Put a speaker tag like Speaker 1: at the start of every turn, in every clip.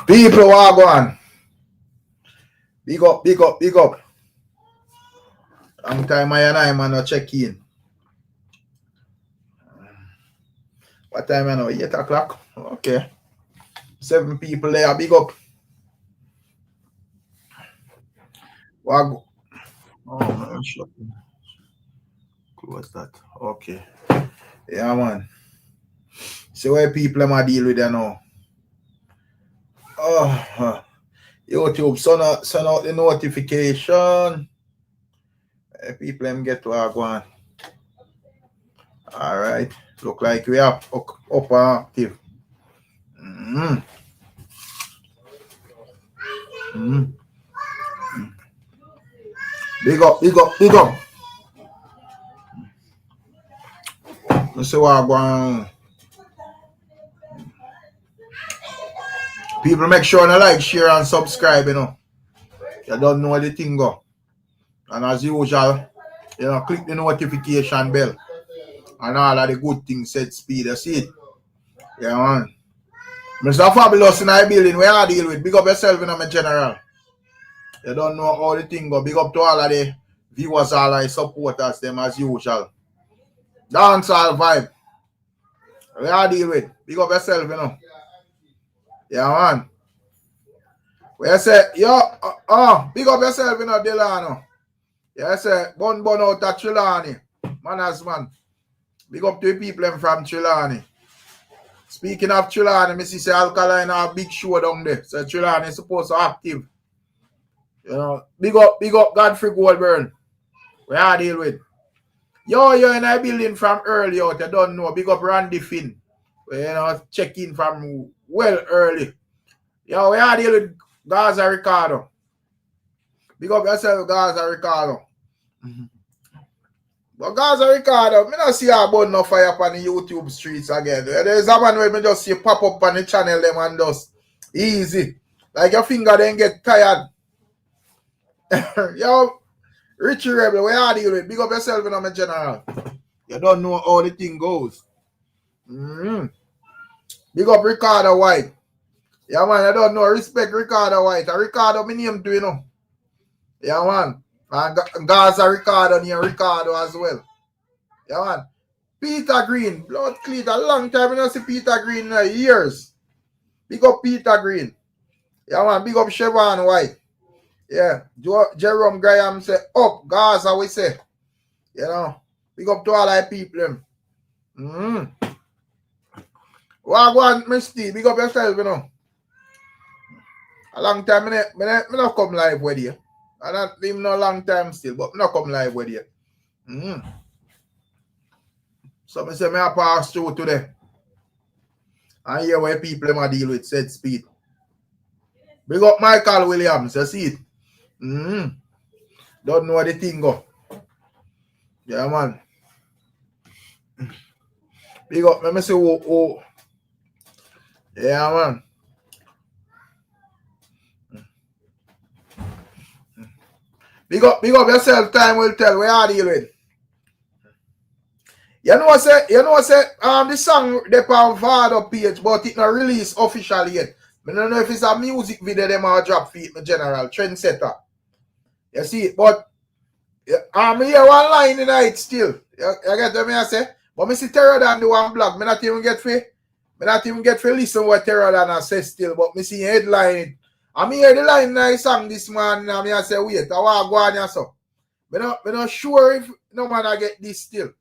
Speaker 1: People are going. Big up, big up, big up. Long time I and I man check in. What time I know? 8 o'clock. Okay. 7 people there. Big up. Wag. Oh man, shut. Close that. Okay. Yeah man. See where people are deal with you now. Oh, YouTube send out the notification. People them get to go on. Alright. Look like we are up and active. Big up, big up, big up. Let's see what I'm going. People make sure to like, share, and subscribe, you know. You don't know the thing go. And as usual, you know, click the notification bell. And all of the good things set speed. You see it? Yeah, man. Mr. Fabulous in our building, where I deal with. Big up yourself, you know, my general. You don't know how the thing go. Big up to all of the viewers, all of the supporters, them as usual. Dancehall vibe. Where I deal with. Big up yourself, you know. Yeah, man. Where you say, yo, big up yourself, you know, Delano. Yeah, you say, bun out at Trelawney. Manners, man. Big up to the people from Trelawney. Speaking of Trelawney, I see Alkaline have a big show down there. So Trelawney is supposed to active. You know, big up Godfrey Goldburn. Where I deal with. Yo, you're in a building from early out. You don't know. Big up Randy Finn. Where, you know, check in from well early. Yo, where I deal with Gaza Ricardo. Big up yourself, Gaza Ricardo. But Gaza Ricardo, I don't see a burn no fire up on the YouTube streets again. There's a man where me just see pop up on the channel them and just easy. Like your finger then get tired. Yo, Richie Rebel, where are you with? Big up yourself, you know, my general. You don't know how the thing goes. Big up Ricardo White. Yeah, man, I don't know. Respect Ricardo White. And Ricardo, my name too, you know. Yeah, man. And Gaza Ricardo near Ricardo as well. Yeah, man. Peter Green. Blood clean. A long time I don't see Peter Green in years. Big up Peter Green. Yeah, man. Big up Siobhan White. Yeah. Jerome Graham say, up. Gaza, we say. You know. Big up to all our people. Wagwan, Misty. Big up yourself, you know. A long time, I not come live with you. I don't even know a long time still, but I not come live with you. So I say I pass through today. And hear where people are deal with said speed. Big up Michael Williams, you see it? Don't know the thing go. Yeah, man. Big up, let me see who. Yeah, man. Big up yourself, time will tell where I deal with. You know the song they on Mavado page, but it not released officially yet. I don't know if it's a music video them or drop feed my general trendsetter. You see it, but I'm here one line in it still. You get what I say? But I see Terror than the one blog. I not even get for listen what Terror than says still, but I see headline. I hear the line nice song this man, and I say, wait, I want to go on here, so. I'm not sure if no man I get this still.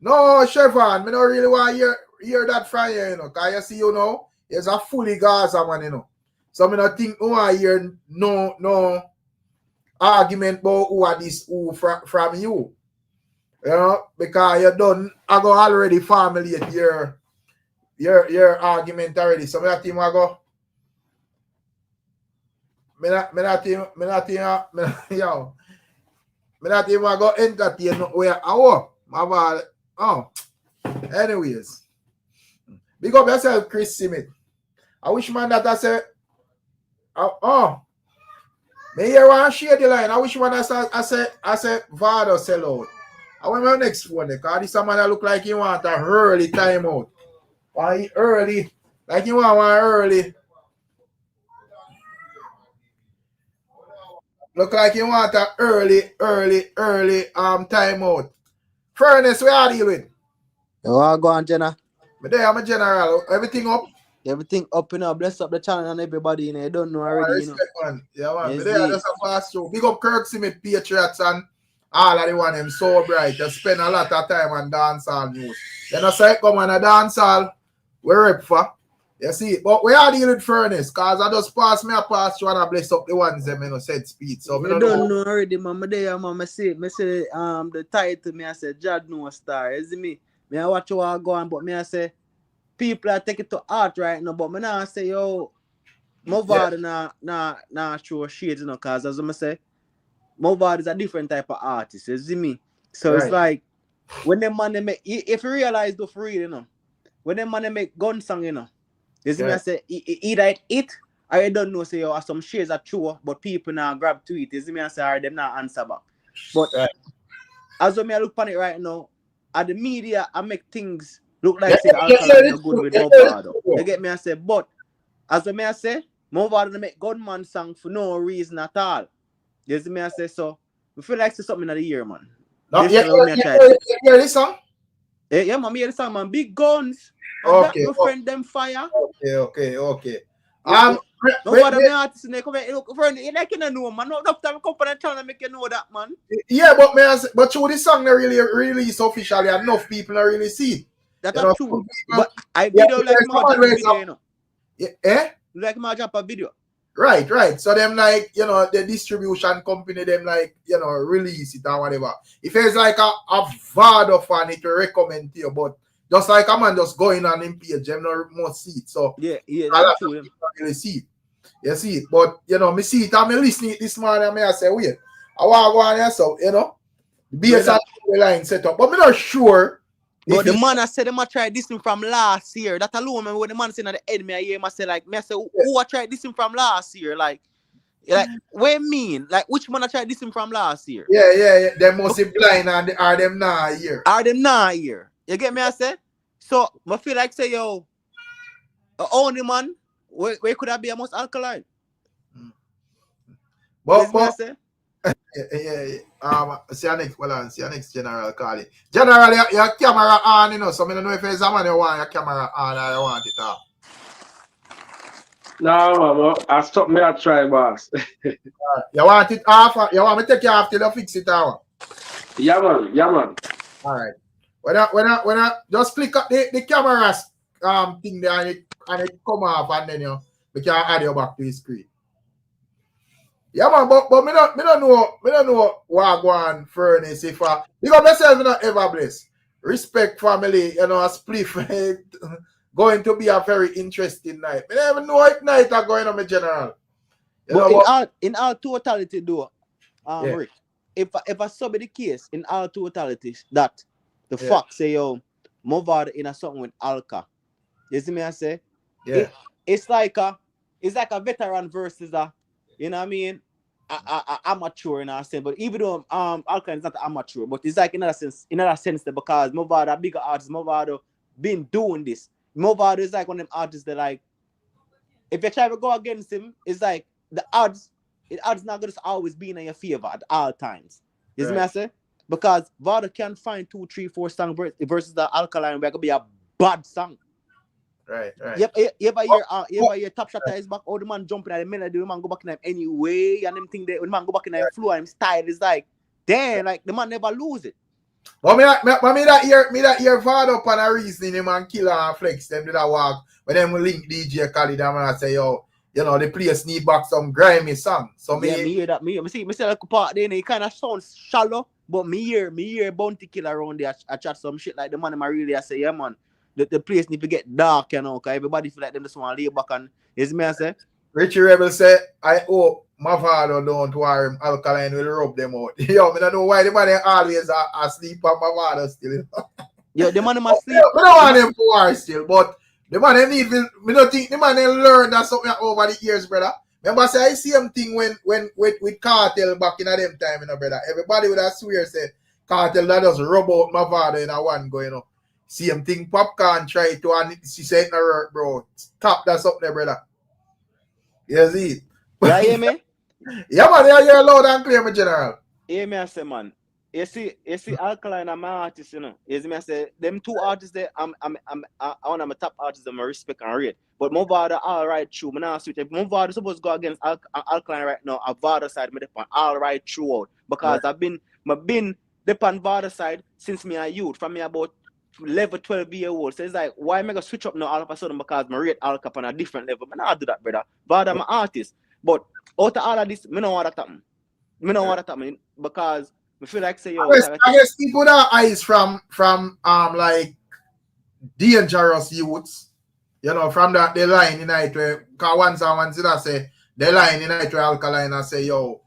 Speaker 1: No, Chevron, I don't really want to hear that from you, you know, because you see, you know, there's a fully Gaza man, you know. So I don't think I want to hear no argument about who are this who from you. You know, because you done, I go already formulate your argument already. So I think I go. Me not even go entertain where anyways. Big up yourself, Chris Simit. I wish man that I say me here want to share the line. I wish man I say Vado sell out. I want my next one because this man that look like he want a early timeout. Why early? Like he want one early. Look like you want a early timeout. Furnace, where are you with?
Speaker 2: You want to go on, Jenna?
Speaker 1: But there, I'm a general. Everything up?
Speaker 2: Everything up, you know. Bless up the channel and everybody, you know. You don't know already,
Speaker 1: Respect,
Speaker 2: you know.
Speaker 1: man. Yeah, man.
Speaker 2: Yes,
Speaker 1: But there, just a pass through. Big up Kirk Smith, Patriots, and all of the one them so bright. They spend a lot of time on dancehall news. Then I say, come on a dancehall. We're rep for. You see, but we are dealing with Furnace, because I just pass me a pass through and I bless up the ones them, you know, said speed. So
Speaker 2: you don't know already, man. Me there, man. I say the title, me I say, Jad no star. You see me? Me I watch how I go on, but me I say, people are taking it to art right now, but me now say, yo, Mavado nah show shades, you know, because as I say, Mavado is a different type of artist, you see me? So It's like, when them man they make, if you realize the free, you know, when them man they make gun song, you know, you see me, I say, either it, I don't know, say, yo, some shades are true, but people now grab to it, you see me, I say, alright, them not answer back. But, as when I look on it right now, at the media, I make things look like say Alkaline are good with Mavado. You get me, I say, but, as when I say, Mavado make gunman song for no reason at all. You see me, I say, so, I feel like it's something of the year, man.
Speaker 1: No, hear this song?
Speaker 2: Yeah, man, hear the song, man. Big guns.
Speaker 1: Okay.
Speaker 2: My friend, them fire.
Speaker 1: Okay.
Speaker 2: Nobody me artist in there come here. Look, friend, you like you know, man. No time come on the channel make you know that, man.
Speaker 1: Yeah, but through this song, they really released officially, enough people don't really see it.
Speaker 2: That's true. But I video like my drop a video, you know.
Speaker 1: Eh?
Speaker 2: Like my drop a video.
Speaker 1: Right. So them like, you know, the distribution company, them like, you know, release it or whatever. If it's like a Vado fan, it will recommend to you, but just like a man just going on in page, them not must see it. So
Speaker 2: yeah, that's true.
Speaker 1: Really see it. You see it. But you know, me see it and me listening it this morning and I say, wait, I want to go on here, so you know, based on the line set up. But I'm not sure.
Speaker 2: But the man I said them I tried this thing from last year. That alone, man, when the man saying at the end, me I hear him I say like, me I say, who I tried this thing from last year? Like what you mean? Like which man I tried this thing from last year?
Speaker 1: Yeah. They must be blind and are them not here.
Speaker 2: Are them not here? You get me? I say. So I feel like say yo, only man, where could I be a most Alkaline?
Speaker 1: But
Speaker 2: I say.
Speaker 1: See you next general call it. General, your camera on, you know, so I don't know if it's a man you want your camera on or you want it off.
Speaker 3: No, man, I stop me at try, boss.
Speaker 1: You want it off? You want me to take you off till you fix it out?
Speaker 3: Yeah, man.
Speaker 1: Alright. When I just flick up the camera thing there and it come off and then you can add you back to the screen. Yeah, man, but me don't know what go on Furnace if because myself not ever blessed. Respect family, you know, a spliff going to be a very interesting night. I don't even know what night are going on, my general.
Speaker 2: But in all totality, though, Rick, if I saw be the case in all totality that the fact say yo, Mavado in a something with Alka, you see me I say, it's like a veteran versus a, you know what I mean, a amateur in a sense. But even though Alka is not amateur, but it's like in another sense that because Mavado a bigger artist, Mavado been doing this. Mavado is like one of them artists that like, if you try to go against him, it's like the odds not going to always be in your favor at all times. You see me I say? Because Vado can find 2, 3, 4 songs versus the Alkaline where it could be a bad song.
Speaker 1: Right.
Speaker 2: You ever hear Top Shot is back, all the man jumping at the melody, the man go back in him anyway, and them thing that when the man go back in him flow and him style is like, damn, like the man never lose it.
Speaker 1: But me that hear Vado up on a reasoning him and Killer and Flex them did a walk when them link DJ Khalid and I say, yo, you know, the place need back some grimy song. So me
Speaker 2: hear that. Me see like a part there, it kind of sounds shallow, but me hear Bounty Killer around there. I chat some shit like the man I really I say, yeah man, the place need to get dark, you know, cause everybody feel like them just want to lay back and is me I say.
Speaker 1: Richie Rebel say, I hope Mavado don't worry him, Alkaline will rub them out. Yo, I don't know why the man always asleep on Mavado still.
Speaker 2: Yeah, the man asleep.
Speaker 1: I don't want them to worry still, but the man need me don't think the man learn that something over the years, brother. Remember say I see him thing when with KARTEL back in a them time, you know, brother. Everybody would have swear say KARTEL that just rub out Mavado in a one go, you know. See him thing popcorn try to and she said no work, bro. Stop that something there, brother. You see it?
Speaker 2: Yeah, hear me?
Speaker 1: Yeah, man, you're loud and clear, my general.
Speaker 2: Yeah, me I say, man. You see, Alkaline and my artist, you know. You see me I say, them two artists there, I one of my top artists that I respect and rate. But Mavado all right through. Me now switch. If Mavado supposed to go against Alkaline right now, a Vado side me depend all right throughout. Because
Speaker 1: Right.
Speaker 2: I've been depend Vado side since me a youth, from me about 11, 12 year old. So it's like, why am I gonna switch up now all of a sudden because I rate Alka on a different level? I not do that, brother. Vado my artist. But out of all of this, me don't want that happen. Me don't want that happen because I feel like say yo,
Speaker 1: I guess people that eyes from like dangerous youths, you know, from that the line in night where cause once I say the line in night where Alkaline I say yo,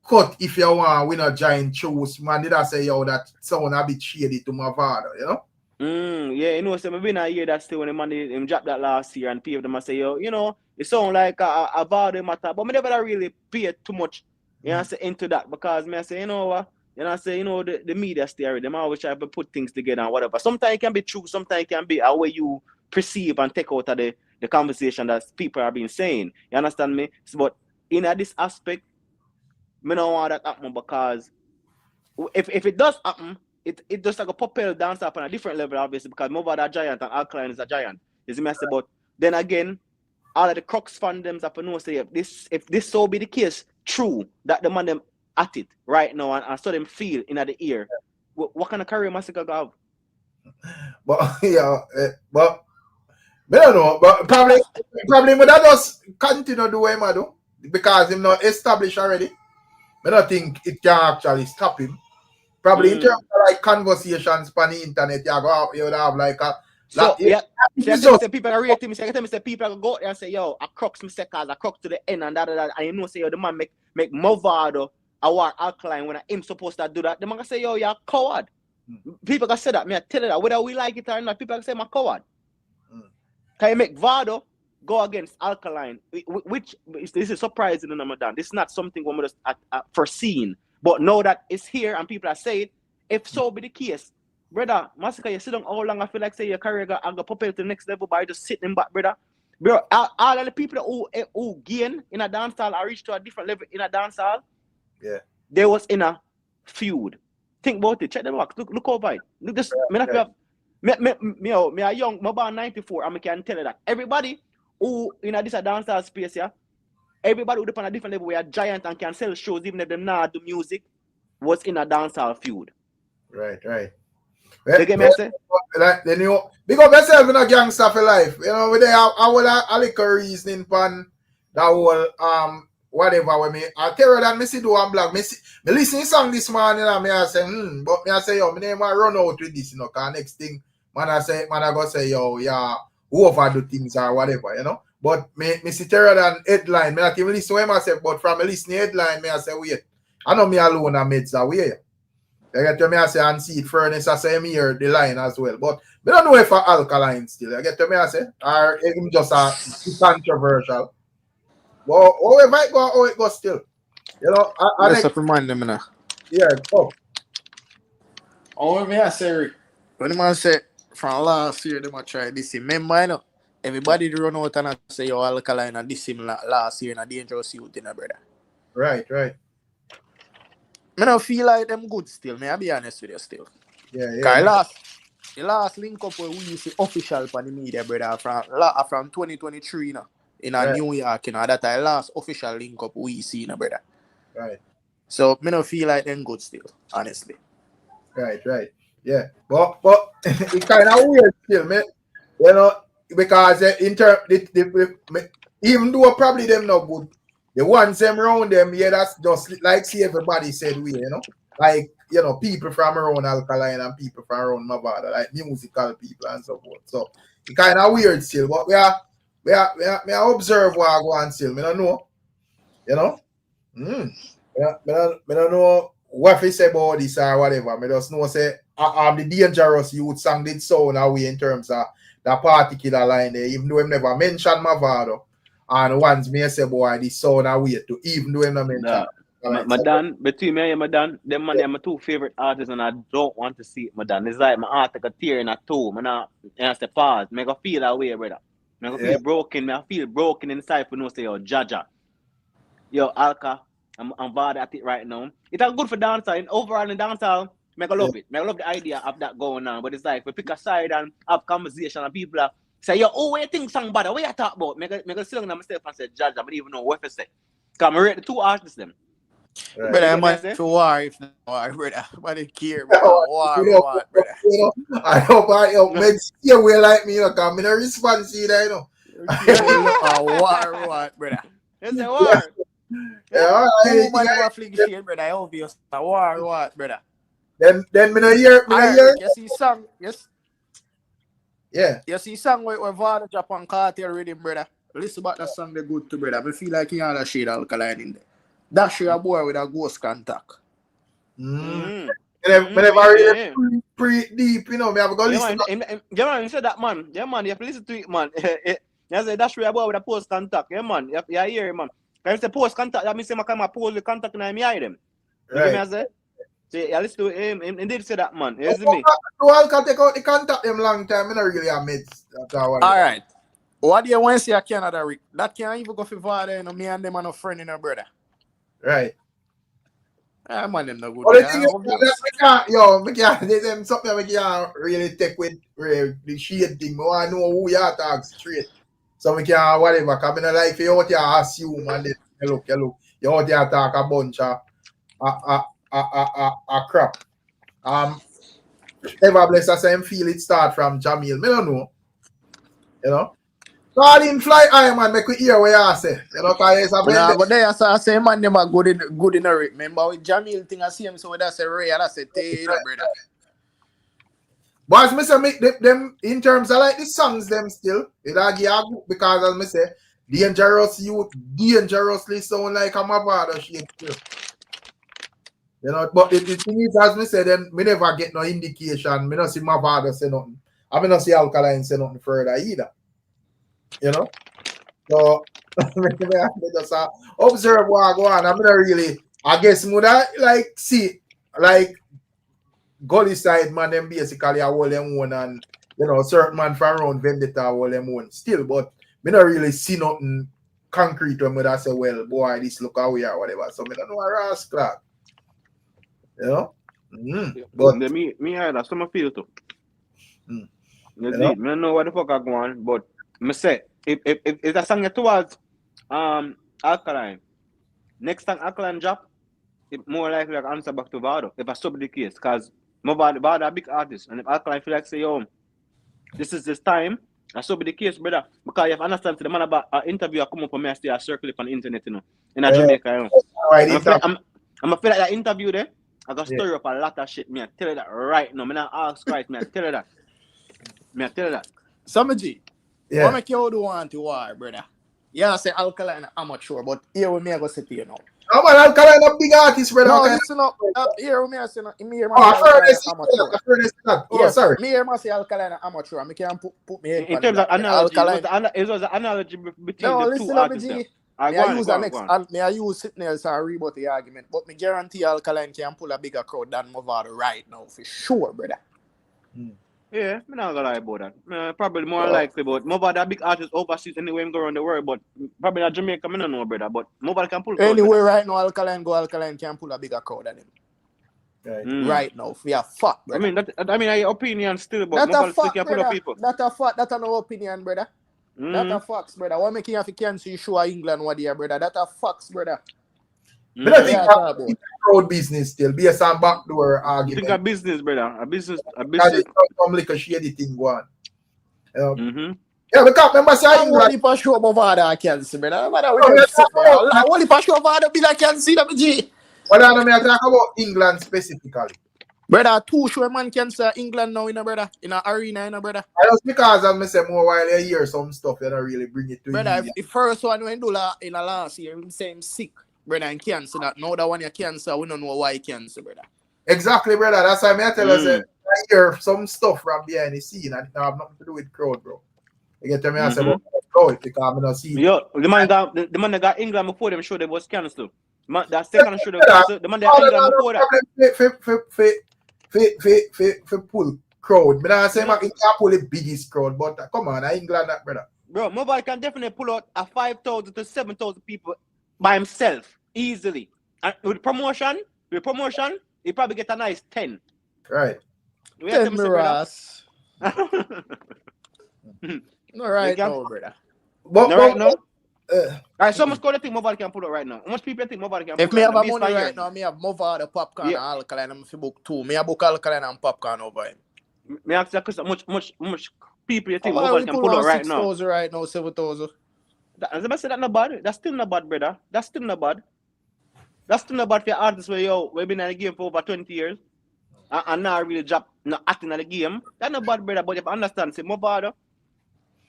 Speaker 1: cut if you want win a giant choose, man. Did I say yo that sound a bit shady to my father, you know?
Speaker 2: Yeah, you know, so I've been a year that still when the man him dropped that last year and people them I say, yo, you know, it sound like a Vado matter, but I never really pay too much, you know, say into that because me I say, you know what, you know, I say, you know, the media theory, them always try to put things together and whatever. Sometimes it can be true, sometimes it can be a way you perceive and take out of the conversation that people are being saying. You understand me? But in this aspect, me don't want that happen because if it does happen, it just like a propel dance up on a different level, obviously, because Mavado a giant and Alkaline is a giant. You see me I say, but then again, all of the Crux fandoms have to know say if this so be the case, true that the man them at it right now and so them feel in the ear. What kind of career Massacre go have?
Speaker 1: But yeah, but I don't know, but probably but that just continue the way I do because him not established already. I don't think it can actually stop him. Probably in terms of like conversations on the internet, you would have like a
Speaker 2: So yeah, so I tell me say people are rate him. So I tell me say people go out there and say, yo, a Crux me say cause a Crux to the end and that and you know say yo the man make Mavado a war Alkaline when him supposed to do that. The man gonna say, yo, you're a coward. People gonna say that. Me I tell you that whether we like it or not, people gonna say I'm a coward. Can you make Vado go against Alkaline? Which this is surprising in Ramadan. This is not something we just foreseen. But now that it's here and people are saying, if so be the case, brother, Massacre, you sit down how long I feel like say your career and go propel to the next level by just sitting back, brother. Bro, all of the people who gain in a dancehall or reach to a different level in a dancehall,
Speaker 1: yeah,
Speaker 2: they was in a feud. Think about it. Check them out. Look over it. Look this. Me a young, me born 94, and I can tell you that everybody who in a this a dancehall space, yeah, everybody who depend on a different level, we are giant and can sell shows even if them not do music, was in a dancehall feud.
Speaker 1: Right.
Speaker 2: You get me? I say?
Speaker 1: Like then you because myself in a gangster for life. You know, with I would a little reasoning pan that whole whatever when me I tell you that me see do one black. Me listen to song this morning and me I say, but me I say yo, me name I run out with this, you know, cause next thing man I go say, yo, yeah, who overdo things or whatever, you know. But me see terror than headline, me not even listen to myself, but from me listening headline, me I say, wait, I know me alone and meds away. You get to me I say and see it furnace I say me hear the line as well. But I don't know if for Alkaline still. You get to me I say or even just a controversial. But how it goes still. You know,
Speaker 4: Let's up remind them now.
Speaker 1: yeah, oh.
Speaker 4: Oh, me I say Rick. When the man say from last year they might try this him. Remember, you know, everybody run out and I say yo Alkaline and this him last year in a dangerous youth, you know, brother.
Speaker 1: Right.
Speaker 4: I don't feel like them good still. May I be honest with you still.
Speaker 1: Yeah.
Speaker 4: The last link up where we see official for the media, brother, from 2023, you know, in
Speaker 1: right.
Speaker 4: New York, you know, that I last official link up we see, you know, brother.
Speaker 1: Right.
Speaker 4: So I don't feel like them good still, honestly.
Speaker 1: Right. Yeah. But it's kind of weird still, man. You know, because even though probably them not good, the ones them around them, yeah, that's just like see everybody said we, you know, like you know, people from around Alkaline and people from around Mavado, like musical people and so forth. So it's kind of weird still, but we are observe what I go on still. I don't know, you know. I don't know what he say about this or whatever. I just know say the dangerous youth song did sound away in terms of that particular line there, even though he never mentioned Mavado. And once me say boy, this sound away to even though he never mentioned.
Speaker 2: Madan, between me and Madan, them man are my two favorite artists and I don't want to see it, Madan. It's like my heart take a tear in a toe. I have to pause. I feel that way, brother. I feel broken. I feel broken inside for no say, oh, Jaja. yo, Alka, I'm Vada at it right now. It's good for dancehall. And overall in dancehall, I love it. I love the idea of that going on. But it's like we pick a side and have conversation and people are say, yo, oh, what you think song bad? What you talk about? Make a sit down myself and say, Judge, I don't even know what to say. Because I rate the two artists them.
Speaker 1: Right.
Speaker 4: Brother, I'm not for war if not war, brother. Nobody care, brother. War, brother.
Speaker 1: I hope make you way like me, you know, because I don't respond to you, you know.
Speaker 4: War, brother.
Speaker 2: It's a war.
Speaker 1: Yeah, all right.
Speaker 4: Two man never fling shit, brother. I obvious. War, brother.
Speaker 1: Then me no hear.
Speaker 4: You see song, yes.
Speaker 1: Yeah.
Speaker 4: You see song where Vada Japan KARTEL rhythm, brother. Listen about that song, they good too, brother. I feel like he had a shade Alkaline in there. That shit a boy with a ghost contact.
Speaker 1: Pretty deep, you know. Me have to go listen.
Speaker 2: Yeah, man, you said that, man. Yeah, man, you have to listen to it, man. You say that's real boy with a post contact. Yeah, man. You hear it, man. When you say post contact, that means I come and post the contact and I hear them. You
Speaker 1: Right.
Speaker 2: know what I say? So, yeah, listen to him. He did say that, man. You see me?
Speaker 1: Well, can take out the contact them long time. I don't really have mates.
Speaker 4: All right. What do you want to see a Canada, Rick? That can't even go for Vada, you know. Me and them are no friend, you know, brother.
Speaker 1: Right.
Speaker 4: Man, them no good.
Speaker 1: But the thing is, we can't, there's something we can't really take with the shade thing. We want to know who you are talk straight. So we can't whatever, because I don't like you out here assume and then you look, you out here talk a bunch of crap. Ever bless us and feel it start from Jamil. Me don't know. You know? Call him fly high, man, make we hear what you say. You know, because it's a
Speaker 4: but there I say man them are good in a Rick. Remember with Jamil thing I see him so that's a Ray and that's a Taylor, brother.
Speaker 1: But as I say, make them in terms of like the songs them still, it because as I say, dangerous youth dangerously sound like a Mavado shit too. You know, but the thing is, as I say, then we never get no indication. Me not see Mavado say nothing. I mean not see Alkaline say nothing further either. You know? So me just observe what go on. I'm not really, I guess would like see like Gully side man them basically hold them one and you know certain man from around Vendetta hold them one still, but me not really see nothing concrete when I say, well, boy, this look away or whatever. So me don't know a rascal. You know? But
Speaker 2: me heard that some feel too.
Speaker 1: You
Speaker 2: You
Speaker 1: know?
Speaker 2: see, me don't know what the fuck I go on, but me say if that song towards Alkaline, next time Alkaline drop, it more likely like answer back to Vado if I sub the case, because Vado a big artist, and if Alkaline feel like say, yo, this is this time, I sub the case, brother, because you have to understand the man about an interview I come up for me, I stay circle on the internet, you know, in Jamaica, you know.
Speaker 1: Right,
Speaker 2: I'm gonna feel like that interview there, I got stir up a lot of shit. Me I tell you that right now. Me not ask Christ, me I tell you that.
Speaker 4: Some G.
Speaker 1: yeah.
Speaker 4: What make you do want to war, brother? Yeah, I say Alkaline amateur, but here with me I go say to you now.
Speaker 1: Oh man, Alkaline a big artist, brother.
Speaker 4: No, listen up. Here with me I say no. Me here
Speaker 1: I heard this. Oh, sorry.
Speaker 4: Me here must say Alkaline amateur. Me can't put me head
Speaker 2: In terms of analogy,
Speaker 4: Alkaline.
Speaker 2: it was an analogy between
Speaker 4: No,
Speaker 2: the two
Speaker 4: listen up,
Speaker 2: artists.
Speaker 4: G. I use it else and rebut the argument, but me guarantee Alkaline can pull a bigger crowd than Mavado right now for sure, brother.
Speaker 2: Yeah, I'm not gonna lie about that. Probably more likely, but Mavado a big artist overseas anyway, him go around the world, but probably not Jamaica, I don't know, brother. But Mavado can pull
Speaker 4: anywhere right now, Alkaline can pull a bigger crowd than him. Right now, we are fuck, brother.
Speaker 2: I mean, your opinion still, but
Speaker 4: Mavado still
Speaker 2: can pull up people.
Speaker 4: That's a fact. That's no opinion, brother. That's a facts, brother. What make you have to cancel your show England one day, brother? That's a facts, brother.
Speaker 1: But I think it's crowd business still. Be a some backdoor argument.
Speaker 2: You think a business, brother. A business.
Speaker 1: Some like a shady thing going. Yeah, because remember saying
Speaker 4: what if I show Mavado I cancel, brother? What if I show Mavado be like cancel them, G?
Speaker 1: Well, I don't talk about England specifically.
Speaker 4: Brother, two show man cancel England now, brother. In an arena, brother.
Speaker 1: Just because I say more while you hear some stuff, you don't really bring it to
Speaker 4: brother, the first one when do in the last year, him say him sick, brother, and cancel that. Now that one you cancel, we don't know why he cancel, brother.
Speaker 1: Exactly, brother. That's why I tell us I hear some stuff from behind the scene and it have nothing to do with crowd, bro. You get to me? I say, well, crowd because I'm not seeing.
Speaker 2: Yo, the man that got England before them show they was cancelled. That second show they cancelled. The man that got England before that.
Speaker 1: For pull crowd. But I say he can't pull the biggest crowd, but come on, England that, brother.
Speaker 2: Bro, Mavado can definitely pull out a 5,000 to 7,000 people
Speaker 5: by himself easily. And with promotion, he probably get a nice 10.
Speaker 1: Right.
Speaker 5: We
Speaker 4: Tell me, Ross. No, right
Speaker 5: can-
Speaker 4: now, brother.
Speaker 1: But,
Speaker 5: No, right now?
Speaker 1: uh,
Speaker 5: Alright, so much quality Mavado can pull out right now. How much people think Mavado can pull
Speaker 4: If me
Speaker 5: out
Speaker 4: have
Speaker 5: now?
Speaker 4: a money right now, me have Mavado, popcorn,
Speaker 5: Yeah.
Speaker 4: and Alkaline. I'm book 2. Me a book Alkaline and popcorn over him.
Speaker 5: Me ask you, how much people you think
Speaker 4: Why
Speaker 5: Mavado
Speaker 4: we
Speaker 5: can
Speaker 4: pull
Speaker 5: pull out
Speaker 4: on
Speaker 5: right now?
Speaker 4: 6,000 right now, 7,000?
Speaker 5: As I said, that's not bad. That's still not bad, brother. That's still not bad. That's still not bad for artists where we've been in the game for over 20 years and now really not acting in the game. That's not bad, brother. But if you understand, say Mavado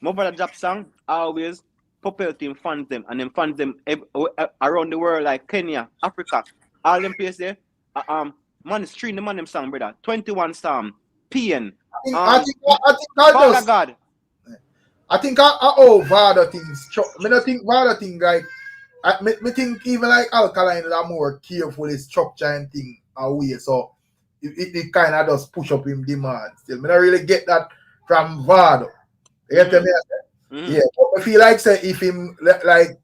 Speaker 5: drop song always Propel team funds them and then funds them around the world like Kenya, Africa, all them places there. Man, stream the man them song, brother. 21 Psalm, PN.
Speaker 1: I think
Speaker 5: Father
Speaker 1: just,
Speaker 5: God.
Speaker 1: I think oh Vado things. I don't think Vado thing like me think even like Alkaline are more careful is structure and thing away. So it kind of does push up him demand still. I don't really get that from Vado. You get me? Yeah, but I feel like say if him like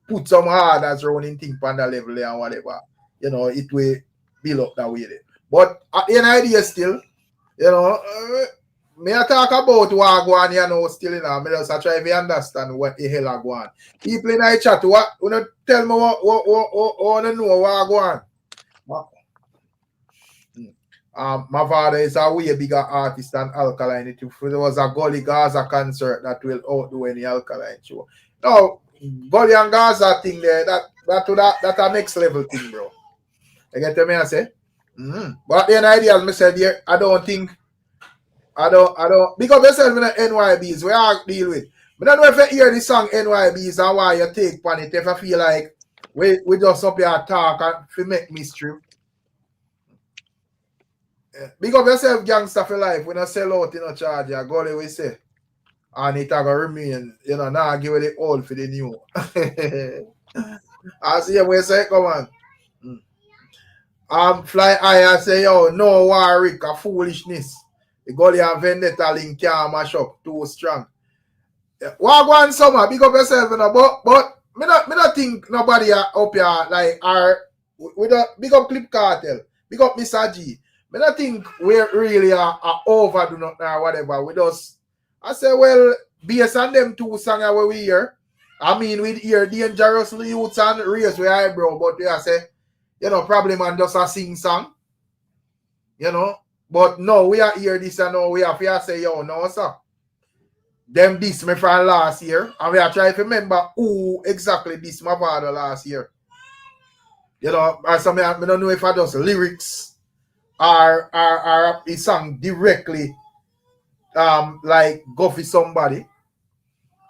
Speaker 1: put some hard as running thing on the level and whatever, you know, it will build up that way there. But at the end idea still, you know, me I talk about what go on, you know, still in me just try to understand what the hell I go on. People in the chat, what you tell me what know what go on. Mavado is a way bigger artist than Alkaline. If there was a Gully Gaza concert that will outdo any Alkaline show. No, Gully and Gaza thing there, that a next level thing, bro. You get what I say? But the idea, as I said here, I don't because yourself in the NYBs, we are deal with. But I don't know if you hear the song NYBs and why you take on it, if I feel like we just up here talk and we make mystery. Big up yourself, gangster for life. We don't sell out, you know, charge you. Gully we say. And it will remain, you know, now give it the old for the new. I see we say, come on. Fly high and say, yo, no war, Rick, a foolishness. The Gully and Vendetta link can't mash up too strong. What go on summer? Big up yourself, you know, but me not think nobody up here like we don't big up Clip Cartel, big up Mr. G. I don't think we really are overdo nothing or whatever. We just, I say, well, based on them two songs where we hear, I mean, we hear Dangerously Youths and Raise with Eyebrow, but we say, you know, probably man just a sing song, you know. But no, we are here this and now we have to say, yo, no, sir. Them this me from last year, and we are trying to remember who exactly this my father last year. You know, I don't know if I just lyrics. Are a song directly like go for somebody,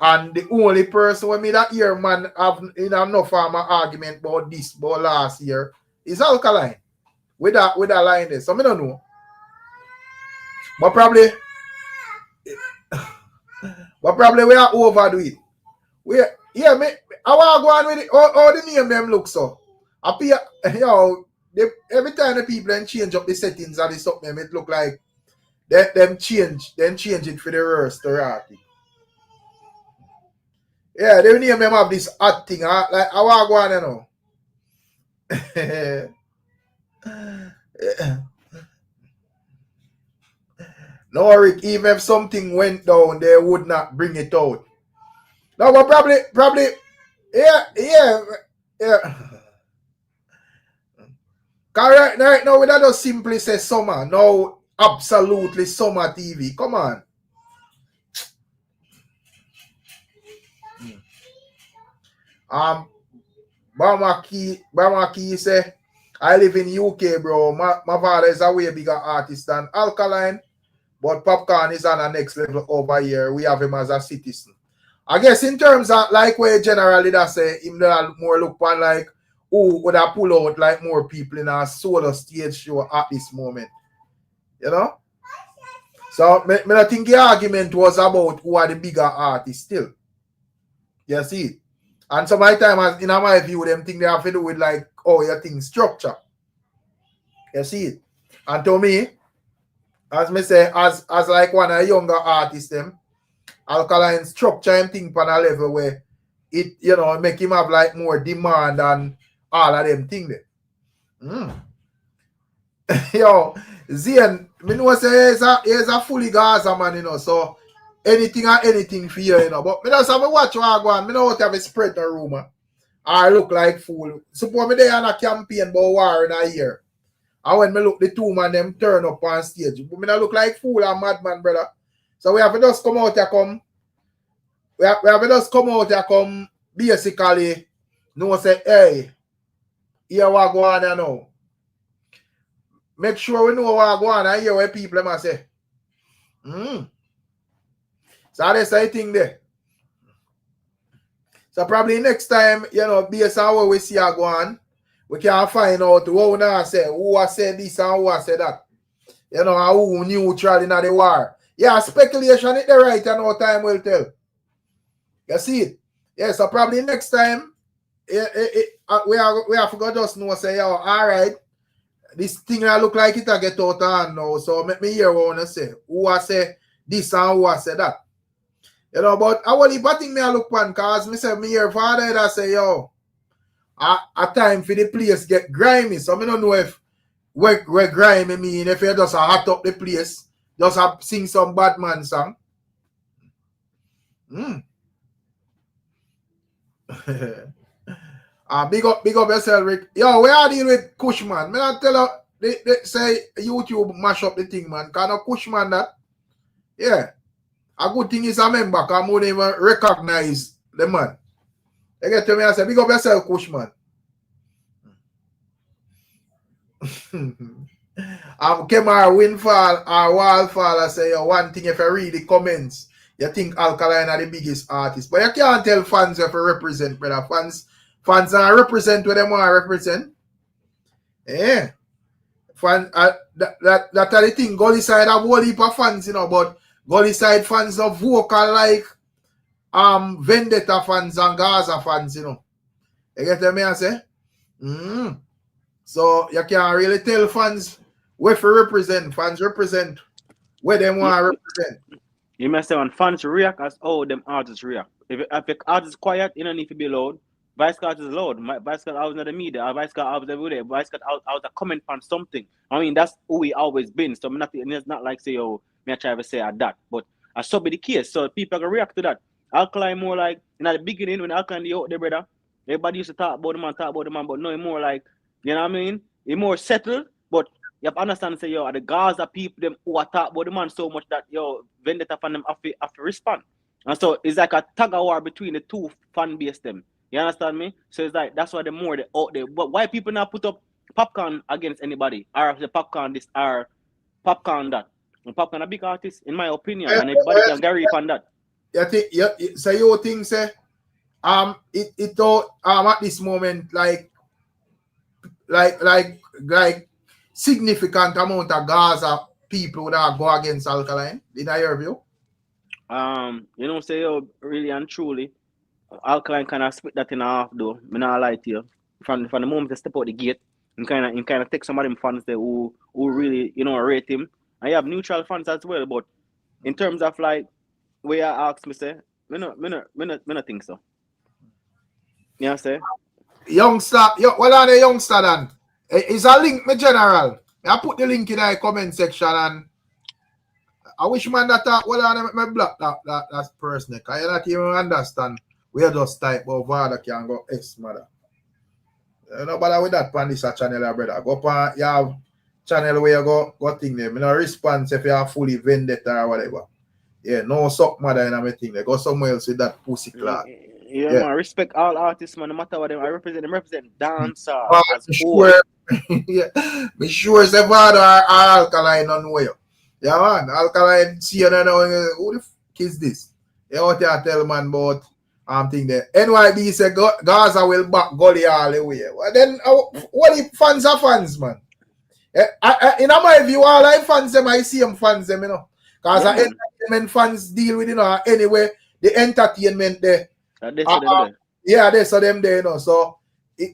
Speaker 1: and the only person when me that year man have enough of my argument about this about last year is Alkaline with that line there. So I don't know, but probably we are overdo it. Me I want to go on with it. All the name them look so appear, you know. Every time the people then change up the settings and the something, it look like them change it for the worst sorority. Yeah, they name them have this odd thing. Like I want to go on, you know. No, Rick, even if something went down, they would not bring it out. No, but probably, yeah. Right now, we don't just simply say summer. No, absolutely summer TV. Come on. Bamaki say, I live in UK, bro. Mavado is a way bigger artist than Alkaline, but Popcorn is on the next level over here. We have him as a citizen. I guess in terms of like where generally that say him more look on like who would have pull out like more people in a solo stage show at this moment. You know? So I think the argument was about who are the bigger artists still. You see? And so my time in my view, them think they have to do with like, oh, you think structure. You see it? And to me, as me say, as like one of the younger artists them, Alkaline structure and think on a level where it, you know, make him have like more demand and all of them things there. Yo, Zian, me know say he's a fully Gaza man, you know, so anything for you, you know. But me just have to watch what I go on. Me know what have a spread the rumor. I look like fool. Suppose me there on a campaign about war in a year. And when me look the two man them turn up on stage, but me not look like fool and madman, brother. So we have to just come out here come. We have to just come out here come basically know say, hey, here what go on here now. Make sure we know what go on and hear what people must say. So that's the thing there. So probably next time, you know, based on what we see go on, we can find out who now say, who has said this and who has said that. You know, and who neutral in the war. Yeah, speculation is the right and no time will tell. You see it? Yeah, so probably next time, we have to go just know, say, yo, all right, this thing that look like it I get out on now, so make me hear what I want to say. Who has said this and who has said that. You know, but I will leave a thing me I look on, because me say, me hear father that say, yo, a time for the place get grimy, so I don't know if what grimy mean, if you just hot up the place, just sing some bad man song. Big up yourself, Rick. Yo, we are dealing with Cushman. Me not tell her, they say YouTube mash up the thing, man. Can a Cushman that? Yeah. A good thing is a member, because I don't even recognize the man. They get to me and say, big up yourself, Cushman. Kemar Windfall or Wallfall, I say, one thing if you read the comments, you think Alkaline are the biggest artist. But you can't tell fans if you represent, brother. Fans are represent what they want to represent. Yeah. That are the thing. Gully side have a whole heap of fans, you know, but Gully side fans are vocal like Vendetta fans and Gaza fans, you know. You get what I say? So you can't really tell fans where to represent. Fans represent where they want to represent.
Speaker 5: You must say when fans react as them artists react. If the artist is quiet, you don't need to be loud. Vice Card is loud. Vice Card out in the media. Vice Card out everywhere. Vice Card out a comment on something. I mean, that's who we always been. So it's not like say, oh, me I try to say that. But I saw be the case. So people can react to that. Alkaline more like, in the beginning, when Alkaline out there, brother, everybody used to talk about the man, but no, more like, you know what I mean? It's more settled, but you have to understand, say, yo, the Gaza people, them who are talk about the man so much that, yo, Vendetta fan them have to respond. And so it's like a tug of war between the two fan base them. You understand me? So it's like, that's why the more they out there. But why people not put up Popcorn against anybody? Or the Popcorn this, or Popcorn that? And Popcorn a big artist, in my opinion, and everybody can agree on that.
Speaker 1: So you think, say, it don't, at this moment, like significant amount of Gaza people that go against Alkaline. Did I hear you?
Speaker 5: You know, say really and truly, Alkaline kind of split that in half though. Me not lie to you. From the moment they step out the gate, you kind of take some of them fans there who really, you know, rate him. And you have neutral fans as well, but in terms of like where I ask me say, me not think so. You know what I'm saying?
Speaker 1: Youngster, what are the youngster then? It's a link, me general. I put the link in the comment section, and I wish man that what are me block that person, because you not even understand. We just type about Vada can go S mother. You know, bother with that on this channel, brother. Go on, you have channel where you go thing there. Me no response if you are fully vendetta or whatever. Yeah, no suck mother in my thing. They go somewhere else with that pussy clad.
Speaker 5: Yeah, man, respect all artists, man, no matter what them. I represent Dancehall as
Speaker 1: sure. Yeah, me sure say Mavado or Alkaline on way. Yeah, man, Alkaline see you now. Who the fuck is this? You want to tell man about thing there. NYB say Gaza will back Gully all the way. Well, then what if fans are fans, man? In my view, all I fans them, I see them fans them, you know. Because entertainment fans deal with, you know, anyway, the entertainment there. Yeah, they saw them there, you know. So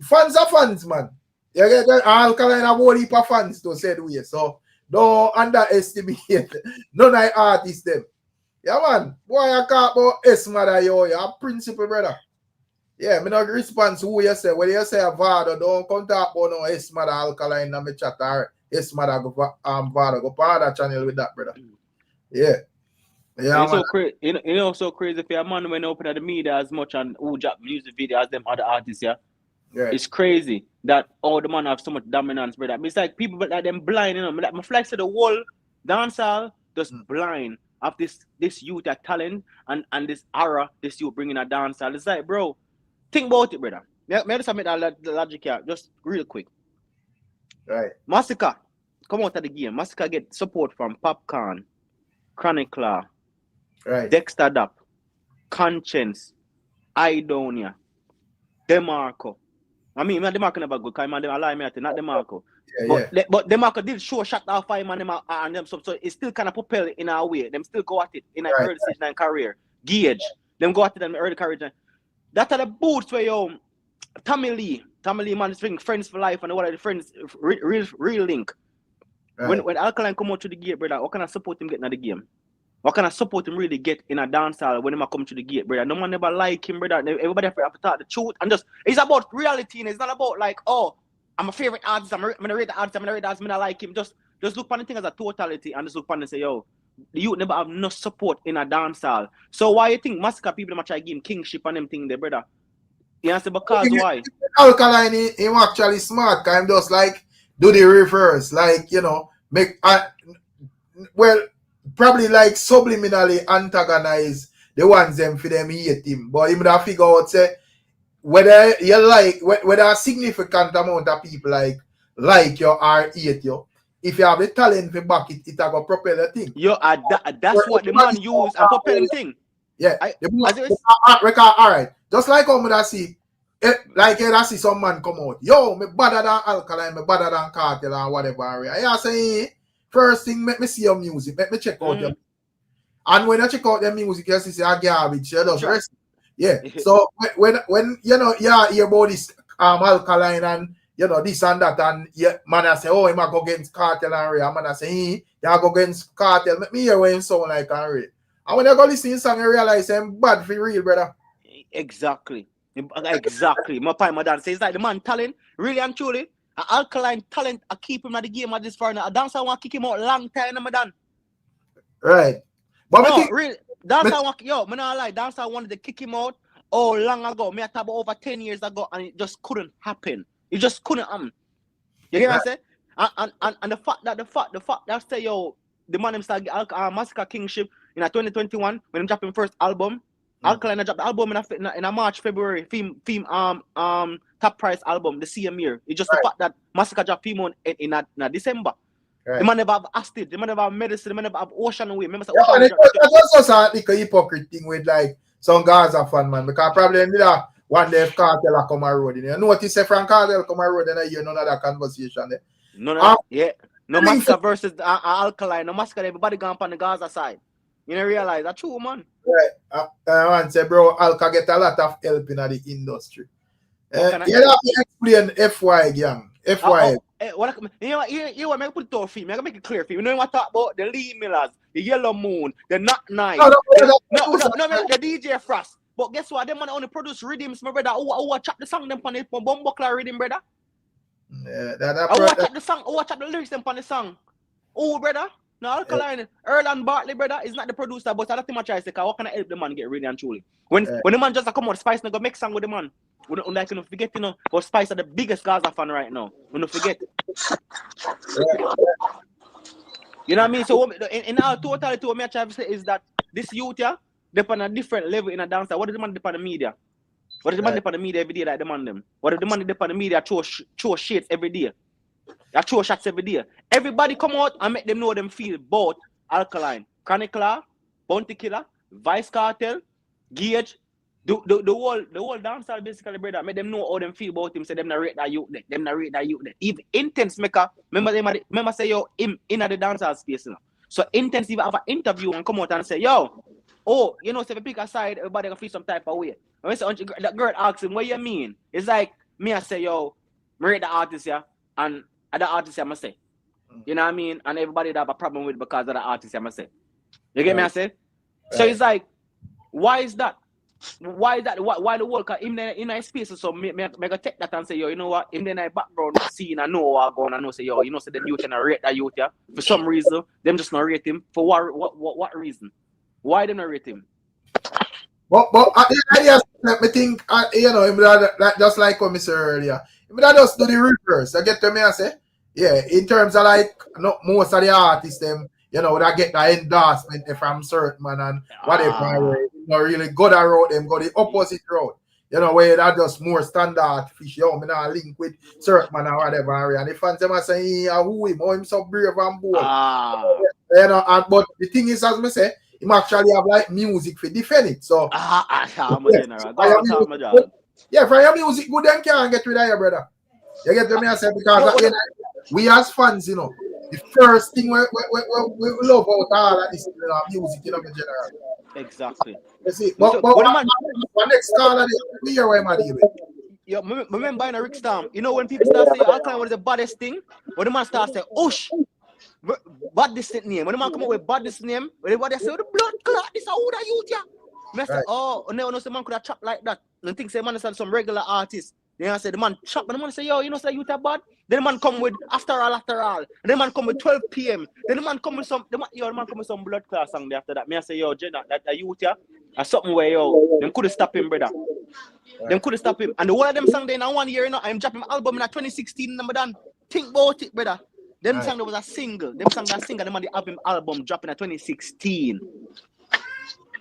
Speaker 1: fans are fans, man. You get Alkaline have a whole heap of fans to say the way. So don't underestimate none of the artists them. Yeah, man. Boy, I can't about S mother, you're a principal, brother. Yeah, me not respond to who you say. When you say Vado, don't come talk about no Esmada Alkaline in my chat or Esmada Vado. Go part of that channel with that, brother. Yeah. Yeah,
Speaker 5: It's
Speaker 1: man.
Speaker 5: so crazy. You know, so crazy for a man when open at the media as much and who drop music video as them other artists, yeah.
Speaker 1: Right.
Speaker 5: It's crazy that all the man have so much dominance, brother. It's like people like them blind, you know. Like my flex to the whole dancehall just blind of this youth at talent and this aura this youth bringing a dancehall. It's like, bro, think about it, brother. May I just submit that logic here, just real quick.
Speaker 1: Right.
Speaker 5: Massacre come out of the game. Massacre get support from Popcorn, Chronicler,
Speaker 1: Right.
Speaker 5: Dexter Dap, Conscience, Idonia, DeMarco. I mean, DeMarco never good. Cause man, them lie me at it, not DeMarco.
Speaker 1: Yeah,
Speaker 5: But DeMarco did show shot off 5 man and them so it still kind of propel in a way. Them still go at it in an early stage in their career. Gauge. Them go at it in early career. That are the boots where yo Tommy Lee man is bring friends for life and what are the friends real link. Right. When Alkaline come out to the gate, brother, what kind of support him getting at the game? What kind of support him really get in a dancehall when him come to the gate, brother? No man never like him, brother. Everybody have to talk the truth and just it's about reality and it's not about like, oh, I'm a favorite artist, I'm gonna rate the artist, I'm gonna like him. Just look upon the thing as a totality and just look upon and say, yo, the youth never have no support in a dancehall. So why you think Massacre people might try to give him kingship and them thing there, brother? You answer because why?
Speaker 1: Alkaline him actually smart, kind of just like do the reverse, like you know, make well probably like subliminally antagonize the ones them for them hate him. But he would have figure out say whether you like whether a significant amount of people like you or hate you. If you have the talent for back it will propel the thing.
Speaker 5: Yo, that's what the man use and propel him thing.
Speaker 1: Yeah. Alright. Just like how I see like I see some man come out. Yo, me better than Alkaline, me better than KARTEL and whatever. I say first thing, let me see your music. Let me check out your and when I check out their music, you see a garbage. You just rest. Yeah. So when you know hear about this Alkaline and you know this and that and man I say, oh, he might go against KARTEL and Ray. Man I say, you go against KARTEL. Let me hear what him sound like and Ray. And when I go listen to song, I realize I'm bad for real, brother.
Speaker 5: Exactly. My pai, my dad says like the man talent, really and truly. An Alkaline talent, I keep him at the game at this far now. A dancer I want to kick him out long time, my dad.
Speaker 1: Right. But
Speaker 5: no, really, dancer I want, yo, me not lie, dancer I wanted to kick him out long ago. Me I talk about over 10 years ago, and it just couldn't happen. It just couldn't happen. You get what I say? And the fact that say yo, the man him start Massacre Kingship in 2021 when him drop him first album. Alkaline dropped the album in a March, February, theme top price album the same year. It's just the fact that Massacre dropped theme in December. Right. The man never have acid, the man never have medicine, the man never have Ocean Away. Remember,
Speaker 1: that's also like a hypocrite thing with like some Gaza fan man because probably one day if KARTEL come a road. You notice if from KARTEL come a road, then I hear none of that conversation there.
Speaker 5: No Massacre versus Alkaline, no Massacre, everybody gone on the Gaza side. You don't realize that's true, man.
Speaker 1: Right. I want to say, bro, Alka get a lot of help in the industry. You have to explain FY, gang. FY.
Speaker 5: You know what? I put it to a film. I make it clear for you. You know what I talk about? The Lee Millers, the Yellow Moon, the Not Night. No, the DJ Frost. But guess what? Them man only produce rhythms, my brother. Who chop the song them on the Bumbuckler rhythm, brother?
Speaker 1: Yeah,
Speaker 5: who chop the song? Who chop the lyrics them on the song? Oh, brother. No, Alkaline, Earl and Bartley, brother, is not the producer, but I don't think much I say, how can I help the man get really and truly? When the man just come out, Spice go make song with the man. We don't like to forget, you know, but Spice are the biggest Gaza fan right now. We don't forget. You know what I mean? So in our totality, what I try to say is that this youth, they're on a different level in a dancer. What is the man depend on the media? What is the man depend on the media every day like the man them? What is the man depend on the media throw shades every day? I throw shots every day. Everybody come out and make them know them feel both Alkaline, Chronicler, Bounty Killer, Vice Cartel, Gauge, the whole dancehall basically, brother. Make them know how them feel about him. Say them narrate that youth there. Them narrate that youth there. Even Intense Maker, remember say yo him in the dancehall space now. So Intense even have an interview and come out and say yo, oh you know, say if you pick a side, everybody can feel some type of way. When that girl asks him what you mean, it's like me I say yo, me rate the artist and other artists I must say. You know what I mean? And everybody that have a problem with because of the artists I must say. You get me I say? So it's like, why is that? Why is that? Why the world? Cause him in a space, so me go take that and say, yo, you know what? Him in a background scene, I know what going. I know say, yo, you know, say the youth and I rate that youth, yeah. For some reason, them just not rate him. For what reason? Why they not rate him?
Speaker 1: But I just let me think, you know, like, just like what I said earlier. I just do the reverse. I get to me and say, yeah, in terms of like not most of the artists, them, you know, that get the endorsement from certain man and whatever, you know, really go that road, them go the opposite road. You know, where that just more standard fish, yo, me not link with certain man or whatever. And the fans them are saying, who him, oh, him so brave and bold. You know, but the thing is, as me say, him actually have like music for defend it. So
Speaker 5: I'm a general.
Speaker 1: yeah, for your music good, then can't get rid of your brother. You get to me, I say, because we as fans, you know, the first thing we love about all of this, you know, music, you know, in general.
Speaker 5: Exactly.
Speaker 1: You see, but what next call of this, we hear what I'm doing.
Speaker 5: Yeah, remember in a Ricstorm, you know when people start saying Alkaline was the baddest thing, when the man starts saying, "Ush, baddest name." When the man come up with baddest name, when everybody say, "Oh, the blood clot, this is who that youth, yeah." I say, "Oh, no, the man could have chopped like that." And think say man is some regular artist. Then I say the man chop, and the man say, "Yo, you know say youth are bad." Then the man come with after all. And then the man come with 12 p.m. Then the man come with some, the man come with some blood clot song there after that. Me I say, "Yo, Jenna, that youth, yeah, that's something where yo, them couldn't stop him, brother." Them couldn't stop him. And the whole of them song they in 1 year, you know, I'm dropping my album in 2016, number done. Think about it, brother. Them song there was a single. Them song that single, them on the album dropping in 2016.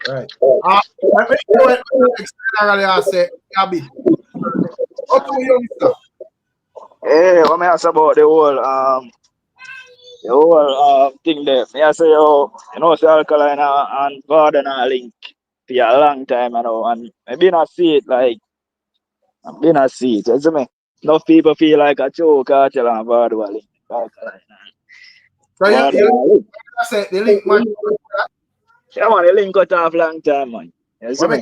Speaker 1: Right. I say, Abby.
Speaker 6: Hey, what me ask about the whole thing there? Me I say, yo, you know, say Alkaline and Mavado na link for a long time, you know, and I been a see it like. I've been a see it, you see me? Enough people feel like a choke KARTEL and Mavado a link.
Speaker 1: So you say the link, man.
Speaker 6: Yeah, man, the link cut off long time, man. You see me?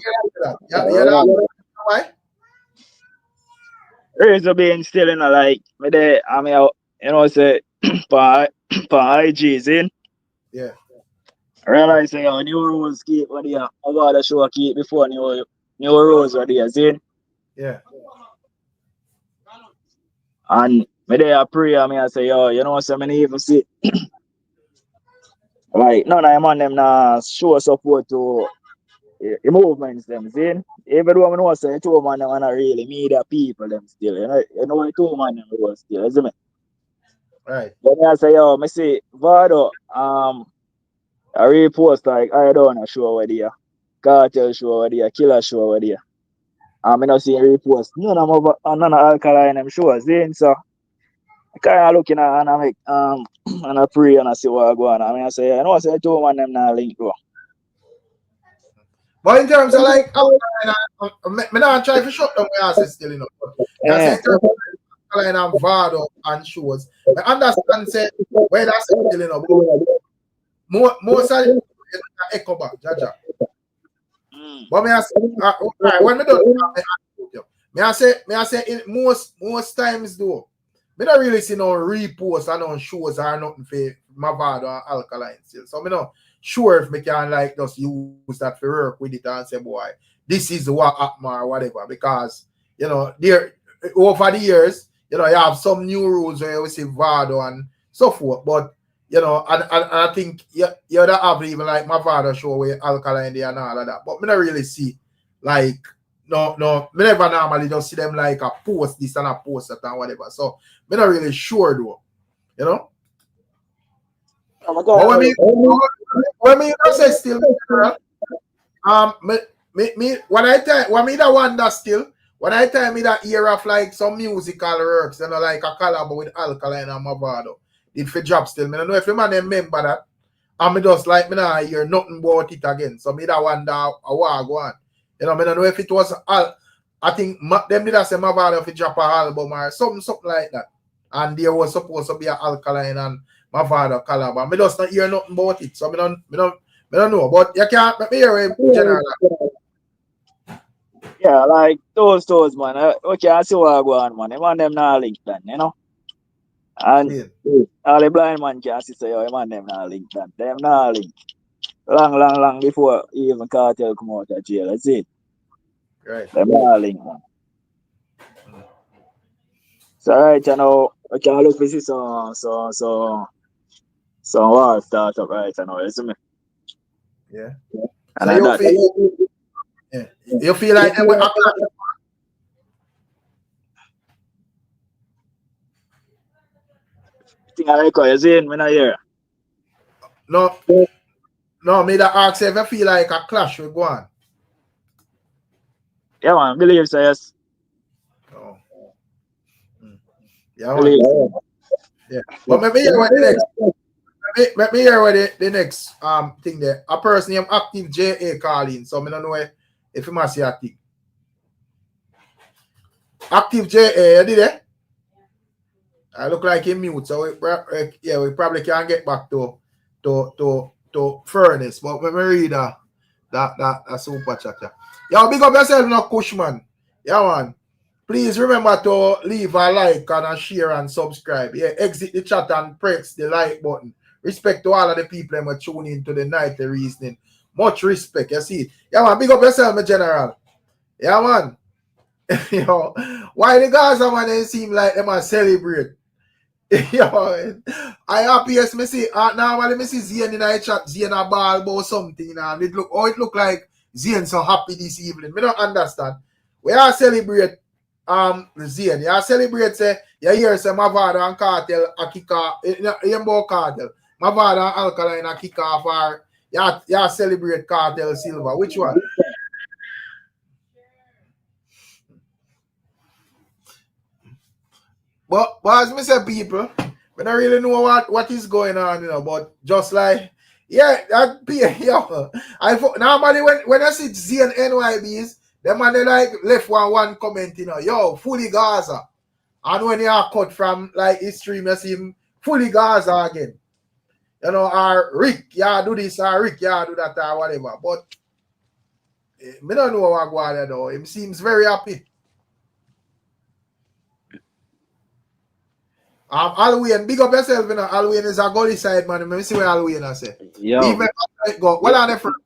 Speaker 1: Why?
Speaker 6: Reason being still in a like, me there, I mean, you know, say, for IGs in.
Speaker 1: Yeah.
Speaker 6: I realize, say, new rules keep what the Mavado show keep before new rules what they see.
Speaker 1: Yeah.
Speaker 6: And me there, I pray, I mean, I say, yo, you know, so many even see, like, none of them on them now show support to the movements them, see? Even though I know say two man them are not really media people them still, you know the two man them was still, you see me?
Speaker 1: Right.
Speaker 6: But I say, yo, me see Mavado, I repost like I don't know show over there, KARTEL show over there, Killer show over there. I not see repost none of Alkaline them shows, see? So I kinda looking at and I make and I pray and I see what I go on. I mean I say, I know say two man them not link bro.
Speaker 1: But in terms of like, I'm not trying to shut down my ass still, you know. I say in terms of Alkaline and Mavado and shows, I understand say where that's still, you know. Most of it echo back, Jaja. But me I say, when me don't, me I say in most times though, me don't really see no repost and no shows or nothing for Mavado and Alkaline still. So me not sure if me can like just use that for work with it and say, boy, this is what happened or whatever. Because, you know, there over the years, you know, you have some new rules where you see Mavado and so forth. But, you know, and I think you don't have even like Mavado show where Alkaline there and all of that. But me don't really see like no, me never normally just see them like a post this and a post that and whatever. So me not really sure though. You know? But when me say still, me when I tell when me that wonder still, when I tell me that era of like some musical works, you know, like a collab with Alkaline and Mavado, it for drop still. Me don't know if you man remember that. And me just like me not hear nothing about it again. So me that wonder how I go on. You know, I don't know if it was I think them did say Mavado if drop a album or something like that. And there was supposed to be an Alkaline and Mavado collab. And me just not hear nothing about it. So me don't know. But you can't make me hear it general.
Speaker 6: Yeah, like those man. Okay, I see what I go on, man. Them and them not linked then, you know. And all the blind man can see say, oh, man, them not linked then. Them not linked. Long before even KARTEL come out of jail. That's it.
Speaker 1: Right.
Speaker 6: Them all link, man. So right, you know, I can look to see some war start up right now, you see me?
Speaker 1: Yeah.
Speaker 6: And
Speaker 1: So
Speaker 6: I that.
Speaker 1: you feel like them will act like
Speaker 6: Thing I record, you see, me not hear.
Speaker 1: no, me that ask if you feel like a clash will go on.
Speaker 6: Yeah, man, believe so, yes.
Speaker 1: Oh. Yeah, man.
Speaker 6: Believe.
Speaker 1: Yeah. But let me hear what the next let me hear what the next thing there. A person named Active JA calling, so I don't know if you must see a thing. Active JA, you did it? I look like he mute, so we probably can get back to furnace. But when we read that super chat. Yeah, big up yourself, no Kush, man. Yeah, man. Please remember to leave a like and a share and subscribe. Yeah, exit the chat and press the like button. Respect to all of the people who tune in to the nightly reasoning. Much respect, you see. Yeah, man, big up yourself, my general. Yeah, man. You know, why the Gaza man they seem like them a celebrate? Yo, I happy as me see normally me see Zane in the chat, Zane a ball about something and it look like Zane so happy this evening. Me don't understand. We are celebrate Zane. You celebrate say you hear say Mavado and KARTEL a kick off KARTEL. Mavado and Alkaline a kick off or you celebrate KARTEL Silver. Which one? But as me say, people, we don't really know what is going on, you know. But just like, yeah, that yo, normally when I see Z and NYBs, them man they like left one comment, you know, yo, fully Gaza. And when you are cut from like his stream, you see him fully Gaza again. You know, or Rick, yeah, do this, or Rick, yeah, do that, or whatever. But me don't know what go on there though. Him seems very happy. Halloween, big up yourself, you know. Halloween is a gully side, man. Let me see what Halloween I say.
Speaker 5: Yo.
Speaker 1: Even if I say go, well, on the front.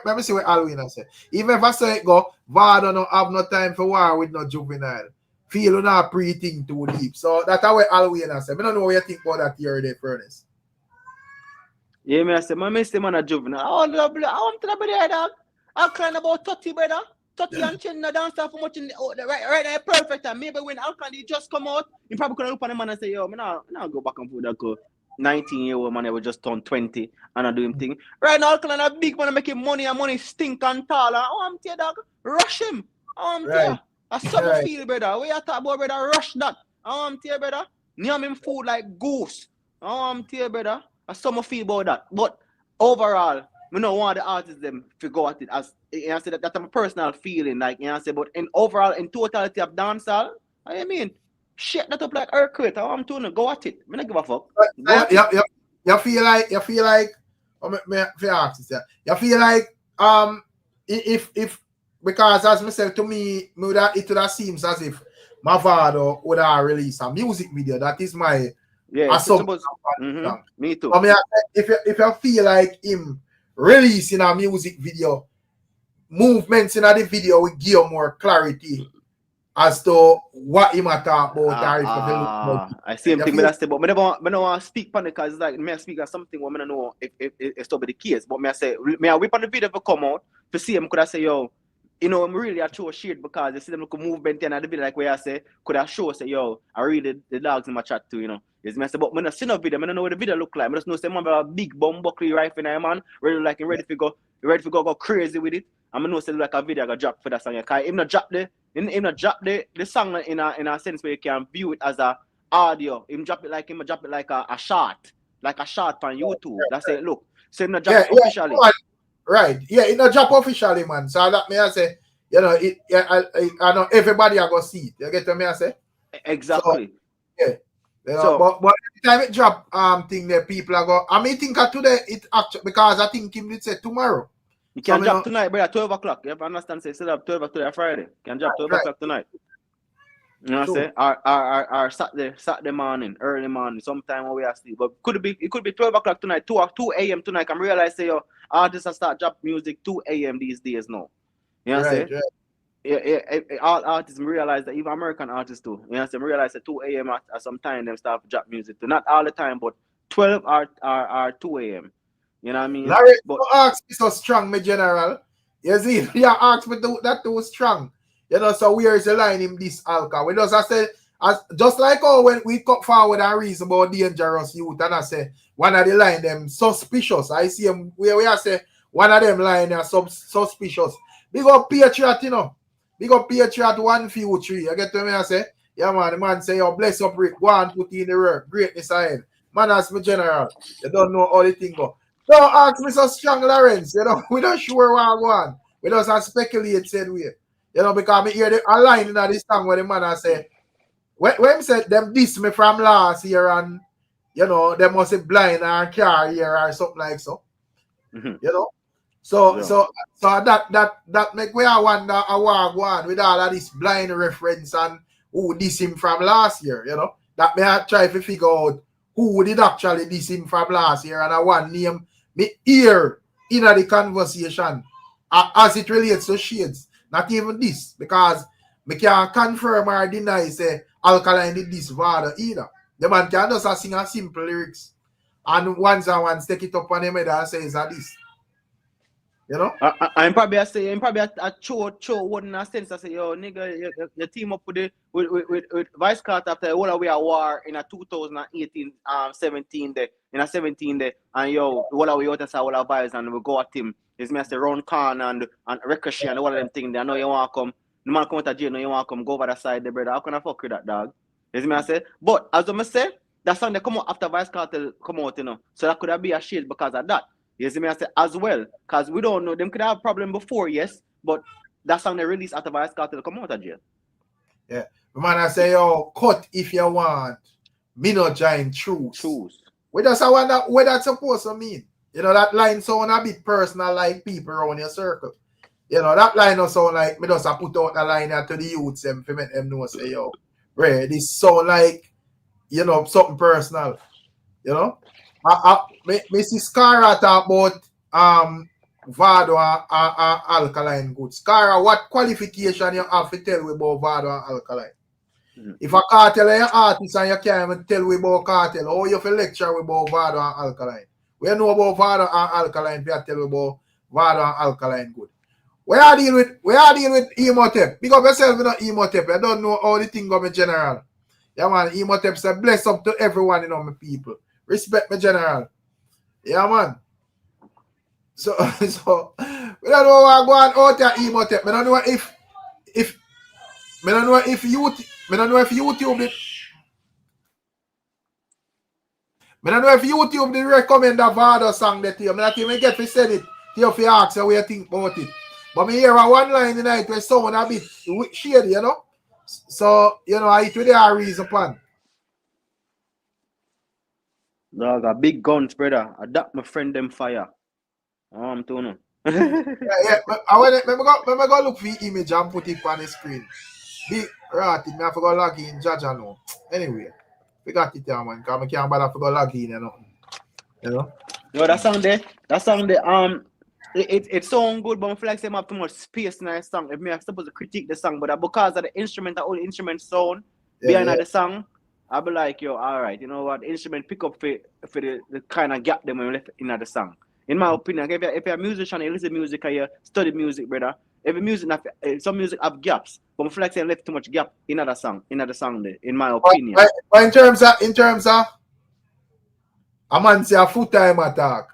Speaker 1: Let me see what Halloween I say. Even if I say it go, Vado don't have no time for war with no juvenile. Feel not pre-think too deep. So that's how Halloween I say. I don't know what you think about that theory there, Furnace.
Speaker 5: Yeah, me I say, man, a juvenile. I want to be there, dog. I'll climb about 30, brother. 30 and 10 the dance for much in the, right now, perfect time. Maybe when Alkaline just come out, you probably could look on the man and say, yo, man, I'll go back and put that go. 19-year-old man, I will just turn 20 and I do him thing. Right now, Alkaline a big man making money and money stink and tall. I'm here, dog. Rush him. I'm here. That's something feel, brother. What you talk about, brother? Rush that. I'm here, brother. Name him food like goose. I'm here, brother. That's something feel about that. But overall, we don't want the artists them to go at it as you know, say that's a personal feeling, like you know, say, but in overall, in totality of dancehall, I mean, shit that up like earthquake. I'm doing go at it. I don't give a fuck.
Speaker 1: You feel like you feel like if because as I said to me, it would have seems as if Mavado would have released a music video. That is my assumption.
Speaker 5: Me too.
Speaker 1: I mean, if you feel like him releasing a music video, movements in the video will give you more clarity as to what he might talk about.
Speaker 5: I see him think me that say, but I don't want to speak panic because it's like me I speak as something where I don't know if it's still be the case. But me I say, me I whip on the video for come out to see him. Could I say, yo, you know, I'm really a show shit because you see them look movement and the video like where I say, could I show say, yo, I read the dogs in my chat too, you know. Yes, me I say, but when I see no video, I don't know what the video look like. I just know say man have a big bomb buckley rifle in there, man. Ready to go crazy with it. I'm gonna know say like a video I got drop for that song. Cause him not drop the song in a sense where you can view it as a audio. Him drop it like a short on YouTube. That's it. Look, so him not drop it officially.
Speaker 1: Right. Yeah, it not drop officially, man. So that me I say, you know, I know everybody are gonna see it. You get what me I say?
Speaker 5: Exactly.
Speaker 1: So, yeah. You know, but every time it drop thing there, people are go. I mean think today it actually because I think him did say tomorrow.
Speaker 5: You can drop tonight, but at 12 o'clock. You understand? Say still up 12 o'clock Friday. You can drop 12 o'clock tonight. You know what I'm saying? Our Saturday morning, early morning, sometime when we are asleep. But it could be 12 o'clock tonight, 2 a.m. tonight. I'm realize say yo, artists start drop music 2 a.m. these days now. You know what I'm saying? all artists realize that, even American artists too. You know, some realize at 2 a.m. at some time them start to drop music too. Not all the time, but 12 are 2 a.m. You know what I mean?
Speaker 1: Larry,
Speaker 5: But
Speaker 1: you ask me so strong, my general. You see, you ask me that too strong. You know, so where is the line in this alcohol? We just I said, just like how when we cut forward and reason about dangerous youth, and I say one of the line them suspicious. I see them where we are say one of them line are suspicious. Big up Patriot, you know. Big up Patriot 1 feud 3. You get to me, I say, yeah man, the man say, yo, bless up Rick, go and put in the work, greatness ahead. Man, ask me general. You don't know all the thing go. Don't ask me so strong, Lawrence. You know, we don't sure what I want. We just have speculate said we. You know, because I hear a line in this song where the man I say, when he said them diss me from last year and, you know, they must be blind or car here or something like so. You know? So that make me wonder how I go on with all of this blind reference and who diss him from last year, you know? That may I try to figure out who did actually diss him from last year, and I want name me here in the conversation as it relates to shades. Not even this, because me can't confirm or deny say Alkaline did this Vado either. The man can just sing a simple lyrics and once take it up on him and say is this. You know?
Speaker 5: I'm probably say a show wouldn't have sense. I say, yo, nigga, you team up with Vice Carter after all the way a war in a 2018 17 day, in a 17 day, and yo, all the way out and say all our vibes and we go at him. It's me I say Ron Khan and Ricochet and all of them things. I know you want to come. The man come out of jail, you want to come go over the side, the brother. How can I fuck with that dog? Is me I say, but as I say, that song they come out after Vice Cartel come out, you know. So that could have been a shade because of that. You see me I say as well, because we don't know them could have a problem before, yes, but that song they released after Vice Cartel come out of jail.
Speaker 1: Yeah, the man I say, yo, cut if you want. Me not giant truth. We just wonder what that's supposed to mean. You know, that line sound a bit personal, like people around your circle. You know, that line don't sound like me just put out a line to the youths and to make them know say, yo, Ray, this sound like, you know, something personal. You know? Me see Scara talk about Vado and Alkaline good. Scara, what qualification you have to tell me about Vado and Alkaline? If a KARTEL is an artist and you can't even tell me about KARTEL, how you feel lecture about Vado and Alkaline? We know about Vado and Alkaline, we tell you about Vado and Alkaline good. We are dealing with Emotep. Big up yourself with Emotep. I don't know how the thing go in general. Yeah man, Emotep say bless up to everyone, you know, my people. Respect my general. Yeah man. So we don't know what go on out there Emotep. I don't know if YouTube did recommend a Vado song that you. I not even get to say it. You have to ask how you think about it. But me hear one line tonight where someone a bit shady, you know. So, you know, it with a reason upon.
Speaker 5: Dog, a big guns, brother. I duck my friend them fire. I'm telling you.
Speaker 1: Yeah. I go look for the image and put it on the screen. Big ratted, me have to go log in Jaja now. Anyway, forgot it there, man, because I can't bother to go log in and nothing. You know?
Speaker 5: Yo, that song there, it sound good, but I feel like they have too much space in that song. If me I'm supposed to critique the song, but because of the instrument, the old instrument sound behind the song, I'll be like, yo, all right, you know what, the instrument pick up for the kind of gap them when you left in the song. In my opinion, if you're a musician, you listen to music or you study music, brother, every music, some music have gaps, but I feel like they left too much gap in the song there, in my opinion.
Speaker 1: But in terms of, a man say a full-time attack.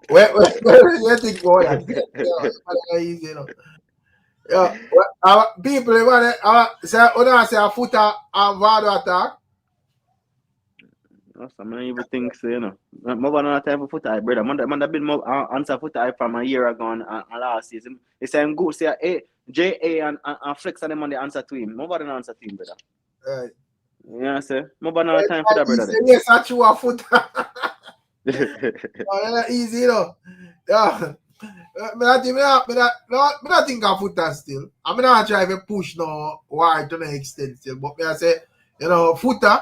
Speaker 1: Where you think about that? Easy, you know. Yeah, people say a foot and Vado attack.
Speaker 5: Some even think so, you know. More than time for foot eye, brother. Man, I've been more answer foot eye from a year ago and last season. It's saying good, say JA and Flex and them on the answer to him. More than answer to him, brother.
Speaker 1: Right.
Speaker 5: Yeah, sir. More than time for that, brother.
Speaker 1: Yes, I chew a foot. Easy, you know. Yeah. I don't think I put that still. I'm not trying to push no wide to the extent still, but I say, you know, Footer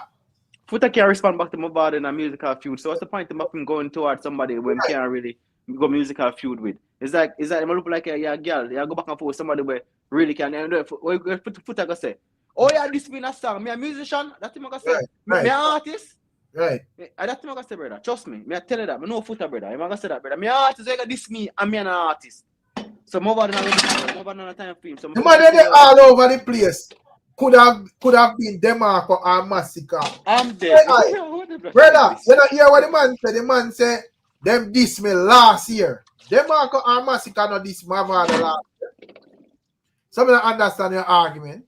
Speaker 5: can't respond back to Mavado in a musical feud. So what's the point of him going towards somebody when he can't really go musical feud with. It's like I'm look like a girl. You go back and forth with somebody where really can. Foot I go say. Oh yeah, this been a song. Me a musician. That's what I go say.
Speaker 1: Right,
Speaker 5: Me a artist.
Speaker 1: right.
Speaker 5: That's what I go say, brother. Trust me. Me I tell you that. Me no footer, brother. I'm gonna say that, brother. Me a artist. You got this me and me an artist. So Mavado not time for him. So
Speaker 1: The man they all over the place. Could have been Demarco or Massacre.
Speaker 5: I'm dead.
Speaker 1: Brother, you don't hear what the man said. The man said them diss me last year. Demarco or Massacre not diss Mavado last year. Some don't understand your argument.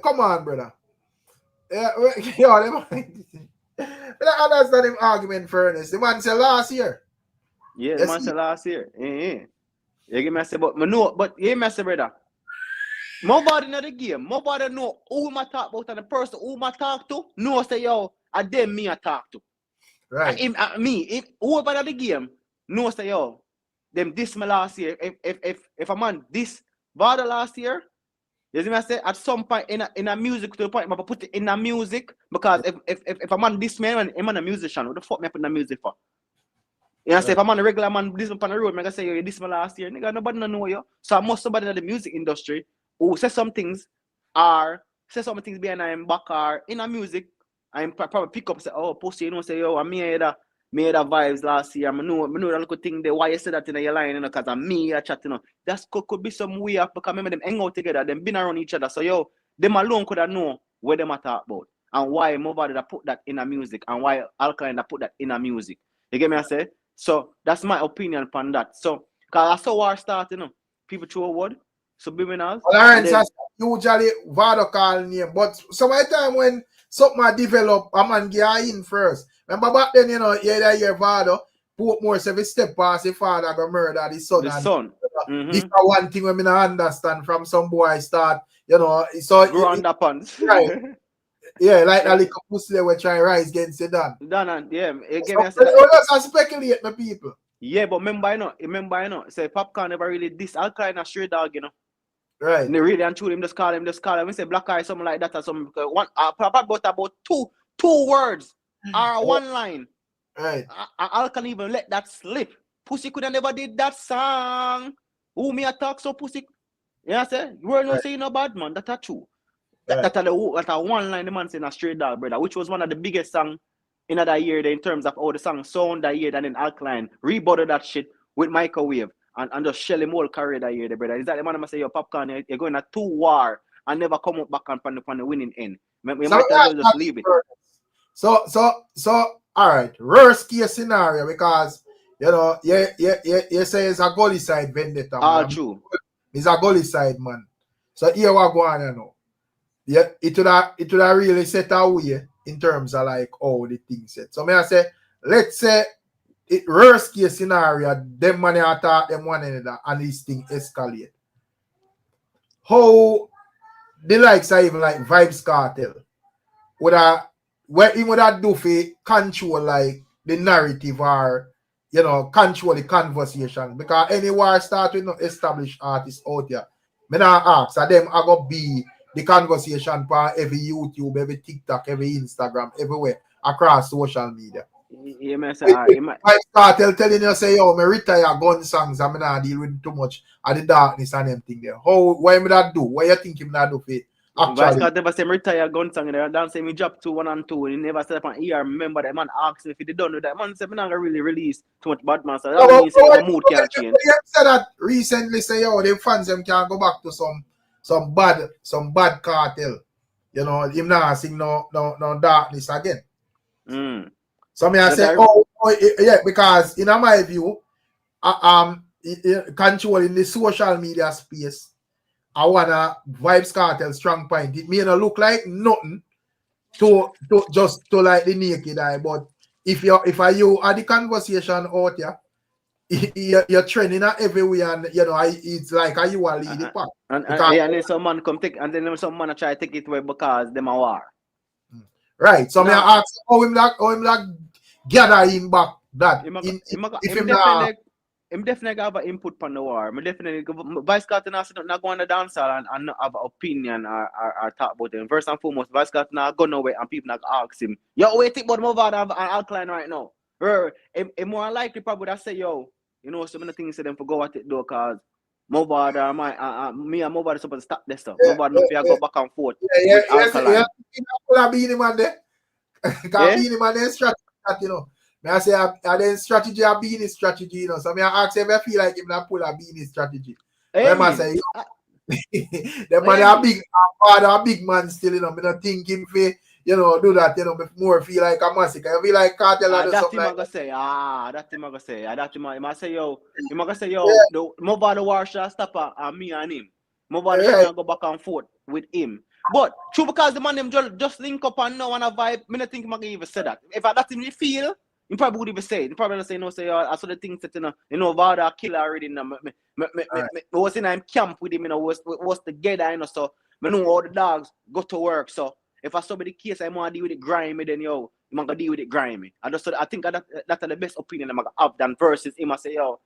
Speaker 1: Come on, brother. Yeah, the man. I don't understand him argument fairness. The man said last year.
Speaker 5: Yeah, the man said last year. You give me a say, but me know, but you me say, brother. Mavado in the game. Mavado know who I talk about and the person who I talk to know say yo, I them me I talk to.
Speaker 1: Right.
Speaker 5: Whoever in the game know say yo, them this me last year. If a man this Vado last year, you see me I say at some point in a music to the point I put it in a music because if a man this man a musician, what the fuck me put in the music for? You know, say if I'm on a regular man, this on the road, I say, yo, this my last year, nigga, nobody don't know you. So I must somebody in the music industry who say some things or say some things behind him back or in a music, and probably pick up and say, oh, pussy, you know, say, yo, I made a vibes last year. I know that little thing there, why you say that in your line, you know, because I'm me, I chat, you know. That could be some way up because remember them hang out together, them been around each other. So, yo, them alone could have known what them are talk about and why Mavado that put that in a music and why Alkaline that put that in a music. You get me, I say? So that's my opinion upon that. So, because I saw war start, you know, people throw a word, subliminals.
Speaker 1: Lawrence has usually Vado call name, but some of the time when something develop, a man get in first. Remember back then, you know, you hear Vado, put more say step past the father go murder the son. This is one thing we not understand from some boy start, you know, so
Speaker 5: grow underpants.
Speaker 1: Right. Yeah, like a little pussy they were trying to rise against it done.
Speaker 5: Yeah.
Speaker 1: I speculate my people.
Speaker 5: Yeah, but remember, you know, say Popcorn never really diss Alkaline a straight dog, you know.
Speaker 1: Right.
Speaker 5: And they really and him, just call him. We say black eye, something like that, or something. One, about two words or one line.
Speaker 1: Right.
Speaker 5: Alkaline even let that slip. Pussy could have never did that song. Who me attack so pussy? You know what I say? You were not saying no bad man, that's true. That's a one line the man saying a straight dog, brother, which was one of the biggest songs in that year in terms of how the song sound that year, and then Alkaline rebutted that shit with microwave and just shell him whole career that year, brother. Is that the man I say, yo, Popcorn, you're going to 2 war and never come up back on the winning end. You might as well just leave it.
Speaker 1: So all right, worst case scenario, because you know, you say it's a Gully side vendetta.
Speaker 5: True.
Speaker 1: It's a Gully side, man. So here we go on, you know. Yeah, it would have really set away in terms of like how the thing set. So may I say, let's say it worst case scenario, them money attack them one another and this thing escalate. How the likes are even like Vybz Kartel what he would have do for control like the narrative or you know control the conversation, because any war start with no established artists out there. Me not ask, them I go be the conversation for every YouTube, every TikTok, every Instagram, everywhere across social media.
Speaker 5: Yeah, man.
Speaker 1: I start telling you say, yo, me retire gun songs and me not deal with too much of the darkness and them thing there. Why me that do? What you think him not do for it?
Speaker 5: Actually, Vybz never say me retire gun song and then say me drop 2, 1 and 2 and he never said upon ear. Remember that man asked me if he done with that. Man said me not gonna really release too much bad man. So that means my mood can't change.
Speaker 1: You said that recently say yo, the fans them can go back to some bad cartel. You know, him not sing no darkness again. So me I say, yeah, because in my view, controlling the social media space, I wanna Vybz Kartel strong point. It may not look like nothing to like the naked eye, but if you are the conversation out here, you're trending everywhere, and you know it's like you are leading the pack.
Speaker 5: And then some man come take, and then some man try to take it away because them are war.
Speaker 1: Right. So me I ask how him like gather him back that
Speaker 5: him definitely have an input on the war. Me definitely Vybz Kartel not go on the dancehall and not have an opinion or talk about it. First and foremost, Vybz Kartel not go nowhere and people not ask him, yo, wait think about Mavado and Alkaline right now. It more likely probably that say, yo, you know, some of the things say them for go at it though, cause Mavado me and Mavado supposed to stop this stuff. Mavado no fear go back and forth with Alkaline.
Speaker 1: Yeah, Beanie Man there. Because Beanie Man then strategy, you know. I say, then strategy a Beanie strategy, you know. So I ask if I feel like him not pull a Beanie strategy. But I say, the man a big man still, you know. I don't think him for, you know, do that, you know, more feel like a massacre. I feel like KARTEL or something like that.
Speaker 5: That him gonna say. That him gonna say, yo, the Mavado war shall stop and me and him. Mavado shall go back and forth with him. But true, because the man them just link up and now and a vibe, I don't think I'm gonna even say that. If that him feel, you probably would even say it. You probably don't say no, say I saw the things that you know, Vado killer already. Was in I'm camp with him, you know, was together, you know. So I know all the dogs go to work. So if I saw the case, I'm gonna deal with it grimy, then yo, I'm gonna deal with it grimy. I think that's the best opinion I'm gonna have than versus him. I say, yo,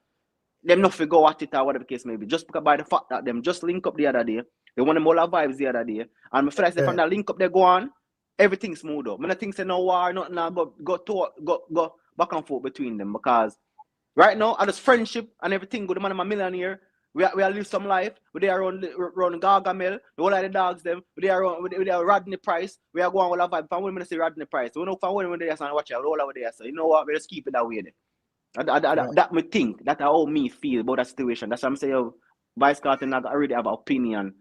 Speaker 5: them not go at it or whatever the case may be. Just because by the fact that them just link up the other day, they want them all vibes the other day, and I feel like from that link up they go on, everything smooth up. I don't think say no war, nothing now, but go back and forth between them, because right now, I just friendship and everything good. The man, I'm a millionaire. We are live some life. We are around Gargamel. The whole of the dogs them. We are Rodney Price. We are going all vibe. If I want to say Rodney Price, we know if I want to say watch out all over there. So you know what? We just keep it that way. That me think. That's how me feel about that situation. That's what I'm saying. Yo, Vice KARTEL I already have an opinion,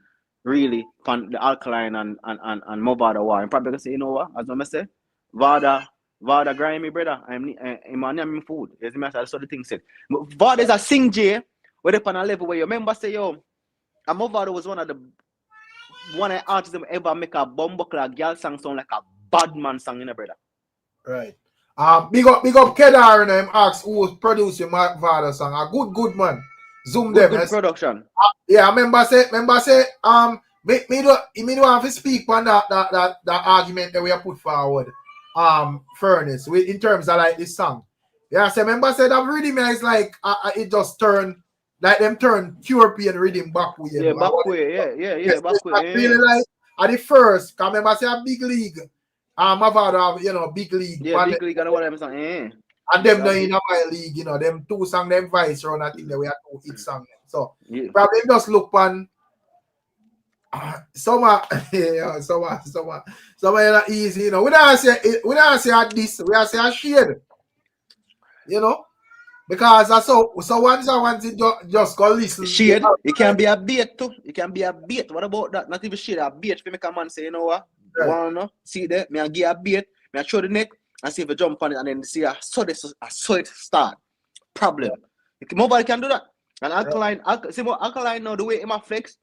Speaker 5: really, on the Alkaline and Mavado war. I'm probably gonna say, you know what? As I say, Vada grimy brother. I'm name food. As me that's what the thing said. Vada is a sing J. We're up on a level where you remember say yo, Mavado was one of the artists that ever make a bumbuckler girl song sound like a bad man song, you know, brother.
Speaker 1: Right. Big up Kedar and him ask who was producing Mavado song. A good man. Zoom them.
Speaker 5: Good production.
Speaker 1: Yeah, remember say me do have to speak on that argument that we have put forward. Furnace in terms of like this song. Yeah, so remember said that rhythm is like it just turn like them turn European rhythm back way.
Speaker 5: Yeah, back way, yeah, back way.
Speaker 1: I feel like at the first, cause remember say a big league. Mavado have, you know, big league.
Speaker 5: Yeah, big league and what I'm saying.
Speaker 1: And them not in my league, you know, them two songs, them vice round, I think that we have two hit songs. So probably just look on some not easy, you know. We don't say this, we say a shade. You know? Because so once it just go listen.
Speaker 5: Shade, it can be a bait too. It can be a bait. What about that? Not even shade, a bait. If you make a man say, you know what? Right. You wanna see there? Me I give a bait, me I show the neck and see if you jump on it and then see I saw it start. Problem. Nobody can do that. And Alkaline, Alkaline now the way him a flex,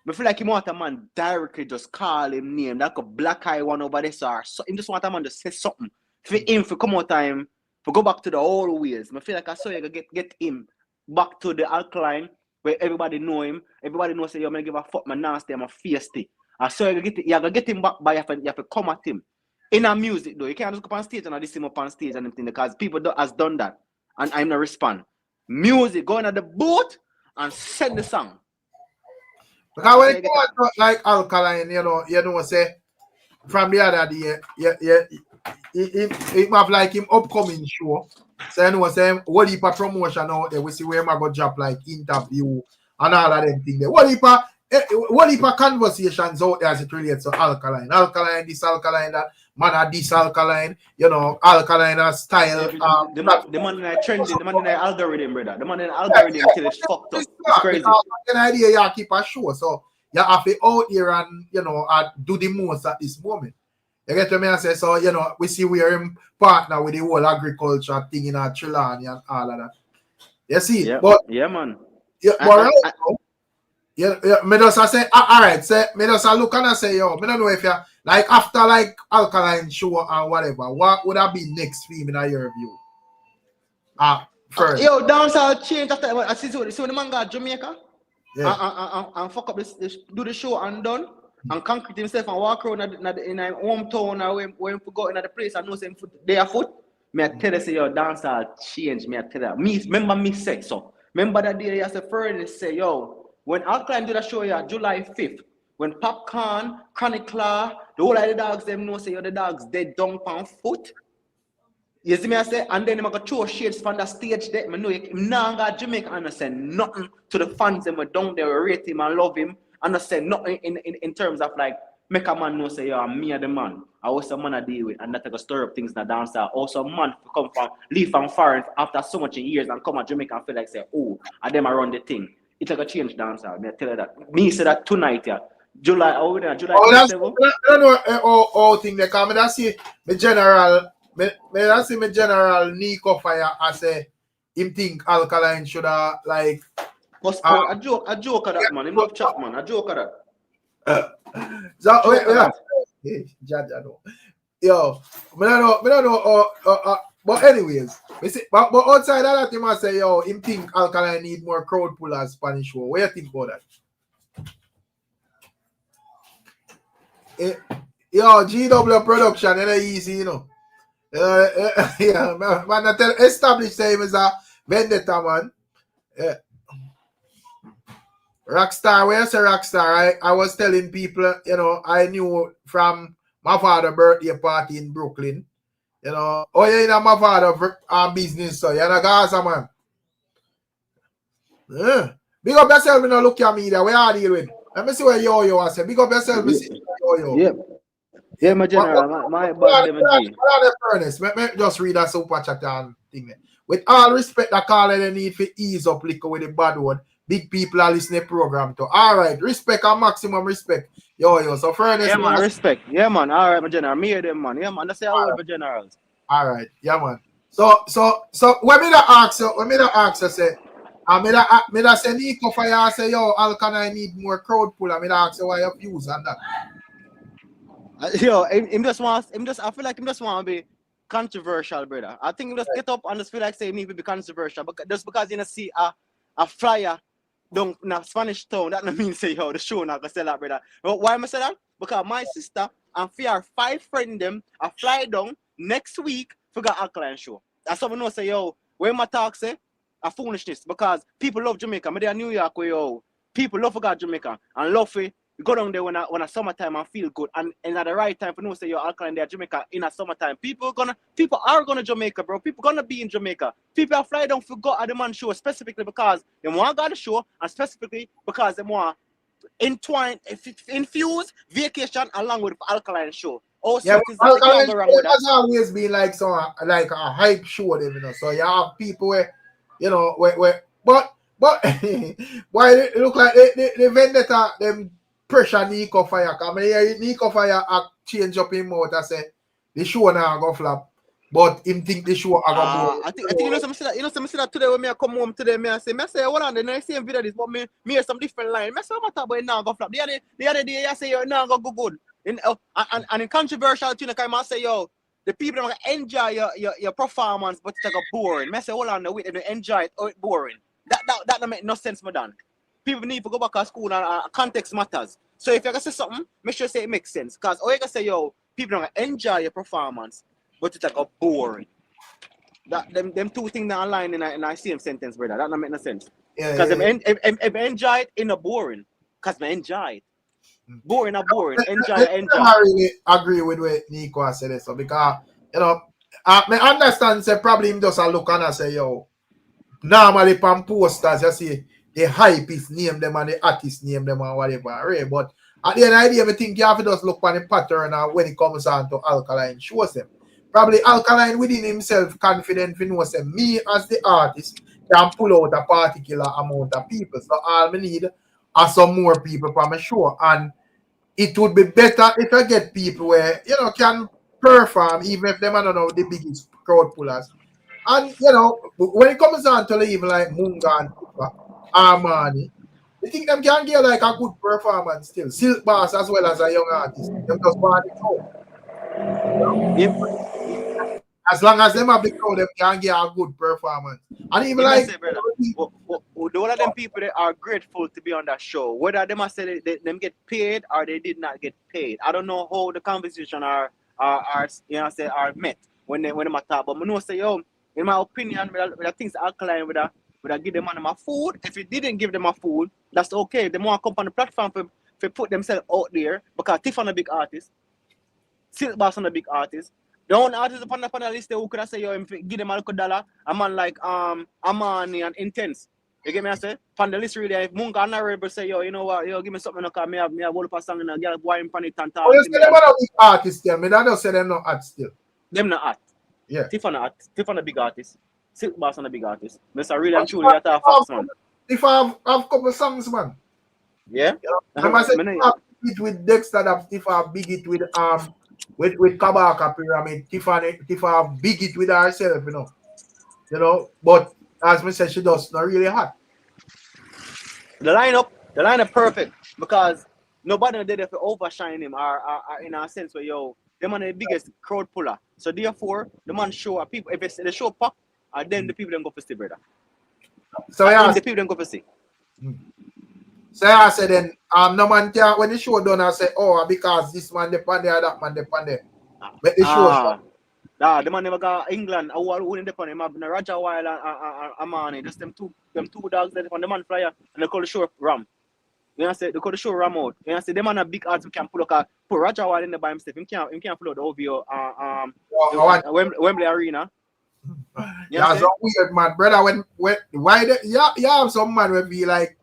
Speaker 5: I feel like he want a man directly just call him name. Like a black eye one over there, sir. So he just want a man to say something. For him for come out time, for go back to the old ways. I feel like I saw you get him back to the Alkaline where everybody know him. Everybody knows say, yo, I'm gonna give a fuck my nasty, I'm a feisty. I saw you get him back by you have to come at him. In a music though, you can't just go up on stage and diss him up on stage and everything because people has done that. And I'm not respond. Music, going at the boat and send the song.
Speaker 1: Because when it comes like Alkaline, you know, say from the other day, it have like him upcoming show. So you know, say what heap of promotion out there, we see where him go drop like interview and all of them things there. What heap of conversations out there as it relates to Alkaline. Alkaline, this Alkaline, that man at this Alkaline, you know, Alkaline style.
Speaker 5: The man in the trending, the man in the algorithm, brother. The man in the algorithm till it's fucked up. It's crazy.
Speaker 1: An idea you keep a show, so you have to out here and, you know, do the most at this moment. You get what I say? So, you know, we see we're in partner with the whole agriculture thing in our Trelawney and all of that. You see?
Speaker 5: Yeah,
Speaker 1: but
Speaker 5: yeah, man.
Speaker 1: Yeah, but me just say, all right, say, me just look and I say, yo, me don't know if you like after like Alkaline show or whatever, what would that be next for him in your view? First.
Speaker 5: Yo, dancehall change after I see when the man got Jamaica, and fuck up this, do the show and done, and concrete himself and walk around in a hometown or when he go in the place and know him they are foot. Me I tell you say yo dancehall change. Me I tell you. Me remember me say so. Remember that day as a friend say yo. When Alkaline did a show here, July 5th, when Popcorn, Chronic Claw, the whole of the dogs, them know say, yo, the dogs dead down on foot. You see me I say, and then I'm gonna throw shades from the stage there. I know him now got Jamaica and I say nothing to the fans them down there rate him and love him. And I say nothing in terms of like make a man know say, yo, I'm me and the man. I was a man I deal with and that I go stir up things in the dance. Also a man to come from leave from foreign after so much years and come to Jamaica and feel like say, oh, and them I run the thing. It's like a change dance. I tell you that. Me say that tonight, yeah. July, July
Speaker 1: Oh, that's,
Speaker 5: 27th.
Speaker 1: I don't know all thing they come. I see the general. I see my general Nico Fire. I say him think Alkaline should have like.
Speaker 5: A joke of that man. Him love chat man. A joke of that.
Speaker 1: So wait. Judge, I know. Yo, I don't know. But anyways, but outside of that, you must say yo, him think Alkaline need more crowd pullers Spanish show. What you think about that? Yo, GW production, it ain't easy, you know. Yeah, man, I tell established him as a vendetta, man. Rockstar, where I say Rockstar, I was telling people, you know, I knew from Mavado birthday party in Brooklyn, you know, oh, yeah, in a Mavado business, so you're a Gaza, man. Yeah. Big up yourself, you know, look at me there, where are you with? Let me see what yo I say. Big up yourself, me see yo.
Speaker 5: Yep. Yeah, my general, my bad MG.
Speaker 1: Let me just read a super chat and thing there. With all respect, I call it a need for ease up liquor with the bad word. Big people are listening to program to. All right, respect and maximum respect. Yo. So furnace.
Speaker 5: Yeah, man, respect. Yeah, man. All right, my general. Me and them, man. Yeah, man. That's how my generals.
Speaker 1: All right, yeah, man. So when me ask you, say, me da say Nico Fire say yo, Alkaline need more crowd pull. I me da ask you why you views on that.
Speaker 5: Yo, I feel like him just want to be controversial, brother. I think him just get up and just feel like say he need to be controversial, but just because you see a flyer down in a Spanish town, that don't mean say yo the show not gonna sell that, brother. But why am I say that? Because my sister and fear 5 friends them I fly down next week for the Alkaline show. That's someone know say yo, when my talk say a foolishness because people love Jamaica. Me there in New York where yo people love forgot Jamaica and love it. Go down there when a summertime and feel good and at the right time for no say you're Alkaline there Jamaica in a summertime. People are gonna Jamaica, bro. People gonna be in Jamaica. People are fly down for go at the man show specifically because they want to go to the show and specifically because they want entwine infuse vacation along with Alkaline show. Also,
Speaker 1: yeah, Alkaline has always been like like a hype show, you know. So you have people where you know but why it look like the vendetta them pressure Nico Fire. I mean, Nico Fire change up him out and say the show now go flop, but him think the show are go.
Speaker 5: I think you know some see that today when me come home today, I say hold on the next same video this, but me hear some different line. I say what matter about now go flop. The other day I say you now go good. And in controversial thing, like I say yo, the people don't enjoy your performance, but it's like boring. I say hold on, wait, they enjoy it or it's boring. That don't make no sense, madam. People need to go back to school and context matters. So if you're going to say something, make sure say it makes sense. Because all you can say, yo, people don't enjoy your performance, but it's like a boring. Them two things that align in the same sentence, brother. That don't make no sense. Because if enjoy it, it's not boring. Because I enjoy it. Boring, not boring. Enjoy.
Speaker 1: I really agree with what Nico said. So because, you know, I understand, say, probably him just look and say, yo, normally from posters, you see, the hype is name them and the artist name them and whatever, right? But at the end of the day, I think you have to just look on the pattern when it comes on to Alkaline shows them. Probably Alkaline within himself confident in say me as the artist can pull out a particular amount of people. So all we need are some more people from my show. And it would be better if I get people where, you know, can perform even if them are not the biggest crowd pullers. And, you know, when it comes on to even like Munga and Armani, you think them can get like a good performance still. Silk Bass as well as a young artist. Them just want it out. You know? As long as them have the crowd, them can get a good performance. And even like
Speaker 5: the one of them people that are grateful to be on that show, whether they must say them get paid or they did not get paid. I don't know how the conversation are met when they talk. But I know say yo, in my opinion, with the things Alkaline would I give them money my food. If you didn't give them my food, that's okay. They want to come on the platform for put themselves out there because Tiff on a big artist, Silk Bass on a big artist, The only artists upon the list who could I say, yo, if you give them a little dollar, a man like Amani and Intense. You get me? I say, on the list really, if Munga and Honorable say, yo, you know what, yo, give me something, because me have one of song and a girl boy in pan it and talk
Speaker 1: Oh, you
Speaker 5: to
Speaker 1: say
Speaker 5: me.
Speaker 1: them are not big artists still. Me don't say them not hot still.
Speaker 5: Them not hot.
Speaker 1: Yeah.
Speaker 5: Tiffany a big artist. Silk Boss and a big artist. Mr. Really and truly, that's a facts, man.
Speaker 1: If I have couple songs, man.
Speaker 5: Yeah?
Speaker 1: I must say, if I big it with Dexter, that if I big it with Kabaka Pyramid, if I big it with herself, you know. But as me said, she does not really hot.
Speaker 5: The lineup perfect because nobody did it to overshine him or in a sense where yo, the man is the biggest crowd puller. So therefore, the man show up people if it's the show pop, and then the people then go for see, brother.
Speaker 1: So yeah,
Speaker 5: the people then go for see.
Speaker 1: So I said then no man can when the show done I say, oh, because this man depend there, that man depend there. But the show
Speaker 5: the man never got England. Who in the pan him have Raja Wild and Amani. Just them two dogs that on the man flyer and they call the show Ram. You know say they call the show Ram out. You know say them man a big odds we can pull up put Raja Wild in the by himself. Him can't pull out the OVO Wembley Arena.
Speaker 1: That's so weird, man, brother. Why you have some man will be like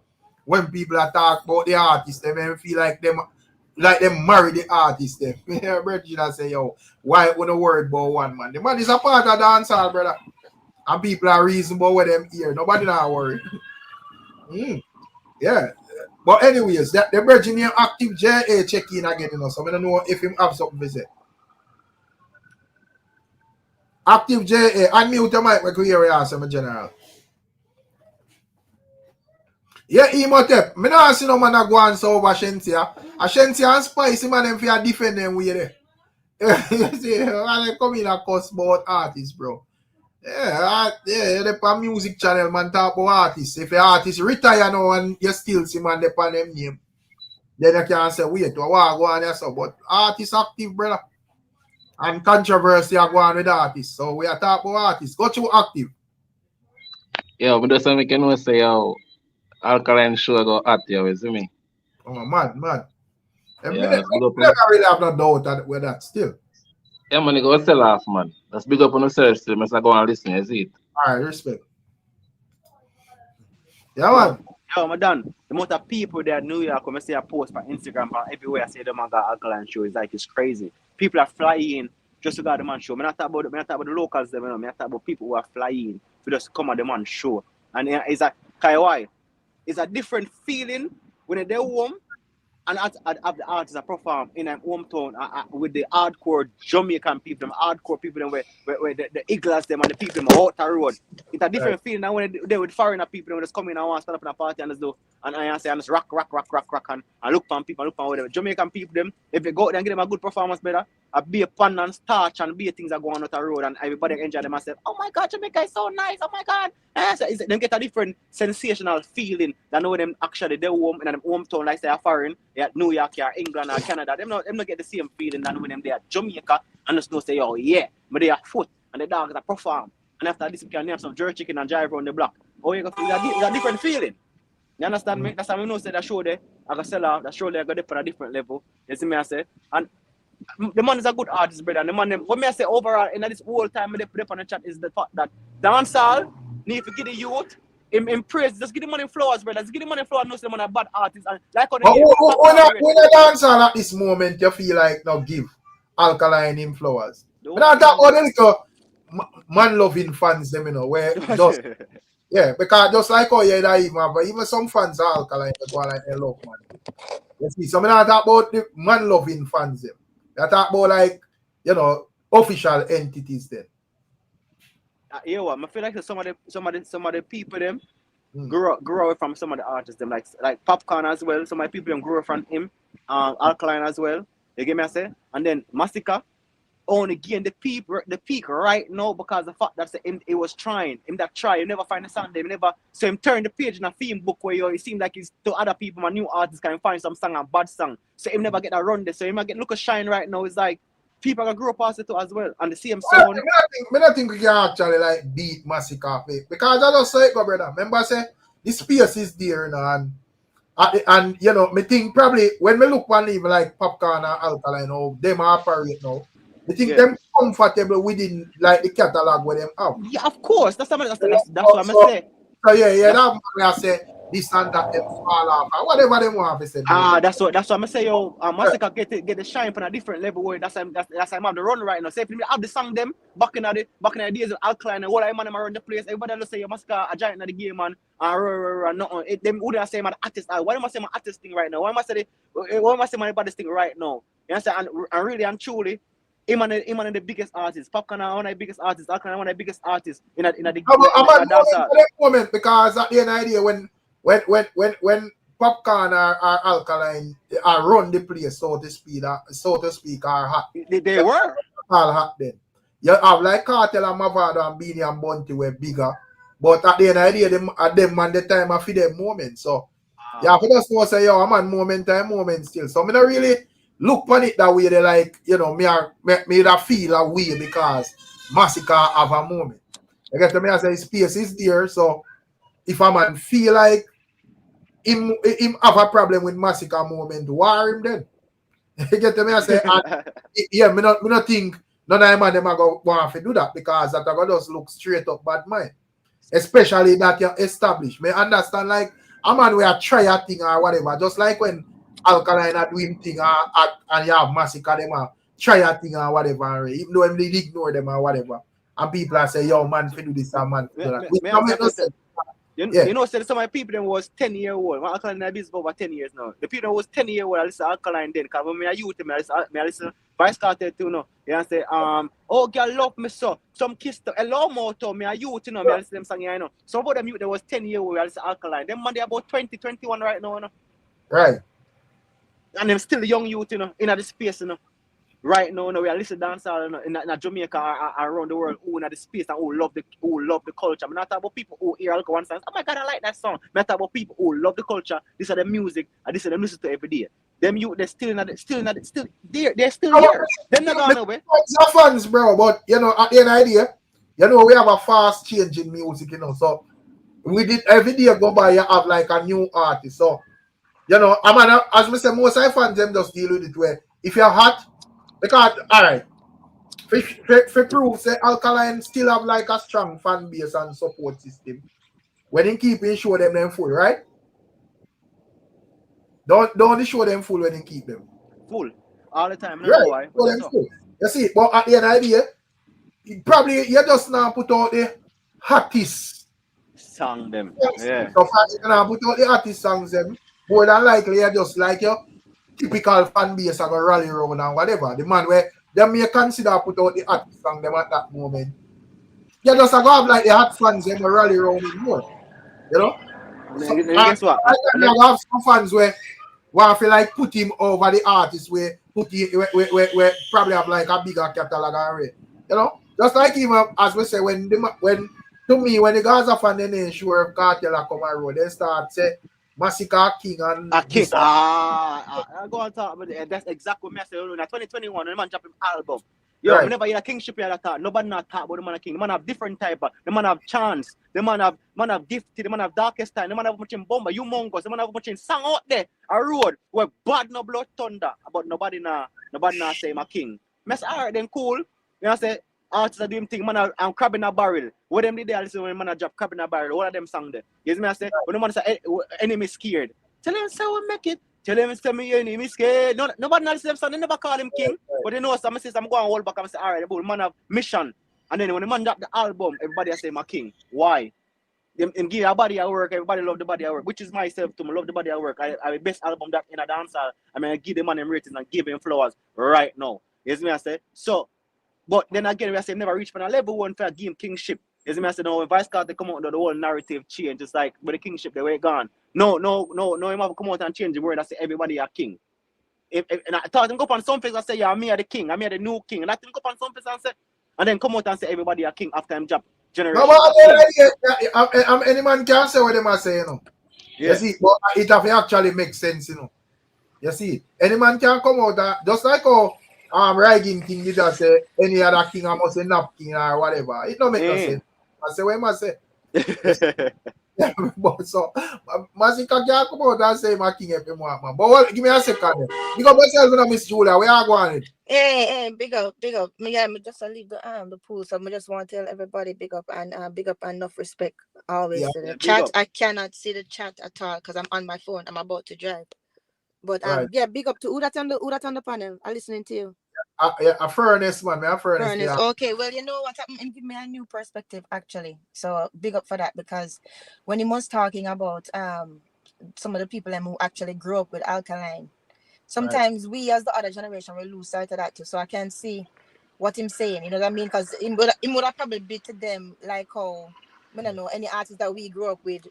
Speaker 1: when people are talk about the artist, they may feel like them marry the artist. Them, Bridget say, yo, why wouldn't worry about one man? The man is a part of dancehall, brother, and people are reasonable with them here. Nobody not worried. Yeah, but anyways, the Bridget name Active JA check in again, so I don't know if him have something to say. Active JA, unmute your mic, we hear you answer, my general. Yeah, Imhotep. Me not see no man a go on so over Shentia. A Shentia and Spicy man them for defend them way there. You see, and they come in and cuss about artists, bro. Yeah, the music channel man talk about artists. If the artist retire now and you still see man they pan them name, then you can say wait, what go on there so. But artists active, brother. And controversy are going with artists. So we are talking about artists. Go to active.
Speaker 7: Yeah, but that's something we can say how Alkaline show go at you, you see me?
Speaker 1: Oh, mad.
Speaker 7: Yeah,
Speaker 1: never really have no doubt with that still.
Speaker 7: Yeah, man, you go sell off, man. That's big up on the search still. I go and listen, you see it?
Speaker 1: All right, respect. Yeah, man.
Speaker 5: Yo, I'm done. The amount of people there in New York, when I see a post on Instagram, everywhere I say the man got Alkaline show, it's like it's crazy. People are flying just to go to the man show. I'm not talking about the locals, them, I'm talking about people who are flying to just come at the man show. And it's like, why? It's a different feeling when they're home and have the artists that perform in their hometown with the hardcore Jamaican people, them hardcore people them where the Eagles them and the people them out the road. It's a different feeling than when they with foreigner people when just come in and want to stand up in a party and just do and I say and just rock and look for people, look for whatever. Jamaican people them, if they go out there and give them a good performance better, a be a pan and starch and be things are going on the road and everybody enjoy them and say, oh my God, Jamaica is so nice, oh my God. And so they get a different sensational feeling than when them actually they home in their hometown like say a foreign, at New York or England or Canada. Them not get the same feeling than when them they at Jamaica and just know say, oh yeah, but they are foot and the dogs that perform. And after this we can have some jerk chicken and drive around the block. Oh, you got a different feeling. You understand me? That's how we know say that show there, I got sell out, that show there I got it for a different level. You see me I say? And the man is a good artist, brother. And the man, what me I say overall in this whole time they put up on the chat is the fact that dancehall need to give the youth in praise. Just give the money flowers, brother. Just give the money flowers. No, say the man a bad artist. And like on the
Speaker 1: when a dancehall at this moment, you feel like now give Alkaline him flowers. But I talk about the little man loving fans, them, you know, where just yeah, because just like how you even some fans are Alkaline, they go like they love man. You see, so I talk about the man loving fans, them. I talk about like, you know, official entities then.
Speaker 5: You know what? I feel like some of the people them grew up from some of the artists them like Popcorn as well. Some of the people them grew up from him, Alkaline as well. You get me I say? And then Mastica only gain the peak right now because the fact that he was trying. Him that try, you never find a song there. So him turn the page in a theme book where it seems like he's to other people, my new artists can find some song and bad song. So him never get that run there. So him get look a shine right now. It's like people are gonna grow past it too as well. And the same sound.
Speaker 1: I don't think we can actually like beat Massacre because I just say it, brother. Remember I say the space is there, you know, and you know, me think probably when me look one even like Popcorn and Alkaline, oh, them are operate now. I think them comfortable within like the catalog where them have.
Speaker 5: Yeah, of course. That's what I'm
Speaker 1: So,
Speaker 5: say.
Speaker 1: So yeah, that man I say this and that them fall off or whatever them want to say.
Speaker 5: That's what I'm say. Yo, Massacre get the shine from a different level where that's I'm on the run right now. Say if you have the song them back in the days of Alkaline and all I man them around the place. Everybody will say yo Massacre a giant in the game man and nothing. Them who they say man artist. Why am I say my artist thing right now? Why am I say my baddest thing right now? You know what I'm saying? And really and truly. Him and the biggest artist. Popcorn are one of the biggest artists. Alkaline one of the biggest artists in the
Speaker 1: dancehall. Moment because at the end of the day when Popcorn or Alkaline are run the place so to speak are hot.
Speaker 5: They were
Speaker 1: all hot then. You have like KARTEL and Mavado and Beanie and Bunty were bigger, but at the end of the day them man the time I feel them moment. So you have to just know say yo I'm on moment still. So I'm not really look on it that way. They like, you know, me that feel a way because Massacre have a moment. You get to me, I say space is there. So if a man feel like him have a problem with Massacre moment, war him then. You get to me, I say, yeah, me not think none of them are going to want to do that because that are going to just look straight up bad mind. Especially that you establish. Me understand like a man will try a thing or whatever. Just like when Alkaline are doing thing and you have Massacre them try a thing or whatever, even though they ignore them or whatever. And people are say, yo man, do this and man.
Speaker 5: You know, some of my people them was 10-year old. My Alkaline in business for over 10 years now. The people that was 10-year old, I listen to Alkaline then. Because when I youth, I listen Vice KARTEL too, no. You know, say, oh, girl, love me so. Some kiss to a lot more to me, I youth, you know, I listen to them song, you know. Some of them youth, that was 10-year old, I listen to Alkaline. Them man, they about 20, 21 right now, you know.
Speaker 1: Right.
Speaker 5: And them still young youth, you know, in the space, you know. Right now, we are listening to dancehall in Jamaica or around the world who in the space and who love the culture. I'm not talking about people who hear one song. Oh my God, I like that song. I'm talking about people who love the culture. This is the music and this is them listen to every day. Them youth, they're still there. They're still here. They're not going away.
Speaker 1: It's fans, bro. But you know, at the end of the day, you know, we have a fast change in music, you know. So we did every day go by, you have like a new artist. So you know, as I say, most of fans them just deal with it where if you're hot. Because, alright, for proof, say Alkaline still have like a strong fan base and support system. When they keep in show them full, right? Don't show them full when they keep them.
Speaker 5: Full. All the time.
Speaker 1: Right. Show them full. You see, but at the end of the day, probably you just now put out the hottest
Speaker 5: song them. Yeah.
Speaker 1: So you now put out the hottest songs them. More than likely you just like your typical fan base are going to rally around and whatever. The man where they may consider put out the hot song them at that moment. You just have like the hot fans them rally around it more. You know?
Speaker 5: So, guess what?
Speaker 1: You have some fans where want to like put him over the artist where probably have like a bigger catalog already. You know? Just like him as we say when the Gaza fan then ain't sure if KARTEL come around, they start say Massacre King and
Speaker 5: King. I go on talk about it. That's exactly what I say. In 2021, the man drop him album. Yo, right. Whenever you hear kingship here, nobody not talk about the man of king. The man have different type. The man have chance. The man have gifted. The man have darkest time. The man have much in bomber. Humongous. The man have much in song out there. A road where bad no blood thunder. But nobody na say my king. Mess alright then cool. You know what I say? Artists are doing things, man, I'm crabbing a barrel. What them did they listen when man drop crabbing a barrel? All of them sang there. You know what I say? When the man say enemy scared. Tell him so we make it. Tell him say me enemy scared. No, nobody listen to them song, they never call him king. But you know some say I'm going to hold back and say, alright, the man have mission. And then when the man drop the album, everybody say my king. Why? Them give a body at work, everybody love the body at work, which is myself too. I love the body at work. I best album that in a dancehall. I mean I give the man them ratings and give him flowers right now. You know what I say? So but then again, we say never reach for a level one for a game kingship. As I said, no, when Vice KARTEL come out, the whole narrative change. It's like with the kingship, they were gone. No, him have to come out and change the word and say everybody a king. And I thought him go up on some place and say, yeah, I'm here the king, I'm here the new king. And I think go up on some place and say, and then come out and say everybody a king after him job generation.
Speaker 1: No, any man can say what they must say, you know. Yeah. You see, but it have actually make sense, you know. You see, any man can come out just like how Writing king, you just say any other king I must say nap king or whatever. It don't make no sense. I say what I must say. But so, Masika can't come out and say my king if you want, man. But what, give me a second. You got yourself with Miss Julia. Where are you going?
Speaker 8: Hey, big up. Yeah, me just leave the pool. So I just want to tell everybody big up and enough respect always
Speaker 1: Yeah.
Speaker 8: to the
Speaker 5: Big
Speaker 8: chat.
Speaker 5: up.
Speaker 8: I cannot see the chat at all because I'm on my phone. I'm about to drive. But
Speaker 1: Right.
Speaker 8: yeah, big up to who that on the panel. I'm listening to you.
Speaker 1: Yeah, a furnace, man. A furnace.
Speaker 8: Furnace.
Speaker 1: Yeah.
Speaker 8: Okay, well, you know what happened? It give me a new perspective actually. So big up for that because when he was talking about some of the people who actually grew up with Alkaline, sometimes we as the other generation will lose sight of that too. So I can see what him saying, you know what I mean? Because it would have probably be to them like how I don't know any artist that we grew up with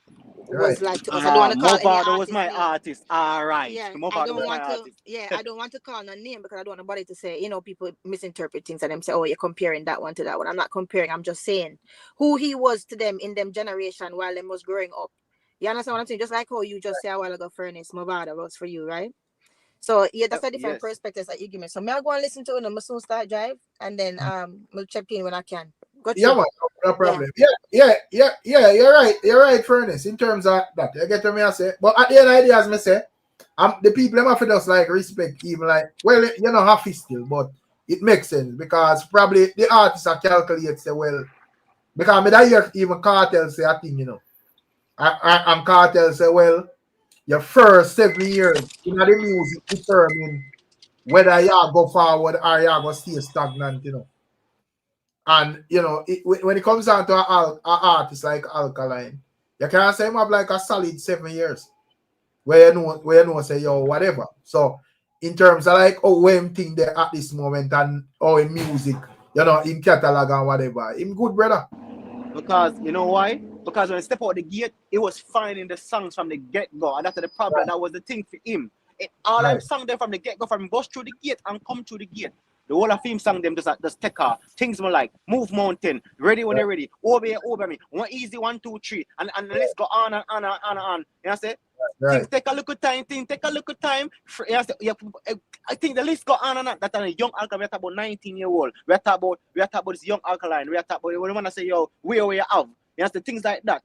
Speaker 8: was like to us. I don't want to call any
Speaker 5: Mavado was
Speaker 8: artist
Speaker 5: my
Speaker 8: name.
Speaker 5: artist. All right.
Speaker 8: Yeah,
Speaker 5: Mavado
Speaker 8: I don't
Speaker 5: was my
Speaker 8: want to.
Speaker 5: artist.
Speaker 8: Yeah, I don't want to call no name because I don't want nobody to say, you know, people misinterpret things and them say, oh, you're comparing that one to that one. I'm not comparing. I'm just saying who he was to them in them generation while them was growing up. You understand what I'm saying? Just like how you just say a while ago, Furnace Mavado was for you, right? So yeah, that's a different perspective that you give me. So may I go and listen to it and soon start drive and then we'll check in when I can. Got
Speaker 1: Yeah,
Speaker 8: you.
Speaker 1: man, no problem. Yeah, you're right, Furnace, in terms of that. You get what me I say? But at the end of the day, as me say, the people them have to just like respect, even like, well, you know, half is still, but it makes sense because probably the artists are calculate say, well, because me that hear even KARTEL say a thing, you know. And KARTEL say, well, your first 7 years in the music determine whether you go forward or you go stay stagnant, you know. And you know, when it comes down to an artist like Alkaline, you can't say him have like a solid 7 years where you know say yo whatever. So in terms of like when thing there at this moment and in music, you know, in catalog and whatever, him good brother.
Speaker 5: Because you know why? Because when I step out the gate, it was finding the songs from the get-go. And that's the problem.
Speaker 1: Right.
Speaker 5: That was the thing for him. All
Speaker 1: Right.
Speaker 5: I'm sang them from the get-go, from bust through the gate and come through the gate. The whole of him sang them just take off. Things more like Move Mountain, Ready When You're Ready, Over Me, One Easy 1, 2, 3, and the list go on and on and on and on. You know what I say?
Speaker 1: Right.
Speaker 5: Things take a look at time, You know, I think the list go on and on. That's a young Alkaline. We're talking about 19-year-old. We're talking about this young Alkaline. We're talking about when I say yo, where you have. You know, things like that.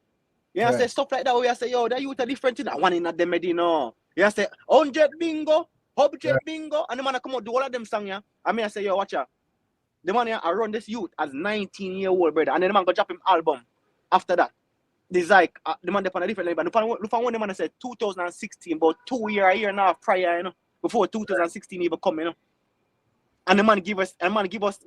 Speaker 5: You know, say stuff like that. We say yo, that youth are different thing. One in them Medina. You know, say 100 bingo, object bingo, and the man come out do all of them song. Yeah, I mean I say yo, watch out. The man here around this youth as 19-year-old brother, and then the man go drop him album after that. There's like the man on a different level. Look for one the man said 2016, about 2 year, a year and a half prior, you know, before 2016 even come, you know. And the man give us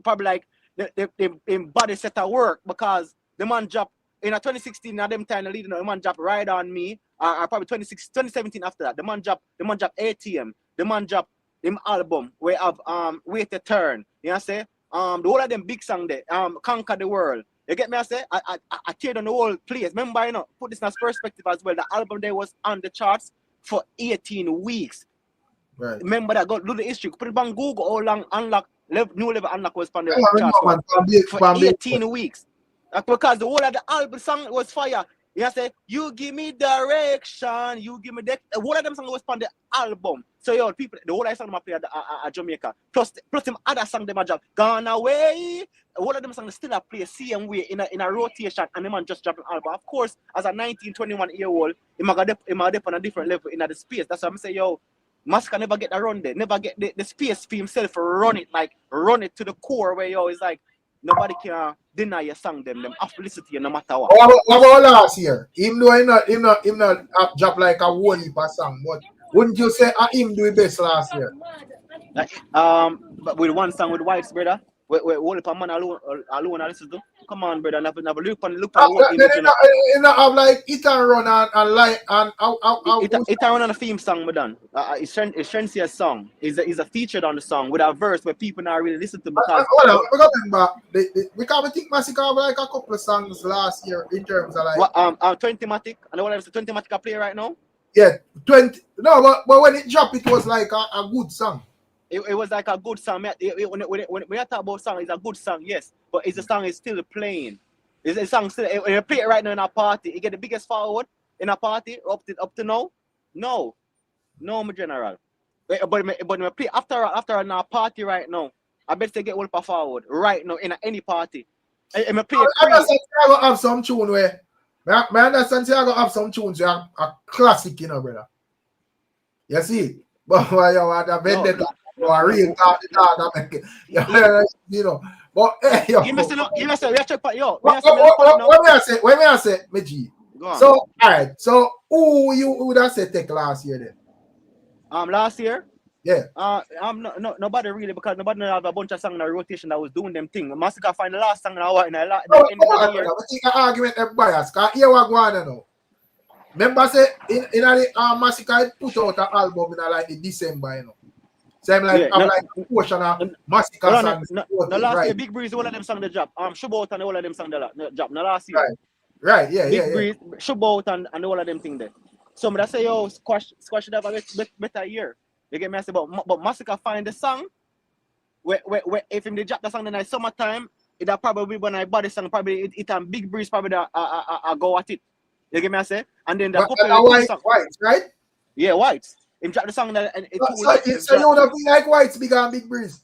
Speaker 5: probably like the body set of work because the man dropped in a 2016 at them time the leading, the man dropped Ride On Me, or probably 2017 after that. The man dropped ATM, the man dropped them album we have Wait to Turn. You know what I say? The whole of them big song there, Conquer the World. You get me? I say I teared on the whole place. Remember, you know, put this in a perspective as well. The album there was on the charts for 18 weeks.
Speaker 1: Right.
Speaker 5: Remember that, go do the history. Put it on Google how long new level unlock was on the charts for 18 weeks. Because the whole of the album song was fire. You know, say, you give me direction, you give me the whole of them song was on the album. So yo, people, the whole of the song play at Jamaica. Plus them other song them a drop. Gone Away. All of them songs still a play same way in a rotation, and the man just dropped an album. Of course, as a 19, 21-year-old, he might go on a different level in the space. That's why I'm saying, yo, Maska never get around there, never get the space for himself to run it to the core where yo is like nobody can deny your song them have to listen to you no matter what.
Speaker 1: What about last year? Him though him not drop like a whole heap of song, but wouldn't you say him do it best last year?
Speaker 5: But with one song with Whites, brother. We hold up a man alone I listen to. Come on, brother. Never look on what image.
Speaker 1: You know, have like it and run and like and
Speaker 5: it run on a theme song, we done. It's Shensia's song. Is a featured on the song with a verse where people not really listen to because.
Speaker 1: Because I think Massacre have like a couple of songs last year in terms of like.
Speaker 5: What 20matic and what else? 20matic I play right now.
Speaker 1: Yeah, 20. No, but when it dropped, it was like a good song.
Speaker 5: It was like a good song. When I talk about song, it's a good song, yes. But the song is still playing. It's a song still. When you play it right now in a party, you get the biggest forward in a party up to now. No, my general. But when I play after a party right now, I bet they get one forward right now in any party. I play
Speaker 1: I have some tune where I understand say I go have some tunes a classic, you know, brother. You see? But you want a vendetta or a real talk, you know. But hey, yo.
Speaker 5: Give me say, we check part, yo.
Speaker 1: What me I say, me G.
Speaker 5: Go on.
Speaker 1: So, alright. So, who that say take last year then?
Speaker 5: Last year?
Speaker 1: Yeah.
Speaker 5: Nobody really, because nobody have a bunch of songs in the rotation that was doing them thing. Massacre find the last song now in the end of the year.
Speaker 1: I think the argument is biased. Because here we go on now. Remember say in the Massacre put out an album in like in December, you know. So I'm like, I'm like a portion of Massacre songs.
Speaker 5: No, last year Big Breeze all of them sang the job. Shubout and all of them sang the job. No, last year.
Speaker 1: Right, yeah,
Speaker 5: Big Breeze, Shubout and all of them thing there. So I say, yo, Squash should have a better year. You get me? I say, but Massacre find the song where if him they drop the song in the summertime, it'll probably be when I bought the song, probably it and Big Breeze probably go at it. You get me? I say, and then the
Speaker 1: Whites, right?
Speaker 5: Yeah, Whites. Him drop the song that and
Speaker 1: so you don't feel like Whites big and Big Breeze?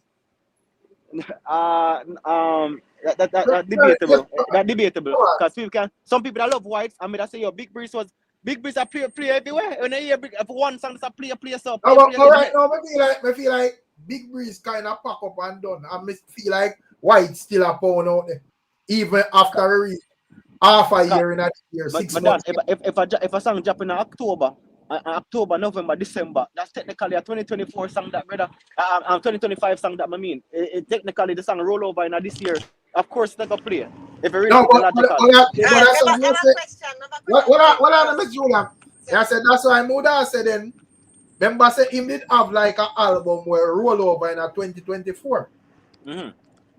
Speaker 5: That debatable. That debatable. Because some people that love Whites, I mean, I say, yo, Big Breeze I play everywhere. When I hear for one song, I play so.
Speaker 1: Alright, no, I feel like Big Breeze kind of pack up and done. I feel like White still a pound out there, even after half a year in a year, 6 months.
Speaker 5: If a song drop in October, November, December, that's technically a 2024 song that brother, 2025 song that I mean. It technically the song roll over in this year. Of course, it's not gonna play. If it really
Speaker 1: what I Miss Julia? I said that's why Muda said then. Remember, say him did have like an album where roll over in a 2024.
Speaker 5: Mm-hmm.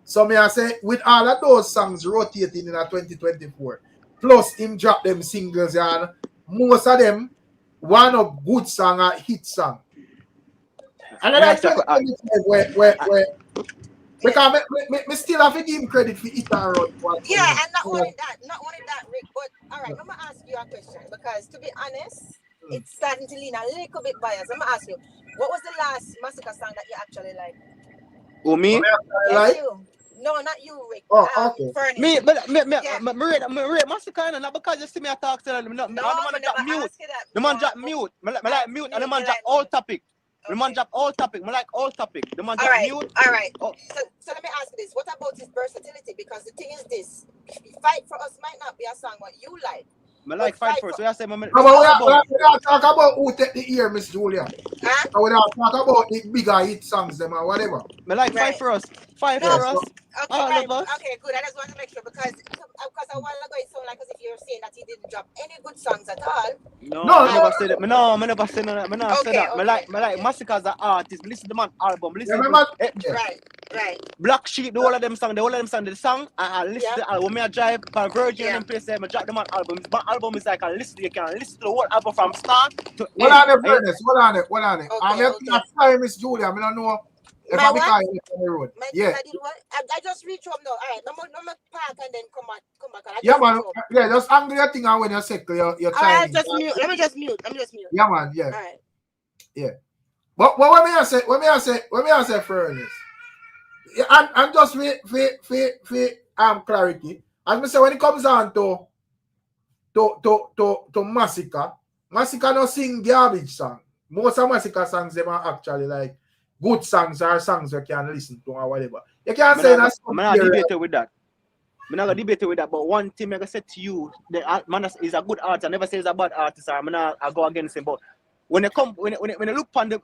Speaker 1: So me I say with all of those songs rotating in a 2024, plus him drop them singles and most of them one of good song or hit song. And then because me still have to give him credit for it and run.
Speaker 8: Yeah, and not only that, Rick, but all right, I'm gonna ask you a question because to be honest, it's starting to lean a little bit biased. I'm gonna ask you, what was the last Massacre song that you actually liked?
Speaker 5: Who, me?
Speaker 8: Yes, you. No, not you, Rick.
Speaker 1: Okay.
Speaker 8: Furnace.
Speaker 5: Me rate Massacre, and not because you see me talk to them. No, the man drop mute. The man drop mute. I like mute, and the man drop all topic. The man drop all topic. I like all topic. The man drop mute.
Speaker 8: All right.
Speaker 5: Oh.
Speaker 8: So let me ask you this: what about his versatility? Because the thing is this: Fight for Us might not be a song what you like.
Speaker 5: I like Fight for Us. So I say,
Speaker 1: we don't talk about who take the ear, Miss Julia.
Speaker 8: Huh?
Speaker 1: We don't talk about the bigger hit songs, them or whatever.
Speaker 5: I like Fight for Us. Fight for Us.
Speaker 8: Okay, okay, good. I just want to make sure because a while ago it sounded like as if you were saying that he didn't drop any good songs at all.
Speaker 5: No, I never said that. No, I never said that. I never said that. I like Massacre as an artist. Listen to the man album. Listen.
Speaker 8: Right.
Speaker 5: Black Sheep, the whole of them song, the song. I listen to the album. When I drive for Virgin and place there, I drop the man album. My album is like you can listen to the whole album from start to end.
Speaker 1: What on it? I'm not trying Miss Julia. I don't know. If I'm on the road.
Speaker 8: I did what? I just reach home now. All right, I'm park and then come back.
Speaker 1: Yeah, man. Yeah, just angry your thing and when you say you're trying.
Speaker 8: Just mute. Let me just mute.
Speaker 1: Yeah, man. Yeah.
Speaker 8: All right.
Speaker 1: Yeah. But what me I say furnace. Yeah, I'm just for clarity. As me say when it comes down to Massacre don't sing garbage song. Most of Massacre songs them are actually like good songs or songs you can listen to or whatever. You can't say that.
Speaker 5: I'm not debating with that. I'm not debating with that. But one thing I say to you, the man is a good artist. I never say he's a bad artist. I'm not go against him. But when you look on the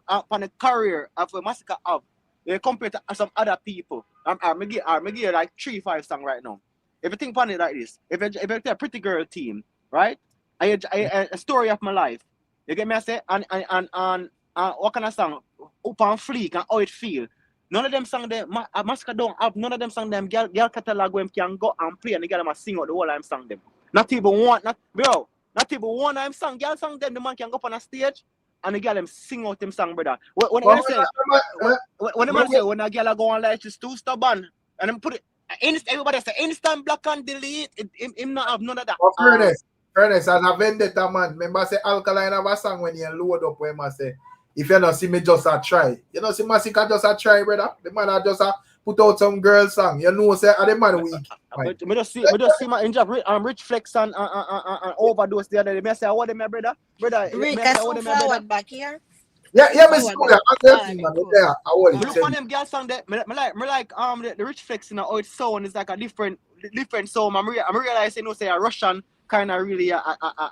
Speaker 5: career of a Massacre of, you compare to some other people. I'm give like 3-5 songs right now. If you think upon it like this, if you a Pretty Girl team, right? A story of my life. You get me? I say and what kind of song? Up on Fleek and how it feel. None of them songs Massacre don't have none of them songs them girl catalog where can go and play and the girl sing out the whole time song them. Not even one time song. Girl song them the man can go up on a stage and the girl them sing out them song, brother. When the man say when a girl go on like she's too stubborn and them put it everybody say instant block and delete him not have none of that.
Speaker 1: Fairness, as a vendetta man, remember say Alkaline have a song when you load up where man say if you don't see me just a try. You know see Massacre just a try, brother. The man just a put out some girl song. You know, say, are the man weak.
Speaker 5: Me just see my injury. Rich Flex and overdose the other day. Me say, what them, my brother?
Speaker 8: Rick,
Speaker 5: me
Speaker 8: I
Speaker 5: say,
Speaker 8: so
Speaker 5: what them, my brother?
Speaker 8: forward back here.
Speaker 1: Yeah, me see
Speaker 8: Forward
Speaker 1: that.
Speaker 8: back.
Speaker 1: I'm man. Yeah, I want
Speaker 5: Look on them girl song there. Me like the Rich Flex, you know, how its sound is like a different sound. I'm realizing, you know, say a Russian kind of really a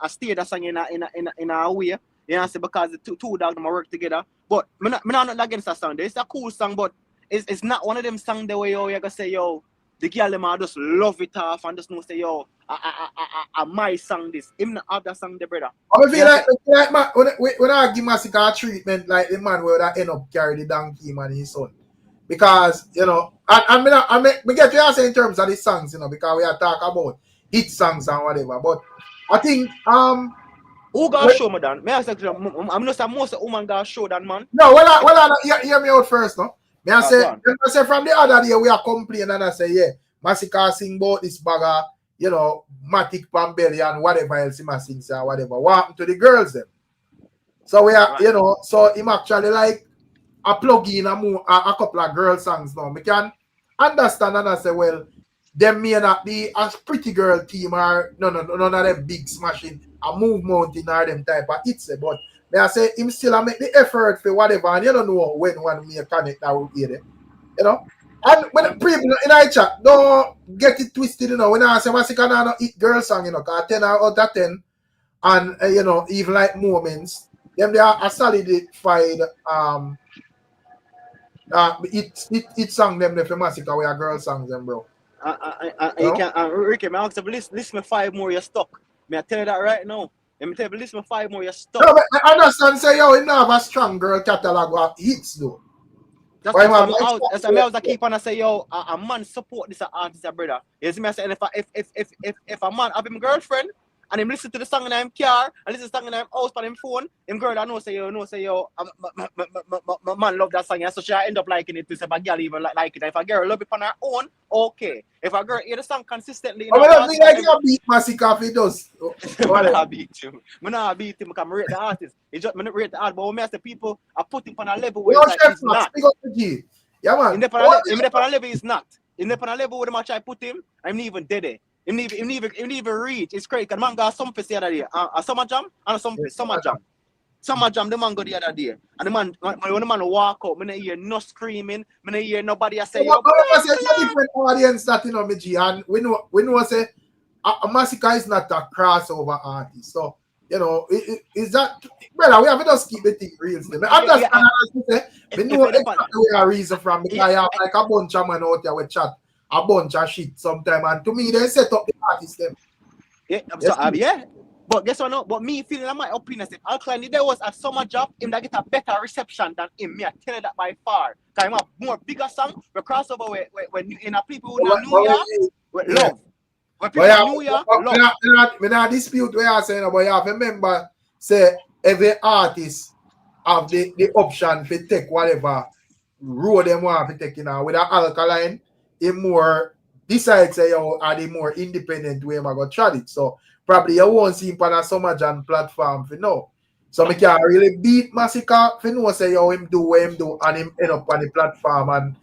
Speaker 5: state that song in a way. You know, say because the two dogs them work together. But me not against that song. It's a cool song, but it's not one of them songs the way you gonna say yo. The girl them are just love it off and just know say yo, my song this. Him not have that song the brother.
Speaker 1: I feel like man, when I give Massacre treatment like the man where that end up carry the donkey man his son. Because, you know, and me get you say in terms of the songs, you know, because we are talking about hit songs and whatever. But I think
Speaker 5: who gonna show me that? Me I say I'm not say most woman gonna show that man.
Speaker 1: No, hear me out first, no? Me I say from the other day we are complaining and I say, yeah, Massacre sing about this bagger, you know, Matic Pambelli and whatever else he must sing or whatever. What happened to the girls then? So we are, you know, so him actually like a plug in a couple of girl songs now. Me can understand and I say, well, them may not be a pretty girl team or none of them big smashing a move mountain or them type of hits, but may I say him still make the effort for whatever, and you don't know when one may connect that will be there. You know? And when people in our chat, don't get it twisted, you know. When I say Massacre not hit girl song, you know, because 10 out of 10, and you know, even like moments, them they are a solidified it song them for Massacre we are girl songs them, bro.
Speaker 5: You can Ricky, me ask you list me 5 more you're stuck. Me I tell you that right now. Let me tell you, list me 5 more you're stuck.
Speaker 1: No, but I understand say yo, you have a strong girl catalog of hits though.
Speaker 5: That's why I was keep on say yo, a man support this artist, brother. You see me I say if a man have him girlfriend and him listen to the song in him car and listen to the song in him house on him phone, him girl I know say yo, my man love that song, so she end up liking it to say a girl even like it. If a girl love it on her own, okay. If a girl hear the song consistently,
Speaker 1: I don't think I can beat Massacre if it does.
Speaker 5: I not beat him because I rate the artist. It's just me not rate the artist, but when I say people are putting on a level where it's not.
Speaker 1: Yeah, man.
Speaker 5: In the level is not. In the level where they try to put him, I'm not even dead. Him even reach. It's crazy. Because man got some the other day. A summer jam and a summer jam. Summer jam, the man go the other day. And the man, when the man walk out, I hear no screaming. I hear nobody say, yo,
Speaker 1: it's a different audience that, you know, me G. And we know say, a Massacre is not a crossover artist. So, you know, is that, brother, we have to just keep the thing real. I understand we know exactly where a reason from, because I have like a bunch of men out there with chat a bunch of shit sometime, and to me they set up the artist them.
Speaker 5: Yeah. But guess what? No, but me feeling in my opinion, if Alkaline there was a summer job, him that get a better reception than him. Me I tell you that by far. Cause him have more bigger song, we crossover when in a people who know New Year with love. When people New Year, love.
Speaker 1: Me not dispute what you're saying, but you have to remember, say every artist have the option to take whatever road them want to take, you know. With an Alkaline, he more decides say you are the more independent way I go try it. So probably you won't see him on a Summer Jam platform for now. So me can't really beat Massacre for no say how him do what him do and him end up on the platform and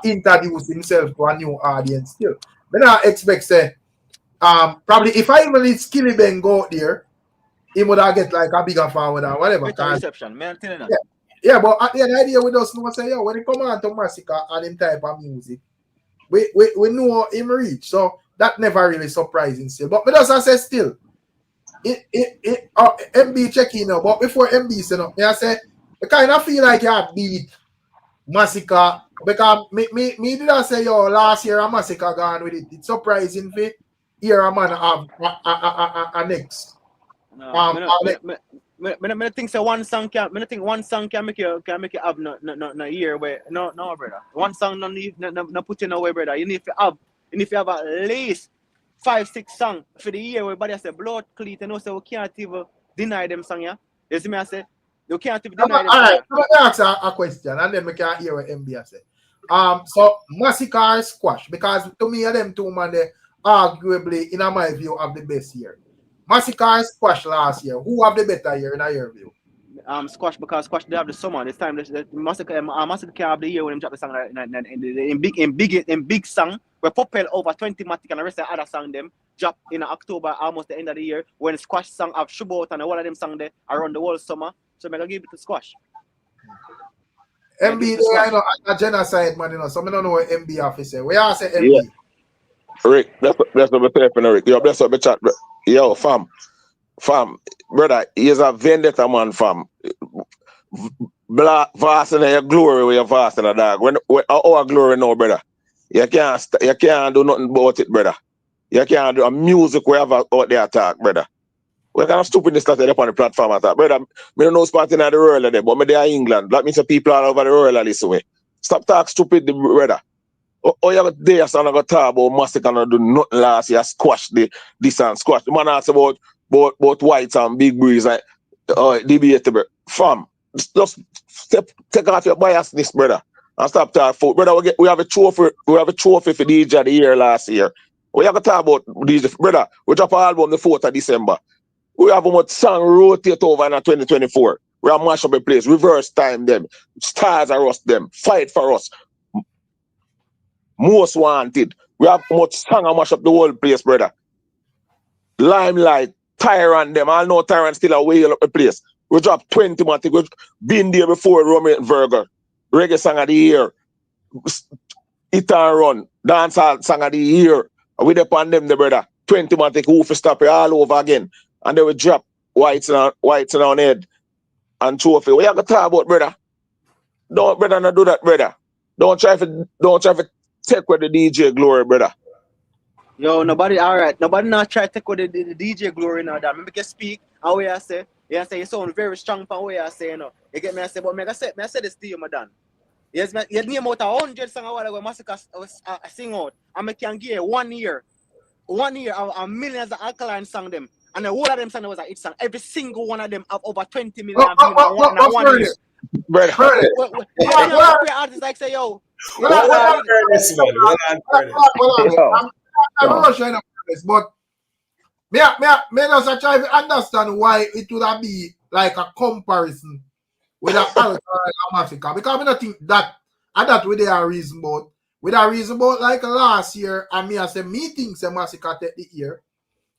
Speaker 1: introduce himself to a new audience still. Me not expect say probably if I even let Skilly Ben go out there, he would have get like a bigger forward or whatever.
Speaker 5: Better reception, man. Tell you that.
Speaker 1: Yeah, but at the end of the day, we just know say, yo, when it come on to Massacre and him type of music, we know him reach. So that never really surprising still. But me just say still, MB checking now. But before MB say up, I say I kind of feel like you beat Massacre because me did I say yo last year a Massacre gone with it. It's surprising for here a man have a next.
Speaker 5: I think so one song can make you have no year where no brother. One song no put you nowhere, brother. You need to have at least 5-6 songs for the year where everybody say blood cleat and also we can't even deny them song, yeah. You see me I say you can't even deny them.
Speaker 1: Alright, let me ask a question and then we can hear what MB say. So Massacre squash because to me them two man they arguably in my view have the best year. Massacre squash last year. Who have the better year in your view?
Speaker 5: Squash because Squash they have the summer. This time the Massacre can't have the year when them drop the song in big song where Popel over 20 matic and the rest of the other song them drop in October almost the end of the year when Squash song have Shubot and all of them song there around the whole summer. So I'm gonna give it to Squash.
Speaker 1: MB, I know a genocide man, you know, so I don't know what MB officer. We all say MB.
Speaker 9: Yeah. Rick, that's what we're saying, Rick. Yo, bless up the chat. Yo, fam, brother, he's a vendetta man, fam. Black vast in your glory with your vast in a dog. When our glory now, brother. You can't do nothing about it, brother. You can't do a music we have out there attack, brother. What kind of stupidness that up on the platform attack? Brother, me don't know spot in the world of them, but me they are England. That means the people all over the world are this way. Stop talking stupid, brother. Oh, you got there, son, I got talk about massacre and do nothing last year, squash this and squash. The man asks about whites and big breeze and debatable. Fam, just take off your biasness, brother, and stop talking for brother. We have a trophy. We have a trophy for DJ of the year last year. We have to talk about DJ, brother. We drop an album the 4th of December. We have a much song rotate over in 2024. We have mash up a place, reverse time them, stars are us them, fight for us. Most wanted. We have much song and mash up the whole place, brother. Limelight, Tyrant them. I know Tyrant still away up the place. We drop 20 matic. We've been there before, Roman Verger. Reggae song of the year. It and Run. Dancehall song of the year. We depend them, the brother. 20 matic, who for stop it all over again. And then we drop whites on head and trophy. What you got to talk about, brother? Don't, brother, not do that, brother. Don't try to take with the DJ glory, brother.
Speaker 5: Yo, nobody, all right. Nobody not try to take with the DJ glory now. That maybe can speak. How we I say? You say you sound very strong from where I say, you know. You get me? I say, but I say this to you, madam. Yes, man. You name out 100 songs a while ago. Massacre sing out, and I can give you 1 year, and millions of Alkaline song them. And the whole of them song was a hit song. Every single one of them have over 20 million views in 1 year.
Speaker 9: Brother.
Speaker 5: Artists like say, yo.
Speaker 1: I'm rushing up this, but me just try to understand why it would be like a comparison with an Alkaline Massacre, because I don't think that with their reason about. With a reason about like last year, and me I say me think the Massacre take the year,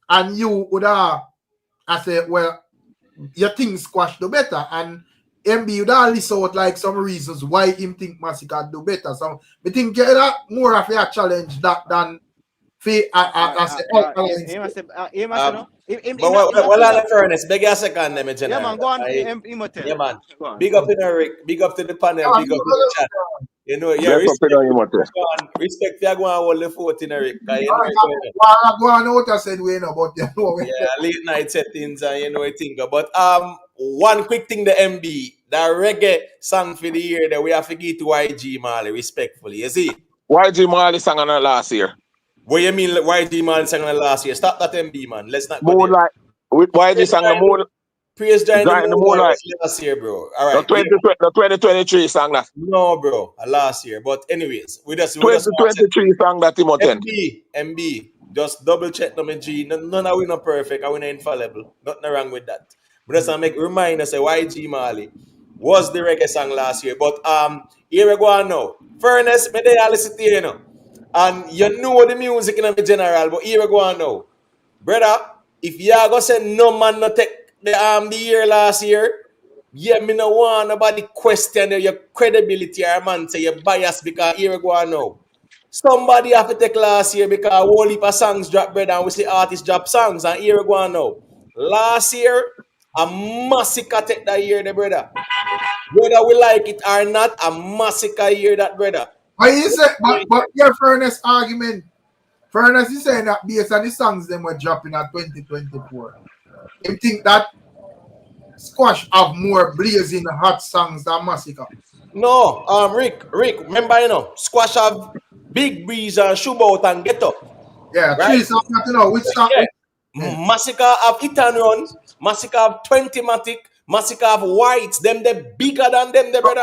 Speaker 1: and you would I say, well, your thing squash do better, and MB would all list out like some reasons why him think Massacre do better. So I think that more of a challenge that than
Speaker 10: well, on the furnace, beg a second, let me general.
Speaker 5: Yeah, man, go on.
Speaker 10: Yeah, man. Big up to the Rick, big up to the panel, big up to the chat. You know, yeah, respect for you go and hold the fort in Rick.
Speaker 1: Go on out and said we know, but you know.
Speaker 10: Yeah, late night settings and you know I think. But one quick thing, the MB, the reggae song for the year that we have to give to YG Marley, respectfully. You see?
Speaker 9: YG Marley sang on it last year.
Speaker 10: What you mean YG Marley sang on it last year? Stop that MB, man. Let's not go
Speaker 9: Moonlight. With YG sang the Moonlight.
Speaker 10: Praise Giant the Moonlight last year, bro. All right.
Speaker 9: The 2023 song that.
Speaker 10: No, bro. Last year. But anyways, we just
Speaker 9: 2023 song that Timo
Speaker 10: MB. Just double check them in G. None of we not perfect. I we not infallible. Nothing wrong with that. But just make remind us say YG Marley was the reggae song last year. But here we go on now. Furnace, me they all listen to you know. And you know the music in the general, but here we go on now. Brother, if you are gonna say no man not take the year last year, yeah, me no want nobody question your credibility or man say you're biased because here we go on now. Somebody have to take last year because a whole heap of songs drop, brother, and we see artists drop songs, and here we go on now. Last year, a massacre take that year, the brother. Whether we like it or not, a massacre year that, brother.
Speaker 1: But you say, but your Furnace argument, Furnace is saying that based on the songs them were dropping at 2024. You think that Squash have more blazing hot songs than Massacre?
Speaker 10: No, Rick, remember you know, Squash have Big Breeze and Shootout and Get Up.
Speaker 1: Yeah, right? 3 songs, you know, which song?
Speaker 10: Yeah. Massacre have Hit and Run, Massacre have 20 Matic, Massacre have Whites, them they bigger than them, the brother.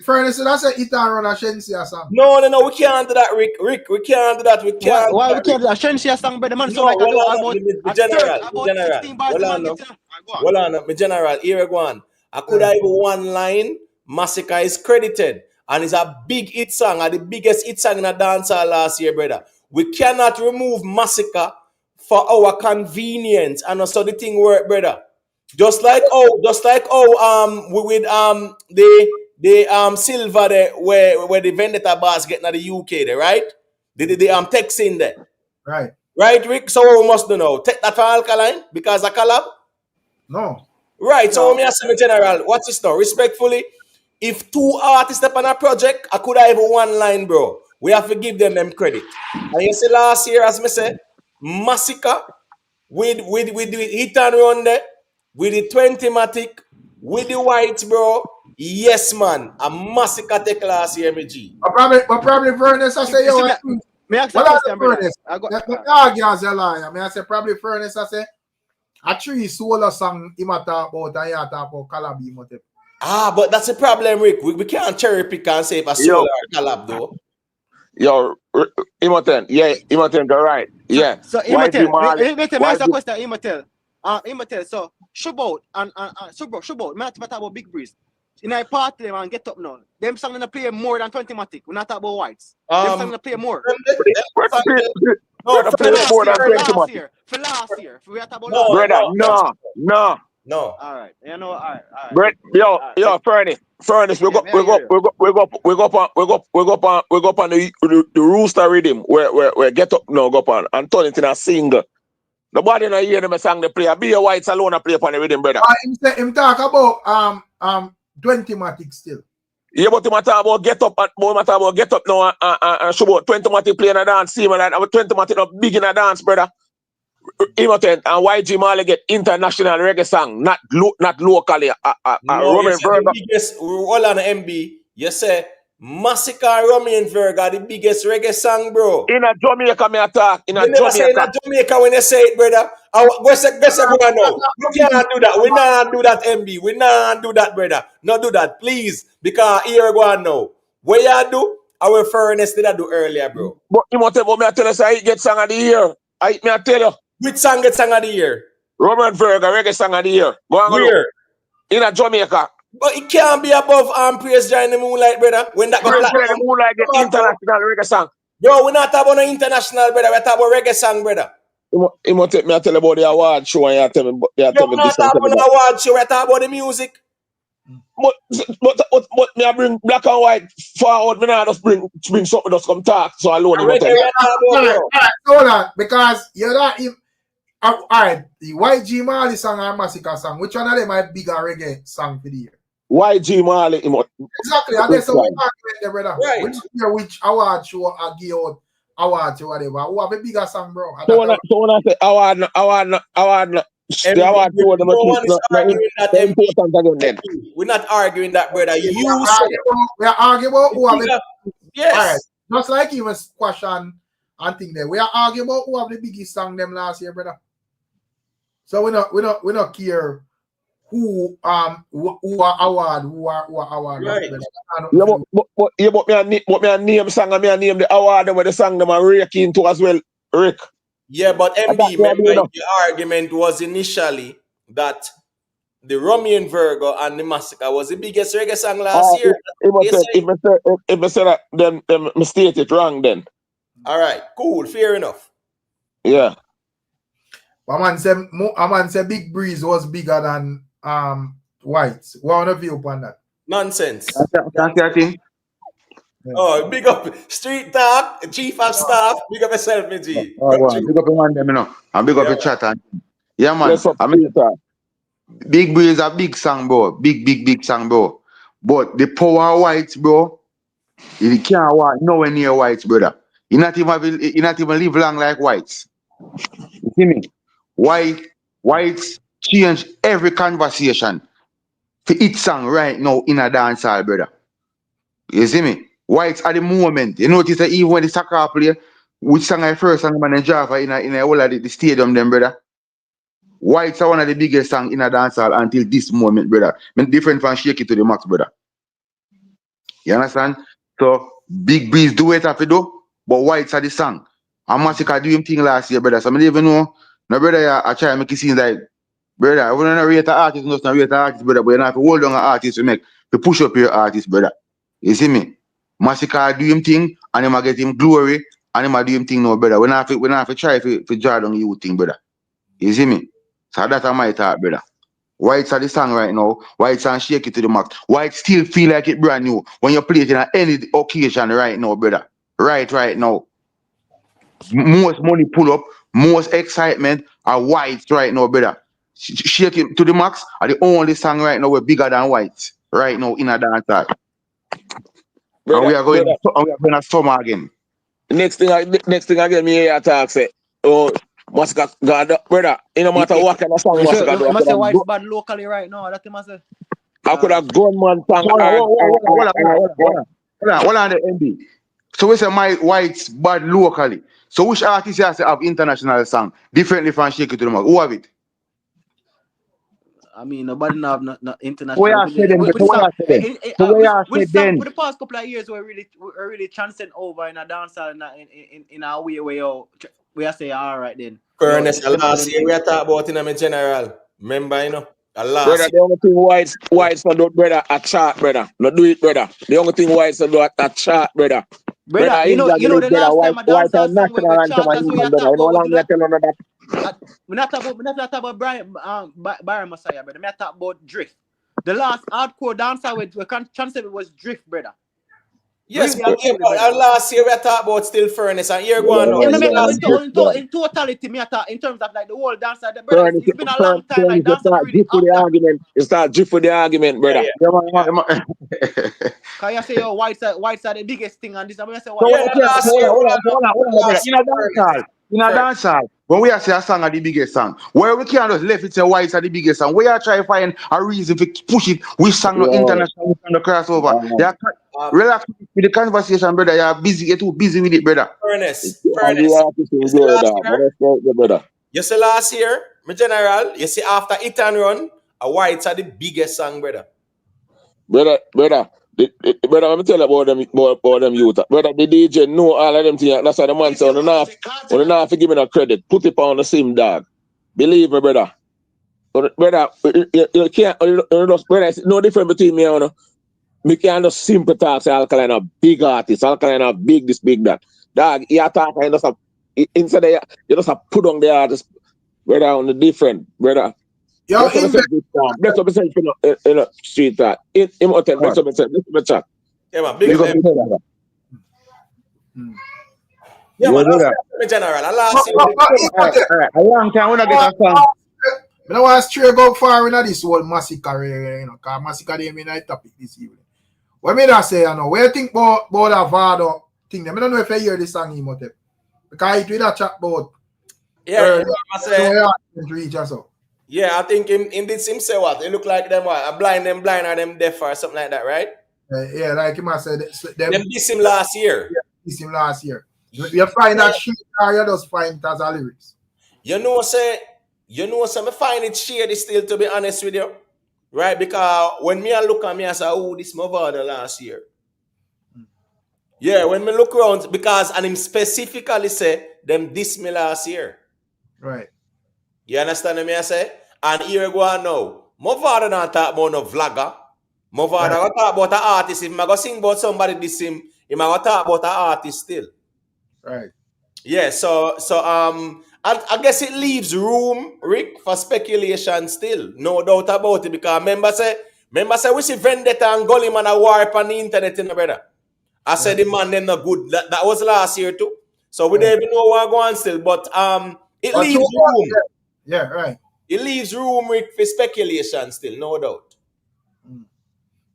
Speaker 1: Furnace, that's a Hit and Run a Shensia song.
Speaker 10: No, we can't do that, Rick, we can't do that, we can't.
Speaker 5: Why we can't do that? Shensia song, but the man so like
Speaker 10: general. Hold on, my general, here we go on. I could have even one line, Massacre is credited. And it's a big hit song, and the biggest hit song in a dancehall last year, brother. We cannot remove Massacre for our convenience. And also the thing work, brother. Just like with the silver there where the vendetta bars getting at the UK there, right? The text in there.
Speaker 1: Right.
Speaker 10: Right, Rick? So we must do now. Take that for Alkaline because a collab?
Speaker 1: No.
Speaker 10: Right, so me ask in general, what's this now? Respectfully, if two artists step on a project, I could have one line, bro. We have to give them credit. And you see last year, as me said, Massacre with the hit and run there, with the 20-matic, with the whites, bro. Yes, man. A Massacre take last year, MG.
Speaker 1: But probably Furnace, I say, yo,
Speaker 5: me ask a
Speaker 1: what are
Speaker 5: question,
Speaker 1: the
Speaker 5: brother.
Speaker 1: Furnace?
Speaker 5: I got
Speaker 1: The argue as a liar. I say probably Furnace, I say, a three solo song him a talk about and you talk about collab him with it.
Speaker 10: But that's the problem, Rick. We can't cherry pick and say if a solo or collab, though.
Speaker 9: Yo, Imoten, yeah, Imoten, you're right. Yeah.
Speaker 5: So Imotel, me ask a question, Imotel. So Shubot and Shubot, me not talk about Big Breeze. In a party them and get up now. Them song gonna play more than 20-matic. We not talk about whites. Them song gonna play more.
Speaker 9: No, the play more than 20-matic.
Speaker 5: For last year. We are talking
Speaker 9: about brother, no.
Speaker 5: All right. You know, all right.
Speaker 9: Yo, Furnace, we go up on the rooster rhythm where get up now go up on and turn it in a single. Nobody no hear them song they play. Be a whites alone a play upon the rhythm, brother.
Speaker 1: Him talk about 20-matic still.
Speaker 9: Yeah, but him talk about get up now and show about 20-matic play in a dance scene and 20-matic not big in a dance, brother. Imoten and YG Marley get international reggae song, not locally.
Speaker 10: Roman Verga. All on MB, you say Massacre Roman Verga, the biggest reggae song, bro.
Speaker 9: In a Jamaica, me attack. In a
Speaker 10: Jamaica when you say it, brother. Guess go now. You cannot do that. We not do that, MB. We not do that, brother. Not do that, please. Because here go on now. What you do? Our Furnace did I do earlier, bro.
Speaker 9: But Imoten, me tell us I get song of the year. Me tell you.
Speaker 10: Which song gets song of the year?
Speaker 9: Roman Verga, reggae song of the year. Go on,
Speaker 10: where?
Speaker 9: In a Jamaica.
Speaker 10: But it can't be above Praise Join the Moonlight, brother. When that
Speaker 9: Praise Join the Moonlight get international reggae song.
Speaker 10: Bro, we're not talking about no international, brother. We're talking about reggae song, brother.
Speaker 9: You must take me and tell about the award show and you tell me
Speaker 10: we're not talking about the award show. We're talking about the music.
Speaker 9: But me I bring black and white forward. Me not just bring something just come talk so alone.
Speaker 1: Alright, hold on, because you're not even. Alright, the YG Marley song and Massacre song, which one of them are bigger reggae song for the year?
Speaker 9: YG Marley.
Speaker 1: Exactly, and that's a argument there, brother.
Speaker 10: Right.
Speaker 1: We don't care which award show or give out award or whatever. Who have a bigger song, bro?
Speaker 9: So when I say award, the award show them important again.
Speaker 10: We're not arguing that, brother.
Speaker 1: We are arguing about who have the
Speaker 10: yes.
Speaker 1: Alright, just like even squash and thing there. We are arguing about who have the biggest song them last year, brother. So we not care who are award.
Speaker 10: Right.
Speaker 9: But me a name song and me a name the award where the song them are raking to as well, Rick.
Speaker 10: Yeah, but MB, remember the argument was initially that the Romean Virgo and the Massacre was the biggest reggae song last year.
Speaker 9: If I say that, then mistake it wrong then.
Speaker 10: All right, cool, fair enough.
Speaker 9: Yeah.
Speaker 1: A man say Big Breeze was bigger than Whites. What of you upon that?
Speaker 10: Nonsense.
Speaker 11: Yeah.
Speaker 10: Oh, big up Street Talk, Chief of Staff. Big up yourself, me G.
Speaker 11: Big up one them, you know. And big up your chat. Yeah, man.
Speaker 9: Yes,
Speaker 11: I mean, Big Breeze is a big song, bro. Big song, bro. But the power of Whites, bro, you can't walk nowhere near Whites, brother. You not even live long like Whites. You see me? Whites change every conversation for each song right now in a dancehall, brother. You see me? Whites at the moment, you notice that even when the soccer play, which song I first sang man in Java in a whole of the stadium, them brother. Whites are one of the biggest songs in a dancehall until this moment, brother. I mean, different from Shaky to the max, brother. You understand? So Big Breeze do it have to do, but Whites are the song. And Massacre do him thing last year, brother. So I don't even know. No brother, I try to make it seem like Brother, we don't rate an artist, not rate an artist, brother, but you have to hold on an artist to push up your artist, brother. You see me? Massacre do him thing, and him get him glory, and him do him thing no, brother. We not have to try to draw down you thing, brother. You see me? So that's my thought, brother. White's at the song right now. White's and Shaky to the max. White still feel like it brand new when you play it in any occasion right now, brother. Right now. Most money pull up, most excitement are Whites right now, brother. Shaky to the max are the only song right now we're bigger than Whites right now in a dance. And we are going to summer again.
Speaker 9: Next thing again, me hear talk say, oh, Massacre God, brother. It no matter what kind of song Massacre do.
Speaker 2: I must say White's bad locally right now. That must say.
Speaker 9: I could have gunman song.
Speaker 11: Hold on the MB. So we say my White's bad locally. So which artists have international song differently from Shaky to the max? Who have it?
Speaker 2: I mean, nobody have not international.
Speaker 11: Where I said them?
Speaker 2: With
Speaker 11: Where
Speaker 2: for the past couple of years, we're really transcend over in a dancehall in a way where we are say all right then.
Speaker 10: Furnace, last year we are talking about in a general. Remember, you know,
Speaker 9: brother, the only thing Whites can do, brother, a chart, brother. Not do it, brother. The only thing Whites can do a chart, brother.
Speaker 2: Brother, you know the last time a dancehall song with chart as we are talking about. We're not talking about Byron Messiah, brother. We're talking about Drift. The last hardcore dancehall with concept was Drift, brother.
Speaker 10: Yes, really but last year we are talking about still Furnace, and here going on.
Speaker 2: In totality, me in terms of like the whole dancer, brother, it's been a long time like dancing really
Speaker 9: start drift for the argument, brother.
Speaker 2: Can you say your whites are the biggest thing on this? I'm gonna say
Speaker 11: hold on. In a dancehall, when we are say a song are the biggest song, where we can't just left it say Whites are the biggest song, we are trying to find a reason to push it. We song no international, we song no crossover. Relax with the conversation, brother. You're too busy with it, brother.
Speaker 10: Furnace. You see last year, my general, you see after Hit and Run, a Whites are the biggest song, brother.
Speaker 9: Brother, let me tell you about them youth. Brother, the DJ know all of them things. That's why the man say, on enough to give me no credit. Put it on the same dog. Believe me, brother. Brother, you can't, brother, it's no difference between me and you. Me can't just simple talk say Alkaline a big artist. Alkaline a big this, big that. Dog, you talk and just instead of you just put on the artist, brother, on the different, brother. That's what I'm saying in a street talk. In hotel, that's what I'm saying. Listen to chat.
Speaker 10: Yeah, man, big up. Yeah, man, that's general.
Speaker 11: A long time when I get a song.
Speaker 1: I don't want to stray go far in this whole massacre, you know, because massacre they mean I topic this evening. What me that say, you know, what you think about a Vado thing? I don't know if I hear this song in hotel. Because it with a chat about
Speaker 10: I
Speaker 1: say
Speaker 10: yeah, I think him did him say what? It look like them what? A blind or them deaf or something like that, right?
Speaker 1: Yeah, like him I said
Speaker 10: them diss him last year.
Speaker 1: Yeah, diss him last year. You find that shit or you just find it as a lyrics.
Speaker 10: You know, me find it shady still, to be honest with you. Right? Because when me I look at me, I say, oh, this Mavado last year. Yeah, when me look around, because and him specifically say them diss me last year.
Speaker 1: Right.
Speaker 10: You understand what I say? And here go on now. Mavado don't talk about no vlogger. Mavado right. Talk about an artist. If I go sing about somebody diss him, he might talk about an artist still.
Speaker 1: Right.
Speaker 10: Yeah, so I guess it leaves room, Rick, for speculation still. No doubt about it. Because remember say we see Vendetta and Gully man a war on the internet, in the brother. I said the man them not good. That was last year too. So we don't even know what going on still. But it leaves room.
Speaker 1: Yeah, right.
Speaker 10: It leaves room, Rick, for speculation still, no doubt.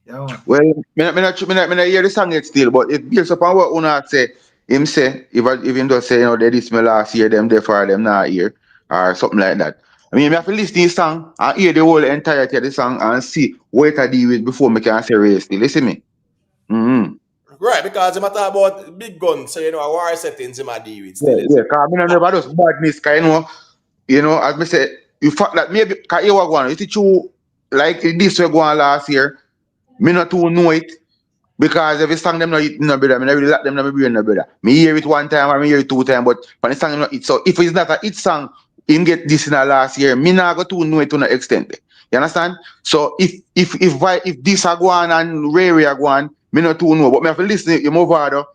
Speaker 11: Yeah. Well, I not hear the song yet still, but it builds upon what Una say. Him say, even though say, you know, they this me last year, them there for them not here, or something like that. I mean, I have to listen to the song and hear the whole entirety of the song and see what I deal with before I can say race still. Listen me. Mm-hmm.
Speaker 10: Right, because I'm talking about big guns, so you know, a war settings in my deal with still.
Speaker 11: Yeah, because I never just badness, because you know, as I said, you fact that maybe, because you were going, you see, true, like this way going last year, me not too know it. Because every song them no brother, I really like them no brain no brother. Me hear it one time or me hear it two times, but when the song them not it. So if it's not a hit song, him get this in the last year. Me not go to know it to an extent. You understand? So if this a go on and Ray a go on, me not too know. But me have to listen to Mavado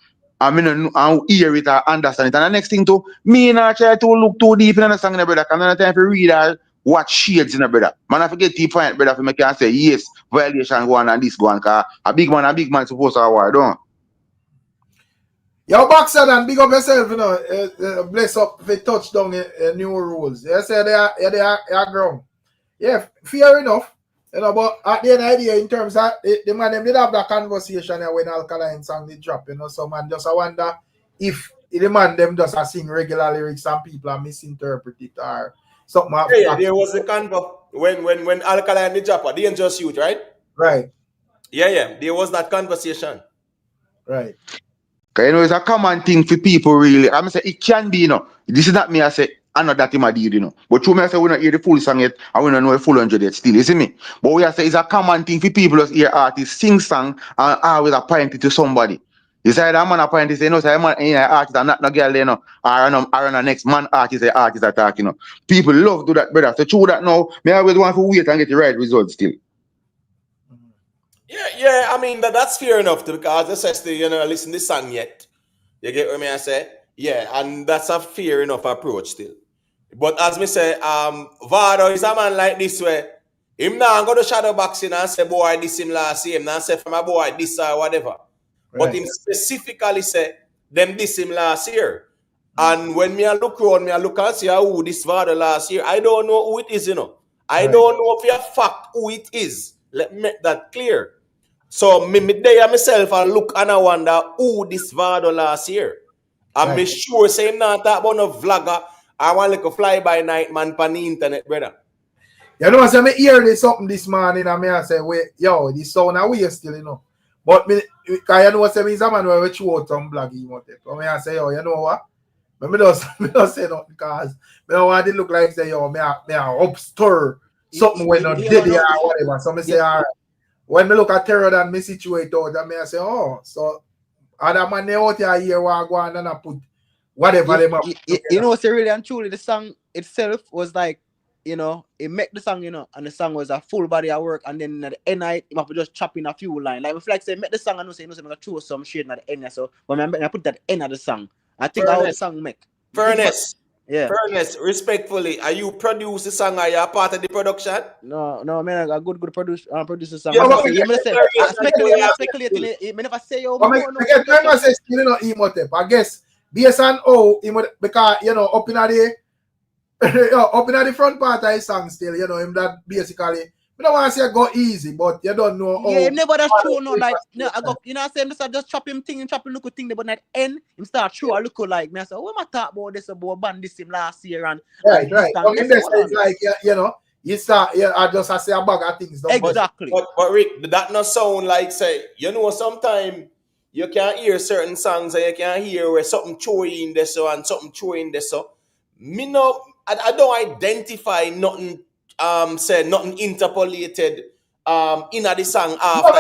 Speaker 11: and me no and hear it and understand it. And the next thing too, me not try to look too deep in the song, brother. Cause I time to read or watch shades in the brother. Man, I forget the point, brother, for me can say yes, violation go on and this go on. Cause a big man supposed to award, don't.
Speaker 1: Yo, Boxer, and big up yourself, you know. Bless up if you touch down new rules. You say they are ground. Yeah, fair enough. You know, but at the end of the day, in terms of the man, them did have that conversation when Alkaline song did drop, you know. So man, just I wonder if the man them just sing regular lyrics and people are misinterpret it or something.
Speaker 10: Yeah, there was a convo when Alkaline did drop, they ain't just youth, right?
Speaker 1: Right.
Speaker 10: Yeah, there was that conversation.
Speaker 1: Right.
Speaker 11: Cause you know it's a common thing for people really. I'm say it can be, you know. This is not me I say I know that him a did, you know. But true me I say we don't hear the full song yet and we don't know the full 100 yet still, you see me? But we I say it's a common thing for people to hear artists sing song and always appoint it to somebody. You say that man appoint it, you know, say man artist and not no girl, you know, or the next man artist attack, you know. People love do that, brother. So true that now, me always want to wait and get the right result still.
Speaker 10: Yeah, I mean that's fair enough because the says you know listen to the song yet. You get what I say? Yeah, and that's a fair enough approach still. But as me say, Vado is a man like this way. Him now go to shadow boxing and say boy this him last year, him now say from a boy this or whatever.
Speaker 1: Right.
Speaker 10: But him specifically say them this him last year. And when me a look around, me a look and see who this Vado last year, I don't know who it is, you know. I don't know for a fact who it is. Let me make that clear. So me there myself and look and I wonder who this Vado last year. And me sure say him not talk about no vlogger. I want like a fly by night man on the internet, brother.
Speaker 1: You know, so me hear this something this morning and me I say, wait, yo, this sound away still, you know. But me, cause you know, say me is a man where we throw out some blog, you know. So me I say, yo, you know what? Me don't say nothing because me don't want it look like say, yo, me upstir something when not dead or whatever. So me say, all right. When me look at terror and me situate out, and me I say, oh, so other man they out here who are going and I put whatever them up.
Speaker 2: You know, so really and truly the song itself was like, you know, it make the song, you know, and the song was a full body of work, and then at the end night, you have to just chop in a few lines. Like if like say make the song and say, I'm gonna throw some shit at the end, so when I put that at the end of the song, I think how the song make.
Speaker 10: Fairness.
Speaker 2: Yeah.
Speaker 10: Fairness, respectfully, are you produce the song? Are you a part of the production?
Speaker 2: No, man, I got good producer song.
Speaker 10: Yeah,
Speaker 2: I
Speaker 10: but
Speaker 2: say,
Speaker 10: we
Speaker 2: speculating. Me never say yo.
Speaker 1: I say still not Imhotep. I guess based on because you know up in the front part of his song still, you know him that basically. I don't want to say go easy, but you don't know.
Speaker 2: Yeah, never that's true. No, like no, I go. You know, what I'm saying just chop him thing and chop him look thing. But at the end, him start true. I look like me. I say, what am I talk about this about band this him last year and
Speaker 1: right. It's like you know, you start. Yeah, I say a bag of things.
Speaker 2: Exactly.
Speaker 10: But Rick, that not sound like say you know sometimes you can hear certain songs and you can hear where something throwing in this so and something throwing in this so. Me no, I don't identify nothing. Said nothing interpolated in the song after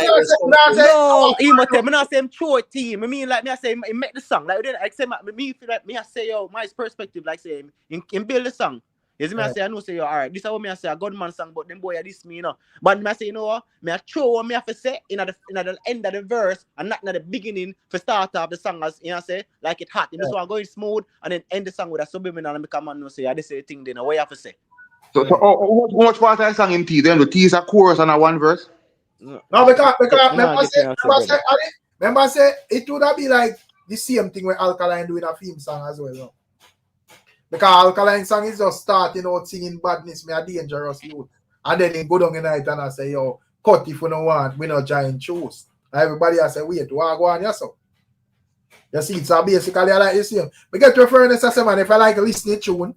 Speaker 2: no, Imhotep, me not say him throw a team. I mean like me I say he make the song. Like I say me feel like me I say yo my perspective like say him build the song. You see me I say I know say yo alright, this is what me I say a gunman song, but them boy this me you know. But me I say you know what? Me I throw what me have to say in the end of the verse and not in the beginning for start off the song as you know say like it hot. You know so I'm going smooth and then end the song with a subliminal and become man know say I this say thing then what you have to say.
Speaker 11: So how much part of the song in T? Then the T is a chorus and a one verse?
Speaker 1: No, because remember say it would have be like the same thing with Alkaline doing a theme song as well. No? Because Alkaline song is just starting out singing badness, me a dangerous youth. And then he go down in the night and I say, yo, cut if you don't want, we not giant choose. Everybody I say, wait, what go on here so? You see, it's basically I like the same. We get referring to say, man, if I like listening tune,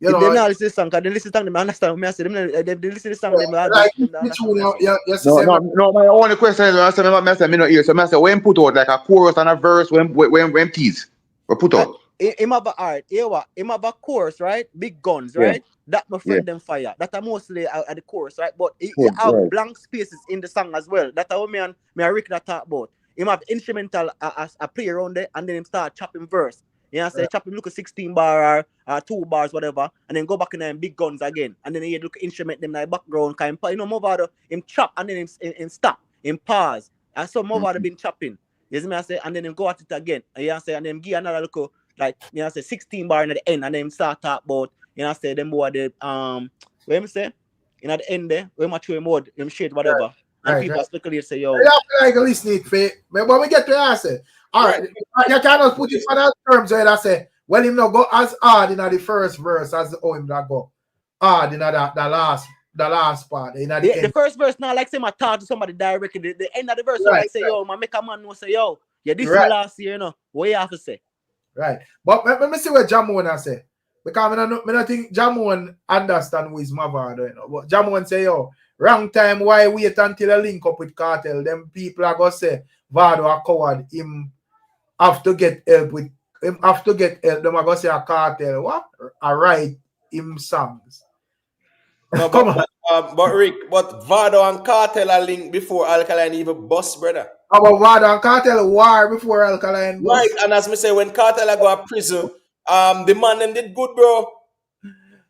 Speaker 1: you know,
Speaker 2: they not listen to song, because they listen to them, I understand what I say. They listen to song, they
Speaker 1: like
Speaker 11: no, my only question is, I say, me not hear. So I say, when put out like a chorus and a verse, when tease, or put out.
Speaker 2: Him have a art, him have a chorus, right? Big guns, right? That my friend them fire. That are mostly at the chorus, right? But he have blank spaces in the song as well. That's how me and Rick that talk about. Him have instrumental a play around there, and then him start chopping verse.
Speaker 5: You know, say chop him look at 16 bar or 2 bars, whatever, and then go back in there and big guns again. And then he look instrument them in the background, kind of, you know, Mavado, him chop and then him stop, him pause. And so Mavado been chopping. You see me, I say, and then him go at it again. And you know, say, and then give another look, like, you know, say 16 bar in the end, and then him start talk about, you know, say, them boy, the, what him say? You know, at the end there, when much him mode, him shit, whatever. And people speculate, say, yo.
Speaker 1: You have to like listen it, Faye. But when we get to answer, all right, you cannot put it on that terms where I say, well, him not go as hard in the first verse as how him not go hard in the last part.
Speaker 5: The first verse now, like say, I talk to somebody directly. The end of the verse, like say, yo, man, make a man know, say, yo, yeah, this is last year, you know. What you have to say?
Speaker 1: Right. But let me see what Jamon say. Because I don't think Jamon understand who is Mavado, you know. But Jamon say, yo, wrong time, why wait until I link up with KARTEL? Them people are going to say, Vado a coward, him have to get help with, him have to get help. Them are going to say a KARTEL, what? I write him songs.
Speaker 10: No, come on. But Rick, but Vado and KARTEL are linked before Alkaline even bust, brother.
Speaker 1: About Vado and KARTEL war before Alkaline bust.
Speaker 10: Right, and as me say, when KARTEL go to prison, the man them did good, bro.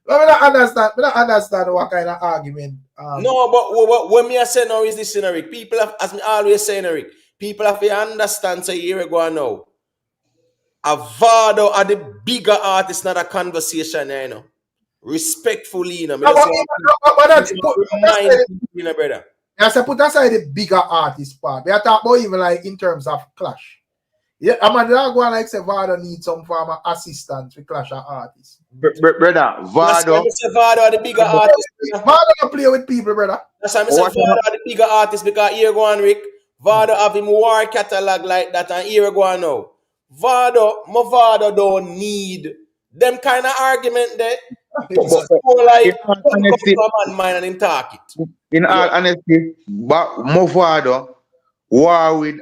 Speaker 1: I don't understand what kind of argument.
Speaker 10: No, but what me I say now is this, Rick. People have, as me always say, Rick, people have to understand, so here we go now. A Vado are the bigger artists, not a conversation, you know. Respectfully, you know. Brother.
Speaker 1: I say put aside the bigger artist part. We are talking about even like in terms of clash. Yeah, I'm not going like say Vado need some form of assistance with clash of artists.
Speaker 11: Brother, Vado.
Speaker 10: Vado are the bigger artists.
Speaker 1: Vado play with people, brother.
Speaker 10: That's why I say Vado are the bigger artists, because here go on, Rick. Vado have him war catalog like that, and here go on now. Mavado don't need them kind of argument there. Like, man and him talk it.
Speaker 11: In all honesty, Mavado war with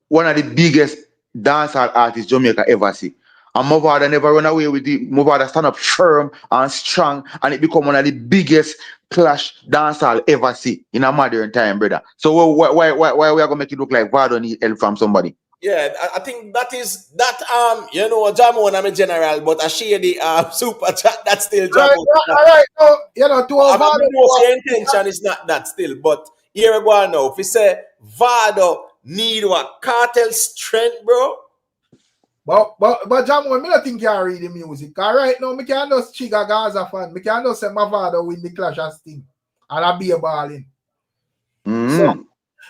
Speaker 11: one of the biggest dancehall artists Jamaica ever see. And Mavado never run away with it. Mavado stand up firm and strong, and it become one of the biggest clash dancehall ever see in a modern time, brother. So why we are gonna make it look like Vado need help from somebody?
Speaker 10: Yeah, I think that is that you know, Jamon I'm a general, but I share the super chat that's still Jamon.
Speaker 1: Right, no, you know, to
Speaker 10: Vado, your intention is not that still, but here we go now. If we say Vado need what KARTEL strength, bro.
Speaker 1: But Jamon, me don't think you read the music. All right, now me can just Gully Gaza fan. Me can just say Mavado win the clash as thing, and I be a balling. So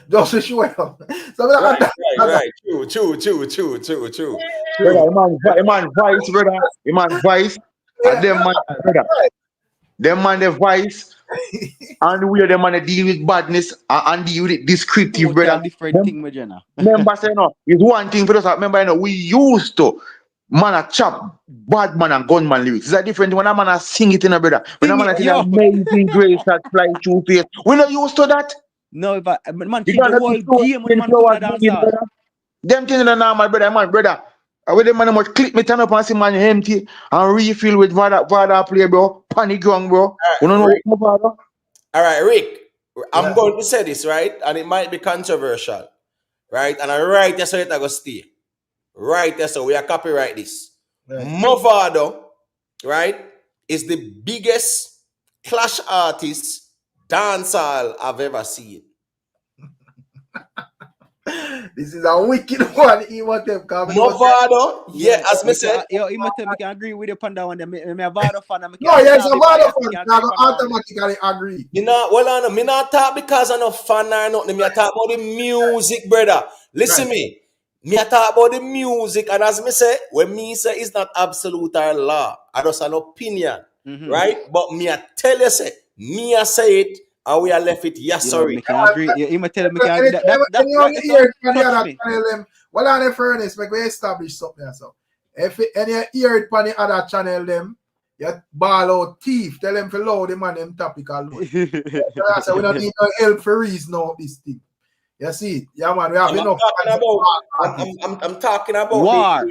Speaker 1: just to show you. So
Speaker 10: right. True.
Speaker 11: Brother, man vice, brother. Man vice. And them man, brother. Them man the vice. And we are the man that deal with badness and deal with it descriptive, brother.
Speaker 2: Different thing, Majana.
Speaker 11: Remember, say no, it's one thing for us. Remember, you know, we used to man a chop bad man and gunman lyrics. It's a different thing when a man a sing it in a brother. When a man a sing amazing grace that fly through face. We not used to that.
Speaker 2: No, if man change the whole game when man put that dance.
Speaker 11: Them things are normal, brother. With them man must click me turn up and see man empty and refill with Vado play, bro. Panic young, bro. You don't know what Vado?
Speaker 10: All right, Rick. I'm going to say this, right? And it might be controversial, right? And I write this so it go stay. Right there, so we are copyright this. Right. Mavado, right, is the biggest clash artist dancehall I've ever seen.
Speaker 1: This is a wicked one.
Speaker 10: Mavado, yeah, as me said.
Speaker 2: Yo, me can agree with you on that one. I'm a Vado fan.
Speaker 1: No, yes, a Vado fan. I automatically agree.
Speaker 10: You know, well, me not talk because I'm not fan or nothing. Me talk about the music, brother. Listen me. Me talk about the music, and as me say, when me say it's not absolute or law, I just an opinion, right? But me I tell you say, me I say it, and we are left it. Yes, sorry.
Speaker 2: Me can agree. You might tell me can agree.
Speaker 1: Well, on the furnace, we establish something. So, if any hear it on the other channel, them you ball out thief. Tell them to load them on them topic alone. So we don't need no help for reason of this thing. You see, yeah, man, we have enough.
Speaker 10: I'm talking about
Speaker 2: war.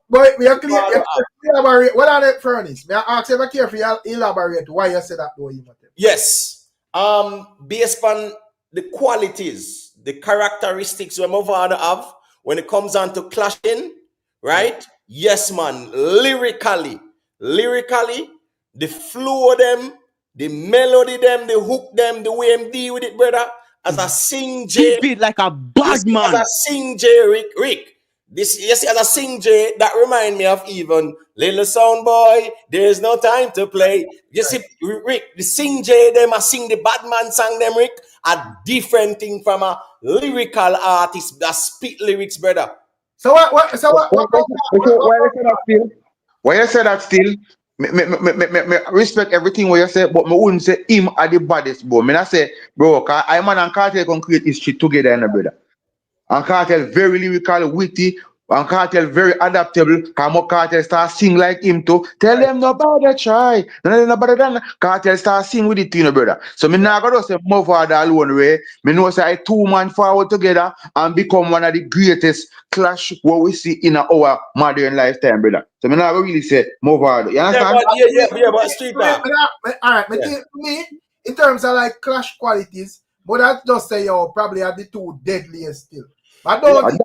Speaker 1: But we are clear. Elaborate. What are the furnace? May I ask you carefully elaborate why you said that though?
Speaker 10: Yes. Based on the qualities, the characteristics we Mavado have when it comes on to clashing, right? Yes, man. Lyrically, the flow them, the melody them, the hook them, the way him deal with it, brother. As a sing J,
Speaker 2: Keep it like a bad man.
Speaker 10: as a sing J, Rick. This, you see, as a sing J, that remind me of even Little Sound Boy. There's no time to play. You see, Rick, the sing J, them a sing the bad man song, them Rick, a different thing from a lyrical artist that spit lyrics, brother.
Speaker 11: So why you say that still? Why you say that still? Me respect everything what you say, but me wouldn't say him are the baddest, bro. Me not say, bro, cause I man and KARTEL can create history together, brother. And KARTEL very lyrical, witty, and KARTEL very adaptable. Come up, KARTEL start sing like him too. Tell them nobody try. Nobody done. KARTEL start sing with it, brother. So me not gonna say Mavado alone way. Me know say I 2 man forward together and become one of the greatest clash what we see in our modern lifetime, brother. So me not gonna really say Mavado. You understand?
Speaker 10: But street rap.
Speaker 1: Alright, me, in terms of like clash qualities, but I just say probably are the two deadliest still. I don't think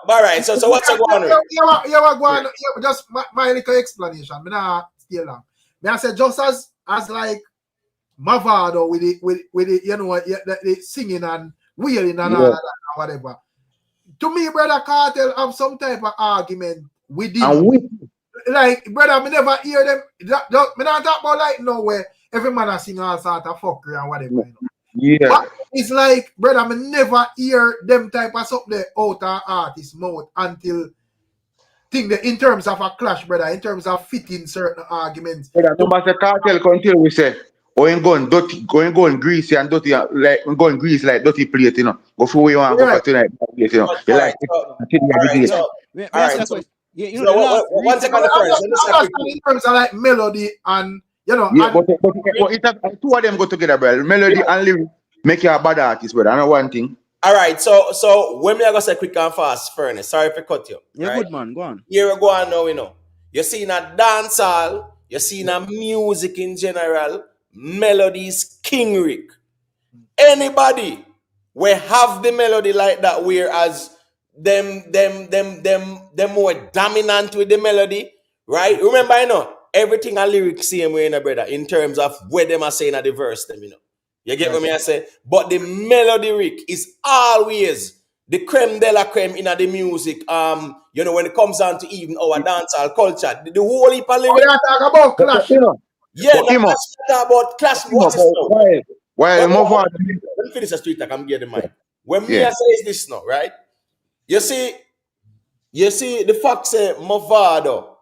Speaker 10: all right, so what's going on?
Speaker 1: Just my little explanation. Me not stay long. Me I say just as like Mavado with it, you know, the singing and wheeling and all that and whatever. To me, brother KARTEL have some type of argument with him. Like, brother, me never hear them. Me not talk about like nowhere. Every man a sing all sort of fuckery and whatever. You know?
Speaker 11: Yeah.
Speaker 1: But it's like, brother, me never hear them type of something out of artist mouth until think that in terms of a clash, brother, in terms of fitting certain arguments.
Speaker 11: Brother, no matter KARTEL until we say, going greasy and dirty, like going greasy like dirty plate, you know. Go for where you want to go for tonight, you know. You like
Speaker 10: one second,
Speaker 1: in terms of like melody and you know.
Speaker 11: Yeah, but two of them go together, brother. Melody and lyrics make you a bad artist, brother. I know one thing.
Speaker 10: All right, so when me I go say quick and fast, Furnace. Sorry if I cut you.
Speaker 2: Yeah,
Speaker 10: right?
Speaker 2: good man, go on.
Speaker 10: Here we go on now, you know. You see in a dancehall, you see in a music in general, melodies king Rick. Anybody we have the melody like that, whereas them more dominant with the melody, right? Remember, you know, everything a lyric same way, brother, in terms of where them are saying at the verse, them, you know. You get what me I say? But the melody, Rick, is always the creme de la creme in the music. You know, when it comes down to even our dancehall culture, the whole heap of lyrics.
Speaker 1: Talk about clash.
Speaker 10: Yeah, talk about clash. What's this now?
Speaker 11: Why
Speaker 10: Let me finish the street talk. I'm getting the mic. When me I say is this now, right? You see the fact say Mavado,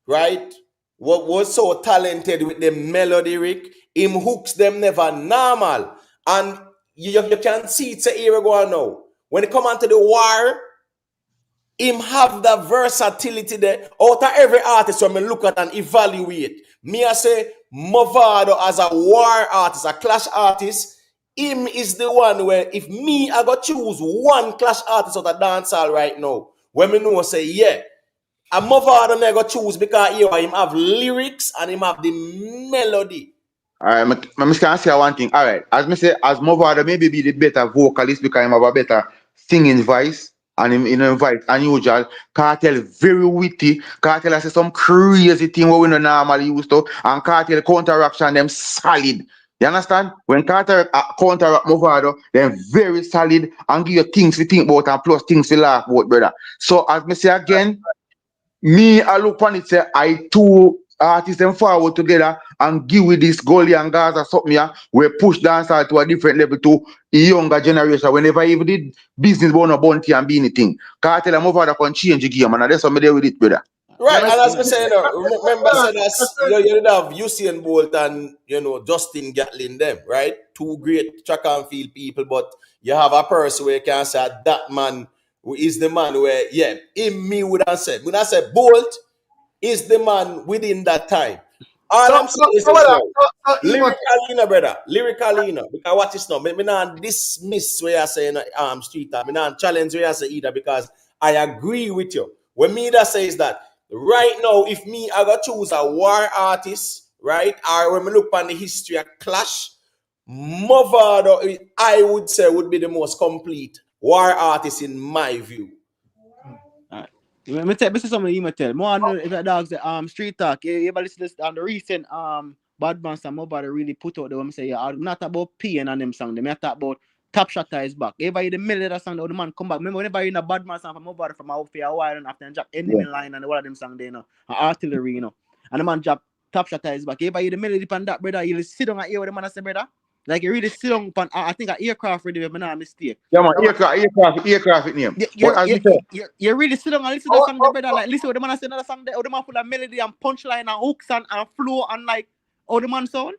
Speaker 10: right? What was so talented with the melody, Rick? Him hooks them never normal. And you can see it's a year ago now. When it come onto the war, him have the versatility there. Out of every artist when me look at and evaluate, me I say Mavado as a war artist, a clash artist, him is the one where if me I got choose one clash artist out of dancehall right now, when me know say yeah, a Mavado me I got choose because him have lyrics and him have the melody.
Speaker 11: Alright, I'm just gonna say one thing. Alright, as me say, as Mavado maybe be the better vocalist because him have a better singing voice and him in a voice unusual. KARTEL very witty. KARTEL has some crazy thing what we don't normally used to, and KARTEL counteraction them solid. You understand? When KARTEL counteract Mavado, them very solid and give you things to think about and plus things to laugh about, brother. So as me say again, me I look on it say I two artists them forward together and give with this Gully and Gaza something here, we push dancehall to a different level to a younger generation. Whenever even did business born a bounty and be anything, KARTEL and Mavado can change the game, and that's what me there with it, brother.
Speaker 10: Right, and as I say, you know, remember say that you have Usain Bolt and you know Justin Gatlin them, right? Two great track and field people, but you have a person where you can say that man who is the man where me would have said Bolt is the man within that time. All I'm saying is lyrically, brother, lyrically, because what is now, me not dismiss where I say street talk, me not challenge where I say either because I agree with you. When me that says that right now, if me I got choose a war artist, right, or when me look on the history of clash, Mavado, I would say would be the most complete war artist in my view.
Speaker 2: Me tell me say something you tell. More on if the dogs the street talk. You ever listen to this on the recent bad man some Mavado really put out the one say yeah, not about pain on them song. They talk about Top Shotter is back. If in the middle of the song, the man come back. Remember whenever you in a bad man song from Mavado from out for a while and after and drop enemy line and all of them song there, artillery, and the man drop Top Shotter is back. If in the middle of that, brother, you sit down and hear what the man say, brother. Like you really sit on I think an aircraft ready if I'm not mistake.
Speaker 11: Yeah, man, aircraft name.
Speaker 2: You really sit down and listen to the song, brother. Like listen what the man say another song there, how the man full of melody and punchline and hooks and flow and like how the man sound.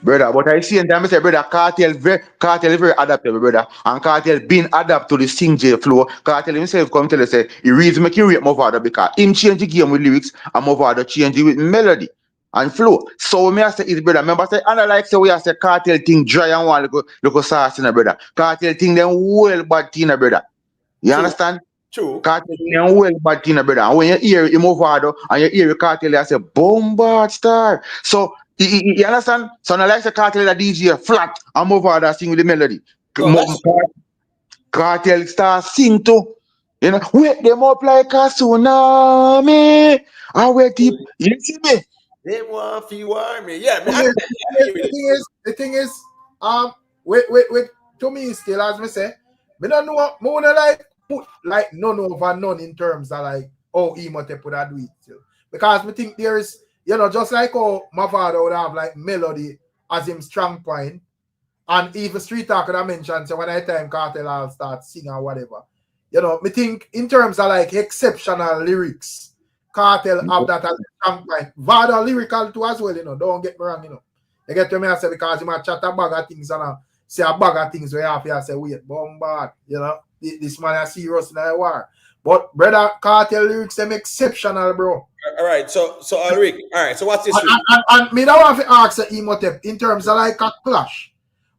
Speaker 11: Brother, but I see and time I say, brother, KARTEL is very adaptable, brother. And KARTEL being adapted to the Sing J flow. KARTEL himself come tell us say he reads make you rate Mavado because him change the game with lyrics and Mavado change it with melody and flow. So me I say is brother. Remember say and I like say we I say KARTEL thing dry and one look sauce in a brother. KARTEL thing them well bad thing, brother. You understand?
Speaker 10: True.
Speaker 11: KARTEL thing them well bad thing, brother. And when you hear Mavado and you hear KARTEL, you say bombard star. So you understand? So now like the KARTEL the DJ flat and Mavado sing with the melody. KARTEL start sing too. You know, wake them up like a tsunami. I wake deep. You see me?
Speaker 10: They want to warm me. Yeah, man.
Speaker 1: The thing is, wait, to me still, as me say, me don't know, me wanna like put like none over none in terms of like, oh, Emote put a do it still. Because me think there is, just like how Mavado would have like melody as him strong point, and even Street Talk could have mentioned, so when I time KARTEL I'll start singing or whatever. Me think in terms of like exceptional lyrics, KARTEL have that as a strong point. Vado lyrical too as well, don't get me wrong, You get to me, I say, because he might chat a bag of things and say a bag of things where you have to say, wait, bombard, this man is serious in the war. But brother, KARTEL lyrics, them exceptional, bro.
Speaker 10: All right, so Rick, all right, so what's this?
Speaker 1: And me now want to ask Emotep in terms of like a clash,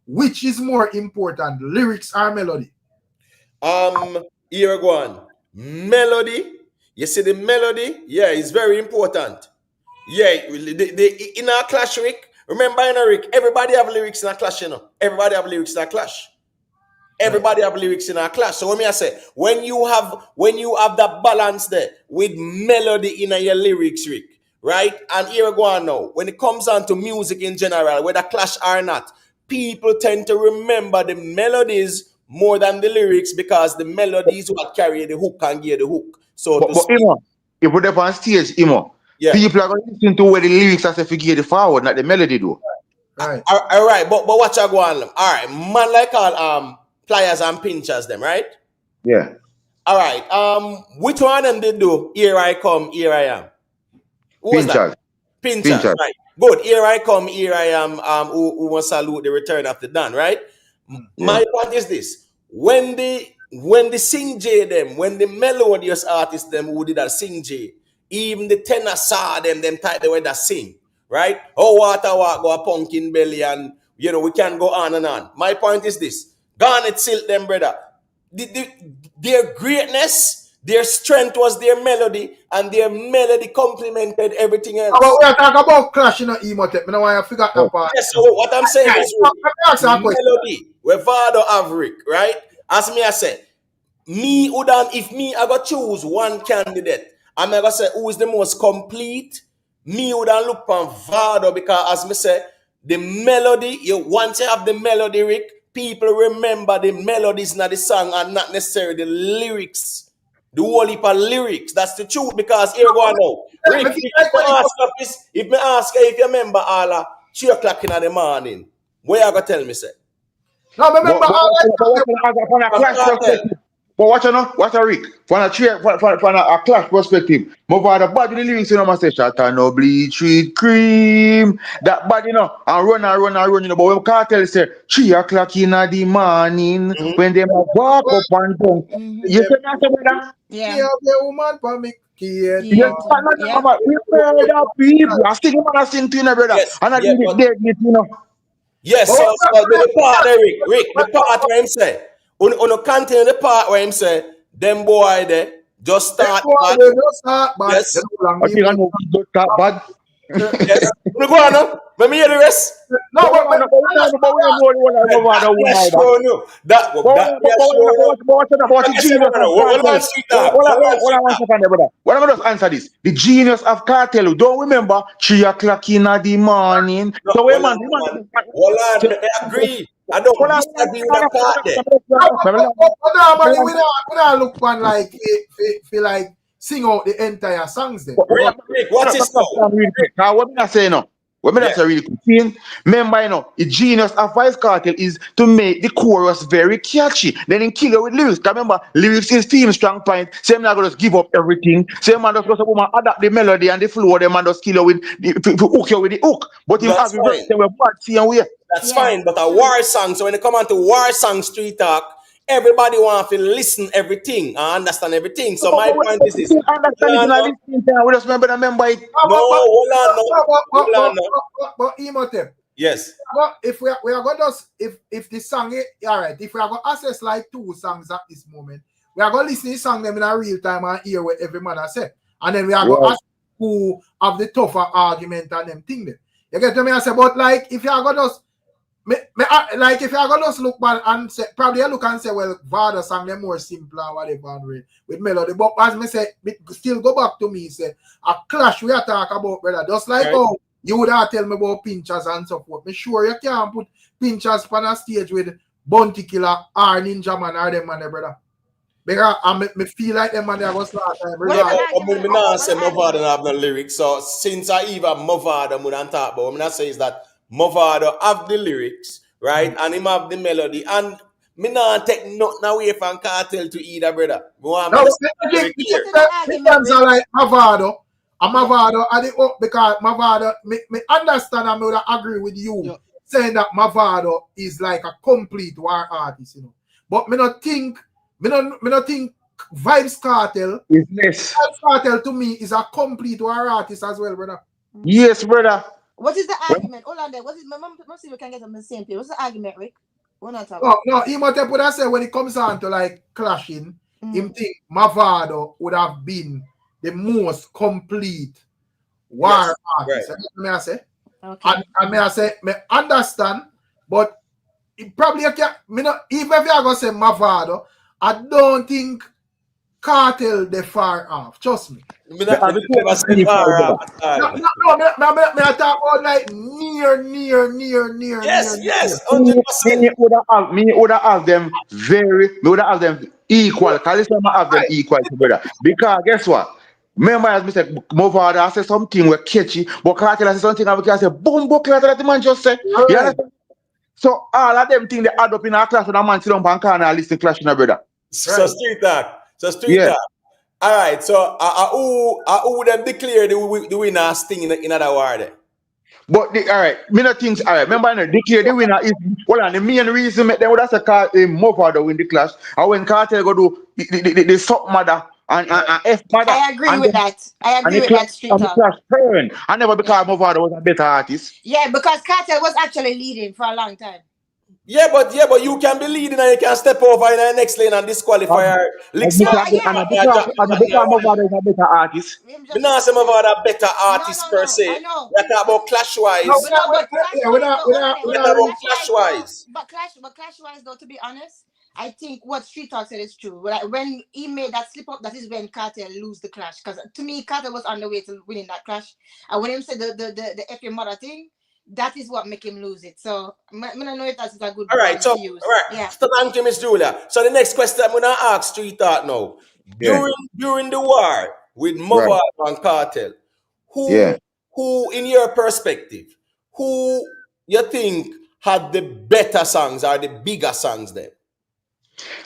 Speaker 1: which is more important, lyrics or melody?
Speaker 10: Here go on. Melody. You see the melody? Yeah, it's very important. Yeah, in our clash, Rick. Remember, Rick, everybody have lyrics in a clash, Everybody have lyrics in a clash. Everybody have lyrics in a clash. So I say, when you have that balance there with melody in your lyrics, Rick, right? And here we go on now. When it comes on to music in general, whether clash or not, people tend to remember the melodies more than the lyrics because the melodies what carry the hook and give the hook. So
Speaker 11: but Imo, if we up on stage, Imo, people are going to listen to where the lyrics are to figure the forward, not the melody do.
Speaker 1: Right.
Speaker 10: All right, but what you go on? All right, man like all pliers and pinchers them, right?
Speaker 11: Yeah.
Speaker 10: All right. Which one of them did do? Here I come, here I am. Who was that? Pinchers. Right. Good. Here I come, here I am. Who wants to salute the return of the Dan, right? Yeah. My point is this: when the sing J them, when the melodious artists them who did that sing J, even the tenor saw them type the way that sing, right? Oh, water walk go a pumpkin belly, and we can go on and on. My point is this: Garnet Silk them, brother. Their greatness, their strength was their melody, and their melody complemented everything else.
Speaker 1: We are talking about clash in Emotep. I know I forgot that part.
Speaker 10: Yes, so what I'm saying is melody, where Vado Averick, right? As me I say, if I got choose one candidate, I'm gonna say who is the most complete. Me would look on Vado because as me say, the melody, once you have the melody, Rick, people remember the melodies in the song and not necessarily the lyrics. The whole heap of lyrics. That's the truth because here we go now. Rick, if me ask if you remember all 3 o'clock in the morning, what you gonna tell me, say?
Speaker 1: No, remember
Speaker 11: but watch a Rick. For a clash perspective, Mavado bad with the lyrics, I say, shut no bleach with cream. That bad, and run, but when KARTEL say 3 o'clock in the morning, when they walk up and down, you say that, brother?
Speaker 8: Yeah.
Speaker 1: The woman for me.
Speaker 11: Yes, we heard the people. I sing to you, brother.
Speaker 10: Yes,
Speaker 11: And I did it,
Speaker 10: Yes, so the part there, Rick, the part where him say, on continue the part where him say, them boy there just start bad.
Speaker 1: Yes.
Speaker 11: I think I know just start bad.
Speaker 10: Yes. We go on now. Let me hear the rest.
Speaker 1: No,
Speaker 11: But we
Speaker 1: but
Speaker 11: don't know the one that Mavado
Speaker 10: That we
Speaker 11: win
Speaker 10: are
Speaker 11: either.
Speaker 10: showing you. That we are showing you.
Speaker 11: What about the
Speaker 10: Like I said,
Speaker 11: genius of
Speaker 10: hold
Speaker 11: cartel?
Speaker 10: on, street talk.
Speaker 11: Hold
Speaker 10: Hold on,
Speaker 11: on
Speaker 10: street
Speaker 11: one
Speaker 10: talk.
Speaker 11: second there, brother. What am I just answer this? The genius of cartel. Don't remember 3 o'clock in the morning.
Speaker 10: No,
Speaker 11: So
Speaker 10: hold
Speaker 11: wait,
Speaker 10: on,
Speaker 11: man.
Speaker 10: hold on. I agree. I don't disagree with the part there.
Speaker 1: But normally we don't look one like feel like sing out the entire songs then.
Speaker 10: Rick, what's his call?
Speaker 11: What I say no? What I say really quick. Remember, you know, the genius of Vice Cartel is to make the chorus very catchy. Then in kill it with lyrics. Remember, lyrics is team strong point. Same not gonna just give up everything. Same man just adapt the melody and the flow. Them man just kill you with to hook you with the hook. But him have
Speaker 10: That's
Speaker 11: the verse
Speaker 10: fine.
Speaker 11: they were bad see and we.
Speaker 10: That's fine. But a war song, so when they come on to war song street talk, everybody want to listen everything and understand everything. So my point is this.
Speaker 11: Understand it in a listening time. We just remember it.
Speaker 10: No, hold on now. Hold on now.
Speaker 1: But Imhotep,
Speaker 10: Yes.
Speaker 1: but if we are going to if the song all right, if we are going to access like 2 songs at this moment, we are going to listen to the song them in a real time and hear what every man has said, and then we are going to ask who have the tougher argument and them thing them. You get to me? I say, but like if you are going to like if you are going to look back and say, probably you look and say, well, Vada song them more simple or whatever with melody. But as me say, still go back to me, say a clash we are talk about, brother. Just like how you would have tell me about pinchers and so forth. Me sure you can't put pinchers on a stage with Bounty Killer or Ninja Man or them man, brother. Because I feel like them man there was last time.
Speaker 10: I'm not say Mavado have no lyrics. So since I even Mavado would not talk about, what I say is that Mavado have the lyrics, right? And him have the melody. And me not take nothing away from Cartel to either, brother.
Speaker 1: No, the terms are like Mavado. And Mavado, because Mavado, me understand and me would agree with you saying that Mavado is like a complete war artist, you know. But me not think Vibes Cartel
Speaker 11: is less.
Speaker 1: Vibes Cartel to me is a complete war artist as well, brother.
Speaker 11: Yes, brother.
Speaker 8: What is the argument? Hold on there. What is my mom? Let's see if we can get on the same page. What's the argument, Rick? We're not talking.
Speaker 1: No, Imhotep would have said when it comes on to like clashing, him think Mavado would have been the most complete war artist.
Speaker 10: Right.
Speaker 1: May I say?
Speaker 8: Okay.
Speaker 1: And may I say, me understand, but it probably can't, even if you're going to say Mavado, I don't think Cartel they far off. Trust me.
Speaker 10: Me I
Speaker 1: talk about like near.
Speaker 10: Yes,
Speaker 1: near.
Speaker 10: 100%.
Speaker 11: Me would have them equal. Because this time I have them equal, brother. Because guess what? Remember, as I said, Mavado I said something were catchy, but Cartel I said something and we can say, boom, book that the man just said.
Speaker 1: Right.
Speaker 11: You understand? So all of them things they add up in our class when a man sit down and corner and listen clash in a brother.
Speaker 10: So street talk. Talk. All right. So who them declare the winner sting in other war there?
Speaker 11: But all right, me not think all right. Remember, declare the winner is the main reason they would have said Mavado win the clash. And when Cartel go do the sub mother and F mother.
Speaker 8: I agree with that. I agree with that street talk.
Speaker 11: I never because Mavado was a better artist.
Speaker 8: Yeah, because Cartel was actually leading for a long time.
Speaker 10: Yeah, but you can be leading and you can step over in the next lane and disqualify her.
Speaker 11: Because Mavado is a better artist.
Speaker 10: We not say Mavado a better artist per se. We talk about clash wise.
Speaker 8: But clash wise though, to be honest, I think what Street Talk said is true. Like when he made that slip up, that is when Cartel lose the clash. Because to me, Cartel was on the way to winning that clash. And when him said the F your mother thing, that is what make him lose it. So I don't know if that's a good
Speaker 10: all right, so
Speaker 8: to use.
Speaker 10: All right.
Speaker 8: Yeah.
Speaker 10: So thank you, Miss Julia. So the next question I'm gonna ask Street Talk now. During the war with Mavado and Cartel, who in your perspective, who you think had the better songs or the bigger songs then?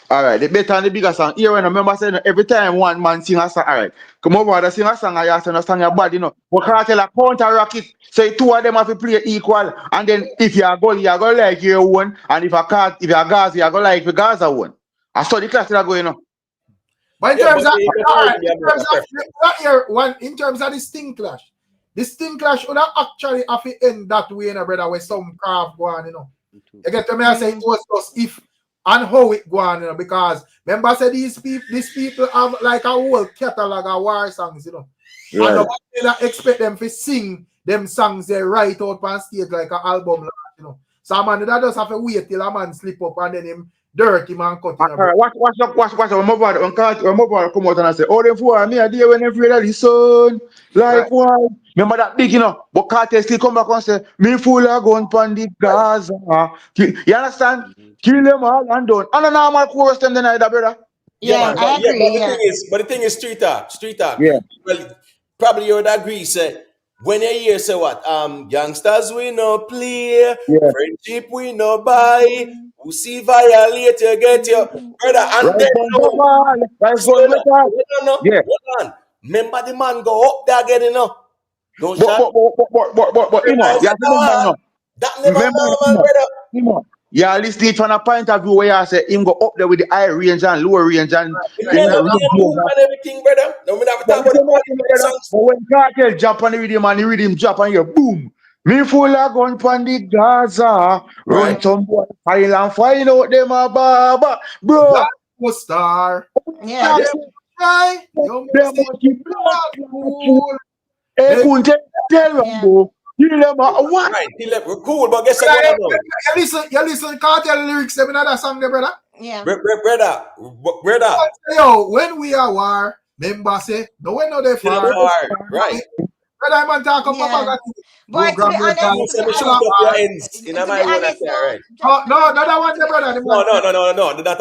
Speaker 11: All right, the better and the bigger song. Here, when I remember saying every time one man sing a song, all right, come over and sing a song, I sing a song your body, you know. But Cartel a counter it. So 2 of them have to play equal. And then if you are Gully, you are going like your one. And if you are Gaza, you are going like the Gaza one. I saw the class that are going on.
Speaker 1: But in terms of the Sting clash would have actually have to end that way, you know, brother, with some craft go on, you know. You get to me, I say it was just if and how it go on, you know, because remember I said these people have like a whole catalog of war songs, you know. Right. And nobody expect them to sing them songs they write out on stage like an album, you know. So a man that just have to wait till a man slip up and then him dirty man cut in a
Speaker 11: Alright, watch up. When Mavado come out and I say, oh, them four, me a day when them afraid of the sun. Like
Speaker 1: Right.
Speaker 11: why? Remember that big, you know. But KARTEL still come back and say, me fool a gun pan the Gaza. You understand? Kill them all and done. And a normal chorus them then either, brother.
Speaker 10: Yeah,
Speaker 8: Yeah,
Speaker 10: man.
Speaker 8: I agree. Yeah.
Speaker 10: But the thing is, street talk.
Speaker 11: Yeah.
Speaker 10: Well, probably you would agree. Say when you hear say what, youngsters we no play,
Speaker 11: Yeah.
Speaker 10: friendship we no buy. Who see violate you get your brother, and
Speaker 11: Right
Speaker 10: then
Speaker 11: gun
Speaker 10: no.
Speaker 11: global. Right gun
Speaker 10: Hold
Speaker 11: global.
Speaker 10: on.
Speaker 11: Yeah.
Speaker 10: Hold on. Remember the man go up there again, you know. Don't
Speaker 11: But
Speaker 10: shot.
Speaker 11: you know, you have to remember, you know.
Speaker 10: That never
Speaker 11: Remember,
Speaker 10: normal, brother.
Speaker 11: you know. Yeah, listening from a point of view where I say him go up there with the high range and lower range and
Speaker 10: The
Speaker 11: you know,
Speaker 10: melody and move and everything, brother. No, we never
Speaker 11: But
Speaker 10: talk about the quality of the songs.
Speaker 11: when KARTEL jump on the rhythm and the rhythm drop and you boom. Me full of gun pan the Gaza. Run
Speaker 10: Right.
Speaker 11: some boy file and find out them a baba. Bro,
Speaker 1: That was star.
Speaker 8: Yeah.
Speaker 1: Them try. You
Speaker 11: them
Speaker 1: must see
Speaker 11: keep
Speaker 1: blood fool.
Speaker 11: Hey,
Speaker 1: They
Speaker 11: couldn't tell them
Speaker 8: Yeah.
Speaker 11: go. Kill them a what?
Speaker 10: Right. We're cool, but guess what?
Speaker 1: you listen KARTEL lyrics them in another song there, brother.
Speaker 8: Yeah.
Speaker 10: Brother.
Speaker 1: Yo, when we are war, member say, no we know they
Speaker 10: Kill
Speaker 1: far.
Speaker 10: them hard. Right.
Speaker 1: Brother man talk about
Speaker 8: Yeah.
Speaker 1: go
Speaker 8: Boy, to
Speaker 1: grab
Speaker 8: be
Speaker 1: your gal.
Speaker 10: You
Speaker 8: honest,
Speaker 10: say me shoot up your ends in
Speaker 8: to
Speaker 10: my
Speaker 8: be
Speaker 10: own
Speaker 8: honest,
Speaker 10: affair,
Speaker 8: no.
Speaker 10: right?
Speaker 1: No, that one there, brother. The man say,
Speaker 10: No. That's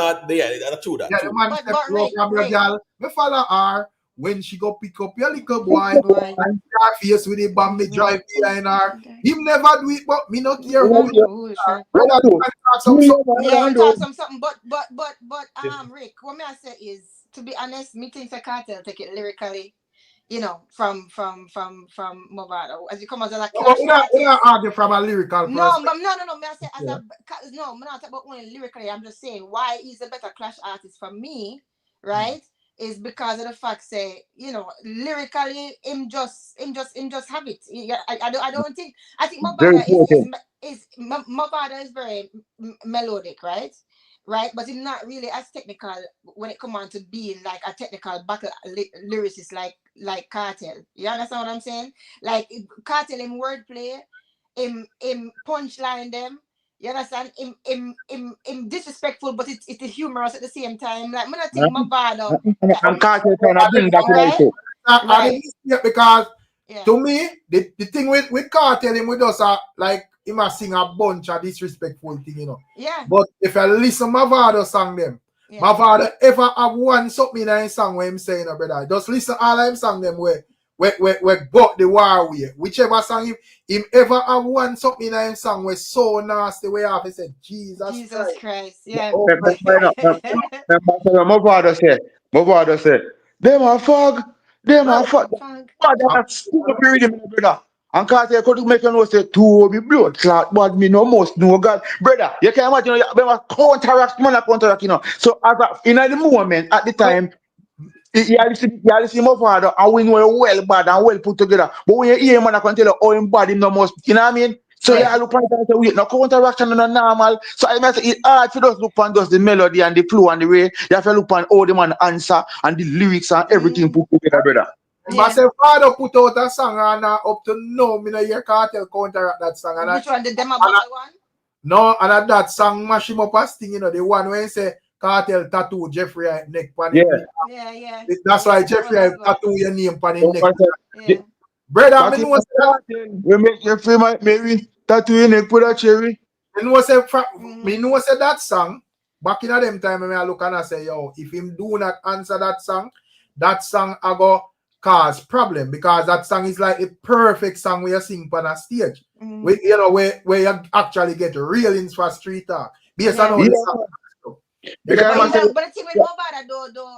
Speaker 10: true.
Speaker 1: yeah, the man
Speaker 8: But
Speaker 1: say, go grab your
Speaker 8: Rick.
Speaker 1: gal. Me follow her when she go pick up your little boy
Speaker 8: Boy.
Speaker 1: and her face with the bomb me drive behind her. Him never do it, but me no care
Speaker 8: Brother,
Speaker 1: who. Brother, the man talk some
Speaker 8: yeah, him talk something, but Rick, what me I say is, to be honest, me think the KARTEL take it lyrically, you know, from Mavado. As you come as a clash
Speaker 1: We're not
Speaker 8: artist.
Speaker 1: arguing from a lyrical perspective.
Speaker 8: No. Me I say as a no, me not talk about only lyrically. I'm just saying why he's a better clash artist for me, right? Is because of the fact say, you know, lyrically him just have it. Yeah, I don't think I think Mavado Mavado is very melodic, right? Right, but he's not really as technical when it comes on to being like a technical battle lyricist like KARTEL. You understand what I'm saying? Like KARTEL in wordplay, in punchline them. You understand? In disrespectful, but it's humorous at the same time. Like, I'm not think Mavado.
Speaker 11: And KARTEL trying to bring that
Speaker 8: Right?
Speaker 1: Right. Because
Speaker 8: Yeah.
Speaker 1: to me, the thing with KARTEL, him with us like he must sing a bunch of disrespectful thing, you know.
Speaker 8: Yeah.
Speaker 1: But if I listen Mavado song them,
Speaker 8: Yeah.
Speaker 1: Mavado ever have one something in his song where him saying, brother, just listen all of him song them where got the war way. Whichever song him ever have one something in his song where so nasty way off. He said, Jesus
Speaker 8: Christ. Yeah.
Speaker 11: Mavado say, them a fog, them a fog. That's stupid rhythm, brother. And KARTEL could make you know say two be blood clot, but me no must know God. Brother, you can imagine you have a counteract, you know. So as in the moment, at the time, you see Mavado and we know well bad and well put together. But when you hear man, I can tell you how him bad him no must, you know what I mean? So
Speaker 8: Right.
Speaker 11: you look at it and say, wait, no counteraction no normal. So I must say it's hard to just look on just the melody and the flow and the way. You have to look on all the man answer and the lyrics and everything put together, brother.
Speaker 1: But say Father put out a song and up to now, me no hear KARTEL counteract that song. And
Speaker 8: Which one? The Dema Ball one?
Speaker 1: No, and at that song mash him up as thing, you know, the one where he say KARTEL tattoo Jeffrey neck pan him.
Speaker 8: Yeah.
Speaker 1: That's why Jeffrey tattoo your name pan him neck.
Speaker 8: Yeah.
Speaker 1: Brother, me know say
Speaker 11: we make Jeffrey maybe tattoo your neck put a cherry.
Speaker 1: me know say that song back in them time when I look and I say, yo, if him do not answer that song I go cause problem because that song is like a perfect song where you sing on a stage. Where you actually get real for street talk. Based on all the song.
Speaker 8: But the thing with Mavado though,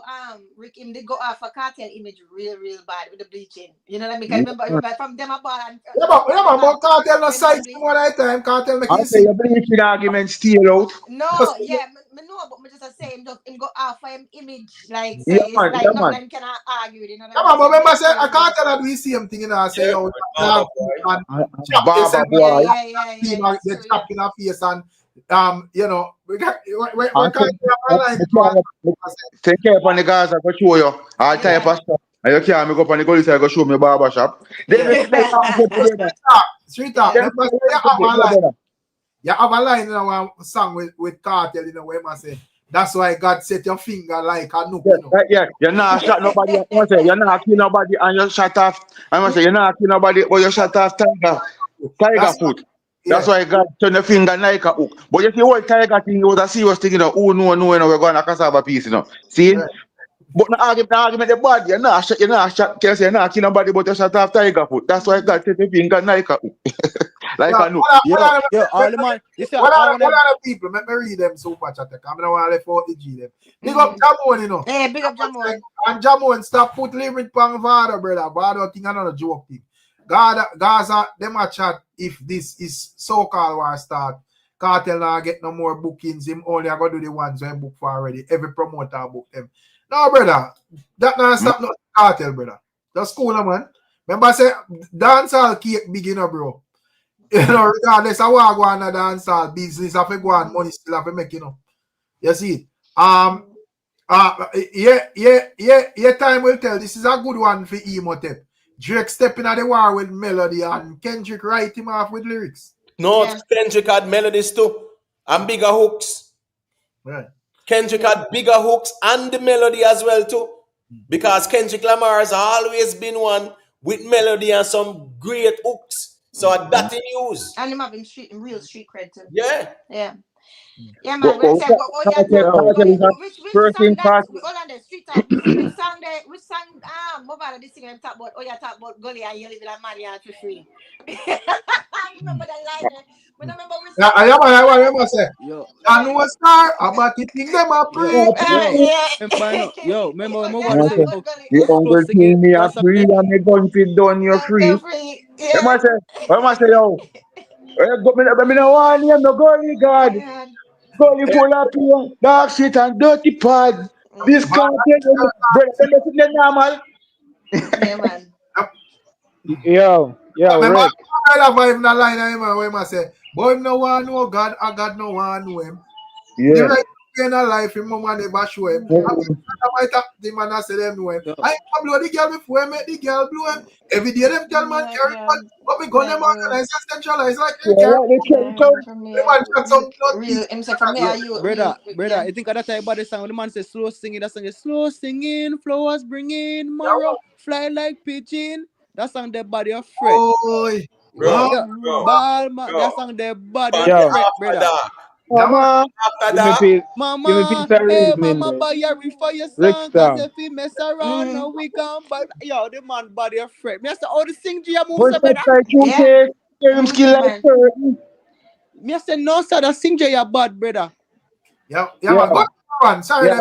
Speaker 8: Rick him they go off a KARTEL image real bad with the bleaching. You know what I mean? Remember from them about and
Speaker 1: but KARTEL no size one at a time. KARTEL make
Speaker 11: I say your bleaching argument steal out.
Speaker 8: No, yeah, me know, but me just say him go off for him image like say it's like nothing him cannot argue. You know what I mean?
Speaker 1: But remember say I KARTEL that we see him thing, you know, say yo,
Speaker 11: Baba boy.
Speaker 1: They chop in our face and you know, we got
Speaker 11: take care upon the Gaza for show you all type of stuff. And you can't make up on the gully side go show me barber shop. Then me say
Speaker 1: Street talk.
Speaker 11: Them
Speaker 1: Remember, you have a line. You have a line in our song with KARTEL, you know, where man say, that's why God set your finger like a nook, you know.
Speaker 11: Yeah, you're not shot nobody. I must say, you're not kill nobody and you shut off. I must say, you're not kill nobody or you shut off tiger
Speaker 1: That's
Speaker 11: foot.
Speaker 1: yeah.
Speaker 11: That's why God turn the finger like a hook. But you see what tiger thing, it was a serious thing, you know. Oh, no, you know, we're going to cassava piece, you know. See?
Speaker 1: Right.
Speaker 11: But the argument the bad, you're not shot, can't say you're not kill nobody, but you shut off tiger foot. That's why God turn the finger like a hook. Like
Speaker 1: Yeah,
Speaker 11: a nook.
Speaker 2: Yo, all the man. You see,
Speaker 1: what
Speaker 2: I
Speaker 1: are
Speaker 2: want them.
Speaker 1: the people? Let me read them so much at the camera. I want to let 40G them. Big up Jamon, you know.
Speaker 8: Hey, big up Jamon.
Speaker 1: And Jamon, stop put limit pang Vado, brother. Vado thing another joke thing. Gaza, them a chat if this is so-called war start. KARTEL now get no more bookings. Him only I go do the ones when book for already. Every promoter book them. No, brother. That not stop no KARTEL, brother. That's cool, man. Remember I say dancehall cake big, you know, bro. You know, regardless of what go on a dancehall business, have to go on money still have to make, you know. You see it. Time will tell. This is a good one for Emotep. Drake stepping at the war with melody and Kendrick write him off with lyrics.
Speaker 10: No,
Speaker 8: Yeah.
Speaker 10: Kendrick had melodies too. And bigger hooks.
Speaker 1: Right.
Speaker 10: Kendrick had bigger hooks and the melody as well too. Because Kendrick Lamar has always been one with melody and some great hooks. So that in use.
Speaker 8: And him having real street cred too.
Speaker 10: Yeah.
Speaker 8: Yeah. Yeah, man. When say what you which
Speaker 11: First
Speaker 8: song
Speaker 11: thing
Speaker 8: that
Speaker 11: fast.
Speaker 8: hold on the street talk. Which song Mavado this singer talk about talk about Gully and you live in a man for free. Remember that line? We don't remember which song.
Speaker 1: I remember say.
Speaker 2: Yo.
Speaker 1: I know a star about the thing them a pray.
Speaker 2: Yo, remember when Mavado say,
Speaker 11: You
Speaker 2: so
Speaker 11: uncle
Speaker 2: singing,
Speaker 11: me a
Speaker 2: that's a
Speaker 11: free and me gun fit done you free. I must say, yo, me no want you no gully God. Gully full of pure dark shit and dirty pod. This can't take you, brother. Them normal.
Speaker 8: Yeah, man.
Speaker 4: Yo,
Speaker 1: Remember,
Speaker 4: Rick.
Speaker 1: I have in a line where I say, boy, no one know God, I God no one know him. The
Speaker 11: Yeah.
Speaker 1: right in a life, him mama never show him. I might have the man I say them know him. I blow the girl before I make the girl blow him. Every day them tell man carry on, but me gun them organize and centralize like they carry
Speaker 8: Real himself from me you
Speaker 2: brother, I think that type of the song when the man says slow singing, that song is slow singing, flowers bringing, marrow, fly like pigeon. That song the body of fret.
Speaker 1: Boy,
Speaker 2: That song the body of fret, brother.
Speaker 4: Mama, give me piece of
Speaker 2: hey
Speaker 4: reasoning
Speaker 2: mama,
Speaker 4: there.
Speaker 2: buy your reef for your son, cause
Speaker 4: Rickstorm.
Speaker 2: if he mess around, now we gone back. Yo, the man body of fret. Me I say, oh, the sing G move,
Speaker 11: But
Speaker 2: so brother.
Speaker 11: him skill like certain.
Speaker 2: Me I say, no, sir, that sing G bad, brother.
Speaker 1: Yeah, man, go on. Sorry, I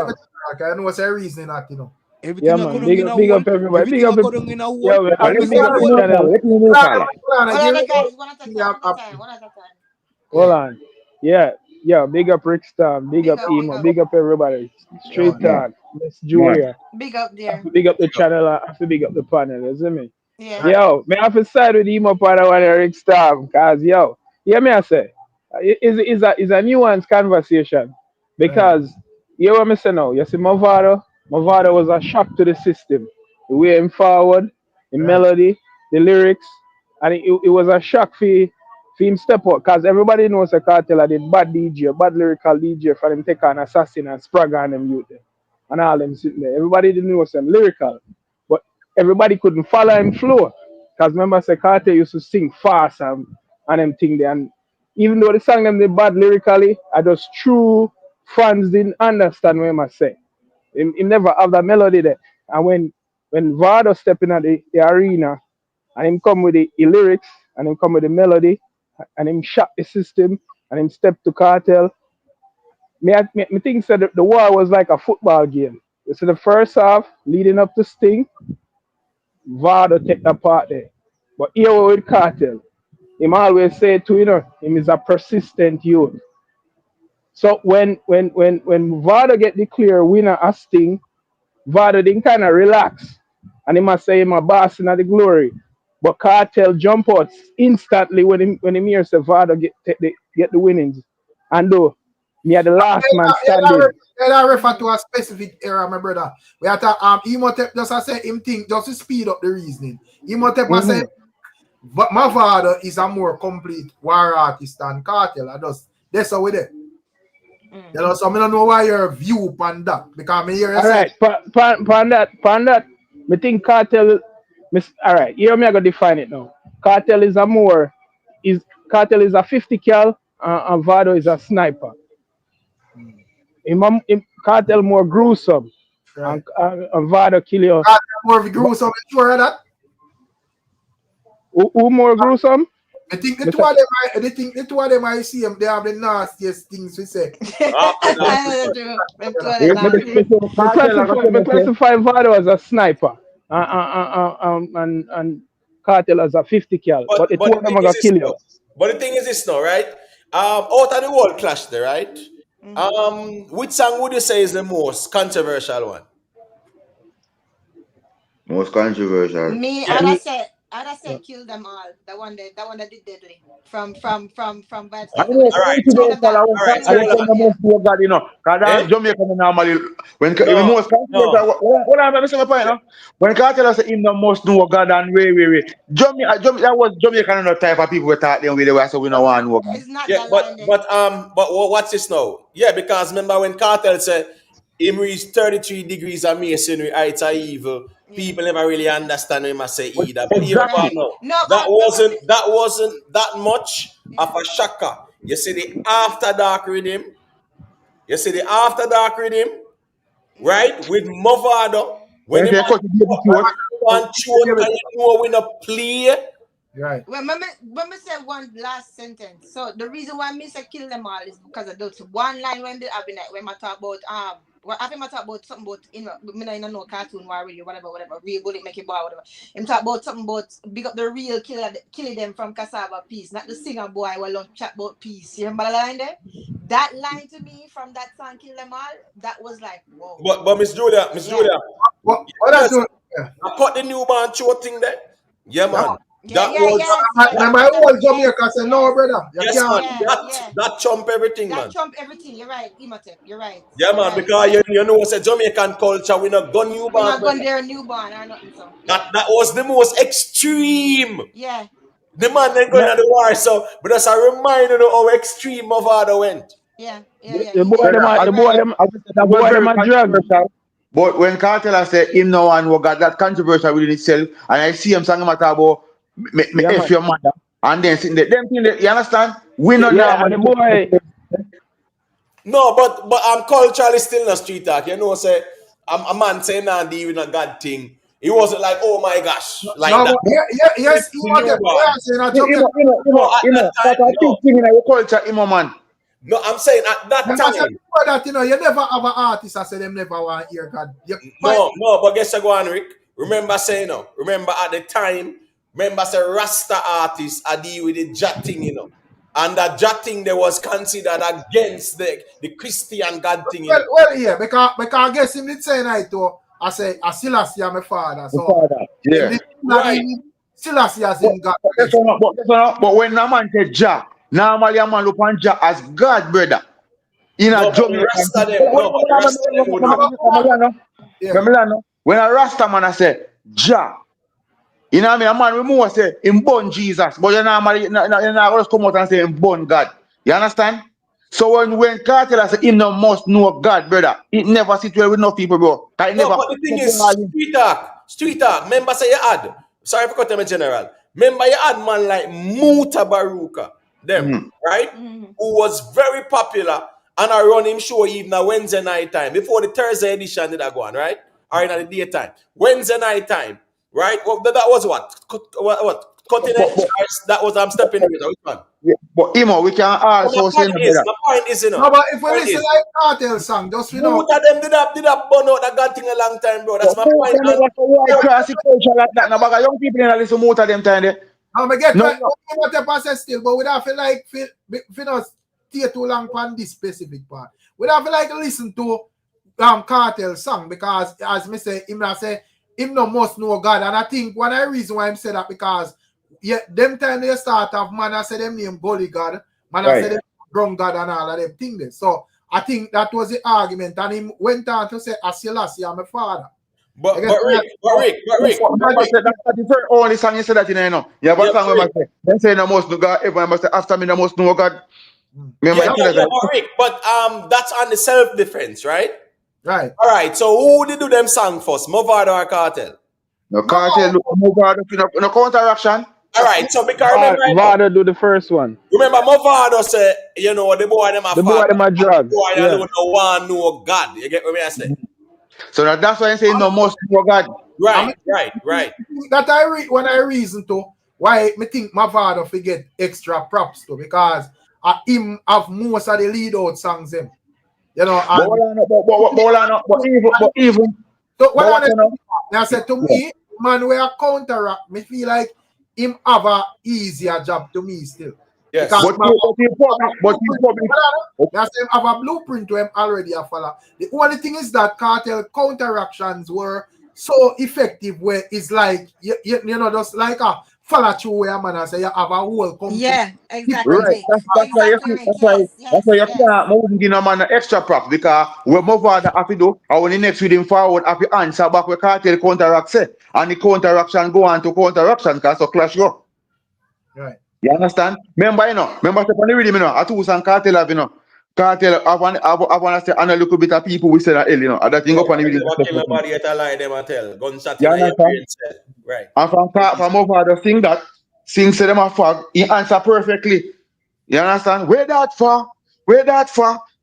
Speaker 1: know what's a reason that, you know.
Speaker 2: Everything
Speaker 4: Yeah,
Speaker 2: I
Speaker 4: man.
Speaker 2: go down in a
Speaker 4: Big
Speaker 2: hole.
Speaker 4: up everybody.
Speaker 2: Everything I go down in a hole.
Speaker 4: Yeah, we have to big up the channel.
Speaker 8: One at a time.
Speaker 4: Hold on. Yeah, big up Rickstorm, big up Emo, big up everybody. Straight talk. Miss Julia.
Speaker 8: Big up there.
Speaker 4: Big up the channel, I have to big up the panel, you see me?
Speaker 8: Yeah.
Speaker 4: Yo, me have to side with Emo part of one of Rickstorm, cause yo, hear me I say, it's a nuanced conversation. Because you what me say now, you see Mavado was a shock to the system. The way him forward, the melody, the lyrics, and it was a shock for him step up, because everybody knows a KARTEL did bad DJ, bad lyrical DJ for him take on Assassin and Sprag on them youth there. And all them sitting there. Everybody didn't know some lyrical. But everybody couldn't follow him flow. Because remember say KARTEL used to sing fast and them thing there. And even though the song them they bad lyrically, I just true fans didn't understand what I say. He never have that melody there. And when Vado step in at the arena and him come with the lyrics and him come with the melody and him shot the system and him step to KARTEL. Me think said the war was like a football game. You see the first half leading up to Sting, Vado take that part there. But here with KARTEL, him always say to him is a persistent youth. So when Vado get the clear winner as Sting, Vado didn't kind of relax. And he must say him a boss in the glory. But KARTEL jump out instantly when he hears the Vado get the winnings. And though
Speaker 12: Me are the last man standing.
Speaker 1: I refer to a specific era, my brother. We have to Imhotep just I say him think just to speed up the reasoning. Imhotep I say Mavado is a more complete war artist than KARTEL. That's how we did. You know, so I don't know why your view on that because me hear you
Speaker 12: Alright, pan that, me think KARTEL alright, here me I go define it now. KARTEL is KARTEL is a 50 cal and Vado is a sniper. KARTEL more gruesome.
Speaker 1: right.
Speaker 12: And Vado kill you.
Speaker 1: KARTEL more gruesome, sure of that.
Speaker 12: Who more gruesome?
Speaker 1: I think the two of them I see them, they have the nastiest things we say.
Speaker 12: Me classify Vado as a sniper and KARTEL as a 50 cal. But the two of them are gonna kill you.
Speaker 10: But the thing is this now, right? Out of the world clash there, right? Which song would you say is the most controversial one?
Speaker 11: Most controversial.
Speaker 8: Me, I'd say kill them all. The one that did deadly from VYBZ.
Speaker 11: I know God, you know, because Jamaica normally when the most what I'm saying point now. When KARTEL say him the most know God and way. Jamaica that was Jamaican type of people we talk them with the way so we don't want to know God.
Speaker 8: It's not
Speaker 10: Yeah,
Speaker 8: that
Speaker 10: but what's this now? Yeah, because remember when KARTEL said him reach 33 degrees of masonry, heights are evil. People never really understand him as say either. But
Speaker 11: Exactly.
Speaker 10: that wasn't that much of a shocker. You see the after dark rhythm. Right? With Mavado. When you want tune and you know when to play.
Speaker 1: Right.
Speaker 8: When me say one last sentence. So the reason why me say kill them all is because of those one line when I talk about I think I talk about something about me not know cartoon war radio whatever real bullet make it boy whatever. Him talk about something about big up the real kill them from cassava piece, not the singer boy will long chat about peace. You remember the line there? That line to me from that song Kill Them All, that was like whoa.
Speaker 10: But Miss Julia,
Speaker 1: what that's doing?
Speaker 10: I caught the newborn show thing there. Yeah, man.
Speaker 1: My old Jamaica say no, brother.
Speaker 10: That chump everything, man.
Speaker 8: That chump everything. You're right, Imhotep. You're right.
Speaker 10: Yeah, man. Because you know, it's a Jamaican culture. We not gun newborn.
Speaker 8: We not gun their newborn or nothing. So
Speaker 10: that was the most extreme.
Speaker 8: Yeah.
Speaker 10: The man then going to the war. So, but that's a reminder of how extreme Mavado went.
Speaker 8: Yeah.
Speaker 12: The boy them are drug.
Speaker 11: But when KARTEL say him no one who got that controversial within itself, and I see him saying about me F your mother, and then sitting there, them thing that you understand? We not
Speaker 12: boy.
Speaker 10: No, but I'm culturally still in the street talk. You know, say a man saying nah deal with a God thing. He wasn't like, oh my gosh, like that.
Speaker 1: Yes, you want
Speaker 11: man.
Speaker 10: No, I'm saying at that time.
Speaker 1: That you never have an artist I say them never want to hear God.
Speaker 10: No, but guess what, go on, Rick. Remember saying remember at the time, say Rasta artists are deal with the jatting, and that jatting there was considered against the Christian God thing.
Speaker 1: Well, yeah, because I guess him did say night too. I say I still see my father. So
Speaker 11: yeah.
Speaker 1: Right. Still see as in God.
Speaker 11: But when a man say Jah, normally a man look on Jah as God, brother. In a Jamaican. When a Rasta man I say Jah, you know what I mean? A man we more say him born Jesus, but you normally you not just come out and say him born God. You understand? So when KARTEL say him no must know God, brother, it never sit well with no people, bro.
Speaker 10: But the thing is street talk. Remember say you had. Sorry for cutting me general. Remember you had man like Muta Baruka, right? Who was very popular, and I run him show even a Wednesday night time before the Thursday edition did I go on, right? Or in the daytime. Wednesday night time, right? Well, that was what? Cutting edge. That was I'm stepping with. Which one?
Speaker 11: Yeah, but we can also say
Speaker 10: the point is,
Speaker 1: no, but if we listen like KARTEL song, just we know.
Speaker 10: Both of them did up burn out that God thing a long time, bro. That's my point.
Speaker 11: Like that. Now, young people in listen more to them time there.
Speaker 1: I get what the process still, but we don't feel like we not stay too long on this specific part. We don't feel like listen to KARTEL song because as me say, him no must know God, and I think one of the reason why him say that because them time they start off, man I say them name Gully God, man I say them ground God and all of them things there. So I think that was the argument, and he went on to say, Selassie, I'm a father.
Speaker 10: But Rick,
Speaker 11: Remember, say that's the very only song you said that you know. You have a song where I say, then say no must know God, everyone must say after me no must know God. Remember
Speaker 10: but Rick, but that's on the self-defense, right?
Speaker 1: Right.
Speaker 10: All right, so who did do them song first, Mavado or KARTEL?
Speaker 11: No KARTEL, no counteraction.
Speaker 10: All right, so because remember,
Speaker 12: Mavado do the first one.
Speaker 10: Remember, Mavado say, you know, the boy them a
Speaker 12: The boy them a drug.
Speaker 10: The boy alone no one know God. You get what I say?
Speaker 11: So that's why I say no must know God.
Speaker 10: Right.
Speaker 1: That when I reason to why me think Mavado forget extra props to, because him have most of the lead out songs him. You know,
Speaker 11: but even
Speaker 1: so what I said to me, man, we are counteract. Me feel like him have a easier job to me still.
Speaker 10: Yes.
Speaker 1: Because
Speaker 11: but
Speaker 1: I say have a blueprint to him already a follow. The only thing is that KARTEL counteractions were so effective where it's like you know, just like a follow through where man I say you have a whole complete.
Speaker 8: Yeah, exactly.
Speaker 11: Right. That's why you can't move in a man extra prop, because when Mavado have to do, and when the next with him forward have to answer back where KARTEL counteract say, and the counteraction go on to counteraction because so clash go.
Speaker 1: Right.
Speaker 11: You understand? Remember step on the rhythm, you know, I two and KARTEL have, you know. KARTEL I want to say and a little bit of people we say that, you know, and that thing up on the rhythm.
Speaker 10: Kill nobody at a lie, them a tell. Gunshot
Speaker 11: You
Speaker 10: in your brain
Speaker 11: understand?
Speaker 10: cell. Right.
Speaker 11: And from Mavado sing that, sing say them a fag, he answer perfectly. You understand? Where that for?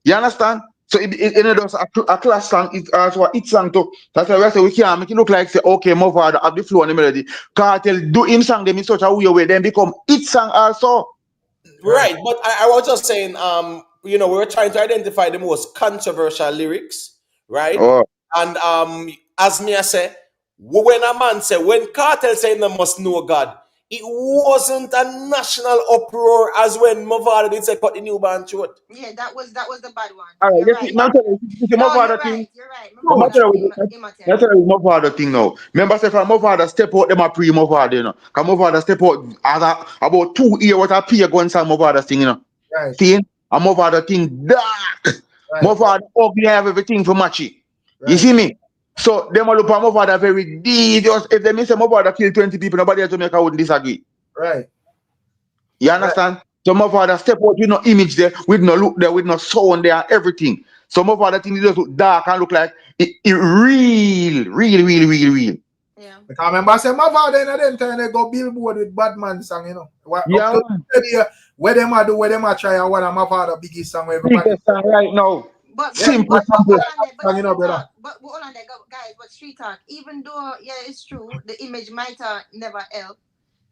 Speaker 11: You understand? So it does a class song, it's also a song too. That's why we say we can't make it look like say, okay, Mavado have the flow and the melody. KARTEL do him song them in such a way where them become it song also.
Speaker 10: Right, but I was just saying, you know, we were trying to identify the most controversial lyrics, right?
Speaker 11: Oh.
Speaker 10: And as me I say, when a man say, when KARTEL say they must know God, it wasn't a national uproar as when Mavado did say cut the newborn throat.
Speaker 8: Yeah, that was the bad one.
Speaker 11: All right,
Speaker 8: You're right. You're right.
Speaker 11: That's a Mavado thing now. Remember, say from Mavado step out, them a pre Mavado, you know. Because Mavado step out as about 2 years what a peer going some Mavado thing, you know.
Speaker 1: Right.
Speaker 11: See? A Mavado thing dark.
Speaker 1: Right.
Speaker 11: Mavado ugly, have everything for matchy. Right. You see me? So them a look at Mavado very dangerous. If they say Mavado kill 20 people, nobody in Jamaica wouldn't disagree.
Speaker 1: Right.
Speaker 11: You understand? Right. So Mavado step out with no image there, with no look there, with no sound there, everything. So Mavado thing just look dark and look like it real.
Speaker 8: Yeah.
Speaker 1: Because I remember I said Mavado in them time they go billboard with Badman song, you know.
Speaker 11: Yeah.
Speaker 1: Where them a try and one of Mavado biggest song where everybody
Speaker 11: song right now.
Speaker 8: But
Speaker 11: simple.
Speaker 8: Hold on there, guys. But street talk, even though it's true, the image might never help.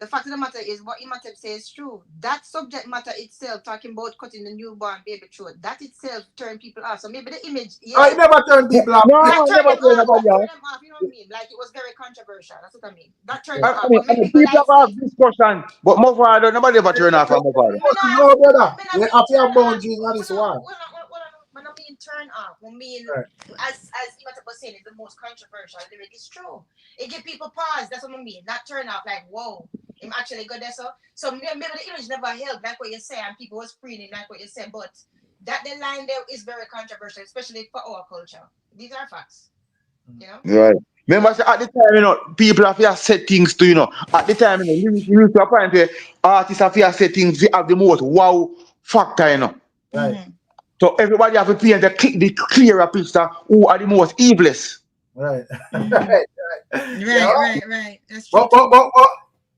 Speaker 8: The fact of the matter is, what Imhotep says is true. That subject matter itself, talking about cutting the newborn baby throat, that itself turn people off. So maybe the image,
Speaker 1: it never turned people off.
Speaker 11: No, never turn nobody off.
Speaker 8: You know what I mean? Like it was very controversial. That's what I mean. That turned
Speaker 11: I mean, people have discussion, but Mavado, nobody ever turn off from Mavado.
Speaker 1: No, brother. You have to have boundaries on this one.
Speaker 8: When I mean turn off, I mean as Imhotep was saying, it's the most controversial lyric. It's true. It give people pause. That's what I mean. Not turn off. Like whoa, I'm actually good there. So maybe the image never helped, like what you say, and people was screaming like what you said. But the line there is very controversial, especially for our culture. These are facts. You know.
Speaker 11: Right. Remember, at the time, you know, people have to set things to, you know. At the time, you know, you used to find where artists have to set things to have the most wow factor, you know.
Speaker 1: Right.
Speaker 8: Mm-hmm.
Speaker 11: So everybody have to paint the clearer picture who are the most evilest.
Speaker 1: Right.
Speaker 8: Right. That's true.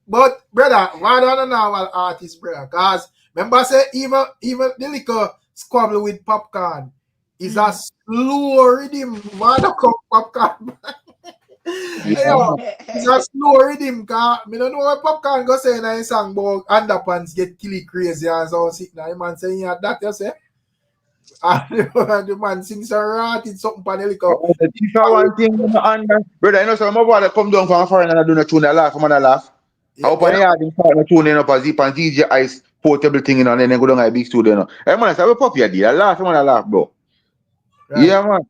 Speaker 1: But brother, why don't know our artist, brother? Because remember, I say even the little squabble with Popcorn is a slow rhythm. Popcorn. It's a slow rhythm. Because I don't know what Popcorn go say in a song about underpants get killy crazy and so sick. Now the man saying that you say. The man sings a rat, it's something panelico.
Speaker 11: If I want thing, brother, you know, so my brother come down from a foreign and I do not tune, I laugh, I'm gonna laugh. I open the yard and start tuning up a zip and DJ Ice portable thing, you know, and then go down a big studio, you know. Hey, man, I say, what puppy I did? I laugh, I'm gonna laugh, bro. Right. Yeah, man.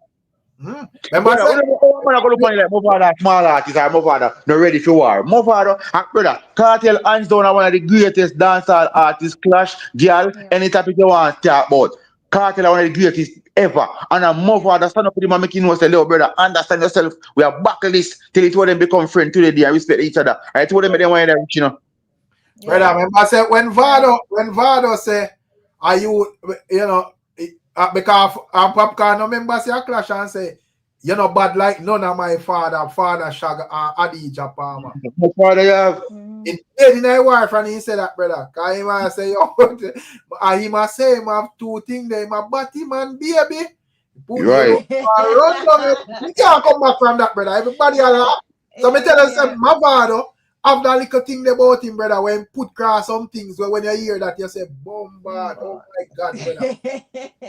Speaker 1: Remember I said,
Speaker 11: I'm going to find like Mavado, small artist, or Mavado, not ready for war. Mavado, brother, KARTEL hands down are one of the greatest dancehall artists, clash, girl, any topic you want to talk about. KARTEL are one of the greatest ever. And a Mavado stand up with him and make him know, say, little brother, understand yourself. We are buckle this till it will them become friends today and respect each other. I told them they want to reach, you know.
Speaker 1: brother, remember I said, when Vado say, are you know, because Popcorn, no member say a clash and say, you know, bad like none of my father Shag Adija Palmer.
Speaker 11: My father, yeah.
Speaker 1: It in a wife and he said that, brother. Cause he might say, and he must say him have two things there, my body man baby. Put
Speaker 11: Right.
Speaker 1: run down. You can't come back from that, brother. Everybody are so me tell you something, Mavado have that little thing about him, brother, when put cross some things where when you hear that you say bombard. Oh my god, brother.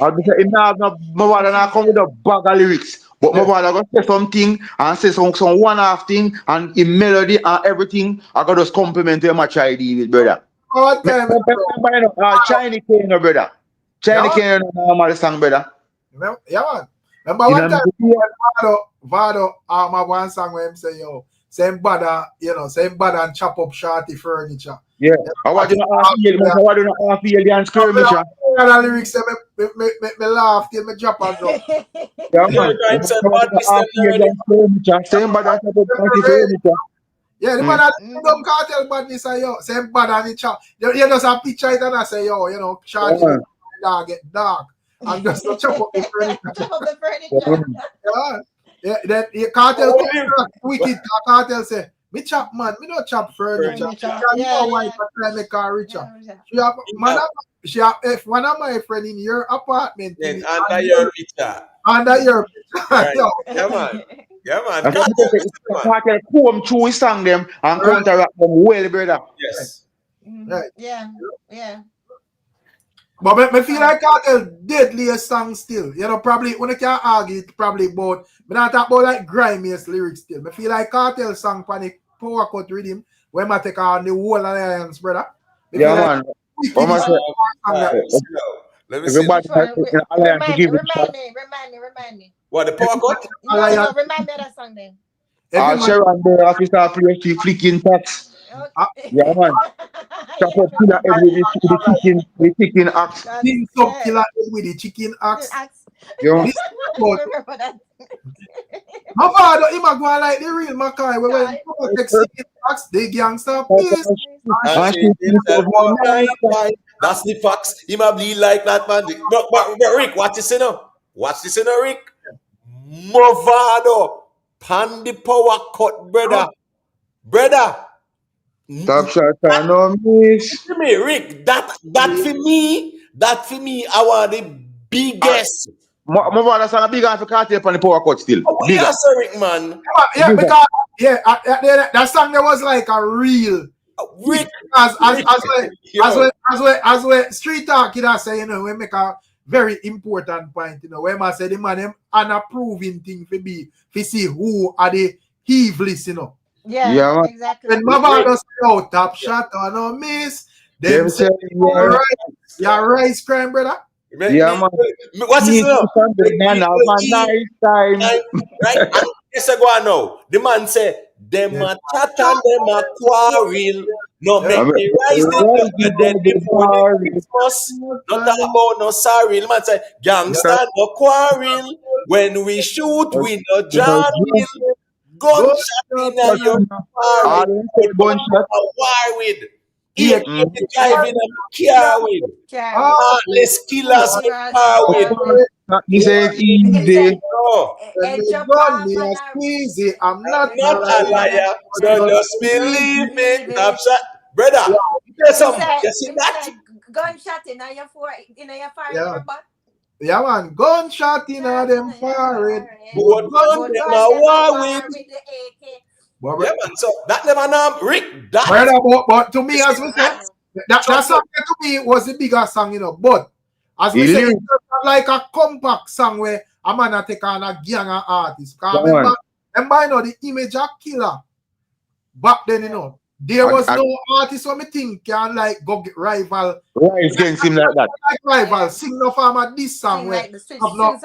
Speaker 11: I'll be saying, Mavado not come with a bag of lyrics. But Mavado going to say something and say some one-half thing and in melody and everything, I got just compliment him my child with, brother.
Speaker 1: All time,
Speaker 11: China Kane, brother. China Kane, normal song, brother.
Speaker 1: Yeah, man. Remember one time when Vado have one song where him say, yo, same bad, you know, same bad and chop up shorty furniture.
Speaker 11: Yeah. I want to know half alien skirmish.
Speaker 1: The lyrics say me laugh till me drop and drop.
Speaker 11: Yeah, man. Same bad and chop up shorty furniture.
Speaker 1: Yeah, the man that don't KARTEL badness and yo, same bad and it chop. You just a picture it and I say, yo, you know, shorty dog get dark. And just chop up the furniture.
Speaker 8: Chop up the furniture.
Speaker 1: Yeah, that KARTEL wicked. KARTEL say, me chop man, me not chop furniture.
Speaker 8: Yeah.
Speaker 1: Wife try make her richer. She have if one of my friend in your apartment.
Speaker 10: Then under your picture.
Speaker 1: Under your picture.
Speaker 10: Right. Yeah, man. Yeah, man.
Speaker 11: KARTEL come through his song them and counteract them well, brother.
Speaker 10: Yes.
Speaker 1: Right.
Speaker 8: Yeah.
Speaker 1: But me feel like KARTEL deadliest song still. You know, probably when I can argue it probably about, but not talk about like grimiest lyrics still. Me feel like KARTEL song panic power cut rhythm when I take on the whole alliance, brother. Me
Speaker 11: Yeah, man.
Speaker 10: Let me see.
Speaker 11: Everybody
Speaker 8: Remind me.
Speaker 10: What, the power cut?
Speaker 8: No, remind me of that song then.
Speaker 11: I'll share on the officer play flicking tax. Yeah, man. Chop up killer head with the chicken axe.
Speaker 1: Things up killer head with the chicken axe.
Speaker 11: Yo.
Speaker 1: Mavado, he might go like the real Mackay. We went to take chicken axe, the gangster piece.
Speaker 10: That's the facts. He might be like that, man. But Rick, watch this, you know. Watch this, you know, Rick. Mavado, pan the power cut, brother. Brother.
Speaker 11: Top shot, no miss.
Speaker 10: Me, Rick, that for me, I want the biggest.
Speaker 11: Mavado song a big one for KARTEL on the power cut still.
Speaker 10: Bigger. Yes, Rick, man.
Speaker 1: Yeah, because that song there was like a real Rick as well street talk, you know, say, you know, we make a very important point, you know, when I say the man them unapproving thing for see who are the evilists, you know.
Speaker 8: Yeah, exactly.
Speaker 1: When Mavado say, oh, top shot or no miss, them say, you're rice crime, brother.
Speaker 11: Yeah, man.
Speaker 10: What's this now?
Speaker 11: Man, have a nice time.
Speaker 10: Right? Yes, I go on now. The man say, them a chat and them a quarrel. No, make me rise the then before the Christmas. Not talk about no sorry. The man say, gangster no quarrel. When we shoot, we no draw real. Gunshot in your car. Gunshot a war with. Yeah, driving a car with. Heartless killers in car with.
Speaker 11: He said easy.
Speaker 1: I'm not
Speaker 10: a liar. So just believe me. Top shot. Brother, you see that?
Speaker 8: Gunshot in your forehead.
Speaker 1: Yeah, man. Gunshot in them forehead.
Speaker 10: What gun them a war with? Yeah, man. So that never know, Rick. That.
Speaker 1: But to me, as we said, that song to me was the bigger song, you know. But as we said, it's like a compact song where a man take on a gang of artists. Remember, you know, the image of killer back then, you know. there was no artist what me think can like go get rival.
Speaker 11: Rise against him like that.
Speaker 1: Like rival, sing no farmer this song
Speaker 8: Sing
Speaker 1: where
Speaker 8: like the switch,
Speaker 1: have no.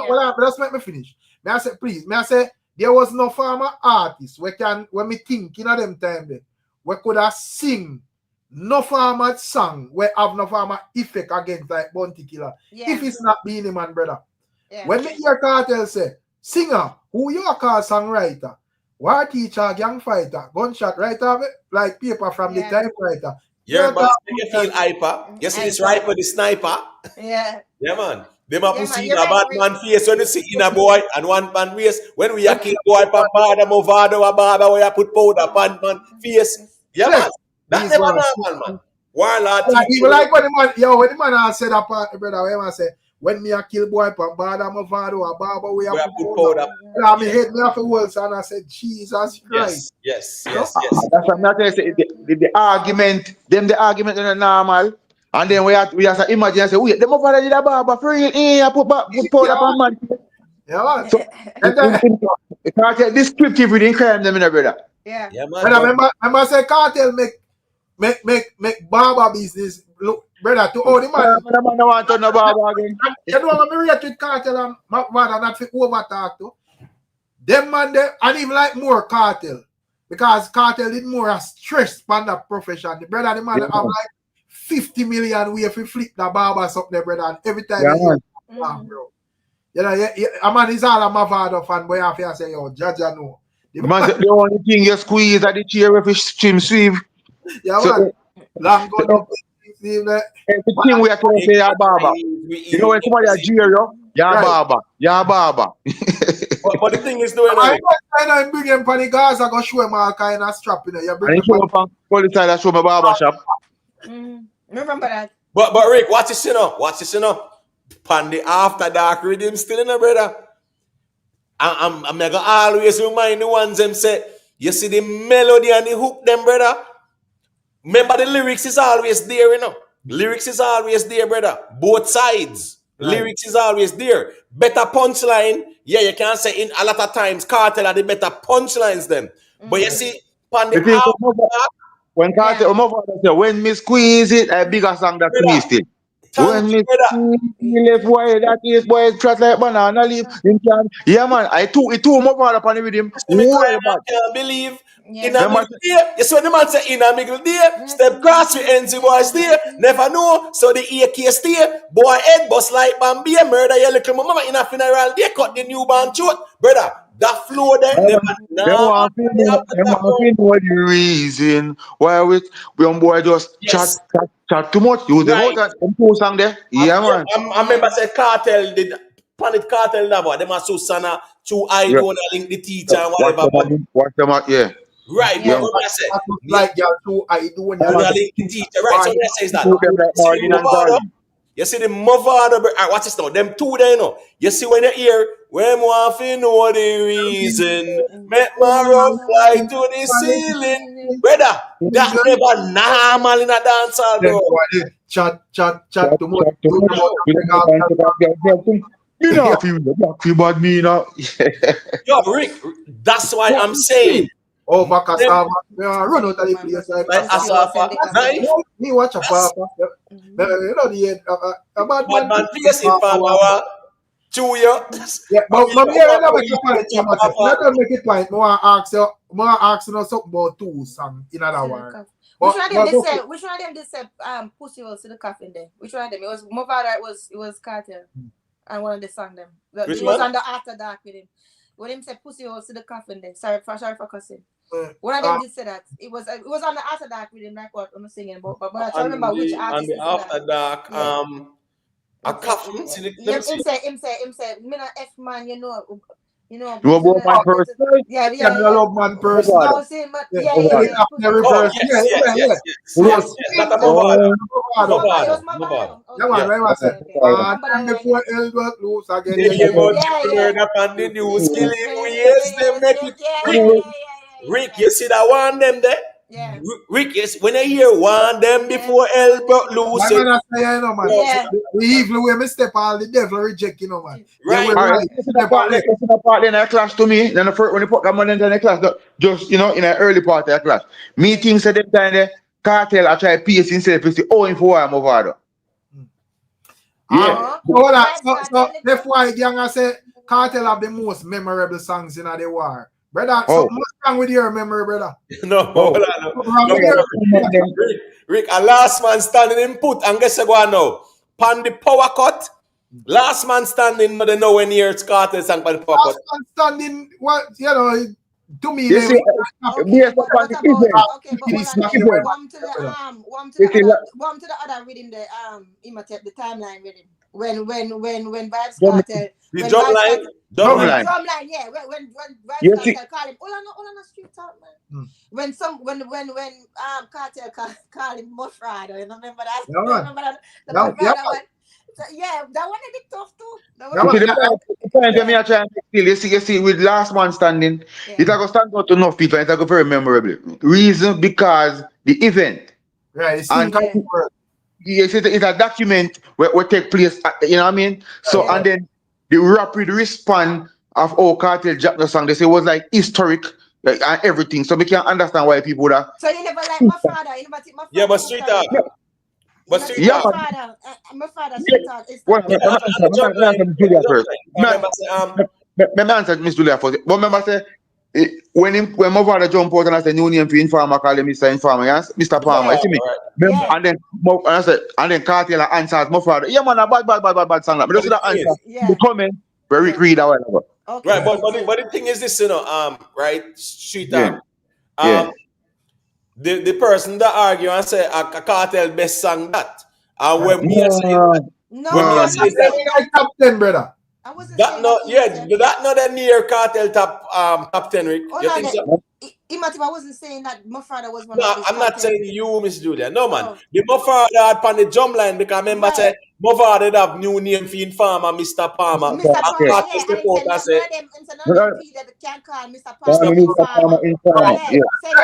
Speaker 1: Well, let's make me finish. May I say, please, may I say, there was no farmer artist when me think in them time there, we could have sing no farmer song where have no farmer effect against like Bounty Killer.
Speaker 8: Yeah.
Speaker 1: If it's not Beenie Man, brother.
Speaker 8: Yeah.
Speaker 1: When me hear KARTEL say, singer, who you call songwriter, war teacher, gang fighter, gunshot writer, like paper from the typewriter.
Speaker 10: Yeah, but you feel hyper. You see this riper, the sniper.
Speaker 8: Yeah.
Speaker 10: Yeah, man. Them a pussy in
Speaker 8: you're
Speaker 10: a
Speaker 8: right,
Speaker 10: bad man face when you see in a boy and one man face. When we a kill boy pan bada Mavado a barber where you put powder pan man face. Yeah, man. That's never normal, man. Warlord
Speaker 1: Even like when the man said that part, brother, when man say, when me a kill boy pan bada Mavado a barber where you put powder. Yeah, me head me off the walls and I said, Jesus Christ.
Speaker 10: Yes.
Speaker 11: That's what I'm not saying. The argument, the argument is normal. And then we have to imagine and say, wait, them over there did a barber for real. I put powder on man.
Speaker 1: Yeah, man.
Speaker 11: So, this descriptive reading crime them in a brother.
Speaker 8: Yeah.
Speaker 1: Man. Remember say KARTEL make barber business look, brother, to all the man.
Speaker 11: The man don't want to no barber again.
Speaker 1: You know what I mean? With KARTEL and Mavado not for over talk to. Them man there, and even like more KARTEL. Because KARTEL did more a stress on that profession. The brother, the man have like 50 million way if you flip the barbers up there, brother, and every time bro. You know, a man is all a Mavado fan, but you have to say, yo, Jaja no.
Speaker 11: The only thing you squeeze at the chair if you stream sweep.
Speaker 1: Yeah, man. Long go
Speaker 11: everything we are trying to say, you're barber. You know when somebody is jeer you, you're barber. You're barber.
Speaker 10: But the thing is doing
Speaker 1: I bring him from the Gaza, go show him all kind of strap, you know. You bring him
Speaker 11: from the side and show my barber shop.
Speaker 8: Remember that.
Speaker 10: But Rick, watch this, you know. Watch this, you know. Pan the after dark rhythm still in there, brother. I'm gonna always remind the ones them say, you see the melody and the hook, them, brother. Remember the lyrics is always there, you know. Lyrics is always there, brother. Both sides. Right. Lyrics is always there. Better punchline. Yeah, you can say in a lot of times KARTEL are the better punchlines them. But you see, pan the after
Speaker 11: when KARTEL say, when me squeeze it, a bigger song that squeezed it. When me squeeze left boy, that is boy trot like banana leaf. Yeah, man, I took Mavado upon with him.
Speaker 10: I can't believe. In a middle day, you see when the man say in a middle day, step cross with NC boy stay, never know, so the AK stay, boy head bust like Bambi, murder your little mama in a funeral, they cut the newborn throat, brother, that flow there,
Speaker 11: they want to know the reason why we young boy just chat too much, use them out and two song there, yeah man.
Speaker 10: I remember say KARTEL did, Planet KARTEL never, them are Susana, two I don't link the teacher and whatever.
Speaker 11: Watch them out, yeah.
Speaker 10: Right, but what I said,
Speaker 1: like your two I do when
Speaker 10: you teacher, right? So that says that. You see the Mavado, watch this now. Them two there, you know. You see when you hear, when want to know the reason, make my rough fly to the ceiling, brother. That never normal in a dancehall, bro.
Speaker 1: Chat too much.
Speaker 11: You know, feel bad me, you know.
Speaker 10: Yo, Rick, that's why I'm saying.
Speaker 1: Over cassava, run out of the place like
Speaker 10: cassava.
Speaker 1: Me watch a papa. You know the a bad man
Speaker 10: face in power. Chew you.
Speaker 1: Yeah, but me never make a point. Let them make it point. More ask you something about two songs in other words.
Speaker 8: Which one of them they said pussy was to the coffin there? Which one of them? It was Mavado, it was KARTEL. And one of the song them. It was on the After Dark with him. When him said pussy was to the coffin there. Sorry for cussing. One of them did say that. It was on the After Dark with him, like what I'm singing about. But I don't remember which artist.
Speaker 10: On the After Dark, a coffin.
Speaker 8: Him say, me not F man, you know. You know
Speaker 11: about my person?
Speaker 8: Yeah.
Speaker 1: Love man person.
Speaker 8: No, same, but yeah. Mavado.
Speaker 1: Yeah, man, right, I said. Before Elwood lose again.
Speaker 10: Upon the news, killing we yes, them make it. Rick, you see that one them there?
Speaker 8: Yeah.
Speaker 10: Rick, yes, when I hear one them before hell broke loose,
Speaker 1: Man, I say, you know, man.
Speaker 8: Yeah.
Speaker 1: The evil way me step all the devil reject, you know, man. Yeah,
Speaker 10: right?
Speaker 1: we're
Speaker 11: All right,
Speaker 1: right.
Speaker 11: listen to part, listen to part then I class to me. Then the first when you put that money into the class, just you know, in an early part of the class. Me thinks at them time the cartel I try piece himself to say, oh, in for Mavado. Yeah.
Speaker 1: Hold on. So that's why gang I say KARTEL have the most memorable songs in the war. Brother, something wrong with your memory, brother.
Speaker 10: No, hold on. No, Rick, a last man standing in put, and guess what now? Pan the power cut. Last man standing, but they know when it's KARTEL sang pan the power cut.
Speaker 1: Last man standing, what, you know, to me,
Speaker 11: You see,
Speaker 8: Okay, but what about okay, but
Speaker 1: This
Speaker 8: hold on there. Warm to the other reading the imitate the timeline reading. When Vybz KARTEL
Speaker 10: The drum line.
Speaker 8: Yeah. When Vybz KARTEL call him, hold on a street talk, man. When KARTEL call him Mavado, you remember that?
Speaker 1: Yeah, man.
Speaker 8: Remember that? The Mavado one. So, yeah, that one is tough too.
Speaker 11: You see, with last man standing, it's going to stand out to enough people. It's going to be very memorable. Reason because the event.
Speaker 1: Right. It's
Speaker 11: And it's a document where take place. You know what I mean? So and then the rapid response of how KARTEL dropped the song, they say it was like historic and everything. So we can understand why people would have.
Speaker 8: So you never like my father? You never take my father?
Speaker 10: Yeah, but street talk. But street
Speaker 8: my
Speaker 10: talk.
Speaker 8: My father street talk.
Speaker 11: Let me answer Miss Julia first. But remember, say when my father jump out and I say new name for Informer, call him Mr. Informer, yes? Mr. Palmer, you see me? And then KARTEL answers my father. Yeah, man, a bad song. But just that answer. The comment, very read or whatever.
Speaker 8: Okay.
Speaker 10: Right, but the thing is this, you know, right? Street talk. The person that argue and say a KARTEL best song that. And when we are saying
Speaker 1: that, top 10, brother.
Speaker 10: That not the near KARTEL top 10, Rick. You think so?
Speaker 8: I wasn't saying that my father was one
Speaker 10: No,
Speaker 8: of
Speaker 10: I'm not saying you, Miss Julia. No, man. The Mavado had on the drum line because remember say Mavado have new name for Informer, Mr. Palmer.
Speaker 8: Mr. Palmer, yeah. I can't call Mr. Palmer.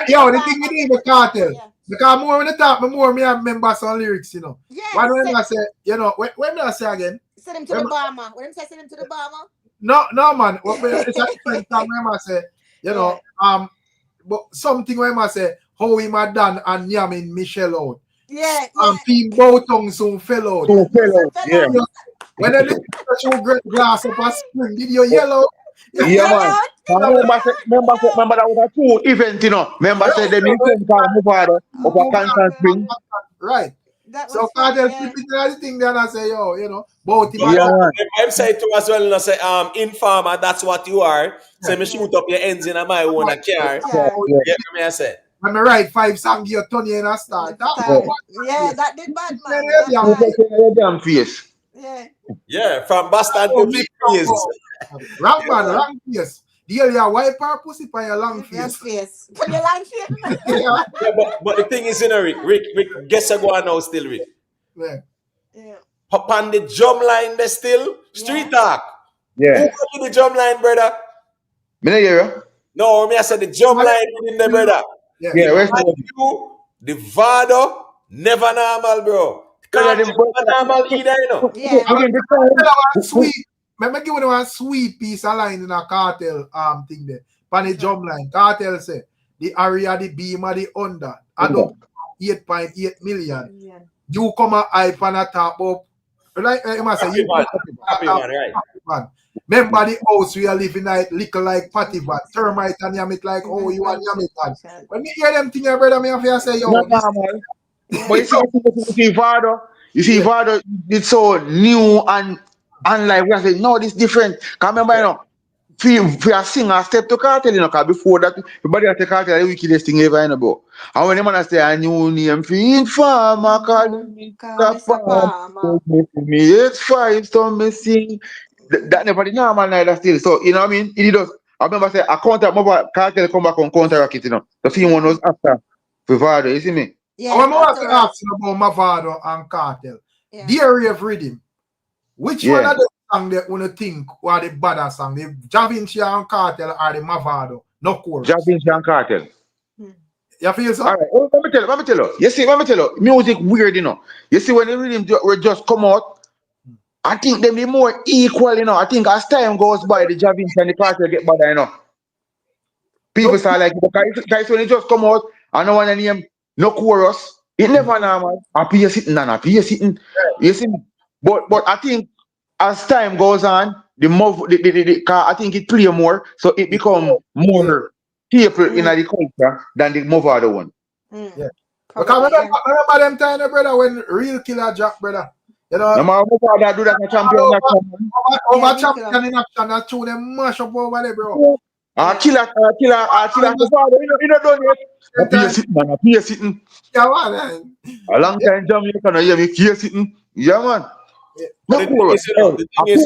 Speaker 1: Yo, the thing with him, the KARTEL. Because more when the top, more me have members on lyrics, you know.
Speaker 8: Yeah.
Speaker 1: When I say, you know, when I say again.
Speaker 8: Send him to the bomber. When I say send him to the bomber.
Speaker 1: No, man. It's a different time when I say, you know, but something when I say, how him a done and yamming Michelle out.
Speaker 8: Yeah.
Speaker 1: And Team Bowtongue soon fell out.
Speaker 11: Yeah.
Speaker 1: When they show great glass up a spring, did you yellow?
Speaker 11: Yeah, man. Remember that was a cool event, you know. Remember say them event called Mavado of a Kansas Spring.
Speaker 1: Right. So KARTEL keep it the thing then I say, yo, you know, both him.
Speaker 10: I'm saying to as well, and say, Informer, that's what you are. Say me shoot up your engine in my own car. Yeah, me I say.
Speaker 1: When I write 5 songs, you turn you in a start.
Speaker 8: Yeah, that did bad, man.
Speaker 11: Damn face.
Speaker 10: Yeah, from Boston to Big Face.
Speaker 1: Wrong man, wrong face. You wipe her pussy by your long face.
Speaker 8: Put your long face.
Speaker 10: Yeah, but the thing is, you know, Rick, guess I go on now still, Rick.
Speaker 8: Yeah.
Speaker 10: Pop on the drum line there still. Street talk.
Speaker 11: Yeah.
Speaker 10: Who got the drum line, brother?
Speaker 11: Me hear you.
Speaker 10: No, me I said the drum line in there, brother.
Speaker 11: Yeah, where's
Speaker 10: the Vado, never normal, bro. Can't normal either, you know.
Speaker 8: Yeah.
Speaker 1: Sweet. Let me give you one sweet piece of line in a KARTEL thing there. On the drum line. KARTEL say the area, the beam, or the under. Add up 8.8 million. Yeah. You come a hype and a top up. Like I must say,
Speaker 10: happy man, right?
Speaker 1: Remember the house we are living like little like patty van, termite and yamit like you and yamit. When me hear them things, brother, me have to say, yo.
Speaker 11: No, man. But you see Vado, Vado, it's so new and like we are saying, no, this different. Can remember, you know, for a singer step to KARTEL, you know, because before that, everybody at the KARTEL, the wickedest thing ever, you know, bro. And when the man say a new name for Informer, call me it's 5, so me sing. That never the normal neither still. So, you know what I mean? It does. I remember say a counter, KARTEL come back on counteract it, you know. The same one was after Vado, you see me?
Speaker 1: Yeah, I want to ask you about Mavado and KARTEL. The area of rhythm. Which one of the songs that want to think are the better song? The Javinci and KARTEL or the Mavado? No chorus.
Speaker 11: Javinci and KARTEL.
Speaker 1: You feel so?
Speaker 11: All right, let me tell you. You see, let me tell you, music weird, you know. You see, when the rhythm just come out, I think them be more equal, you know. I think as time goes by, the Javin and the Cartel get better, you know. People start like, guys, when it just come out, I know one name, no chorus. It never normal. I pay sitting and I pay sitting. You see, but I think as time goes on, the more I think it play more, so it become more people in the culture than the Mavado one.
Speaker 1: Yeah. Because remember them time, brother, when real killer drop, brother. You know,
Speaker 11: No matter Mavado do that a champion in action.
Speaker 1: over champion in action, that tune them mash up over there, bro.
Speaker 11: Killer, Mavado, you know, done yet. I pay sitting and I pay sitting.
Speaker 1: Yeah, man.
Speaker 11: A long time Jamaican, I hear me pay sitting. Yeah, man. No
Speaker 10: But the thing
Speaker 11: chorus.
Speaker 10: is, you know, the
Speaker 11: I
Speaker 10: thing is,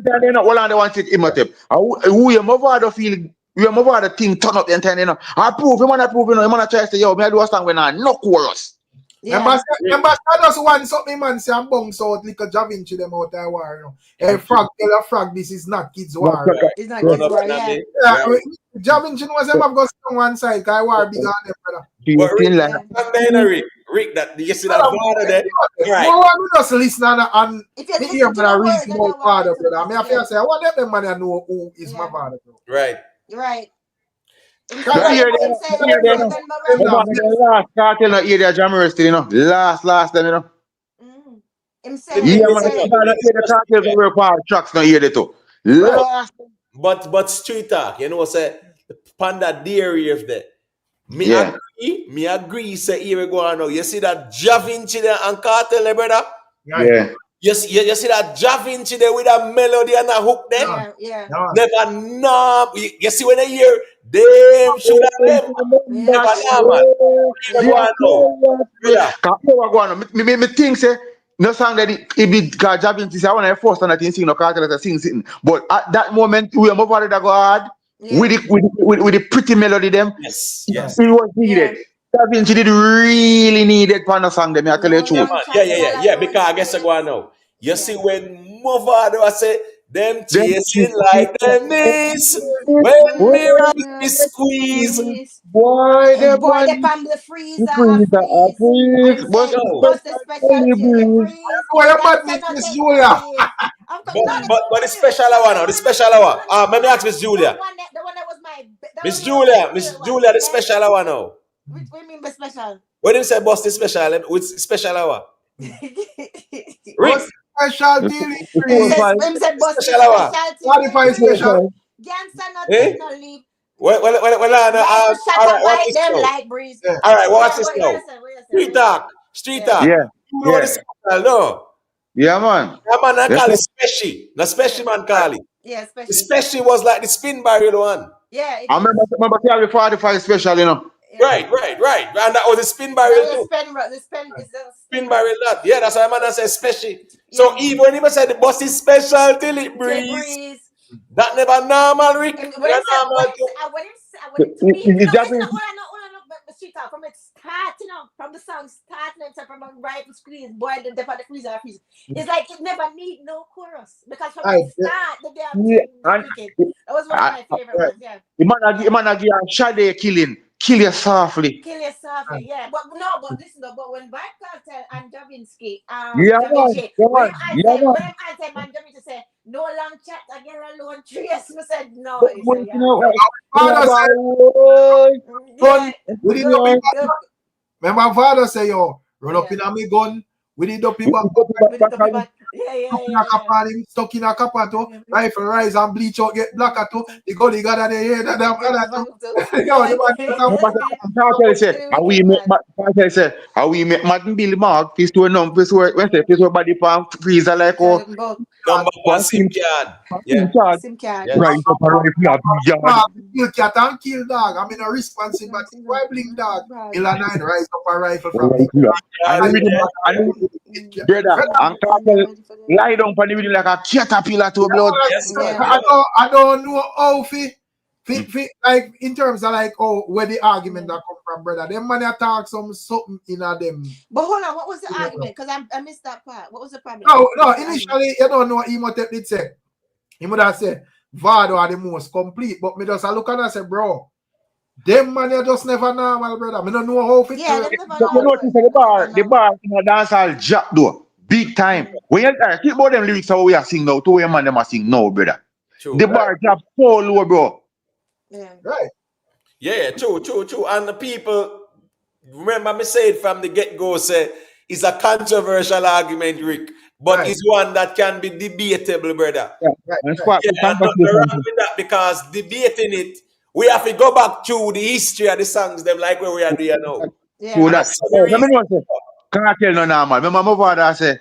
Speaker 11: then they not all on the one take imitative. Who your Mavado feel, your Mavado thing turn up the entire, you know. I prove, you man, you know, you man try to say, yo, me I do a song when I no chorus.
Speaker 1: Remember, I just want something, man, say I'm bounce out like a Javinci them out there war, you know. Hey, frog, tell a frog, this is not kids war.
Speaker 8: It's not kids war, yeah.
Speaker 1: Javinci was them have got on one side, because I war big on them, brother.
Speaker 10: but Rick, that you see that father there, right?
Speaker 1: No one just listen and hear me reason about father, brother. Me have to say, I want them man to know who is my father, bro.
Speaker 10: Right.
Speaker 8: Right.
Speaker 11: Last Cartel no hear their jammer still, you know. Last them, you know. Yeah, man, the Cartel go work hard tracks no hear the too. Last.
Speaker 10: But street talk, you know, say Panda dairy if there. Me agree, say here we go on now. You see that Javinci there and Cartel, brother?
Speaker 11: Yeah.
Speaker 10: You see that Javinci there with a melody and a hook there?
Speaker 8: Yeah.
Speaker 10: Never know. You see when they hear them should have them. Never know.
Speaker 11: Me think say no song that it be Javinci say I want to force on that thing sing no Cartel that sing sitting. But at that moment we are more that go hard with the pretty melody them.
Speaker 10: Yes.
Speaker 11: It was needed. Javinci did really needed for the song them. I tell you the truth.
Speaker 10: Yeah. Because I guess I go on now. You see when Mavado I say them chasing like them this when me squeeze.
Speaker 11: Boy,
Speaker 8: the pan the freezer bust the specialty breeze.
Speaker 1: Why you mad with Miss Julia?
Speaker 10: But the special hour now, the special hour. Let me ask Miss Julia.
Speaker 8: The one that was my
Speaker 10: Miss Julia, the special hour now.
Speaker 8: What do you mean by special?
Speaker 10: When you say bust the special, with special hour? Rick.
Speaker 1: Special deal.
Speaker 10: Special hour.
Speaker 1: What if I special?
Speaker 8: Gangsta nothing, no leave.
Speaker 10: Well, all right,
Speaker 8: them like breeze.
Speaker 10: All right, watch this now. Street talk.
Speaker 11: Yeah.
Speaker 10: You know the special, no?
Speaker 11: Yeah, man.
Speaker 10: Yeah, man, I call it special. The special man call it.
Speaker 8: Yeah, special.
Speaker 10: The special was like the spin barrel one.
Speaker 8: Yeah.
Speaker 11: I remember Carry 45 special, you know.
Speaker 10: Right. And that was a spin barrel too. Spin barrel that. Yeah, that's why man say special. So even when he said the bus is special till it breeze. That never normal, Rick.
Speaker 8: From it start, you know, from the song start, from a rifle squeeze, boy, the freezer. It's like it never need no chorus because from the start, that was one of my favorite ones. Yeah.
Speaker 11: The man give a Shade kill you softly.
Speaker 8: Yeah. But listen though, but when KARTEL and Javinci, when I said man Javinci say no long chat, I get alone trace. Me said no.
Speaker 1: Remember father say yo, run up in a me gun with the dopey back. Stuck in a capato, rifle rise and bleach out, get black at two. The Gully got the head and
Speaker 11: KARTEL say, how we make Martin Billy Mark, fist to a numb, fist to a body palm, freezer like oh.
Speaker 10: Number one SIM card.
Speaker 8: SIM card.
Speaker 11: Right up a rifle.
Speaker 1: Kill cat and kill dog. I mean a responsibility. Why blink dog? Illa 9 rise up a rifle from
Speaker 11: brother, and KARTEL lie down on the video like a caterpillar to blood.
Speaker 1: I don't know how like in terms of like where the argument that come from, brother. Them man talk something in them.
Speaker 8: But hold on, what was the argument? Because I missed that part. What was the problem?
Speaker 1: No. Initially, you don't know what Imhotep did say. He would have said Vado are the most complete, but me just look and I say, bro, Them man you just never normal, brother. I don't know how fit
Speaker 8: Yeah,
Speaker 1: to
Speaker 8: them never
Speaker 11: But you
Speaker 8: normal.
Speaker 11: notice the bar in a dancehall jack though. Big time. When you think about them lyrics how we are sing now, to where man them are sing now, brother.
Speaker 10: True.
Speaker 11: The bar drop so low, bro.
Speaker 8: Yeah.
Speaker 1: right.
Speaker 10: Yeah, true. And the people, remember me say it from the get-go, say, it's a controversial argument, Rick, but
Speaker 1: Right.
Speaker 10: it's one that can be debatable, brother.
Speaker 11: Yeah.
Speaker 1: Right,
Speaker 11: And
Speaker 1: right.
Speaker 11: spark
Speaker 10: Yeah,
Speaker 11: the
Speaker 10: and nothing
Speaker 11: conversation.
Speaker 10: wrong with that because debating it, we have to go back to the history of the songs, them like where we are doing now.
Speaker 8: Yeah.
Speaker 11: True
Speaker 10: And
Speaker 11: that.
Speaker 10: that's the
Speaker 11: Let me
Speaker 10: reason.
Speaker 11: know say, KARTEL no normal. Remember my father say,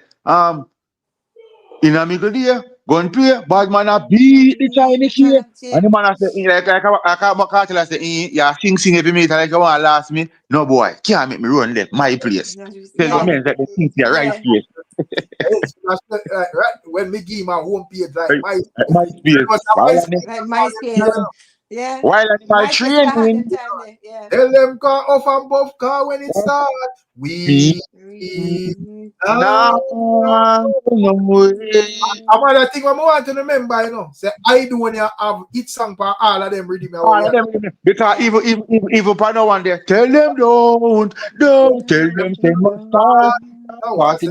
Speaker 11: in a middle day, go and play, bad man a beat the Chinese here. And the man a say, like my KARTEL a say, yeah, sing every minute, like you want to last me. No boy, can't make me run there, my place. Tell the
Speaker 8: Yeah.
Speaker 11: men that they think they're right
Speaker 8: Yeah.
Speaker 11: place.
Speaker 1: Yes, that's right. When me give my home page like
Speaker 11: Right,
Speaker 1: my
Speaker 11: MySpace.
Speaker 1: was a
Speaker 11: While
Speaker 1: MySpace.
Speaker 8: Like MySpace. Yeah.
Speaker 11: while animal
Speaker 8: MySpace start them
Speaker 11: training,
Speaker 8: time there. Yeah.
Speaker 1: Tell them car off and buff car when it start.
Speaker 11: we
Speaker 1: We
Speaker 11: now no way.
Speaker 1: another thing I want to remember, you know, say I do when you have each song for all of them rhythm.
Speaker 11: All of them, because even for no one there, tell them don't tell them they must start. Party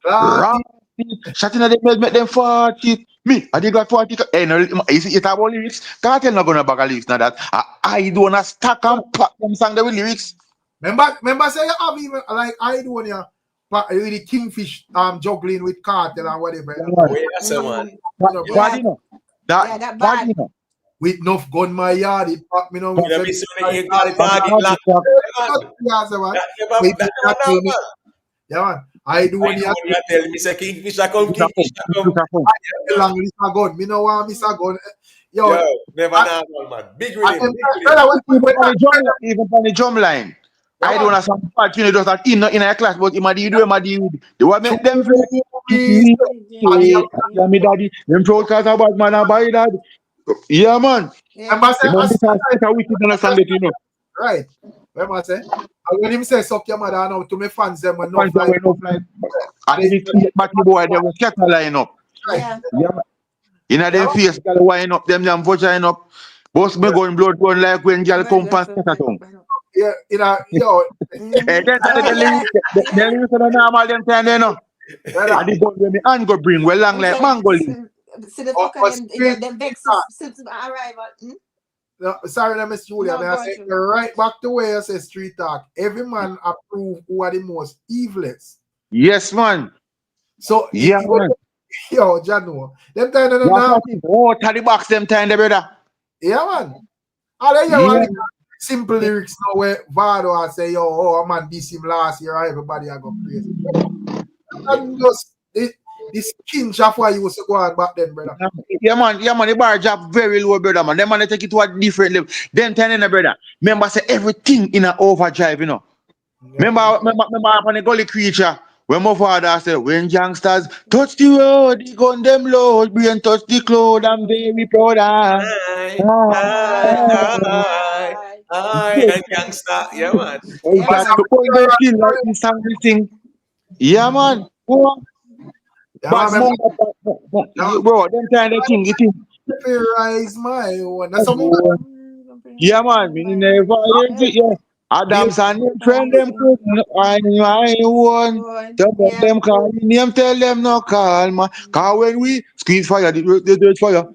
Speaker 11: rock it, shutting at them make them fart it. Me, I did got 40. Hey, no, you see, it's about lyrics. KARTEL not gonna bag a lyrics now that I do wanna stack and pack them song there with lyrics.
Speaker 1: Remember say you have even like I do when you with the kingfish juggling with KARTEL and whatever.
Speaker 10: Wait a second, man.
Speaker 11: Bad enough.
Speaker 8: Yeah, that
Speaker 11: Bad
Speaker 8: bad.
Speaker 11: enough.
Speaker 1: With enough gun my yard, it pack me know.
Speaker 10: You know, me see when you got it target lock.
Speaker 1: Yeah, man. I do when you
Speaker 10: tell me say Kingfisher come, Kingfisher come.
Speaker 1: long list of gun. Me no want miss a gun.
Speaker 10: Yo, never normal, man. Big rhythm,
Speaker 11: Even on the drum line. I don't have some part, you know, just that in a class, but in do the what make them yeah, me daddy, them proud cause a bad man a buy that. Yeah, man.
Speaker 1: Right. Remember say, when him say suck your mother now to me fans them when no
Speaker 11: Fans
Speaker 1: fly.
Speaker 11: them no fly. I think the batty boy they will scatter line up.
Speaker 8: Yeah.
Speaker 11: Yeah. In a them face, girl wind up, them vagina up. Boss me going blood gun like when girl pump and scatter tongue.
Speaker 1: Yeah, you know, yo.
Speaker 11: Hey, then you say normal them time they know. And the gun when me hand go bring well long like mango leaf.
Speaker 8: See the fuck of them vex since arrival.
Speaker 1: No, sorry, no, Miss Julia.
Speaker 8: No,
Speaker 1: I say right back to where you say street talk. Every man approve who are the most evilest.
Speaker 11: Yes, man.
Speaker 1: So
Speaker 11: yeah, man.
Speaker 1: Yo, Jano. Them time they
Speaker 11: now. Oh, the box them time, the brother.
Speaker 1: Yeah, man. All you simple lyrics now where Vado I say, yo, oh man, this him last year, everybody I go crazy. And just this kinch of why you was to go on back then, brother.
Speaker 11: Yeah, man, the bar drop very low, brother, man. Them man they take it to a different level. Them telling the brother. Remember say everything in an overdrive, you know. Yeah. Remember on the Gully creature. When my father said, when youngsters touch the road, the gun them load, brain touch the cloud, I'm very proud.
Speaker 10: And youngster, yeah, man.
Speaker 11: Yeah, man. But bro, them kind of thing, it is.
Speaker 1: Rise my one. That's
Speaker 11: yeah, man. Me never heard it. Yeah. Adams and them friend them I want. Them call me name, tell them no call, man. Cause when we squeeze fire, they do it fire.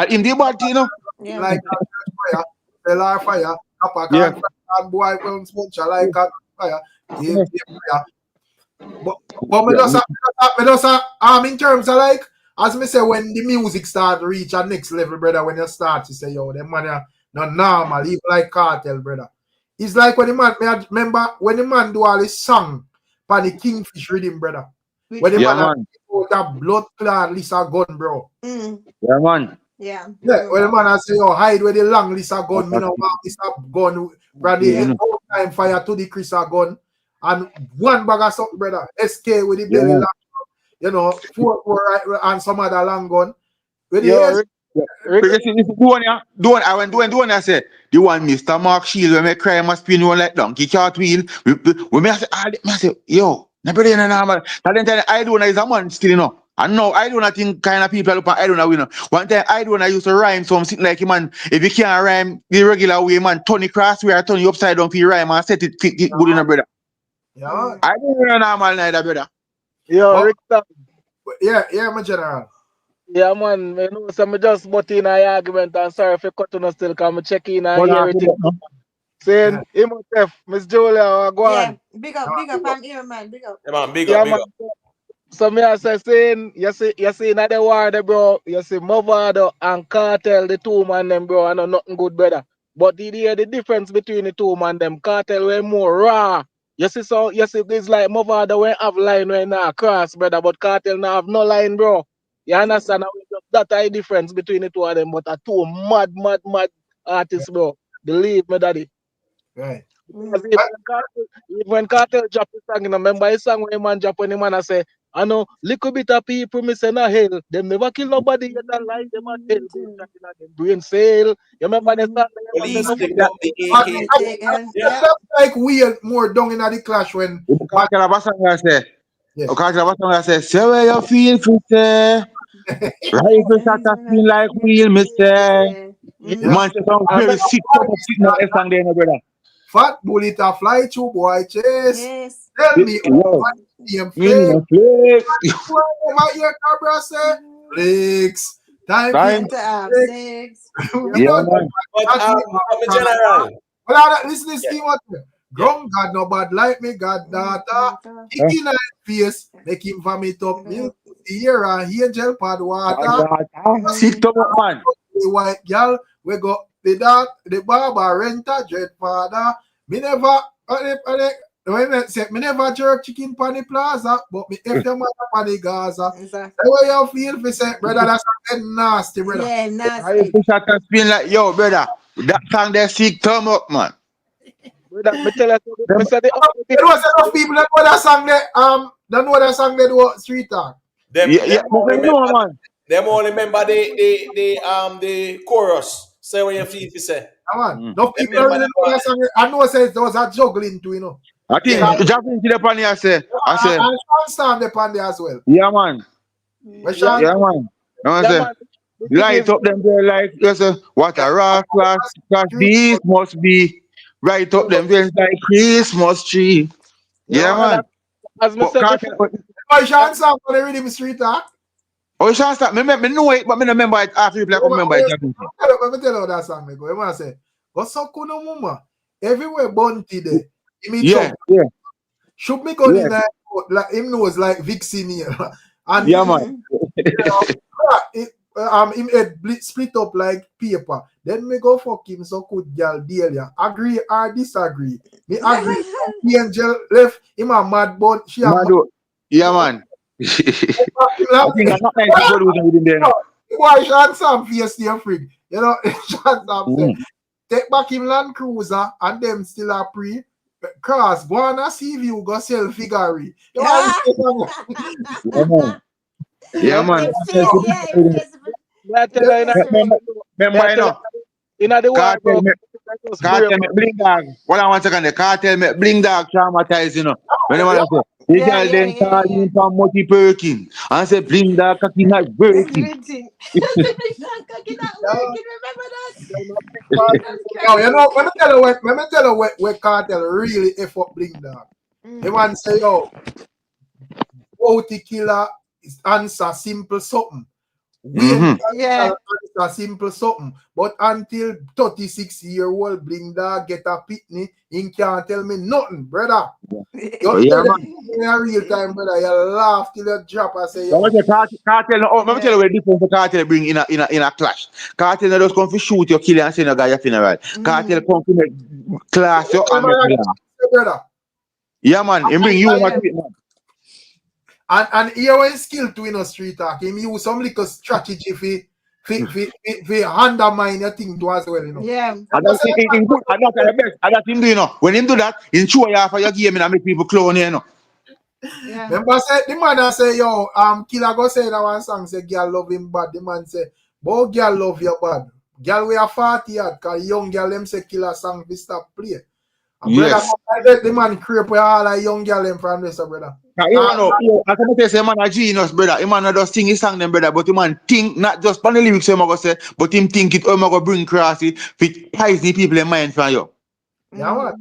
Speaker 11: In the body, you know.
Speaker 1: Like fire, tell our fire,
Speaker 11: yeah.
Speaker 1: And boy from sponsor like fire. Yeah. But me just in terms of like, as me say, when the music start reach a next level, brother, when you start to say, yo, them man not normal, even like KARTEL, brother. It's like when the man, I remember when the man do all his song for the Kingfish rhythm, brother. When the man that blood clot Lisa gun, bro.
Speaker 11: Yeah, man.
Speaker 8: Yeah.
Speaker 1: When the man I say, oh, hide with the long Lisa gun, me no want this gun, brother, time fire to the Chrisa gun. And one bag of something, brother. SK with the belly long, you know, 4 and some other long gun. With the
Speaker 11: I say the one Mr. Mark Shield when me cry must spin one like donkey cartwheel. When me I say, yo, never in a normal. I don't tell I do is a man still, you know. And now I don't think kind of people look at I don't know, you know. One time I don't know, I used to rhyme, so I'm sitting like, man, if you can't rhyme the regular way, man, turn it cross way, turn you upside down for your rhyme and set it good in a brother.
Speaker 1: Yeah.
Speaker 11: I don't know normal neither, brother.
Speaker 12: Yo,
Speaker 1: But,
Speaker 12: Rickstorm.
Speaker 1: yeah, my general.
Speaker 12: Yeah, man. You know, so me just butt in a argument and sorry if you cut on us still, because I check in and
Speaker 11: Hold
Speaker 12: hear
Speaker 11: on,
Speaker 12: everything. Saying, him Miss Julia, go
Speaker 8: Yeah,
Speaker 12: on.
Speaker 8: big up, I'm here, man, big up.
Speaker 10: Yeah, man, big
Speaker 12: Yeah,
Speaker 10: up, big
Speaker 12: man.
Speaker 10: up.
Speaker 12: So me I say saying, you see in the war there, bro, you see Mavado and KARTEL, the two man them, bro, I know nothing good, brother. But the difference between the two man them, KARTEL were more raw. You see, it's like Mavado when have line when not cross, brother, but KARTEL now have no line, bro. You understand? That's the difference between the two of them, but are two mad artists, bro. Believe me, daddy.
Speaker 1: Right.
Speaker 12: Because even when KARTEL drop the song, you know, remember his song when the man drop when the man I say, I know little bit of people me say na hell. Them never kill nobody yet and like them at hell. Go shot in them brain cell. You remember the song?
Speaker 10: Police pick
Speaker 1: Yeah.
Speaker 10: up the
Speaker 1: But
Speaker 10: AK.
Speaker 1: I feel like we are more down in the clash when
Speaker 11: KARTEL have a song I say.
Speaker 1: yeah.
Speaker 11: KARTEL have a song I say, say where you feel for say. Rifle shot a spin like wheel, me say. Man, say some very sick top of sitting on song there, no brother.
Speaker 1: Fat bullet a fly through boy chase.
Speaker 8: Yes.
Speaker 1: Tell me
Speaker 11: Yo,
Speaker 1: name
Speaker 11: in
Speaker 1: flex.
Speaker 11: a flex.
Speaker 1: My ear cabra say flex. Time
Speaker 11: Time.
Speaker 1: to
Speaker 8: To have
Speaker 1: flex.
Speaker 8: sex.
Speaker 1: We
Speaker 11: Yeah,
Speaker 1: don't
Speaker 11: man.
Speaker 10: But
Speaker 1: that's
Speaker 10: my general.
Speaker 1: well, listen to this scheme what Grum God no bad like me, God daughter. Kick in face, make him vomit up milk. Here and angel pad water.
Speaker 11: Sick top up, man.
Speaker 1: The white girl, we go the barber renter, dread father. Me never, me never jerk chicken pan the plaza, but me if your mother pan the Gaza.
Speaker 8: Exactly.
Speaker 1: The way you feel, me say, brother, that's nasty, brother.
Speaker 8: Yeah, nasty.
Speaker 11: Rifle shot a spin like, yo, brother. That song there sick thumb up, man.
Speaker 12: Brother, me tell you, me say
Speaker 1: There was enough people that know that song there, don't know that song there do street talk.
Speaker 10: Them only remember,
Speaker 11: no, man.
Speaker 10: them only remember the chorus. Say what you feel to say.
Speaker 1: Come on. No people don't really know that song. I know says there was a juggling too, you know.
Speaker 11: I think jumping to the pan I say.
Speaker 1: And Sean stand up on there as well.
Speaker 11: Yeah, man.
Speaker 1: But Sean,
Speaker 11: Yeah, man. I say, light up them there like, you say, what a rock class this must be. Right up them veins like Christmas tree. Yeah, man.
Speaker 12: As me
Speaker 11: But
Speaker 12: said
Speaker 11: KARTEL,
Speaker 1: oh, Sean stand for the rhythm street talk.
Speaker 11: oh, Sean start. Me know it, but me remember it after people like remember it.
Speaker 1: Let me tell you how that song me go. I say, go so kuno mama. Everywhere bunty there.
Speaker 11: Yeah.
Speaker 1: Should me go in like him knows like Vixen here. And
Speaker 11: yeah, man.
Speaker 1: Him head split up like paper. Then me go fuck him so good girl deal ya. Agree or disagree? Me agree. The angel left him a mad but she a mad.
Speaker 11: Yeah, man. I think I'm not nice to produce within there now.
Speaker 1: Why Sean Sam face the frig? You know, Sean Sam say, take back him Land Cruiser and them still a pre. Cross, go on a see you go sell figure.
Speaker 11: Yeah, man. Yeah, man. Remember, you know, KARTEL me bling dog. Hold on 1 second. The KARTEL me bling dog traumatized, you know. When the man say, the girl then call him from Multi Perkin and say bling dog cocky not working.
Speaker 8: Remember that?
Speaker 1: Yo, you know, let me tell you where KARTEL really F up bling dog. The man say, yo, bounty killer is answer simple something. We answer simple something. But until 36-year-old bling dog get a pitney, he can't tell me nothing, brother. You man. In a real time, brother, you laugh till you drop and say, yo.
Speaker 11: Let me tell you what difference the KARTEL bring in a clash. KARTEL not just come to shoot your killer and send a guy your funeral. KARTEL come to make class you and make
Speaker 1: brother.
Speaker 11: Yeah, man. He bring you on it, man.
Speaker 1: And here when skill to in a street talk, him use some little strategy for undermine your thing to as well, you know.
Speaker 8: Yeah.
Speaker 11: And that's the best. And that's him do, you know. When him do that, he show you half of your game and make people clone you know.
Speaker 8: Yeah.
Speaker 1: Remember say the man say, yo, killer go say that one song say girl love him bad. The man say, but girl love you bad. Girl we are 40 yard, cause young girl them say killer song we stop play. Brother,
Speaker 11: Yes.
Speaker 1: I bet the man creep with all the young girl them from this, brother.
Speaker 11: You know, I can tell you, man, a genius, brother. He man not just sing his song, them, brother, but he man think not just on the lyrics, him go say, but him think it, him go bring crossy, fit poison people in mind for you.
Speaker 1: Yeah, man.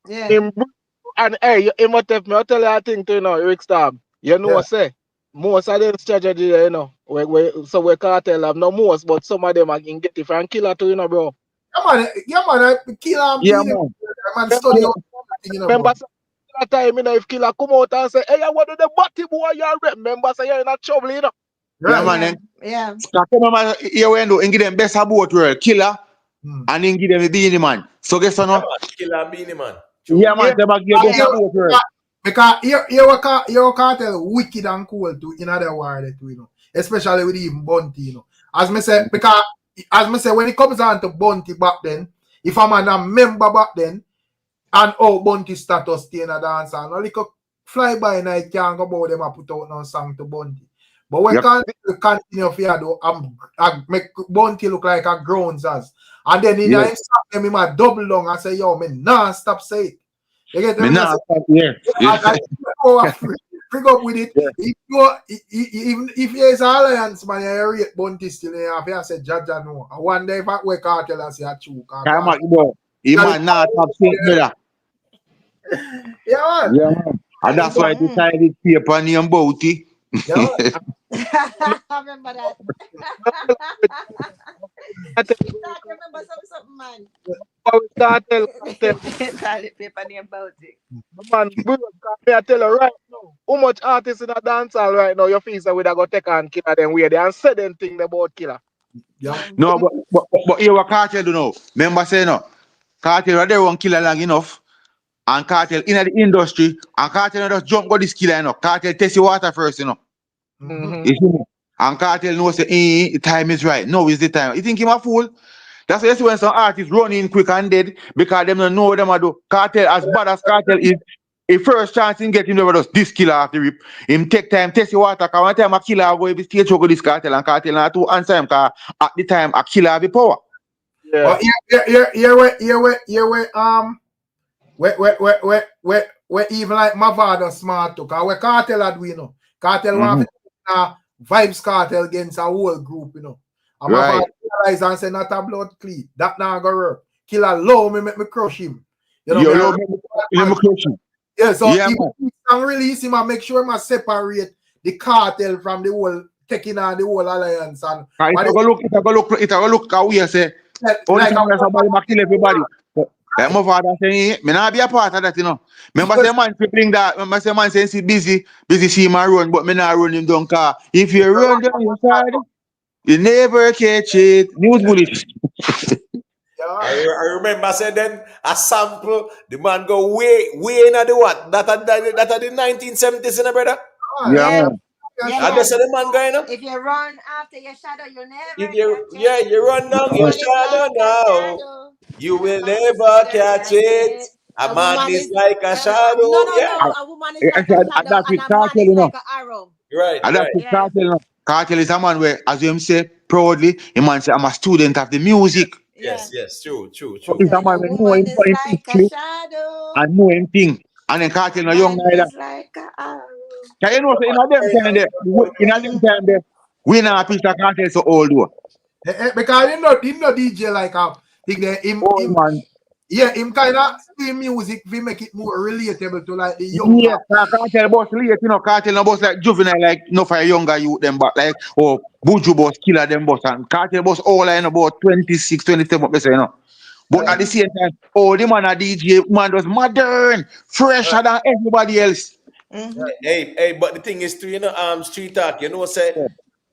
Speaker 8: Yeah.
Speaker 12: And hey, you must tell me, I tell you a thing to you know, Rickstorm. You know,
Speaker 1: Yeah.
Speaker 12: say, most of them strategy, you know, so we can't tell them no most, but some of them I can get it from killer too, you know, bro.
Speaker 1: Yeah, man, I kill and
Speaker 11: Yeah,
Speaker 1: beat him.
Speaker 11: man.
Speaker 1: Man, study out thing, you know,
Speaker 12: Remember,
Speaker 1: bro.
Speaker 12: that time, you know, if killer come out and say, hey, I want to the body boy, you remember, say, you're in a trouble, you know.
Speaker 11: Yeah,
Speaker 1: Right.
Speaker 11: man.
Speaker 8: Yeah.
Speaker 11: So come on, man, here we end and give them best about world, killer, and then give them a beanie, man. So guess what,
Speaker 10: Yeah,
Speaker 11: no?
Speaker 10: man. Killer and Beanie Man. True.
Speaker 11: Yeah, man, they might give best
Speaker 1: Yeah,
Speaker 11: about world.
Speaker 1: because you can't tell wicked and cool too in other world too, you know. Especially with even Bunty, you know. As me say, because as me say, when it comes down to Bunty back then, if I'm a member back then, and Bunty status stay in a dance and only fly by night can't go about them and put out no song to Bunty. But we
Speaker 11: Yep.
Speaker 1: can't continue for do and make Bunty look like a grounds as. And then in
Speaker 11: Yes.
Speaker 1: him him a double down and say, yo, man, nah, stop say it. You get
Speaker 11: Me
Speaker 1: them?
Speaker 11: nah, yeah.
Speaker 1: Bring up with it.
Speaker 11: Yeah.
Speaker 1: If you even if you is an alliance man, you rate Bunty still you have to say Jaja no. I wonder if I work KARTEL and say a true.
Speaker 11: Come on, bro. He man nah top shit, brother.
Speaker 1: Yeah, man.
Speaker 11: Yeah, man. And that's why I decided paper name Bouty.
Speaker 1: Yeah, man.
Speaker 8: I remember that.
Speaker 12: I tell
Speaker 8: Start remember something, man.
Speaker 12: you, cartel,
Speaker 8: Toilet paper name about it.
Speaker 12: man, bro, I tell you right now, how much artists in a dancehall right now, your face we da go take on killer them way there and say them thing about killer.
Speaker 1: Yeah.
Speaker 11: No, but here what KARTEL do now. Remember say no. KARTEL are there one killer long enough. And KARTEL in the industry. And KARTEL not just jump go this killer, you know. KARTEL test your water first, you know.
Speaker 12: Mm-hmm.
Speaker 11: You see me? And KARTEL knows say, the time is right. No, is the time. You think him a fool? That's why you see when some artists run in quick and dead because them don't know what them a do. KARTEL, as bad as KARTEL is, a first chance in get him never does this killer off the rip. Him take time, test your water, because one time a killer go be stage show go this KARTEL and KARTEL not to answer him because at the time a killer have the power.
Speaker 12: Yeah.
Speaker 1: Where even like Mavado smart too, because we KARTEL had we, you know. KARTEL want to vibes KARTEL against a whole group, you know. And
Speaker 11: Right.
Speaker 1: Mavado realize and say not a blood clean. That now go work. Killer low me make me crush him. You know,
Speaker 11: Yo, let me crush him.
Speaker 1: yeah, so
Speaker 11: Yeah,
Speaker 1: if
Speaker 11: man.
Speaker 1: he can release him and make sure him separate the KARTEL from the whole taking on the whole alliance and
Speaker 11: It a go look how we say. All the
Speaker 1: like
Speaker 11: time somebody might kill everybody. My father saying, me not be a part of that, you know. Remember say man bring that. Remember say man saying see busy see my run, but me not run him down car. If you run down your side, you never catch it. News bullet.
Speaker 10: I remember I said then a sample, the man go way in the what? That are the 1970s, you know, brother?
Speaker 11: Yeah,
Speaker 8: Yeah.
Speaker 11: man.
Speaker 8: Yeah,
Speaker 10: And that's
Speaker 8: man.
Speaker 10: the man going up.
Speaker 8: If you run after your shadow, you never
Speaker 10: If you
Speaker 8: catch it.
Speaker 10: you run
Speaker 8: A
Speaker 10: down your
Speaker 8: woman is
Speaker 10: shadow
Speaker 8: like a
Speaker 10: now,
Speaker 8: shadow.
Speaker 10: you
Speaker 8: A
Speaker 10: will
Speaker 8: man
Speaker 10: never
Speaker 8: never
Speaker 10: catch
Speaker 8: catch
Speaker 10: it.
Speaker 8: it.
Speaker 10: A
Speaker 8: A
Speaker 10: man
Speaker 8: woman
Speaker 10: is
Speaker 8: is
Speaker 10: like a shadow. Yeah.
Speaker 8: no. A woman is like a
Speaker 11: And
Speaker 8: shadow,
Speaker 11: that's
Speaker 8: and
Speaker 11: with
Speaker 8: a man
Speaker 11: KARTEL,
Speaker 8: is
Speaker 11: you know.
Speaker 8: like an arrow.
Speaker 10: Right,
Speaker 11: And that's
Speaker 10: right.
Speaker 11: with
Speaker 8: Yeah.
Speaker 11: KARTEL, you know. KARTEL is a man where, as him say proudly, the man say I'm a student of the music.
Speaker 8: Yeah.
Speaker 10: Yes, true.
Speaker 11: So
Speaker 8: He
Speaker 11: he's a
Speaker 8: said,
Speaker 11: man
Speaker 8: a
Speaker 11: who know
Speaker 8: woman
Speaker 11: him
Speaker 8: is
Speaker 11: for him
Speaker 8: like a
Speaker 11: history
Speaker 8: shadow,
Speaker 11: and know him thing. And then
Speaker 8: and
Speaker 11: KARTEL
Speaker 8: a
Speaker 11: no young
Speaker 8: man
Speaker 11: neither.
Speaker 8: is like an arrow.
Speaker 11: Can you know say in a them time there, we not a piece of KARTEL so old though.
Speaker 1: because him not DJ like him
Speaker 11: Old man.
Speaker 1: yeah, him kind of do music we make it more relatable to like the younger.
Speaker 11: Yes, KARTEL boss late, you know, KARTEL no boss like juvenile, like no for younger youth them, but like Buju boss killer them boss and KARTEL boss all like about 26, 27 up there, you know. But at the same time, the man a DJ man was modern, fresher than everybody else.
Speaker 10: Hey, but the thing is too, you know, street talk, you know, say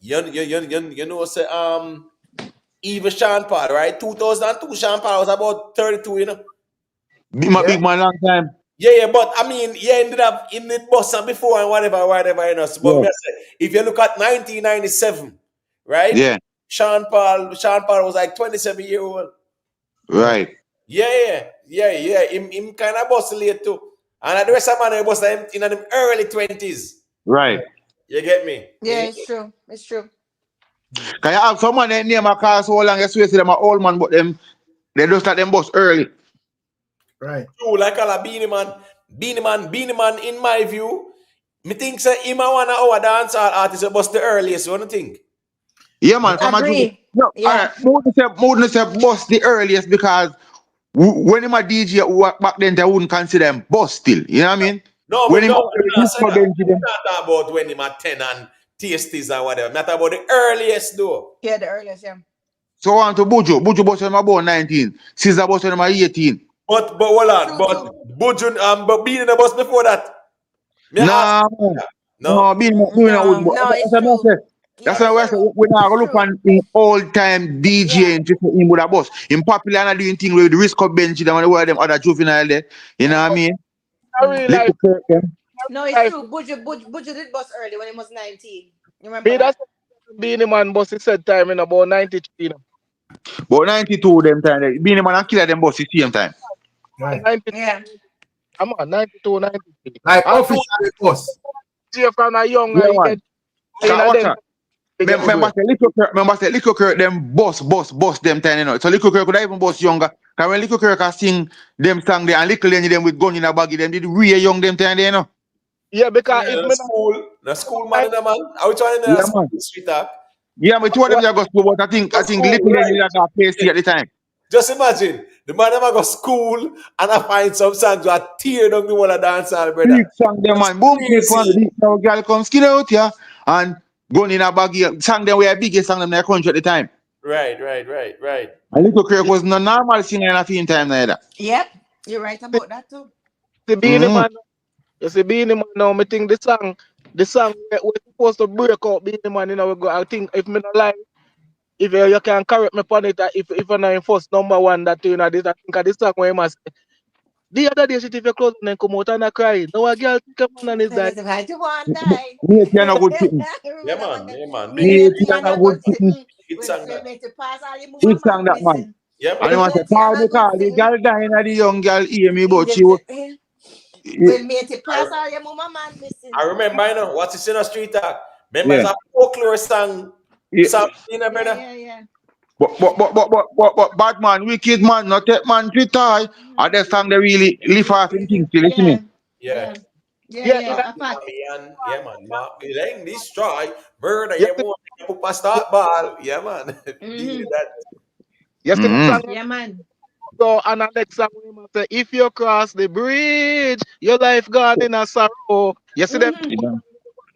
Speaker 10: you know, say even Sean Paul, right? 2002, Sean Paul was about 32, you know.
Speaker 11: Big man long time.
Speaker 10: Yeah, but I mean, he ended up in the bus and before and whatever, you know. So, but
Speaker 11: Yeah.
Speaker 10: me say, if you look at 1997, right?
Speaker 11: Yeah.
Speaker 10: Sean Paul was like 27-year old.
Speaker 11: Right.
Speaker 10: Yeah. Him kind of bust late too. And the rest of man was in them early 20s.
Speaker 11: Right.
Speaker 10: You get me?
Speaker 8: Yeah, it's true. It's true.
Speaker 11: Can you have someone that name a car so long you swear to them an old man, but them they just let them bust early.
Speaker 1: Right.
Speaker 10: True, like all a Beanie Man, in my view, me think say him a one of our dancehall artists that was the earliest, you don't think?
Speaker 11: Yeah, man. From a
Speaker 8: Agree.
Speaker 11: no,
Speaker 8: Yeah.
Speaker 11: alright. More say bust the earliest because when him a DJ back then, they wouldn't consider him bust still. You know what I mean?
Speaker 10: No,
Speaker 11: When
Speaker 10: me
Speaker 11: him
Speaker 10: no, me not say
Speaker 11: Disco
Speaker 10: that.
Speaker 11: Benji
Speaker 10: Me
Speaker 11: them.
Speaker 10: not talk about when him at 10 and tasties or whatever. Me talk about the earliest though.
Speaker 8: Yeah, the earliest, yeah.
Speaker 11: So on to Buju. Buju bust when him about 19. Caesar bust when him 18.
Speaker 10: But hold on,
Speaker 8: True,
Speaker 10: but
Speaker 8: true.
Speaker 10: Bujun but being in the bus before that. Me ask
Speaker 11: Nah,
Speaker 10: you that.
Speaker 11: no,
Speaker 10: No?
Speaker 11: being
Speaker 8: No,
Speaker 11: with
Speaker 8: no, it's
Speaker 11: that's what I
Speaker 8: true.
Speaker 11: say. That's
Speaker 8: Yeah,
Speaker 11: why
Speaker 8: it's
Speaker 11: I say
Speaker 8: true.
Speaker 11: we now
Speaker 8: It's
Speaker 11: look
Speaker 8: true.
Speaker 11: on the old time
Speaker 8: Yeah.
Speaker 11: DJ and just him with a bus. In popular and doing things with the risk of Benji them and the them other juvenile there. You know what I mean?
Speaker 12: I real life,
Speaker 11: Little Kirk them.
Speaker 8: No, it's
Speaker 12: life.
Speaker 8: true. Buju did bust early when he was 19. You remember
Speaker 12: Me
Speaker 8: that?
Speaker 12: that's Beanie Man bust it said time in about 93. You know.
Speaker 11: But 92 them time there. Being man and killer them bus the same time.
Speaker 1: Right.
Speaker 12: 90,
Speaker 8: Yeah.
Speaker 12: I'm on 92, 93.
Speaker 1: Like
Speaker 12: And do
Speaker 1: officially us.
Speaker 12: DJ from a young
Speaker 11: Yeah,
Speaker 12: and he
Speaker 11: man.
Speaker 12: get in
Speaker 11: Cause
Speaker 12: a
Speaker 11: watch
Speaker 12: them
Speaker 11: out.
Speaker 12: they get the
Speaker 11: Remember
Speaker 12: bread.
Speaker 11: say Little Kirk them boss them time, you know. So Little Kirk could even boss younger. Cause when Little Kirk sing them song there and Little Lenny them with gun in a baggy them did really young them time there, you know.
Speaker 12: Yeah, because
Speaker 8: Yeah.
Speaker 12: if
Speaker 10: The
Speaker 12: me not
Speaker 10: school. The school man in the man. I was trying to
Speaker 11: Yeah,
Speaker 10: school
Speaker 11: man.
Speaker 10: street talk.
Speaker 11: Yeah, but two of them just go school, but
Speaker 10: The
Speaker 11: I think
Speaker 10: school,
Speaker 11: Little Lenny
Speaker 10: right?
Speaker 11: that got PhD at the time.
Speaker 10: Just imagine. The man never go school and I find some songs that tear down the wall of dancehall, brother.
Speaker 11: Big song them
Speaker 10: That's
Speaker 11: man. Boom clip one.
Speaker 10: crazy.
Speaker 11: The now girl come skin out here and gun in a baggy song them were biggest song them in the country at the time.
Speaker 10: Right.
Speaker 11: And Little Kirk was no normal singer in a few time neither.
Speaker 8: Yep. You're right about that too.
Speaker 12: the Beanie
Speaker 11: Mm-hmm.
Speaker 12: Man, you see Beanie Man now, me think the song we're supposed to break out Beanie Man, you know, we go, I think if me not lie, if you can correct me upon it, if I'm not first number one that you know this, I think of this song where he must say, the other day she if your clothes and then come out and I cry. Now a girl think a man and is
Speaker 8: Then
Speaker 12: like,
Speaker 8: it's about to one night.
Speaker 11: Me a good sitting.
Speaker 10: Yeah,
Speaker 8: Remember that one?
Speaker 10: man. Yeah, man.
Speaker 8: Me
Speaker 10: Big
Speaker 11: Me
Speaker 10: hit.
Speaker 8: and
Speaker 11: a
Speaker 8: Tiana
Speaker 11: good
Speaker 8: good
Speaker 11: sitting.
Speaker 8: sitting.
Speaker 10: Hit
Speaker 8: When
Speaker 10: song
Speaker 8: say
Speaker 10: that.
Speaker 8: me to pass all the
Speaker 11: Big
Speaker 8: mama
Speaker 11: song
Speaker 8: man
Speaker 11: that man.
Speaker 8: missing.
Speaker 10: Yeah,
Speaker 11: And
Speaker 10: man.
Speaker 11: he
Speaker 8: Me
Speaker 11: want to
Speaker 8: and
Speaker 11: call
Speaker 8: Tiana
Speaker 11: me
Speaker 8: good
Speaker 11: call the
Speaker 8: sitting.
Speaker 11: girl dying the young girl hear me
Speaker 8: In
Speaker 11: but she
Speaker 8: the when me to pass
Speaker 10: I,
Speaker 8: all the mama man missing.
Speaker 10: I remember, you know, what's it in the street talk? Remember, it's
Speaker 11: yeah.
Speaker 10: a folklore song,
Speaker 11: Yeah.
Speaker 10: you know, brother?
Speaker 8: Yeah.
Speaker 11: But bad man, wicked man, not take man to tie. And that song they really live off in things to listen me.
Speaker 10: Yeah.
Speaker 12: yeah, in a,
Speaker 8: A fact.
Speaker 10: Yeah, man. Letting destroy, murder,
Speaker 12: you
Speaker 10: yeah,
Speaker 12: see,
Speaker 10: man. Pupa start ball. Yeah, man. Deal with that.
Speaker 12: you see the
Speaker 11: Mm-hmm.
Speaker 12: song
Speaker 8: Yeah, man.
Speaker 12: go and the next song we must say, if you cross the bridge, your life gone in a sorrow. You see them
Speaker 8: Mm-hmm.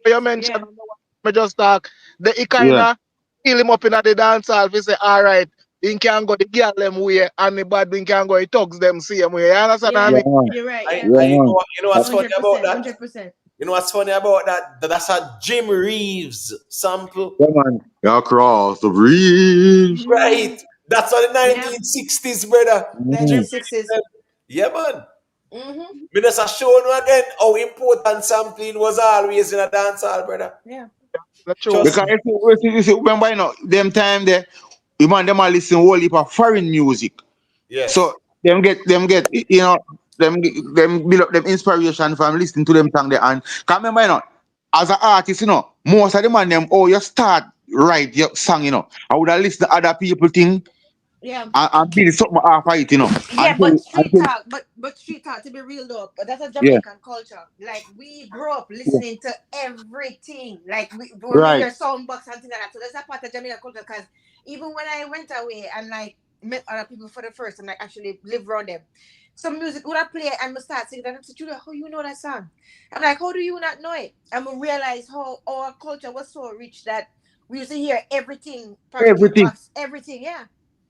Speaker 11: Yeah.
Speaker 12: you mentioned,
Speaker 8: Yeah.
Speaker 12: me just talk. He kind
Speaker 11: Yeah.
Speaker 12: of feel him up in the dance hall. He say, all right, he can go the girl them way, and the bad thing can go the thugs them same way. You understand what I
Speaker 8: Yeah.
Speaker 11: Yeah,
Speaker 12: mean?
Speaker 11: man.
Speaker 8: You're right.
Speaker 10: I,
Speaker 8: Yeah.
Speaker 11: Yeah,
Speaker 10: I
Speaker 11: man.
Speaker 10: you know what's funny about
Speaker 8: 100%.
Speaker 10: that?
Speaker 8: 100%.
Speaker 10: You know what's funny about that? That's a Jim Reeves sample.
Speaker 11: Yeah, man. You cross the bridge.
Speaker 10: Right. That's on the
Speaker 8: Yep.
Speaker 10: 1960s, brother. Jim
Speaker 11: Mm-hmm.
Speaker 10: Reeves
Speaker 8: 1960s.
Speaker 10: said, yeah, man.
Speaker 8: Mm-hmm.
Speaker 10: Me just a show you again how important sampling was always in a dancehall, brother.
Speaker 8: Yeah.
Speaker 12: That's true.
Speaker 10: Trust
Speaker 11: Because
Speaker 10: me.
Speaker 11: you see, remember, you know, them time there, you man them a listen whole heap of foreign music.
Speaker 10: Yes.
Speaker 11: So them get them build up them inspiration from listening to them song there. And can remember, you know, as an artist, you know, most of them and them, oh, you start write your song, you know. I would have listened to other people thing
Speaker 8: Yeah.
Speaker 11: and build something off of it, you know.
Speaker 8: Yeah, but street
Speaker 11: Until
Speaker 8: talk, but street talk to be real though, but that's a
Speaker 11: yeah,
Speaker 8: Jamaican culture. Like we grew up
Speaker 11: yeah.
Speaker 8: listening to everything. Like when we
Speaker 11: Right.
Speaker 8: hear sound box and things like that. So that's a part of Jamaican culture. Because even when I went away and like met other people for the first time, like actually live around them, some music would I play and we start singing and I said, Julia, how you know that song? I'm like, how do you not know it? And we realize how our culture was so rich that we used to hear everything from
Speaker 11: Everything.
Speaker 8: jukebox, everything. Yeah,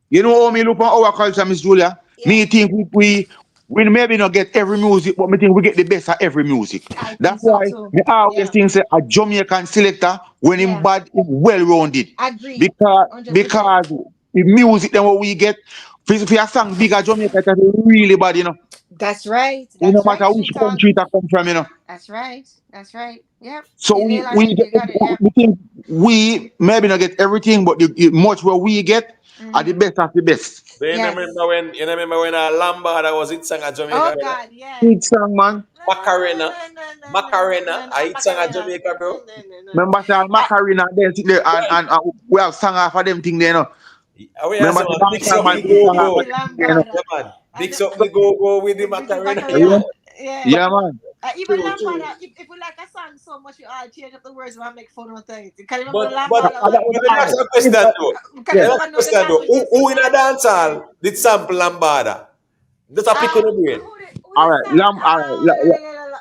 Speaker 11: You know how me look on our culture, Miss Julia?
Speaker 8: yeah.
Speaker 11: Me think we maybe not get every music, but me think we get the best of every music.
Speaker 8: I think
Speaker 11: That's
Speaker 8: so
Speaker 11: why
Speaker 8: too.
Speaker 11: me always
Speaker 8: Yeah.
Speaker 11: think say a Jamaican selector when him
Speaker 8: Yeah.
Speaker 11: bad is well rounded.
Speaker 8: Agree.
Speaker 11: Because
Speaker 8: 100%.
Speaker 11: the music then what we get for a song bigger Jamaica that's really bad, you know.
Speaker 8: That's right.
Speaker 11: You no
Speaker 8: That's right,
Speaker 11: matter which
Speaker 8: Street Talk.
Speaker 11: country it come from, you know.
Speaker 8: That's right. That's right. Yep.
Speaker 11: So
Speaker 8: You nail on it. You got it. Yeah.
Speaker 11: we think we maybe not get everything, but the much what we get are the
Speaker 8: Mm-hmm.
Speaker 11: best of the best.
Speaker 10: Do you
Speaker 8: Yes.
Speaker 10: remember when Lambada was it sang at Jamaica,
Speaker 8: Oh
Speaker 10: brother?
Speaker 8: God. Yeah.
Speaker 11: Big song, man.
Speaker 10: Macarena. Macarena. I eat sang at
Speaker 8: Macarena.
Speaker 10: Jamaica, bro.
Speaker 11: Remember say
Speaker 8: I,
Speaker 11: Macarena there sit there
Speaker 10: Right.
Speaker 11: and we have sung off of them thing there, you know.
Speaker 10: We have
Speaker 11: Remember
Speaker 10: some
Speaker 11: the
Speaker 10: mix
Speaker 11: dancehall
Speaker 10: up
Speaker 11: man
Speaker 10: the
Speaker 11: sing song off
Speaker 10: go-go.
Speaker 11: of
Speaker 8: the
Speaker 11: them thing there, you know.
Speaker 10: Yeah,
Speaker 8: Lambada.
Speaker 10: man. Big something go with the Macarena.
Speaker 11: Yeah,
Speaker 8: Yeah.
Speaker 11: yeah, man.
Speaker 8: Even
Speaker 10: True, true.
Speaker 8: Lambada, if we like a song so much, you all change up the words and make fun of it. Can you remember
Speaker 10: But
Speaker 8: the
Speaker 10: but
Speaker 8: Lambada
Speaker 11: That
Speaker 8: one?
Speaker 11: was
Speaker 10: but let me ask you a question though.
Speaker 8: Can
Speaker 11: yeah.
Speaker 10: Let me
Speaker 8: you
Speaker 10: ask
Speaker 8: remember
Speaker 10: you a
Speaker 8: know the
Speaker 10: question though.
Speaker 8: language they
Speaker 10: Who
Speaker 8: sing
Speaker 10: in a
Speaker 8: on?
Speaker 10: dancehall did sample Lambada? Just a pick on the brain.
Speaker 8: Who
Speaker 11: All
Speaker 8: the
Speaker 11: right,
Speaker 8: song?
Speaker 11: all right.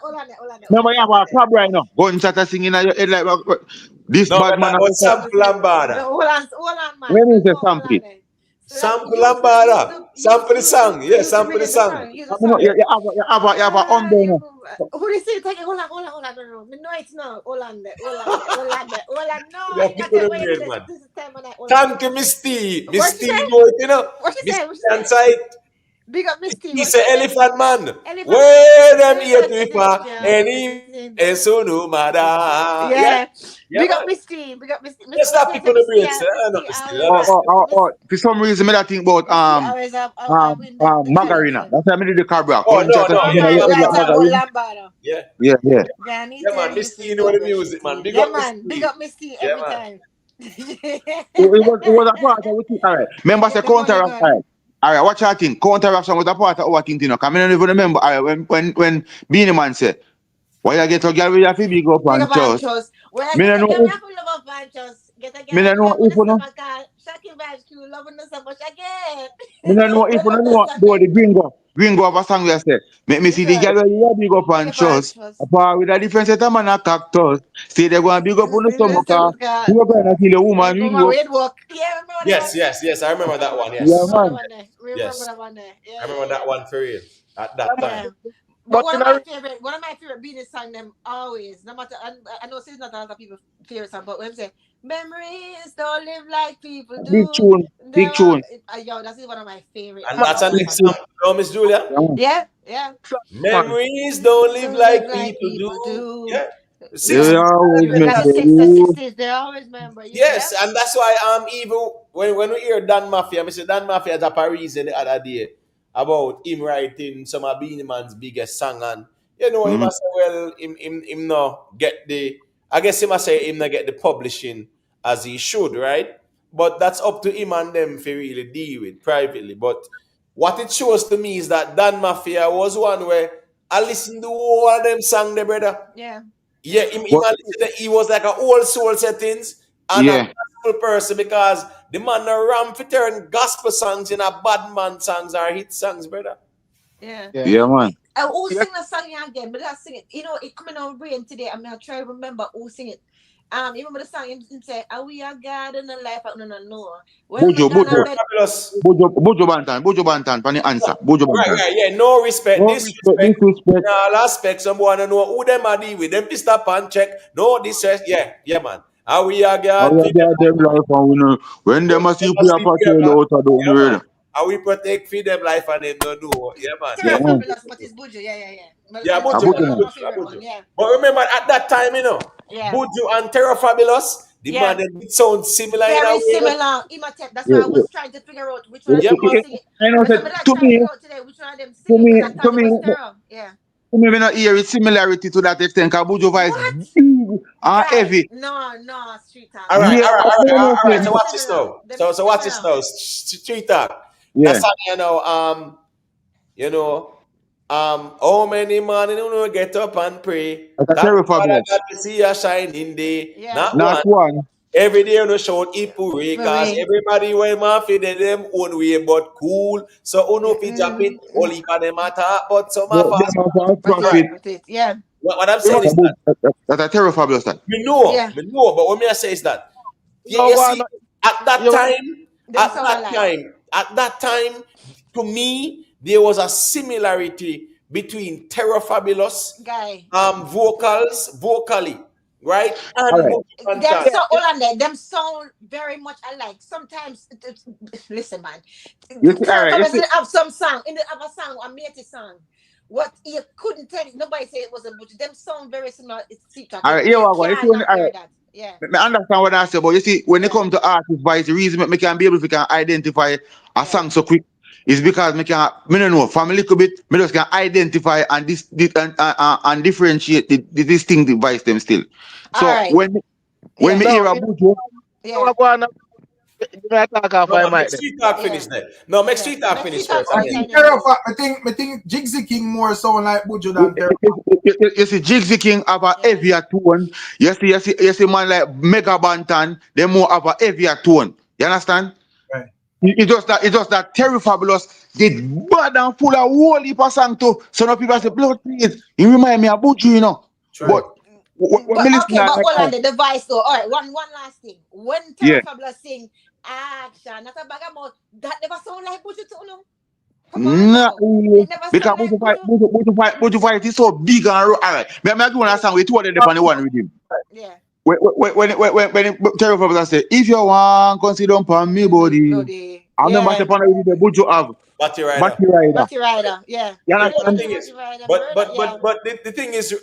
Speaker 8: Hold on there, hold on there, hold
Speaker 11: Remember,
Speaker 8: on
Speaker 11: you
Speaker 8: there,
Speaker 11: have
Speaker 8: hold on
Speaker 11: a
Speaker 8: there.
Speaker 11: crab right now. Gunshot are singing in your head like this
Speaker 10: No,
Speaker 11: bad
Speaker 10: but
Speaker 11: man.
Speaker 10: that was sample Lambada.
Speaker 8: No, hold on, man.
Speaker 11: When is
Speaker 8: No,
Speaker 11: the
Speaker 8: hold
Speaker 11: sample?
Speaker 8: on there. So like,
Speaker 10: Sample Lambada. Sample the song. Yeah,
Speaker 8: use the
Speaker 10: sample the
Speaker 8: rhythm, the
Speaker 10: song.
Speaker 8: song, use
Speaker 11: I
Speaker 8: the
Speaker 11: mean, no,
Speaker 8: song.
Speaker 11: you have a umbrella.
Speaker 8: You, who they say take it? Hold on. No. Me know it's no. Hold on there. No,
Speaker 10: Yeah,
Speaker 8: I
Speaker 10: pick
Speaker 8: got
Speaker 10: on
Speaker 8: to
Speaker 10: the
Speaker 8: wait.
Speaker 10: brain, man.
Speaker 8: This is time on that. Hold on.
Speaker 10: Thank you, Miss T.
Speaker 8: What
Speaker 10: Miss
Speaker 8: she
Speaker 10: T,
Speaker 8: say?
Speaker 10: know it, you know.
Speaker 8: What she
Speaker 10: Miss
Speaker 8: say?
Speaker 10: T
Speaker 8: What she
Speaker 10: on
Speaker 8: say?
Speaker 10: side.
Speaker 8: Big up Miss T.
Speaker 10: He
Speaker 8: What
Speaker 10: say
Speaker 8: she say?
Speaker 10: elephant man.
Speaker 8: Elephant.
Speaker 10: Where them here
Speaker 8: Elephant
Speaker 10: to
Speaker 8: say,
Speaker 10: for any sunu mada. Yeah?
Speaker 8: yeah.
Speaker 10: Yeah, man.
Speaker 8: Miss T. Big up Miss T.
Speaker 10: Just stop pick on the brain, sir.
Speaker 8: Miss
Speaker 10: Not
Speaker 8: T
Speaker 10: Miss T.
Speaker 8: always
Speaker 11: For some reason, I think about
Speaker 8: Miss T always I win the challenge.
Speaker 11: margarina. That's why I did the cabra.
Speaker 10: Oh, no,
Speaker 11: Gunshot are
Speaker 10: no.
Speaker 11: singing
Speaker 10: Yeah,
Speaker 11: in
Speaker 8: Alright,
Speaker 11: your
Speaker 8: we
Speaker 11: head
Speaker 8: are
Speaker 11: like
Speaker 10: Lambada.
Speaker 8: talking about
Speaker 11: margarina.
Speaker 8: Lambada.
Speaker 10: Yeah.
Speaker 11: Yeah, yeah.
Speaker 8: Granny
Speaker 10: Yeah,
Speaker 8: tell
Speaker 10: man.
Speaker 8: you
Speaker 10: Miss
Speaker 8: to
Speaker 10: T know
Speaker 8: big
Speaker 10: the
Speaker 8: up Miss
Speaker 10: music, man.
Speaker 8: T.
Speaker 10: Big
Speaker 8: Yeah,
Speaker 10: up Miss
Speaker 8: man. Big
Speaker 10: T.
Speaker 8: up Miss T
Speaker 10: Yeah,
Speaker 8: every
Speaker 10: man.
Speaker 8: time.
Speaker 11: It was a part of it. All right. Remember, say
Speaker 8: Get the money
Speaker 11: counter. All
Speaker 8: gone.
Speaker 11: right. All right, watch your thing. Counteraction was a part of our thing, you know. Because I don't even remember. All right, when Beanie Man said, why you get a girl with your big up
Speaker 8: Big
Speaker 11: and
Speaker 8: up and
Speaker 11: trust?
Speaker 8: trust. When I
Speaker 11: Me
Speaker 8: get
Speaker 11: no
Speaker 8: a girl,
Speaker 11: know
Speaker 8: we
Speaker 11: if
Speaker 8: have to love up and trust. Get a
Speaker 11: me
Speaker 8: girl,
Speaker 11: no
Speaker 8: we
Speaker 11: know
Speaker 8: have
Speaker 11: if
Speaker 8: with the
Speaker 11: you know.
Speaker 8: summer call. Shaky vibes crew, loving us so much again.
Speaker 11: Me no know if you
Speaker 8: Love the
Speaker 11: know
Speaker 8: song
Speaker 11: about
Speaker 8: them.
Speaker 11: the gringo. Gringo of a song we say. Make me
Speaker 8: Which
Speaker 11: see the
Speaker 8: one?
Speaker 11: girl with your big up
Speaker 8: Big
Speaker 11: and
Speaker 8: up and
Speaker 11: trust.
Speaker 8: trust.
Speaker 11: Apart with a different set of man a cactus. See they go and big up on the stomach car. You go and kill a woman with
Speaker 8: Mama
Speaker 11: you.
Speaker 8: Red Walk. Yeah, remember that one?
Speaker 10: Yes. I remember that one.
Speaker 11: Yeah,
Speaker 10: Yes.
Speaker 8: Remember that
Speaker 11: man.
Speaker 8: one there. Remember
Speaker 10: Yes.
Speaker 8: that one there.
Speaker 10: I remember that one for real. At
Speaker 12: Yeah,
Speaker 10: that
Speaker 12: man.
Speaker 10: time.
Speaker 8: Yeah. But
Speaker 12: But in a
Speaker 8: one of my favorite Beatles song them always, no matter I know it's not a lot of people favorite song, but when I say memories don't live like people
Speaker 11: Big
Speaker 8: do,
Speaker 11: tune. Big
Speaker 8: them
Speaker 11: tune.
Speaker 8: yo, that's one of my favorite
Speaker 10: And
Speaker 12: man,
Speaker 10: that's an
Speaker 8: Beatles
Speaker 11: Big
Speaker 8: song.
Speaker 11: tune.
Speaker 10: example, no, Miss Julia.
Speaker 11: Yeah, man.
Speaker 8: Yeah.
Speaker 12: man.
Speaker 10: Memories don't live
Speaker 8: Don't live
Speaker 10: like
Speaker 8: like
Speaker 10: people do.
Speaker 8: people do.
Speaker 10: Yeah.
Speaker 11: They
Speaker 10: 60s.
Speaker 8: Yeah.
Speaker 11: always
Speaker 8: You remember
Speaker 11: remember
Speaker 8: the
Speaker 11: you.
Speaker 8: 60s, they always remember you.
Speaker 10: Yes,
Speaker 8: Yep.
Speaker 10: and that's why even when we hear Dan Mafia, I say Dan Mafia is a Parisian the other day about him writing some of Beanie Man's biggest song, and he
Speaker 11: Mm.
Speaker 10: must say, well, him no get the, I guess he must say him not get the publishing as he should, right? But that's up to him and them to really deal with privately. But what it shows to me is that Dan Mafia was one where I listened to all of them song, the brother.
Speaker 8: Yeah.
Speaker 10: Yeah,
Speaker 11: But
Speaker 10: he was like an old soul settings and a
Speaker 11: yeah,
Speaker 10: gospel person because the man no ram for turn gospel songs in a bad man songs or hit songs, brother.
Speaker 8: Yeah.
Speaker 12: Yeah.
Speaker 11: yeah, man.
Speaker 8: Who
Speaker 12: Yeah.
Speaker 8: sing the song again? But I sing it. It coming on brain today. I'm gonna try to remember who sing it. You remember the song? Him say, "Are we a God in the life?" No. When we
Speaker 11: Bojo,
Speaker 8: done a
Speaker 11: Bojo,
Speaker 8: bed.
Speaker 10: Fabulous.
Speaker 11: Bojo Bantan, pan the answer. Bojo Bantan.
Speaker 10: Right. Yeah, no respect,
Speaker 11: No respect,
Speaker 10: disrespect.
Speaker 11: disrespect.
Speaker 10: In all aspects, someone to know who them are deal with. Them pistol pan check. No disrespect. Yeah, man. Are we a
Speaker 11: How
Speaker 10: God?
Speaker 11: we get them life and we know when them a sleep we a patrol out of the
Speaker 10: Yeah, man.
Speaker 11: road.
Speaker 10: Are we protect feed them life and them no know? Yeah, man.
Speaker 8: Terra
Speaker 11: Yeah, man.
Speaker 8: Fabulous, but it's Buju. Yeah. Well,
Speaker 10: Yeah,
Speaker 8: and
Speaker 11: A
Speaker 10: Buju,
Speaker 8: Buju
Speaker 11: Bojo
Speaker 8: one
Speaker 11: man.
Speaker 8: of my favorite one. Yeah.
Speaker 10: But remember, at that time,
Speaker 8: Yeah.
Speaker 10: Buju and Terra Fabulous, the man
Speaker 8: Yeah.
Speaker 10: them sound similar in a
Speaker 8: Very
Speaker 10: way.
Speaker 8: similar. Imatep. That's
Speaker 11: Yeah,
Speaker 8: why I
Speaker 11: yeah.
Speaker 8: was trying to figure out which one of
Speaker 10: Yeah,
Speaker 8: them
Speaker 10: man.
Speaker 8: was singing.
Speaker 11: I know
Speaker 8: That's
Speaker 11: that
Speaker 8: what I
Speaker 11: to
Speaker 8: trying to
Speaker 11: me,
Speaker 8: figure out today. Which one of them singing? Because I thought it was Terra. Yeah.
Speaker 11: me not hear it similarity to that extent. Cause Bojo voice
Speaker 8: What?
Speaker 11: big and
Speaker 8: Guy,
Speaker 11: heavy.
Speaker 8: no, street talk.
Speaker 10: All right,
Speaker 11: Yeah,
Speaker 10: all right,
Speaker 11: I
Speaker 10: all right,
Speaker 11: don't
Speaker 10: all
Speaker 11: know
Speaker 10: right.
Speaker 11: if
Speaker 10: All right. So
Speaker 8: Them
Speaker 10: watch this
Speaker 8: similar.
Speaker 10: now.
Speaker 8: Them
Speaker 10: So watch this
Speaker 8: similar.
Speaker 10: now. Street talk.
Speaker 11: yeah.
Speaker 10: That's how how many man get up and pray?
Speaker 11: Like a
Speaker 10: Thank
Speaker 11: Terry
Speaker 10: God I
Speaker 11: Fabulous.
Speaker 10: got to see a shining day.
Speaker 8: Yeah.
Speaker 10: Not
Speaker 11: Not
Speaker 10: one.
Speaker 11: one.
Speaker 10: Every day shout Ipure,
Speaker 8: For
Speaker 10: cause
Speaker 8: me.
Speaker 10: everybody when man feed them own way but cool. So fit jump it, only for them matter, but some of
Speaker 11: Them
Speaker 10: us.
Speaker 11: have a
Speaker 10: Alright.
Speaker 11: profit.
Speaker 8: Yeah.
Speaker 10: What I'm saying is that
Speaker 11: That a Terry Fabulous. That.
Speaker 8: Yeah.
Speaker 10: me know, but what me I say is that
Speaker 12: You
Speaker 10: you
Speaker 12: want
Speaker 10: see, at that
Speaker 12: you want
Speaker 10: time,
Speaker 8: Them sound alike.
Speaker 10: at that time, to me, there was a similarity between Terror Fabulous,
Speaker 8: Guy.
Speaker 10: vocally, right?
Speaker 11: All
Speaker 10: And
Speaker 11: right.
Speaker 10: Buju
Speaker 8: Them
Speaker 10: Banton.
Speaker 8: so hold on there. Them sound very much alike. Sometimes listen, man.
Speaker 11: You see, all
Speaker 8: Terra
Speaker 11: right. You
Speaker 8: Fabulous
Speaker 11: see,
Speaker 8: didn't have some song. In the other song, a matey song. What you couldn't tell it. Nobody say it wasn't Buju. Them sound very similar. It's street talk.
Speaker 11: all
Speaker 8: You,
Speaker 11: right.
Speaker 8: you
Speaker 11: You see,
Speaker 8: can't not
Speaker 11: all
Speaker 8: hear
Speaker 11: right.
Speaker 8: that. Yeah.
Speaker 11: I understand what I say, but you see, when it
Speaker 8: Yeah.
Speaker 11: comes to artist voice, the reason me can be able to identify a
Speaker 8: Yeah.
Speaker 11: song so quick is because me don't know from a little bit, me just can identify and and differentiate the distinctive voice them still.
Speaker 8: All
Speaker 11: So
Speaker 8: right.
Speaker 11: when
Speaker 8: Yeah.
Speaker 11: me
Speaker 12: no
Speaker 11: hear a
Speaker 12: you
Speaker 11: Buju,
Speaker 8: Yeah.
Speaker 12: want
Speaker 4: You may talk off
Speaker 10: No,
Speaker 4: my
Speaker 10: man, make
Speaker 4: mic then.
Speaker 10: Street Talk finish there. No, make Street Talk
Speaker 8: Make
Speaker 10: finish
Speaker 8: Street Talk
Speaker 10: first.
Speaker 8: finish,
Speaker 10: I
Speaker 8: and
Speaker 10: mean,
Speaker 8: then
Speaker 1: I think Jigsy King more sound like Buju than Terror.
Speaker 11: You see, Jigsy King have a heavier tone. You see, man like Mega Bantan, they more have a heavier tone. You understand?
Speaker 1: Right.
Speaker 11: It's just that Terry Fabulous did bad and full of whole heap of song too. So now people say, blood please. He remind me of Buju, you know.
Speaker 1: Right.
Speaker 11: But when me listen
Speaker 8: okay,
Speaker 11: to
Speaker 8: but
Speaker 11: like,
Speaker 8: hold on, the device though. All right, one last thing. When Terror
Speaker 11: yeah.
Speaker 8: Fabulous sing action, not a bag of mouth, that never sound like Buju to no. Come on
Speaker 11: Nah,
Speaker 8: now. It never
Speaker 11: because
Speaker 8: sound like Buju.
Speaker 11: Buju fight is so big and alright. Me do understand we two of them on the one with him.
Speaker 8: Yeah.
Speaker 11: When Terry Fabulous say, if you want, consider on me body. I remember the panel with the Buju have
Speaker 10: Batty Rider.
Speaker 11: Batty Rider.
Speaker 8: Batty Rider, yeah.
Speaker 11: You
Speaker 10: But the
Speaker 11: understand?
Speaker 10: thing is,
Speaker 8: Rider,
Speaker 10: but
Speaker 8: brother,
Speaker 10: the thing is,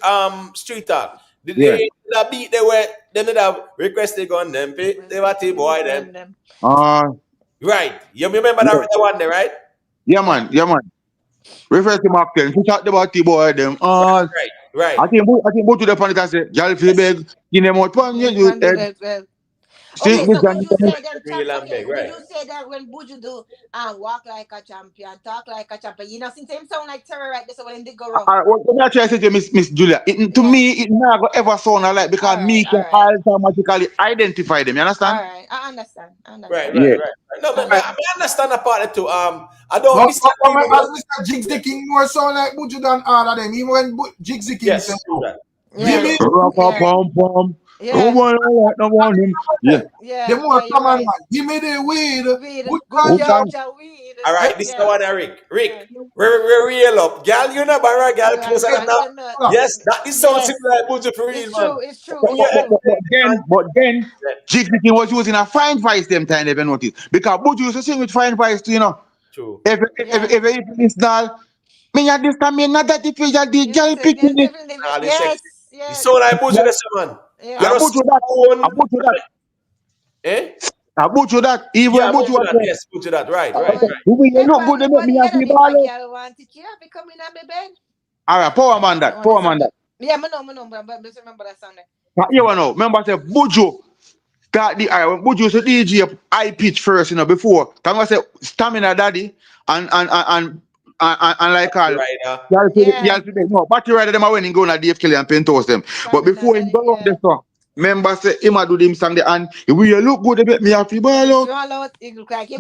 Speaker 10: Street Talk.
Speaker 11: Yeah.
Speaker 10: The beat they were they did have requested on them, they were T boy them. Right. You remember that one there, right?
Speaker 11: Yeah, man. Refer to Mark 10. Who talked about the boy them?
Speaker 10: Right.
Speaker 11: I think go to the point and say, "Girl, feel beg, give them out one you head."
Speaker 8: Okay, so would you say then, would
Speaker 10: Right.
Speaker 8: you say that when Buju do walk like a champion, talk like a champion, you know, since him sound like Terror right there, so when they go wrong.
Speaker 11: What I try to say to Miss Julia, to me, it never ever sound alike because me can automatically identify them. You understand?
Speaker 8: All right, I understand.
Speaker 10: Right.
Speaker 11: Yeah.
Speaker 10: No, but I understand that part too. I don't understand.
Speaker 1: As Mr. Jigsy King more sound like Buju than all of them. Even when Jigsy King said, give me
Speaker 11: Pom. No one like no one him. Yeah.
Speaker 1: the more common one. Give me the weed.
Speaker 8: Weed.
Speaker 10: All right, this is the one, Rick. Rick, we're real up. Girl, you know, Barra, girl, closer than that. Yes, that is so similar like Buju for real, man.
Speaker 8: It's true.
Speaker 11: But then, Jigsy King was using a fine voice them time, never noticed. Because Buju used to sing with fine voice too, you know.
Speaker 10: True.
Speaker 11: If this doll, me at this time, me not that if you just the girl picking it.
Speaker 8: Yes.
Speaker 10: You sound like Buju, this man.
Speaker 11: Yeah, Buju that.
Speaker 10: Eh?
Speaker 11: I Buju that. Even Buju that.
Speaker 10: Yes, Buju that. Right.
Speaker 11: We look good, they make me happy ball. Alright, power man that.
Speaker 8: Yeah, I know, but remember that sound
Speaker 11: there. You know, remember say Buju. That the when Buju used to DJ high pitch first, you know, before. Can I say Stamina Daddy and like all no, Batty Rider them are when he go on Dave Kelly and Pentos them. But before him go up there, so remember say him a do them song there and we look good, they make me happy ball out.
Speaker 8: You look like
Speaker 11: You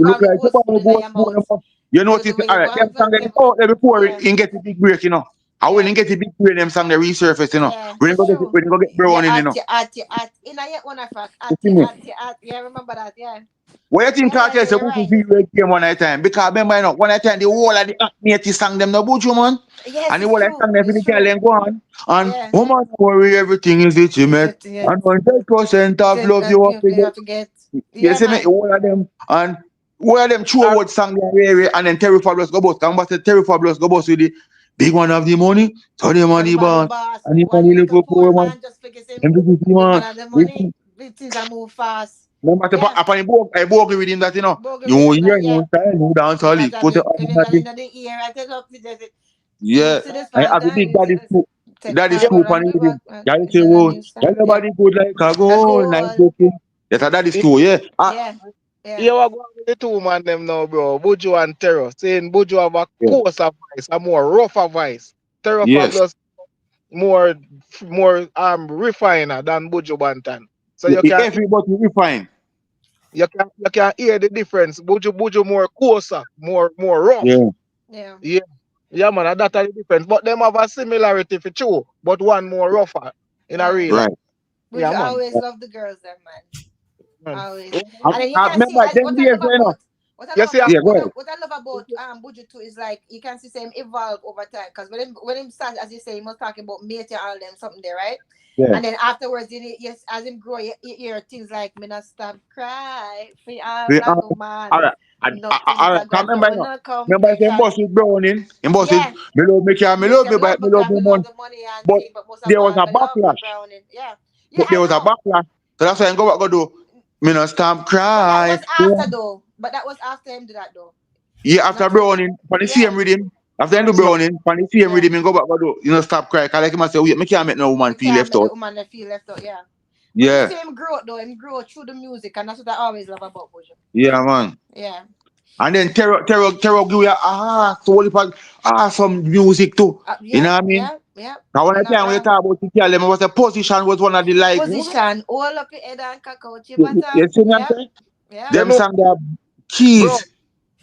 Speaker 11: notice alright, them song they go out there before he get a big break, you know. And when he get a big break, them song they resurface, you know. When he go get brown in, you know.
Speaker 8: Yeah, remember that, yeah.
Speaker 11: What you think KARTEL say Buju video came one time? Because remember, you know, one time the whole of the native sang them the Buju man.
Speaker 8: Yes,
Speaker 11: and the whole of the song them for the girl and go on. And woman worry everything is legitimate. And 100% of love you have to get. You see me, all of them and all of them true what sang their area and then Terry Fabulous go boss. And but the Terry Fabulous go boss with the big one of the money, so the money boss. And the money little poor man. And the man.
Speaker 8: Things are move fast.
Speaker 11: Remember, I bog with him that you know. You hear you style, you dance all it. Put it on the yeah. I have a big daddy scoop. Daddy scoop on it. Daddy say, "Oh, everybody good like a goal, nice looking." That's a daddy scoop, yeah.
Speaker 4: You are going with the two man them now, bro. Buju and Terror. Saying Buju have a coarser voice, a more rougher voice. Terror Fabulous more refiner than Buju Bantan. So you can
Speaker 11: everybody refine.
Speaker 4: You can hear the difference. Buju more coarser, more rough. Yeah, man, that's the difference. But them have a similarity for two, but one more rougher in a real life.
Speaker 8: Buju always love the girls, then, man. Always. And
Speaker 11: I remember them days, you know.
Speaker 8: What I love about Buju too is like you can see him evolve over time. Because when him start, as you say, he was talking about mate and all them something there, right? Yeah. And then afterwards, yes, as him grow, you hear things like "Me not stop cry for all black woman."
Speaker 11: All right. Remember him boss with Browning. Him boss with me love me car, me love me bike, me love me money. But there was a backlash. There was a backlash. So that's why I go do. Me not stop cry.
Speaker 8: That was after though. But that was after him do that though.
Speaker 11: Yeah, after Browning, when you see him with him. After I do Browning, when you see him with him, go back, go do, you know, stop crying. Cause like him say, we can't make no woman feel left out.
Speaker 8: Woman feel left out, yeah.
Speaker 11: Yeah.
Speaker 8: Same growth though. Him grow through the music, and that's what I always love about Buju.
Speaker 11: Yeah, man.
Speaker 8: Yeah.
Speaker 11: And then Terror give you some music too. You know what I mean?
Speaker 8: Yeah.
Speaker 11: Now when I
Speaker 8: You're not
Speaker 11: time when you
Speaker 8: wrong.
Speaker 11: talk about the girl, was the position was one of the like what?
Speaker 8: Position, all up your head and cock out your
Speaker 11: You
Speaker 8: bottom.
Speaker 11: see what I'm
Speaker 8: Yeah.
Speaker 11: saying?
Speaker 8: Yeah.
Speaker 10: You
Speaker 11: Them
Speaker 10: know,
Speaker 11: song they are
Speaker 10: bro,
Speaker 11: keys.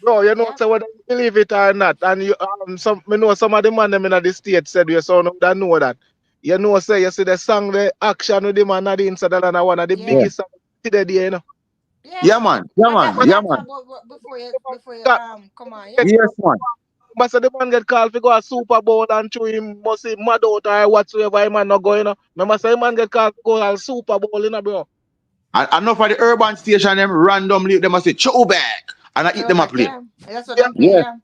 Speaker 10: bro, you know,
Speaker 8: Yeah.
Speaker 10: so whether you believe it or not, and you some me know some of the man them in the state said you so that know that. You know, say you see the song, the action with the man at the inside and one of the
Speaker 8: Yeah.
Speaker 10: biggest songs today, you know.
Speaker 8: Yeah.
Speaker 11: Yeah, man. Yeah, man.
Speaker 8: And
Speaker 11: Yeah,
Speaker 8: that's
Speaker 11: man.
Speaker 8: about before you
Speaker 10: God,
Speaker 8: come on. Yeah.
Speaker 11: Yes, man.
Speaker 10: but so the man get called to go a Super Bowl and through him must say mad out or whatsoever him man not going, you know. Remember say man get called to go a Super Bowl, you know, bro.
Speaker 11: And enough of the urban station them randomly they must say show back and I eat them a
Speaker 8: Throwback.
Speaker 11: play.
Speaker 8: Yeah. That's what
Speaker 10: Yeah,
Speaker 8: I'm playing.
Speaker 11: Yeah.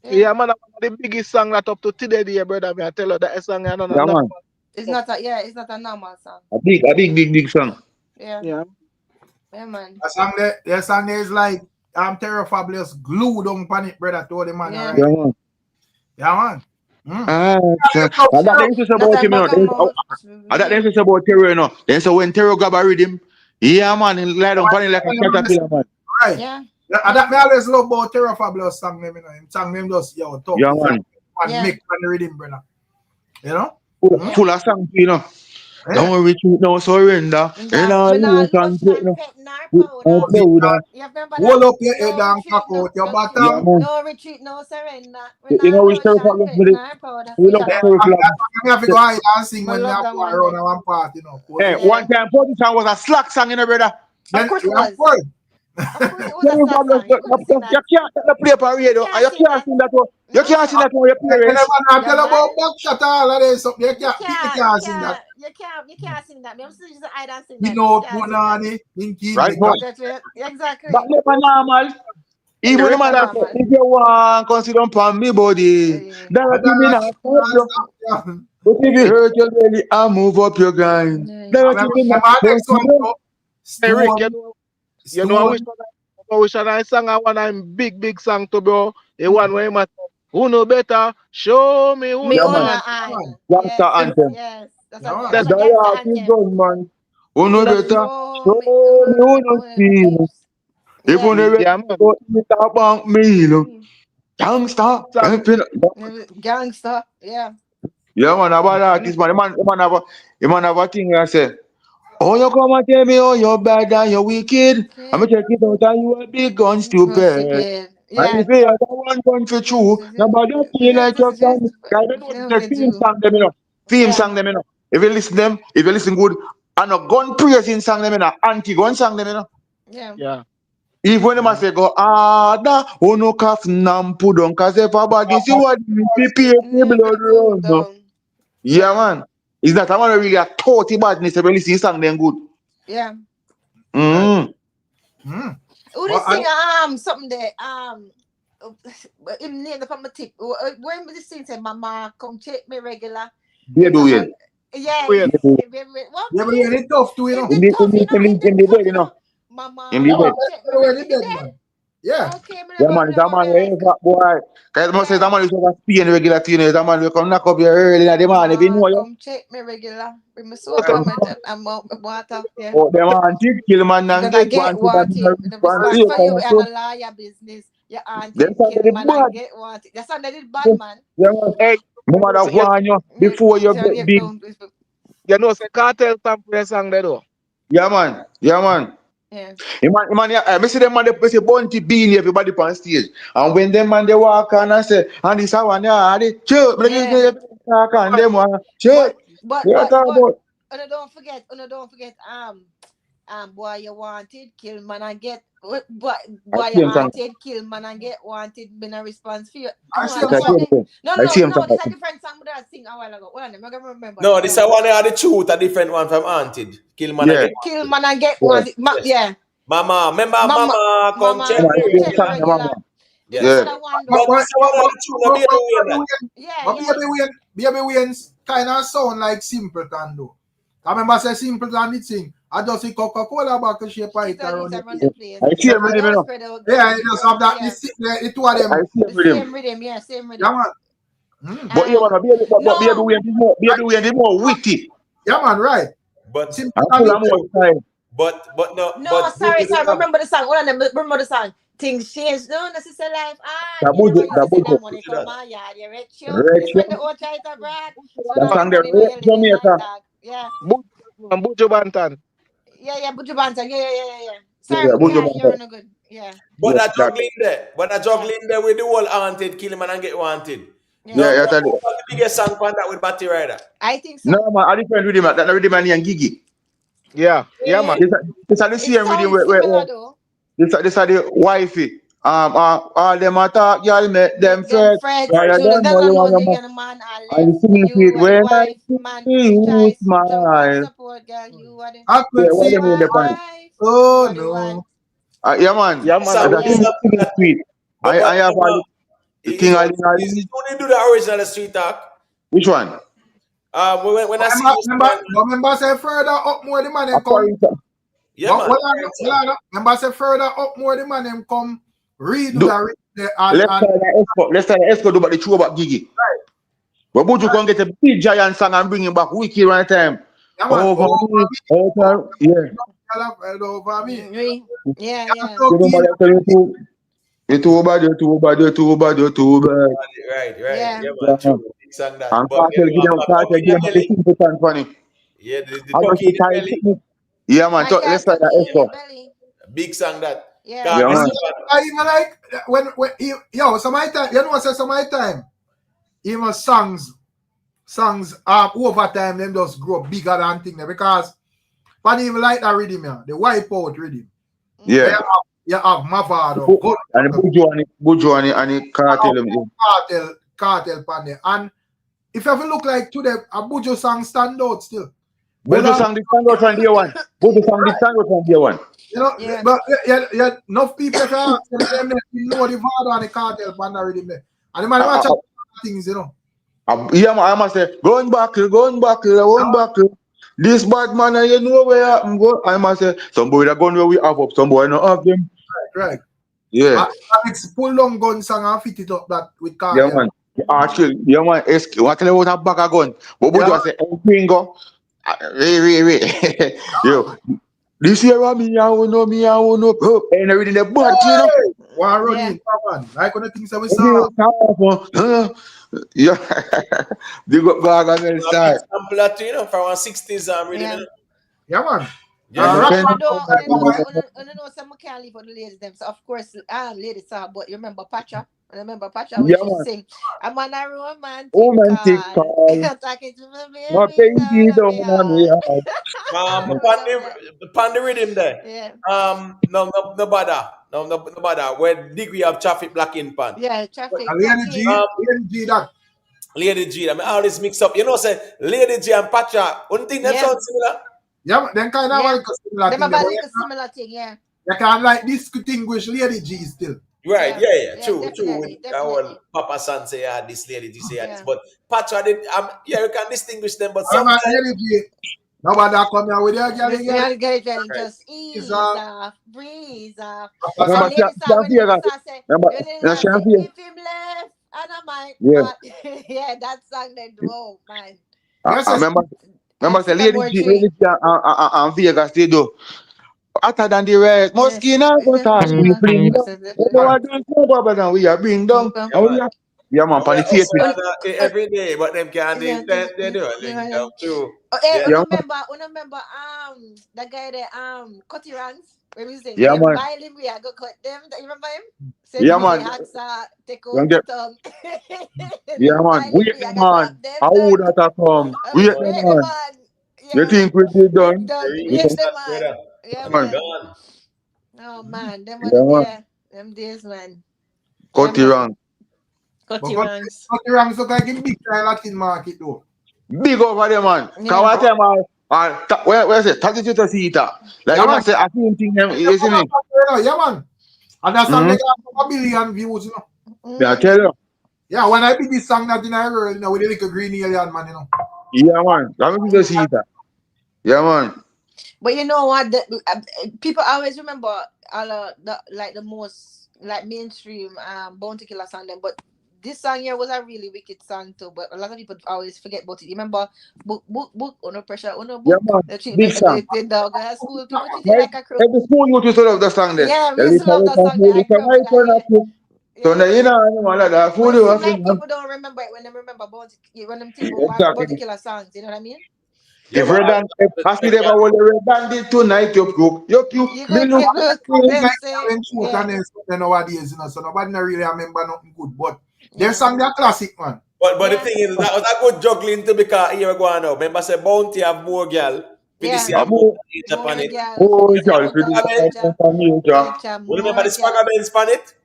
Speaker 8: Yeah.
Speaker 10: yeah, man, the biggest song that up to today, brother. Me I tell you that song, I don't
Speaker 11: Yeah,
Speaker 10: know.
Speaker 11: man.
Speaker 8: It's not a normal song.
Speaker 11: A big song.
Speaker 8: Yeah.
Speaker 10: Yeah.
Speaker 8: Yeah, man.
Speaker 1: The song there is like Terror Fabulous glued on pan it, brother, to the man,
Speaker 8: Yeah.
Speaker 1: alright.
Speaker 11: Yeah, man.
Speaker 1: Yeah, man.
Speaker 11: And that they used to say about him, you know. And that they used to say about Terror, you know. Then so when Terror grab a rhythm, yeah, man, he lie down pan it like a caterpillar, man.
Speaker 1: Right.
Speaker 8: Yeah.
Speaker 1: And that me always love about Terror Fabulous song, you know. Him song them just tough.
Speaker 11: Yeah, man.
Speaker 1: And make on the rhythm, brother. You know?
Speaker 11: Full of songs, you know. Don't retreat, no surrender.
Speaker 8: And lotion, pep, nor powder. You remember that?
Speaker 1: Hold up your head
Speaker 8: No
Speaker 1: and
Speaker 8: retreat,
Speaker 1: cock
Speaker 8: no,
Speaker 1: out your
Speaker 8: no,
Speaker 1: bottom.
Speaker 8: no retreat, no surrender.
Speaker 11: You know which Terror
Speaker 8: Lotion,
Speaker 11: Fabulous
Speaker 8: pep, nor powder.
Speaker 11: we love Terror Fabulous.
Speaker 1: I have to go hide and sing
Speaker 8: I
Speaker 1: when I
Speaker 8: love
Speaker 1: go
Speaker 8: that one
Speaker 1: around
Speaker 8: there.
Speaker 1: one part, you know.
Speaker 11: Hey, one time position was a slack song, you know, brother.
Speaker 8: Of course it was. Of course it was a
Speaker 11: Terror
Speaker 8: slack
Speaker 11: Fabulous,
Speaker 8: song. You couldn't sing that.
Speaker 11: you can't play for radio, and you can't sing that one. You can't sing that one with your
Speaker 1: And
Speaker 11: parents.
Speaker 1: I tell about buckshot all of this. You can't sing that.
Speaker 8: You can't sing that. I'm still just I don't sing
Speaker 1: You
Speaker 8: that.
Speaker 1: know, Punani, Pinky,
Speaker 11: Right, boy.
Speaker 8: Exactly.
Speaker 11: But never normal. Even the man that say, if you want, consider upon me body. That you mean I stop you. But if you hurt your belly, I move up your grind. That you mean I
Speaker 10: Hey Rick, you know I wish I sang one big song to bro. The one where he who know better, show me who know better.
Speaker 11: Gangsta anthem.
Speaker 8: Yes. That's
Speaker 11: a gangsta anthem. Man. Who know better, show me who know feel. If you never talk about me, look. Gangsta.
Speaker 8: Gangsta. Yeah.
Speaker 11: Yeah, man, about artist, man. The man have a thing I say. Oh, you come and tell me, oh, you're bad and you're wicked. I'm going to check it out and you a big gun stupid.
Speaker 8: Yeah.
Speaker 11: And if you have one gun for true, nobody feel like you're done. I don't know the theme song them, you know. Theme song them, you know. If you listen good, and a gun praising song them, you know. Anti-gun song them, you know.
Speaker 8: Yeah.
Speaker 11: Even when them say go, da, oh no calf nam put on, cause if a body see what you pay blood run, no. Yeah, man. It's not a man really a thoughty badness if you listen to song then good.
Speaker 8: Yeah. Who they sing something there? Him name from my tip. When the sing say, "Mama, come check me regular."
Speaker 11: They do it.
Speaker 8: Yeah.
Speaker 1: It's tough to, you know.
Speaker 11: In the bed, you know.
Speaker 8: Mama,
Speaker 11: in the bed.
Speaker 1: Yeah.
Speaker 8: Okay,
Speaker 11: Yeah, man, that man is that boy. Cause most say that man is over Spain regular to you. That man will come knock up your early in the man if you know you.
Speaker 8: Come check me regular. Bring my soap and my water. Yeah.
Speaker 11: Oh, them auntie kill man and
Speaker 8: Gonna
Speaker 11: get
Speaker 8: wanted. The response for you and a lawyer business. Your auntie kill man and get wanted. That's how they did bad, man.
Speaker 11: Yeah, man. Hey, no matter warn you before you get big.
Speaker 10: You know, say KARTEL sample song there though.
Speaker 11: Yeah, man. Yeah, man.
Speaker 8: Yeah.
Speaker 11: I see them man they say Bunty Beanie everybody on stage. And when them man they walk on and say, and this one yeah, they chirp, talk on them one. Chirp.
Speaker 8: But don't forget, boy you wanted, kill man and get boy you wanted, kill man and get wanted, been a response for you. No, this is a different song that I sing a while ago. I'm not gonna remember.
Speaker 10: No, this is one of the truth, a different one from Haunted. Kill man and get
Speaker 8: kill man and get wanted. Yeah.
Speaker 10: Mama, remember Mama, come check me regular.
Speaker 1: Yes. Baby Wayne's kind of sound like Simpleton though. I remember say Simpleton it sing. I just see Coca-Cola back to shape it around the place.
Speaker 11: I see everything, you know.
Speaker 1: Yeah, it just have that. The two of them.
Speaker 11: I see
Speaker 8: same rhythm, yeah, same rhythm.
Speaker 1: Yeah, man.
Speaker 11: But you wanna baby Wayne is more witty.
Speaker 1: Yeah, man, right.
Speaker 10: But
Speaker 1: Simple
Speaker 11: I'm
Speaker 1: as
Speaker 11: full
Speaker 1: it.
Speaker 11: of more time.
Speaker 10: but no,
Speaker 8: No,
Speaker 10: but
Speaker 8: sorry,
Speaker 10: Buju
Speaker 8: sorry.
Speaker 10: don't have
Speaker 8: Remember the song. Hold on, remember the song. Things change. No, this is a life.
Speaker 11: That
Speaker 8: You never
Speaker 11: Buju,
Speaker 8: used
Speaker 11: that
Speaker 8: to say that
Speaker 11: Buju.
Speaker 8: money
Speaker 10: Buju
Speaker 8: come
Speaker 10: that.
Speaker 8: on, yeah, you rich you. This when the
Speaker 11: Rachel,
Speaker 8: old try to brag. So
Speaker 11: that
Speaker 8: now the
Speaker 11: song there,
Speaker 8: money where you living like
Speaker 11: Jamaica.
Speaker 8: that. Yeah.
Speaker 6: Buju Bantan.
Speaker 8: Yeah, Buju Banton. Yeah.
Speaker 11: Yeah,
Speaker 8: Sorry,
Speaker 11: yeah,
Speaker 8: me
Speaker 11: Buju
Speaker 8: can't hear
Speaker 11: Banton.
Speaker 8: on a good. Yeah.
Speaker 10: But
Speaker 11: Yeah,
Speaker 10: a
Speaker 11: that.
Speaker 10: juggling there. But a
Speaker 8: Yeah.
Speaker 10: juggling there with the whole haunted, kill him and get wanted.
Speaker 8: Yeah.
Speaker 10: Now,
Speaker 11: Yeah,
Speaker 10: who
Speaker 11: tell you.
Speaker 10: was the biggest song on that with Batty Rider?
Speaker 8: I think so.
Speaker 11: No, man, I different rhythm. That not rhythm and Gigi.
Speaker 6: Yeah, man.
Speaker 10: Mm.
Speaker 11: This are the
Speaker 8: It
Speaker 11: same rhythm
Speaker 8: sounds similar though.
Speaker 11: this are the wifey. All them attack, y'all make them
Speaker 8: Make them
Speaker 11: fret.
Speaker 8: fret.
Speaker 11: Why you
Speaker 8: Children
Speaker 11: don't
Speaker 8: that
Speaker 11: know you want
Speaker 8: alone,
Speaker 11: your
Speaker 8: you
Speaker 11: man?
Speaker 8: get a man I
Speaker 11: And
Speaker 8: left.
Speaker 11: you sing
Speaker 8: You
Speaker 11: it
Speaker 8: are the
Speaker 11: when I
Speaker 8: wife, man.
Speaker 11: see
Speaker 8: Push
Speaker 11: you
Speaker 8: ties, jump on
Speaker 11: smile.
Speaker 8: support, girl. You are the
Speaker 1: I
Speaker 11: Yeah,
Speaker 1: could
Speaker 11: what
Speaker 1: see
Speaker 11: them in the pan?
Speaker 8: wife. You
Speaker 1: oh
Speaker 8: are the one.
Speaker 1: no.
Speaker 11: Yeah, man.
Speaker 6: Yeah,
Speaker 10: This
Speaker 6: man.
Speaker 10: song,
Speaker 11: As a
Speaker 6: Already.
Speaker 10: this
Speaker 11: sing
Speaker 10: song
Speaker 11: it
Speaker 10: that,
Speaker 11: sweet. I have all the thing I
Speaker 10: it's only do the original street talk.
Speaker 11: Which one?
Speaker 10: When I see you stand,
Speaker 1: Remember say further up more the man them come.
Speaker 11: Aparita.
Speaker 10: yeah, man.
Speaker 1: Remember say further up more the man them come redo
Speaker 11: Do,
Speaker 1: the
Speaker 11: let's
Speaker 1: and
Speaker 11: try the Esco. Let's try the Esco do about the true about Gigi. But Buju can get a big giant song and bring him back wicked right time.
Speaker 1: yeah, man.
Speaker 11: Over me, over, yeah.
Speaker 1: Over me.
Speaker 8: Yeah.
Speaker 11: You know, but I tell you too. You're too bad, you're too bad, you're too bad, you're too bad.
Speaker 10: Right.
Speaker 8: Yeah.
Speaker 10: Yeah,
Speaker 11: Yeah,
Speaker 10: man. True. Big song that.
Speaker 11: and
Speaker 10: But
Speaker 11: Cartel give them the simple and funny.
Speaker 10: yeah, the
Speaker 11: I just
Speaker 10: turkey in the
Speaker 11: tired.
Speaker 10: belly.
Speaker 11: Yeah, man.
Speaker 8: I
Speaker 11: Let's
Speaker 8: got
Speaker 11: try that
Speaker 8: turkey in your
Speaker 11: Esco.
Speaker 8: belly.
Speaker 10: Big song that.
Speaker 8: Yeah.
Speaker 11: Yeah, man.
Speaker 1: I even like when some of my time, you know what I say some of my time. Even songs over time them just grow bigger than thing there because but even like that rhythm, yeah, the wipeout rhythm.
Speaker 11: Yeah.
Speaker 1: You have Mavado, Gully
Speaker 11: And Buju and the
Speaker 1: Cartel pan there. And if you ever look like today, a Buju song stand out still.
Speaker 11: Buju sang the stand out from day one. Buju sang the stand out from day one.
Speaker 1: You know,
Speaker 8: Yeah.
Speaker 1: but yeah, enough people if you ask them, they know the Vado and the Cartel pan that rhythm there. And the man watch things, you know.
Speaker 11: Yeah, man, I must say, going back. This bad man, you know where I'm going. I must say, some boy that gun where we have up, some boy not have them.
Speaker 1: Right.
Speaker 11: Yeah.
Speaker 1: And it's pull long gun song and fit it up that with Cartel.
Speaker 11: Yeah, man. Actually, yeah, man. What tell you about a bag of gun? But Buju I say, hey, Gringo. Wait. Yo, this year, me, I will know. Oh, and everything the bad, you know.
Speaker 1: One running, man. Like on the things that we saw.
Speaker 11: Yeah. Big up Gaga and style.
Speaker 10: Sample that, you know, from our 60s rhythm.
Speaker 8: Yeah.
Speaker 1: Yeah, man.
Speaker 10: Yeah,
Speaker 8: So
Speaker 11: Depend-
Speaker 8: I know some can't leave for the ladies them. So of course, ladies saw, but you remember Pacha? Remember Pacha when
Speaker 11: Yeah,
Speaker 8: she
Speaker 11: man.
Speaker 8: sing, I'm on a romantic
Speaker 11: Romantic
Speaker 8: call.
Speaker 11: call.
Speaker 8: Talking to my
Speaker 11: My
Speaker 8: baby
Speaker 11: baby
Speaker 8: down on
Speaker 11: don't
Speaker 8: me
Speaker 11: want me
Speaker 8: heart.
Speaker 11: out.
Speaker 10: Upon the rhythm there.
Speaker 8: Yeah.
Speaker 10: No bother. No bother. Where degree of traffic blocking pan.
Speaker 8: Yeah, traffic
Speaker 1: Lady G, that.
Speaker 10: Lady G. I mean, all this mix up. You know, say Lady G and Pacha. One thing that sounds similar.
Speaker 1: Yeah, then kind of like a similar
Speaker 8: Them
Speaker 1: thing.
Speaker 8: about like a similar thing, yeah.
Speaker 1: You can like distinguish Lady G still.
Speaker 10: Right, yeah. True.
Speaker 8: Definitely.
Speaker 10: Our Papa San say this Lady G say this. But Pacha did you can distinguish them, but sometimes
Speaker 1: Lady G, nobody come here with your girl.
Speaker 8: Just ease off, breeze off.
Speaker 11: Remember,
Speaker 8: And ladies say, when the ladies say, if him left, and I might, yeah, that song they do, man.
Speaker 11: I remember say Lady G and Vegas they do. Hotter than the rest. Moschino, but us we bring down. What don't know about we are bring down. Yeah, man, on the theater.
Speaker 10: every day, but them can't they do it. Link down too.
Speaker 8: Remember the guy there, Cutty Ranks. When we say,
Speaker 11: yeah, man.
Speaker 8: Bile him, we are go cut them. You remember him?
Speaker 11: Yeah, man.
Speaker 8: Take out the tongue.
Speaker 11: Yeah, man. Wait, man. How would that come? Wait, man. You think we did done?
Speaker 8: Yes, man. Yeah, man. Oh, man. Them
Speaker 11: yeah,
Speaker 8: there. Them days, man.
Speaker 11: Cutty Ranks.
Speaker 8: Cutty Ranks.
Speaker 1: Cutty Ranks look like in big time Latin market, though.
Speaker 11: Big over there, man. Because what time, where is it? 32 seater. Like, I say, I think them, isn't it?
Speaker 1: Yeah, man. And that song they got a billion views, you know.
Speaker 11: Yeah, I tell you.
Speaker 1: Yeah, when I did this song that in a world, you know, with the little green alien, man, you know.
Speaker 11: Yeah, man. Let me see that. Yeah, man.
Speaker 8: But you know what? People always remember all the most like mainstream Bounty Killer song them, but this song here was a really wicked song too, but a lot of people always forget about it. You remember book, no pressure, no
Speaker 11: Yeah,
Speaker 8: book.
Speaker 11: man.
Speaker 8: The
Speaker 11: Big
Speaker 8: treatment
Speaker 11: song.
Speaker 8: the dog at school people treat it
Speaker 11: Right?
Speaker 8: like a crook.
Speaker 11: Every school you used to love the song there.
Speaker 8: Yeah, we
Speaker 11: The
Speaker 8: used to love that song there. I grew up with that,
Speaker 11: So now, you know, that
Speaker 8: But
Speaker 11: food
Speaker 8: it
Speaker 11: you
Speaker 8: seems
Speaker 11: have
Speaker 8: like people don't remember it when they remember when them think about
Speaker 11: exactly.
Speaker 8: Bounty Killer songs, you know what I mean?
Speaker 10: Yeah,
Speaker 11: If
Speaker 10: but
Speaker 11: red and ask me ever what the red bandit tonight, you cook. You
Speaker 8: You
Speaker 11: me
Speaker 8: cook,
Speaker 11: look.
Speaker 8: you cook.
Speaker 1: It's
Speaker 8: Them
Speaker 1: like
Speaker 8: say,
Speaker 1: telling truth
Speaker 8: yeah,
Speaker 1: and then something nowadays, you know, so nobody not really remember nothing good. But there's
Speaker 8: yeah,
Speaker 1: some that classic, man.
Speaker 10: but the
Speaker 8: yeah,
Speaker 10: thing is, that was a good juggling to because here we go on now. Remember, say Bounty have more girl.
Speaker 8: yeah.
Speaker 10: PDC have more Japan
Speaker 8: More
Speaker 10: it.
Speaker 8: girl,
Speaker 11: Oh,
Speaker 8: this
Speaker 11: girl,
Speaker 8: more
Speaker 11: for this
Speaker 8: culture,
Speaker 11: culture.
Speaker 10: You remember
Speaker 8: more
Speaker 10: the
Speaker 8: girl.
Speaker 10: Spagga Benz pan it?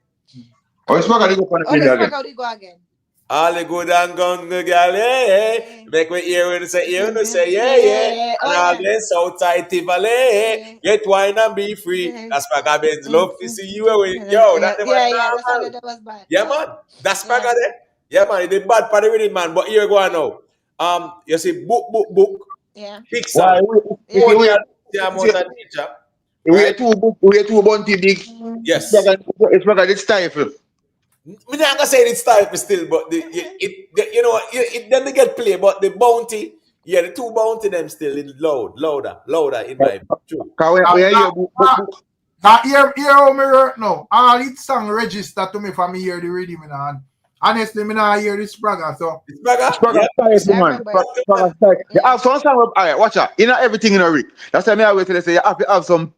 Speaker 11: Oh, it's not gonna go for
Speaker 8: Oh,
Speaker 11: the
Speaker 8: let's
Speaker 11: again.
Speaker 8: back out, we go again.
Speaker 10: All the good and gun good girl, hey, hey. Make me hear when you say, yeah, yeah.
Speaker 8: Yeah.
Speaker 10: And
Speaker 8: Oh
Speaker 10: all
Speaker 8: yeah.
Speaker 10: this outside Tivoli, get wine and be free.
Speaker 8: Yeah.
Speaker 10: That's Spagga Benz. Love to see you.
Speaker 8: Yeah,
Speaker 10: Yo, that never
Speaker 8: yeah. That song
Speaker 10: normal.
Speaker 8: that was bad.
Speaker 10: Yeah, man. That's
Speaker 8: Yeah.
Speaker 10: Spagga there. Yeah, man. It did bad for the rhythm, man. But here we go on now. You see, book.
Speaker 8: Yeah.
Speaker 10: Big
Speaker 11: Why?
Speaker 10: song.
Speaker 8: Yeah.
Speaker 10: Four girl, the amount of teacher. Right?
Speaker 11: We are two bounty big.
Speaker 10: Yes.
Speaker 11: It's not gonna stifle.
Speaker 10: Me not gonna say it's type still, but you know it then they get play, but the bounty, yeah, the two bounty them still is louder in my true.
Speaker 11: Cause we hear book.
Speaker 1: That here how me work now. All it song register to me for me hear the rhythm in hand. Honestly, me not hear this bragger, so.
Speaker 10: It's Spagga?
Speaker 11: It's not
Speaker 10: Yeah.
Speaker 11: gonna stifle,
Speaker 8: I
Speaker 11: man.
Speaker 8: remember it.
Speaker 11: It's not gonna stifle. You have some song. Alright, watch out. You know everything in a Rick. That's why me always tell you say you have to have some.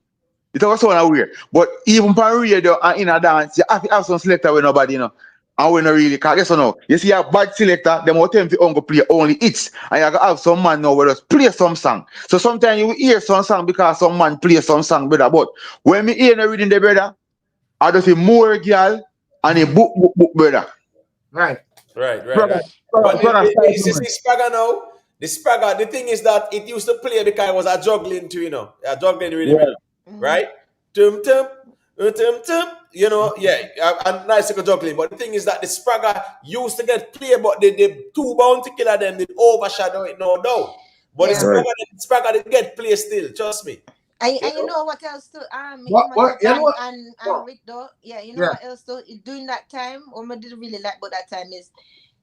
Speaker 11: It was so weird. But even for radio and in a dance, you have to have some selector with nobody, you know. And we not really, cause guess what now? You see a bad selector, them will tell you to play only hits. And you gotta have some man now where just play some song. So sometimes you will hear some song because some man play some song, brother. But when me hear the reading the brother, I just see more girl and a book, brother.
Speaker 1: Right.
Speaker 11: Brother,
Speaker 10: But
Speaker 11: style,
Speaker 10: you see Spagga now, the Spagga, the thing is that it used to play because it was a juggling too, you know. A juggling rhythm, you know. Right? Tum tum, tum, you know, yeah, and nice little juggling. But the thing is that the Spagga used to get played, but the two bounty killer them did overshadow it, no doubt. But
Speaker 8: Yeah.
Speaker 10: the Spagga did get played still, trust me.
Speaker 8: And you know what else too?
Speaker 1: What you know?
Speaker 8: And Rick though, yeah, you know
Speaker 1: Yeah.
Speaker 8: what else though? During that time, what I didn't really like about that time is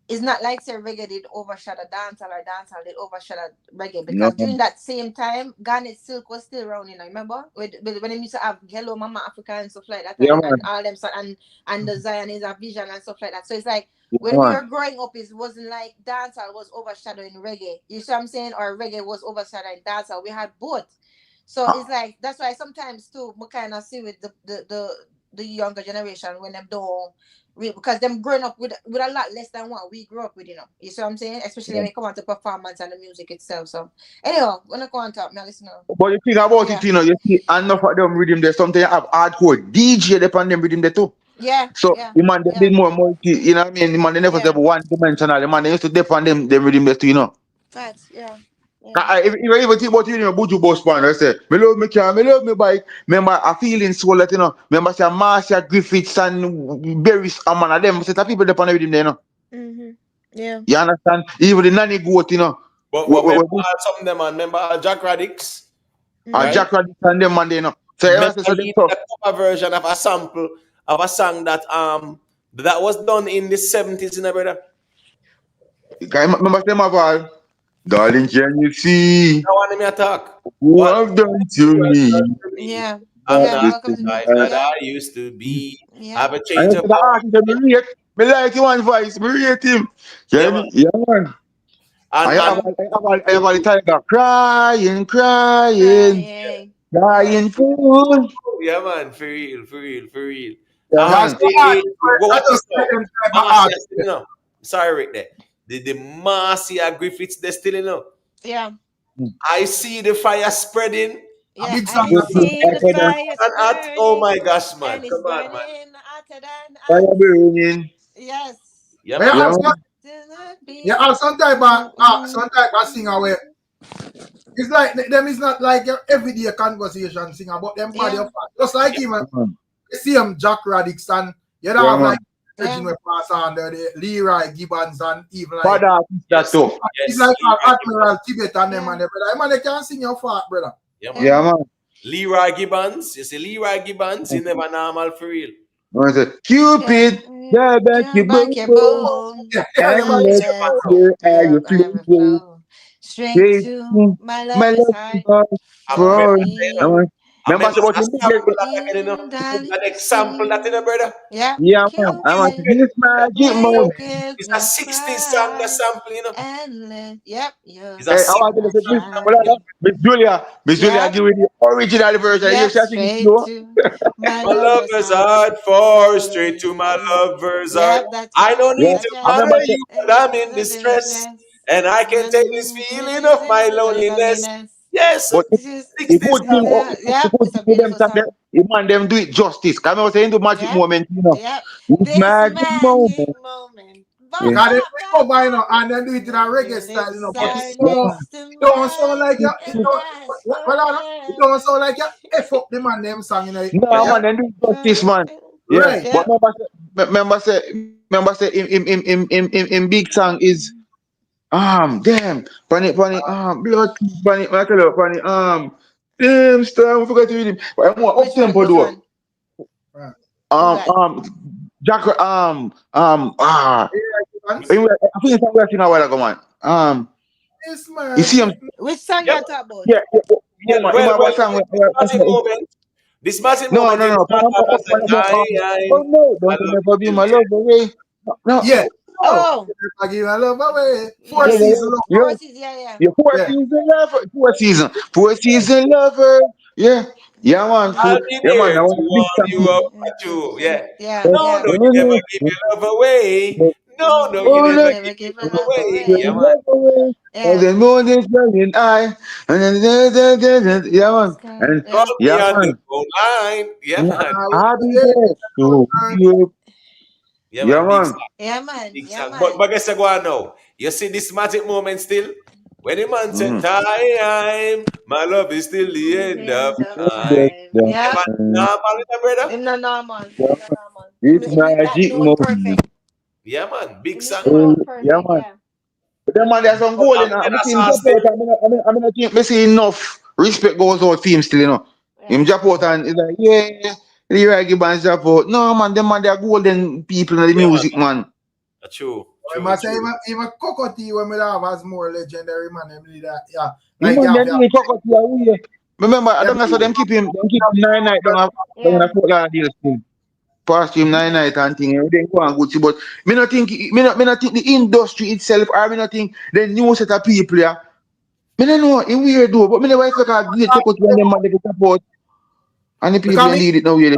Speaker 8: it's not like say reggae did overshadow dancehall or dancehall did overshadow reggae because during that same time, Garnet Silk was still around, you know, remember? When they used to have Hello Mama Africa and stuff like that, and all them and the Zionist vision and stuff like that. So it's like when we were growing up, it wasn't like dancehall was overshadowing reggae. You see what I'm saying? Or reggae was overshadowing dancehall. We had both. So it's like that's why sometimes too we kind of see with the younger generation when them don't because them growing up with a lot less than what we grew up with, you know. You see what I'm saying? Especially when it comes to performance and the music itself. So anyhow, when I go on top, now listen now.
Speaker 11: But the thing about it, you know, you see enough of them rhythm there. Sometimes you have hardcore DJ depend them rhythm there too.
Speaker 8: Yeah.
Speaker 11: So the man they did more multi, you know what I mean? The man they never have one dimensional. The man they used to depend them rhythm there too, you know.
Speaker 8: Facts, yeah.
Speaker 11: If you even think about you know Buju Boss Pan, I say, me love me car, me love me bike. Remember I feeling so that you know. Remember say Marcia Griffiths and Berries and man of them. Set people depend on rhythm there, you know.
Speaker 8: Yeah.
Speaker 11: You understand? Even the nanny goat, you know.
Speaker 10: But remember something them man, remember Jack Radix?
Speaker 11: Jack Radix and them man, you know. So
Speaker 10: remember a cover version of a sample of a song that was done in the 70s, you know, brother.
Speaker 11: Remember say Mavado? Darling, can you see?
Speaker 10: I want me to talk.
Speaker 11: What have done to me?
Speaker 8: Yeah.
Speaker 10: I'm not the type that I used to be. Have a change of heart.
Speaker 11: Me like him one voice. Me rate him. Yeah, man. I have a tiger crying, crying fool.
Speaker 10: Yeah, man, for real.
Speaker 11: Yeah,
Speaker 10: No, sorry, Rick. There, the Marcia Griffiths, they still, you know.
Speaker 8: Yeah.
Speaker 10: I see the fire spreading.
Speaker 8: Yeah, I see the fire spreading.
Speaker 10: Oh my gosh, man!
Speaker 8: And it's
Speaker 10: Come on, man!
Speaker 8: hotter than
Speaker 11: fire burning.
Speaker 8: Yes.
Speaker 1: Yeah, some type of singer where it's like them is not like your everyday conversation singer, but them body of just like even you see him Jack Radix and you don't have like with pass on the Leroy Gibbons and even like it's like Admiral Tibet and them and them, brother. Man, they can't sing your fart, brother.
Speaker 11: Yeah, man.
Speaker 10: Leroy Gibbons, you see Leroy Gibbons, he never normal for real.
Speaker 11: I say, Cupid, yeah, back your
Speaker 8: Back your
Speaker 11: boom,
Speaker 8: bone
Speaker 1: Yeah,
Speaker 11: and
Speaker 1: everybody
Speaker 11: let's
Speaker 1: say,
Speaker 8: and let
Speaker 11: hear how
Speaker 8: the
Speaker 11: you
Speaker 8: river
Speaker 11: feel.
Speaker 8: flow straight
Speaker 11: Straight
Speaker 8: to
Speaker 11: to
Speaker 8: my
Speaker 11: my
Speaker 8: lover's
Speaker 11: love
Speaker 8: heart
Speaker 5: Remember,
Speaker 11: for.
Speaker 5: you know,
Speaker 11: Remember,
Speaker 5: remember
Speaker 11: say about
Speaker 5: a
Speaker 11: the
Speaker 5: sample
Speaker 11: music.
Speaker 5: that again, you know.
Speaker 8: Cupid,
Speaker 5: An
Speaker 8: darling,
Speaker 5: example that, you know,
Speaker 8: sweet.
Speaker 5: brother.
Speaker 8: Yeah,
Speaker 11: Yeah, man. I want
Speaker 8: Cupid,
Speaker 11: this magic moment.
Speaker 8: make it
Speaker 5: It's a
Speaker 8: me
Speaker 5: 60s song, the
Speaker 8: cry
Speaker 5: sample, you know.
Speaker 8: and let, yep, you
Speaker 5: It's a
Speaker 11: Hey, I
Speaker 5: 60s
Speaker 11: want to
Speaker 8: my
Speaker 11: say this.
Speaker 5: song,
Speaker 8: child.
Speaker 5: you know.
Speaker 11: Miss Julia,
Speaker 8: Yep,
Speaker 11: give me the original version. You
Speaker 8: yep,
Speaker 11: see, I think it's
Speaker 8: straight
Speaker 11: slow.
Speaker 8: to my
Speaker 5: My
Speaker 8: lover's
Speaker 5: lover's
Speaker 8: heart.
Speaker 5: heart for straight to my
Speaker 8: Forever.
Speaker 5: lover's heart.
Speaker 8: Yep, that's
Speaker 5: I
Speaker 8: right.
Speaker 5: don't need
Speaker 11: Yeah,
Speaker 5: to
Speaker 8: That's
Speaker 11: I
Speaker 8: right.
Speaker 11: remember.
Speaker 5: bother you, but I'm in distress. And I can take this feeling of my loneliness.
Speaker 8: Loneliness.
Speaker 5: Yes,
Speaker 11: But
Speaker 8: Just,
Speaker 11: the
Speaker 5: 60s
Speaker 11: good thing,
Speaker 5: song.
Speaker 11: the
Speaker 8: yep,
Speaker 11: good
Speaker 8: it's
Speaker 11: thing
Speaker 8: a
Speaker 11: with them,
Speaker 8: beautiful
Speaker 11: song,
Speaker 8: song.
Speaker 11: the man them do it justice. Come I was saying the magic
Speaker 8: Yep,
Speaker 11: moment, you know.
Speaker 8: yep.
Speaker 11: It's
Speaker 8: This
Speaker 11: magic
Speaker 8: magic
Speaker 11: moment.
Speaker 8: moment. Ba,
Speaker 11: Yeah,
Speaker 1: because
Speaker 8: ba,
Speaker 1: they
Speaker 8: ba,
Speaker 1: cover, you
Speaker 8: ba.
Speaker 1: know, and then do it in a reggae
Speaker 8: Your
Speaker 1: style, you know,
Speaker 8: lips
Speaker 1: but
Speaker 8: are
Speaker 11: yeah,
Speaker 8: next to
Speaker 1: it don't sound
Speaker 8: mine,
Speaker 1: like you, it
Speaker 8: and
Speaker 1: don't,
Speaker 8: that's
Speaker 1: well, I know, it don't
Speaker 8: forever.
Speaker 1: sound like you F up the man them song, you know,
Speaker 11: no
Speaker 5: Yeah.
Speaker 11: man,
Speaker 1: yeah,
Speaker 11: them do it justice,
Speaker 8: Forever.
Speaker 11: man. Yeah,
Speaker 1: right.
Speaker 11: but
Speaker 8: Yep.
Speaker 11: remember say, in big song is damn, funny, blood, funny, I tell you, funny, damn, stuff, I forgot to read him. But I'm more up
Speaker 8: Which one?
Speaker 11: tempo
Speaker 8: Which
Speaker 11: though.
Speaker 8: one?
Speaker 1: Right.
Speaker 8: Who that?
Speaker 11: Jack,
Speaker 1: Yeah,
Speaker 11: I think it's working a while ago, man.
Speaker 1: it's
Speaker 11: You see him?
Speaker 1: magic.
Speaker 8: Which song
Speaker 5: Yep.
Speaker 8: you talk about?
Speaker 11: Yeah, man. Him
Speaker 5: Well,
Speaker 11: have a song
Speaker 5: this magic moment. This magic
Speaker 11: no,
Speaker 5: moment
Speaker 11: no,
Speaker 5: in
Speaker 11: no.
Speaker 5: start off as a
Speaker 11: Oh
Speaker 5: time.
Speaker 11: no,
Speaker 5: My
Speaker 11: don't you
Speaker 5: love is
Speaker 11: never be
Speaker 5: still
Speaker 11: my
Speaker 5: the
Speaker 11: love away. No,
Speaker 1: Yeah. Oh,
Speaker 8: Oh,
Speaker 1: I give my love away. Four
Speaker 8: yeah.
Speaker 1: season love.
Speaker 11: yeah,
Speaker 8: Forces, yeah, yeah.
Speaker 11: yeah. Four
Speaker 1: Yeah.
Speaker 11: season lover, four season lover. Yeah, yeah, man.
Speaker 5: I'll
Speaker 11: Food.
Speaker 5: be
Speaker 11: Yeah, man.
Speaker 5: there
Speaker 11: I
Speaker 5: to
Speaker 11: want to big
Speaker 5: warm you
Speaker 11: song.
Speaker 5: up. You, yeah.
Speaker 8: Yeah,
Speaker 5: No,
Speaker 8: yeah.
Speaker 5: no, you never give your love away. No, no, you
Speaker 11: Oh,
Speaker 5: never
Speaker 11: no.
Speaker 8: Never
Speaker 5: give
Speaker 8: give
Speaker 5: your
Speaker 8: a
Speaker 5: love
Speaker 8: love
Speaker 5: away.
Speaker 11: Your
Speaker 5: Yeah,
Speaker 8: away.
Speaker 5: man.
Speaker 11: love away. And
Speaker 8: Yeah.
Speaker 11: the moon is burning eye. And then, yeah, man.
Speaker 8: Sky.
Speaker 11: And
Speaker 8: Yep.
Speaker 5: Call me
Speaker 11: yeah,
Speaker 5: on the
Speaker 11: man.
Speaker 5: phone line. Yeah, man.
Speaker 11: I'll be there. So,
Speaker 5: Yeah,
Speaker 11: yeah,
Speaker 5: man. Big
Speaker 11: man.
Speaker 5: song.
Speaker 8: Yeah, man.
Speaker 5: Big
Speaker 8: Yeah,
Speaker 5: song.
Speaker 8: man.
Speaker 5: But guess I go on now. You see this magic moment still? When the man said,
Speaker 11: Mm-hmm.
Speaker 5: time, my love is still the
Speaker 8: Till
Speaker 5: end
Speaker 8: the
Speaker 5: of
Speaker 8: end of
Speaker 5: time.
Speaker 8: time.
Speaker 5: Yeah,
Speaker 8: Yep.
Speaker 5: man. Nah, man, brother.
Speaker 8: Him no normal.
Speaker 11: Yeah,
Speaker 8: Him no normal.
Speaker 11: it's
Speaker 8: Him hit that
Speaker 11: magic
Speaker 8: note
Speaker 11: moment.
Speaker 8: perfect.
Speaker 5: Yeah, man. Big
Speaker 8: Him hit
Speaker 5: song,
Speaker 8: the
Speaker 5: man.
Speaker 8: note
Speaker 11: Yeah,
Speaker 8: perfect.
Speaker 11: man.
Speaker 8: Yeah.
Speaker 11: But then, man, there's some
Speaker 5: But
Speaker 11: goal
Speaker 5: I'm
Speaker 11: in it. I'm
Speaker 5: gonna
Speaker 11: seeing
Speaker 5: saw
Speaker 11: drop
Speaker 5: still.
Speaker 11: out. I mean, I think me see enough respect goes out to him still, you know. Him
Speaker 8: Yeah.
Speaker 11: drop out and he's like, yeah, Leroy Gibbons drop out. No, man, them man, they're golden people in the
Speaker 5: Yeah, man.
Speaker 11: music, man.
Speaker 5: True,
Speaker 1: I
Speaker 5: true,
Speaker 1: must say,
Speaker 5: true.
Speaker 1: even Cocotti, when we have as more legendary man, them need that, yeah.
Speaker 11: You
Speaker 1: Like,
Speaker 11: man,
Speaker 1: yeah,
Speaker 11: they
Speaker 1: yeah.
Speaker 11: need to talk to you. Remember, I
Speaker 1: Yeah,
Speaker 11: don't know, so them keep him nine night down
Speaker 8: Yeah.
Speaker 11: a Fort Lauderdale still. Past him nine night and thing, and then go and good see. But me not think the industry itself, or me not think the new set of people, yeah. Me don't know, it weird though, but me never expect a great Cocotti and them man they get support. And the people
Speaker 1: because
Speaker 11: they
Speaker 1: me,
Speaker 11: lead it now, really.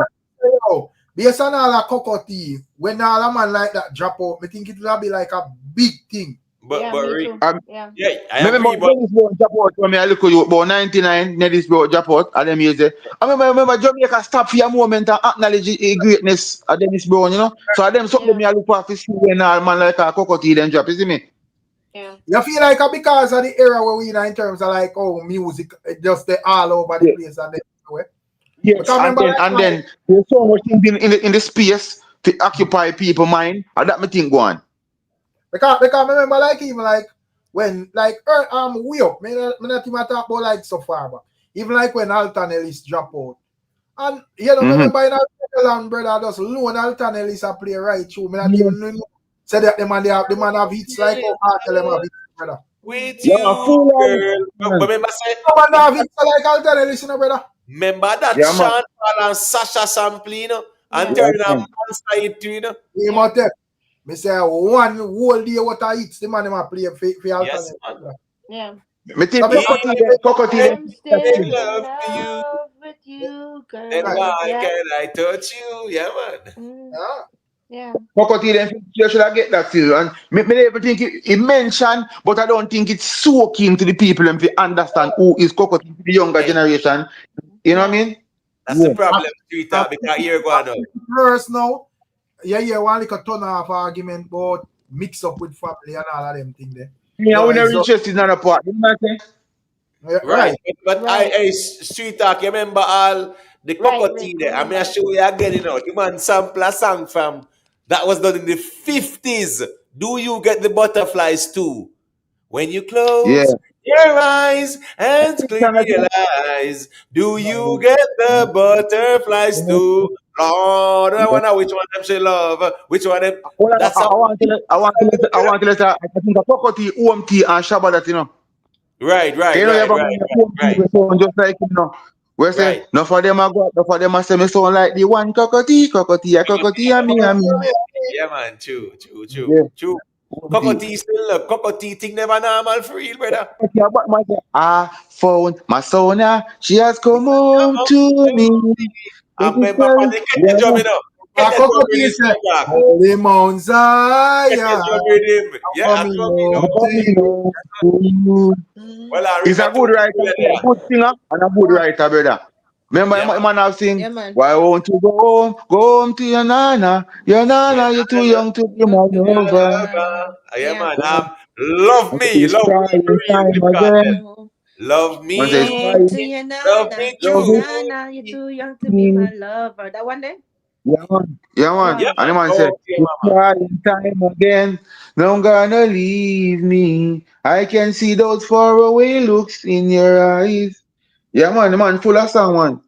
Speaker 1: yo, based on all the Cocotti, when all a man like that drop out, me think it will be like a big thing.
Speaker 5: But
Speaker 8: Yeah,
Speaker 5: but
Speaker 8: me
Speaker 5: Rick,
Speaker 8: too.
Speaker 11: Um,
Speaker 8: Yeah.
Speaker 5: yeah, I
Speaker 11: remember
Speaker 5: agree. But
Speaker 11: Dennis Brown drop out when me I look at you about 99, Dennis Brown drop out, and them years there. I remember Jamaica stop for a moment and acknowledge the greatness of Dennis Brown, you know. So them something
Speaker 8: Yeah.
Speaker 11: me I look for see when all man like a Cocotti then drop, you see me?
Speaker 8: Yeah.
Speaker 1: You feel like because of the era where we in terms of like, oh, music, just the all over the
Speaker 11: Yeah.
Speaker 1: place and everywhere.
Speaker 11: Yes,
Speaker 1: Because remember,
Speaker 11: and
Speaker 1: like,
Speaker 11: then there's so much things in the space to occupy people mind, and that me think go on.
Speaker 1: because remember, like, even like, when, like, we up, me not even talk about like so far, but even like when Alton Ellis drop out. And you know,
Speaker 11: Mm-hmm.
Speaker 1: remember in Alkaline, brother, just loan Alton Ellis a play right through. Me not
Speaker 11: Yeah,
Speaker 1: even know. Say that the man have hits like how KARTEL them have hits, brother.
Speaker 5: with
Speaker 11: yeah,
Speaker 5: you,
Speaker 11: full on,
Speaker 5: girl. But
Speaker 11: man.
Speaker 5: remember say,
Speaker 1: No man have hits like Alton Ellis, you know, brother.
Speaker 5: remember that
Speaker 11: Yeah, man.
Speaker 5: Sean Paul and Sasha sample, you know, and
Speaker 8: Yeah.
Speaker 11: Yeah,
Speaker 5: turn a
Speaker 11: man.
Speaker 5: monster into, you know.
Speaker 1: He
Speaker 8: Yeah.
Speaker 1: must tell. Me say one whole day what I hits, the man them a play for Alton
Speaker 5: Yes,
Speaker 1: Ellis,
Speaker 5: man.
Speaker 1: brother.
Speaker 8: Yeah.
Speaker 11: Me
Speaker 1: So
Speaker 11: think
Speaker 1: me
Speaker 11: Cocotti
Speaker 5: Even
Speaker 8: I'm
Speaker 11: them
Speaker 5: I
Speaker 8: still
Speaker 5: make
Speaker 11: still.
Speaker 8: in
Speaker 5: love to you,
Speaker 8: love with you,
Speaker 5: then
Speaker 1: right.
Speaker 8: girl.
Speaker 5: why
Speaker 8: Yeah.
Speaker 5: can't I touch you? Yeah, man.
Speaker 8: Mm,
Speaker 1: Yeah.
Speaker 8: yeah.
Speaker 11: Cocotti them you should have get that still. And me never think it mentioned, but I don't think it's so keen to the people and to understand who is Cocotti to the younger
Speaker 5: Hey,
Speaker 11: generation. You know what I
Speaker 8: Yeah.
Speaker 11: mean?
Speaker 5: that's the
Speaker 11: Yeah.
Speaker 5: problem, Twitter, because here go on now.
Speaker 1: First now, yeah, one like a ton of argument about mix up with family and all of them things there.
Speaker 11: Me, I
Speaker 1: So
Speaker 11: will not
Speaker 1: it's just
Speaker 11: interested in that part. You know what I'm saying?
Speaker 5: Right,
Speaker 1: right.
Speaker 5: but
Speaker 8: Right.
Speaker 5: Street Talk, you remember all the
Speaker 8: Right,
Speaker 5: cocoa
Speaker 8: Rick.
Speaker 5: there? I mean, I
Speaker 8: Remember.
Speaker 5: show you again, you know, the man sample a song from that was done in the 50s. Do you get the butterflies too? When you
Speaker 11: Yeah.
Speaker 5: close your eyes and
Speaker 11: It's
Speaker 5: clear
Speaker 11: kind of
Speaker 5: your eyes, do you get the butterflies too?
Speaker 3: Lord, I wonder which one them she love. Which one them?
Speaker 11: Well,
Speaker 3: That's
Speaker 11: I want to let I think a Cocoa OMT and Shabba that, you know.
Speaker 3: right.
Speaker 11: You know, you have a man that sound just like, you know. We say,
Speaker 3: Right.
Speaker 11: no for them I go, no for them I say me sound like the one Cocoa, and me, and me.
Speaker 3: Yeah, man. True.
Speaker 11: Yeah.
Speaker 3: Cockatoo still look. Cockatoo thing never normal for real, brother.
Speaker 11: I found my Sonia, she has come home to me.
Speaker 3: I remember for the Keke job, you know. Keke job with him, brother.
Speaker 1: Holy Mount
Speaker 3: Keke
Speaker 1: Zion.
Speaker 3: job with him. Yeah, I
Speaker 1: Coming
Speaker 3: told you.
Speaker 1: home to you.
Speaker 3: Well, I
Speaker 11: He's a
Speaker 3: remember
Speaker 11: good
Speaker 3: too.
Speaker 11: writer, a good singer, and a good writer, brother. Remember,
Speaker 3: Yeah,
Speaker 11: him man have sing,
Speaker 8: Yeah, man.
Speaker 11: why won't you go home to your nana? Your nana, you're too young to be my lover.
Speaker 3: Yeah,
Speaker 8: Yeah.
Speaker 3: man. Love me
Speaker 11: It's
Speaker 3: for
Speaker 11: crying
Speaker 3: real,
Speaker 11: time
Speaker 3: Clip Cartel.
Speaker 11: again.
Speaker 3: Love
Speaker 11: One says,
Speaker 8: Go
Speaker 3: me,
Speaker 8: home to
Speaker 11: crying,
Speaker 8: your
Speaker 3: love
Speaker 8: nana.
Speaker 3: me
Speaker 11: love
Speaker 8: Your
Speaker 3: true.
Speaker 8: nana, you're too young to be
Speaker 11: it.
Speaker 8: my lover. That one there?
Speaker 11: Yeah, man. Yeah, man.
Speaker 3: Yeah,
Speaker 8: Wow.
Speaker 11: And
Speaker 3: man.
Speaker 11: the man
Speaker 3: Oh,
Speaker 11: said,
Speaker 3: okay,
Speaker 11: it's
Speaker 3: mama.
Speaker 11: crying time again. No gonna leave me. I can see those faraway looks in your eyes. Yeah, man. The man full of song, man.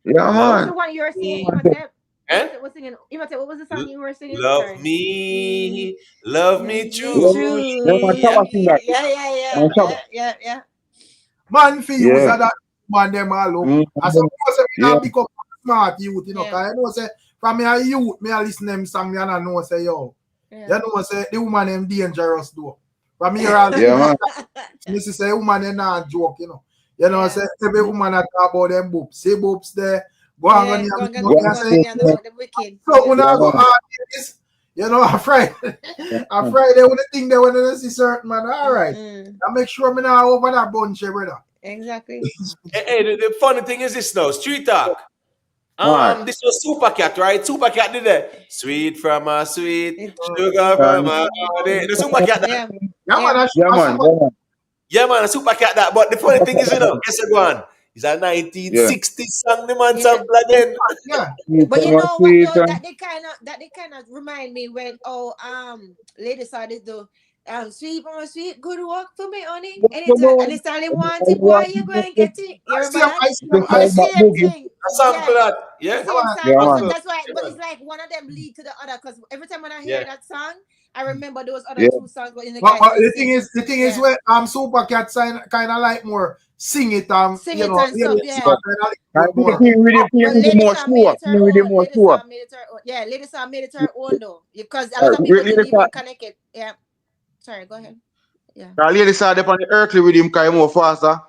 Speaker 11: Yeah,
Speaker 8: What
Speaker 3: Love
Speaker 8: was the
Speaker 11: man.
Speaker 8: one you were singing?
Speaker 11: Man said,
Speaker 8: Imhotep was singing. Imhotep, what was the song you were singing?
Speaker 3: Love
Speaker 8: Sorry.
Speaker 3: me, love
Speaker 8: Love
Speaker 3: me
Speaker 8: me
Speaker 11: yeah, yeah, man.
Speaker 8: truly.
Speaker 3: truly.
Speaker 11: Shabba sing that. Man, Shabba.
Speaker 8: Yeah.
Speaker 1: Man for use
Speaker 11: Yeah.
Speaker 1: that man them all look.
Speaker 11: Mm,
Speaker 1: I suppose we
Speaker 11: yeah.
Speaker 1: not become smart youth, you know,
Speaker 8: Yeah.
Speaker 1: cause I know say from me a youth, me a listen them song, me and I know say yo.
Speaker 8: Yeah.
Speaker 1: You know say the woman them dangerous though. From here all
Speaker 11: Yeah, man.
Speaker 1: this is say woman them not joke, you know. You know say every woman that talk about them boobs, say boobs there, go on
Speaker 8: Yeah,
Speaker 1: and
Speaker 8: go and
Speaker 1: you
Speaker 8: go
Speaker 1: know,
Speaker 8: and
Speaker 1: say
Speaker 8: get about the wicked.
Speaker 1: so
Speaker 8: Yeah.
Speaker 1: when
Speaker 11: Yeah,
Speaker 1: I go
Speaker 11: man.
Speaker 1: this, you know, I'm Friday.
Speaker 11: Yeah,
Speaker 1: I'm
Speaker 11: man.
Speaker 1: Friday when the thing they when they see certain man. All right.
Speaker 8: Mm,
Speaker 1: I make sure me not over that bunch, brother.
Speaker 8: exactly.
Speaker 3: Hey, the funny thing is this now, street talk.
Speaker 11: Man.
Speaker 3: This was Super Cat, right? Super Cat did that. Sweet from a sweet,
Speaker 8: It's,
Speaker 3: sugar from a honey. The Super Cat that.
Speaker 8: yeah.
Speaker 1: Yeah, man,
Speaker 8: Yeah.
Speaker 11: Yeah, man. Yeah, man.
Speaker 3: Yeah, man, a Super Cat that. But the funny thing is, you know, guess what, one? It's a
Speaker 11: Yeah.
Speaker 3: 1960 song, the man
Speaker 8: Yeah.
Speaker 3: sample again.
Speaker 1: yeah.
Speaker 11: Sweet
Speaker 8: But you
Speaker 11: and
Speaker 8: know what
Speaker 11: sweet
Speaker 8: though?
Speaker 11: and
Speaker 8: That they kind of remind me when ladies started to sweet mama sweet good work for me, honey. Anytime and it's all they want it, boy, you go and get it. You remember that? It's the same thing.
Speaker 3: A sample
Speaker 8: Yeah.
Speaker 3: that.
Speaker 8: The
Speaker 3: Yeah.
Speaker 8: same
Speaker 11: yeah,
Speaker 8: sample. So
Speaker 11: man.
Speaker 8: that's why,
Speaker 3: Yeah,
Speaker 8: but
Speaker 3: man.
Speaker 8: it's like one of them lead to the other. Because every time when I hear
Speaker 3: Yeah.
Speaker 8: that song, I remember those other
Speaker 11: Yeah.
Speaker 8: two songs, but in the
Speaker 1: But,
Speaker 8: guy still sing.
Speaker 1: the thing is
Speaker 8: Yeah.
Speaker 1: where Super Cat kind of like more sing it
Speaker 8: Sing
Speaker 1: you
Speaker 8: it
Speaker 1: know
Speaker 8: and stuff, yeah.
Speaker 1: kind of
Speaker 11: I
Speaker 1: like
Speaker 11: think
Speaker 1: more.
Speaker 11: he really
Speaker 8: But Lady
Speaker 11: more
Speaker 8: Saw made
Speaker 11: slow.
Speaker 8: it
Speaker 11: He
Speaker 8: her
Speaker 11: really
Speaker 8: own.
Speaker 11: more
Speaker 8: Lady
Speaker 11: slow.
Speaker 8: Saw made it her own. Yeah, Lady Saw made it her own though. Because a lot of people
Speaker 11: Really,
Speaker 8: didn't even connect it. Yeah. Sorry, go ahead. Yeah.
Speaker 11: the lady saw them on the earthly with him because he more faster.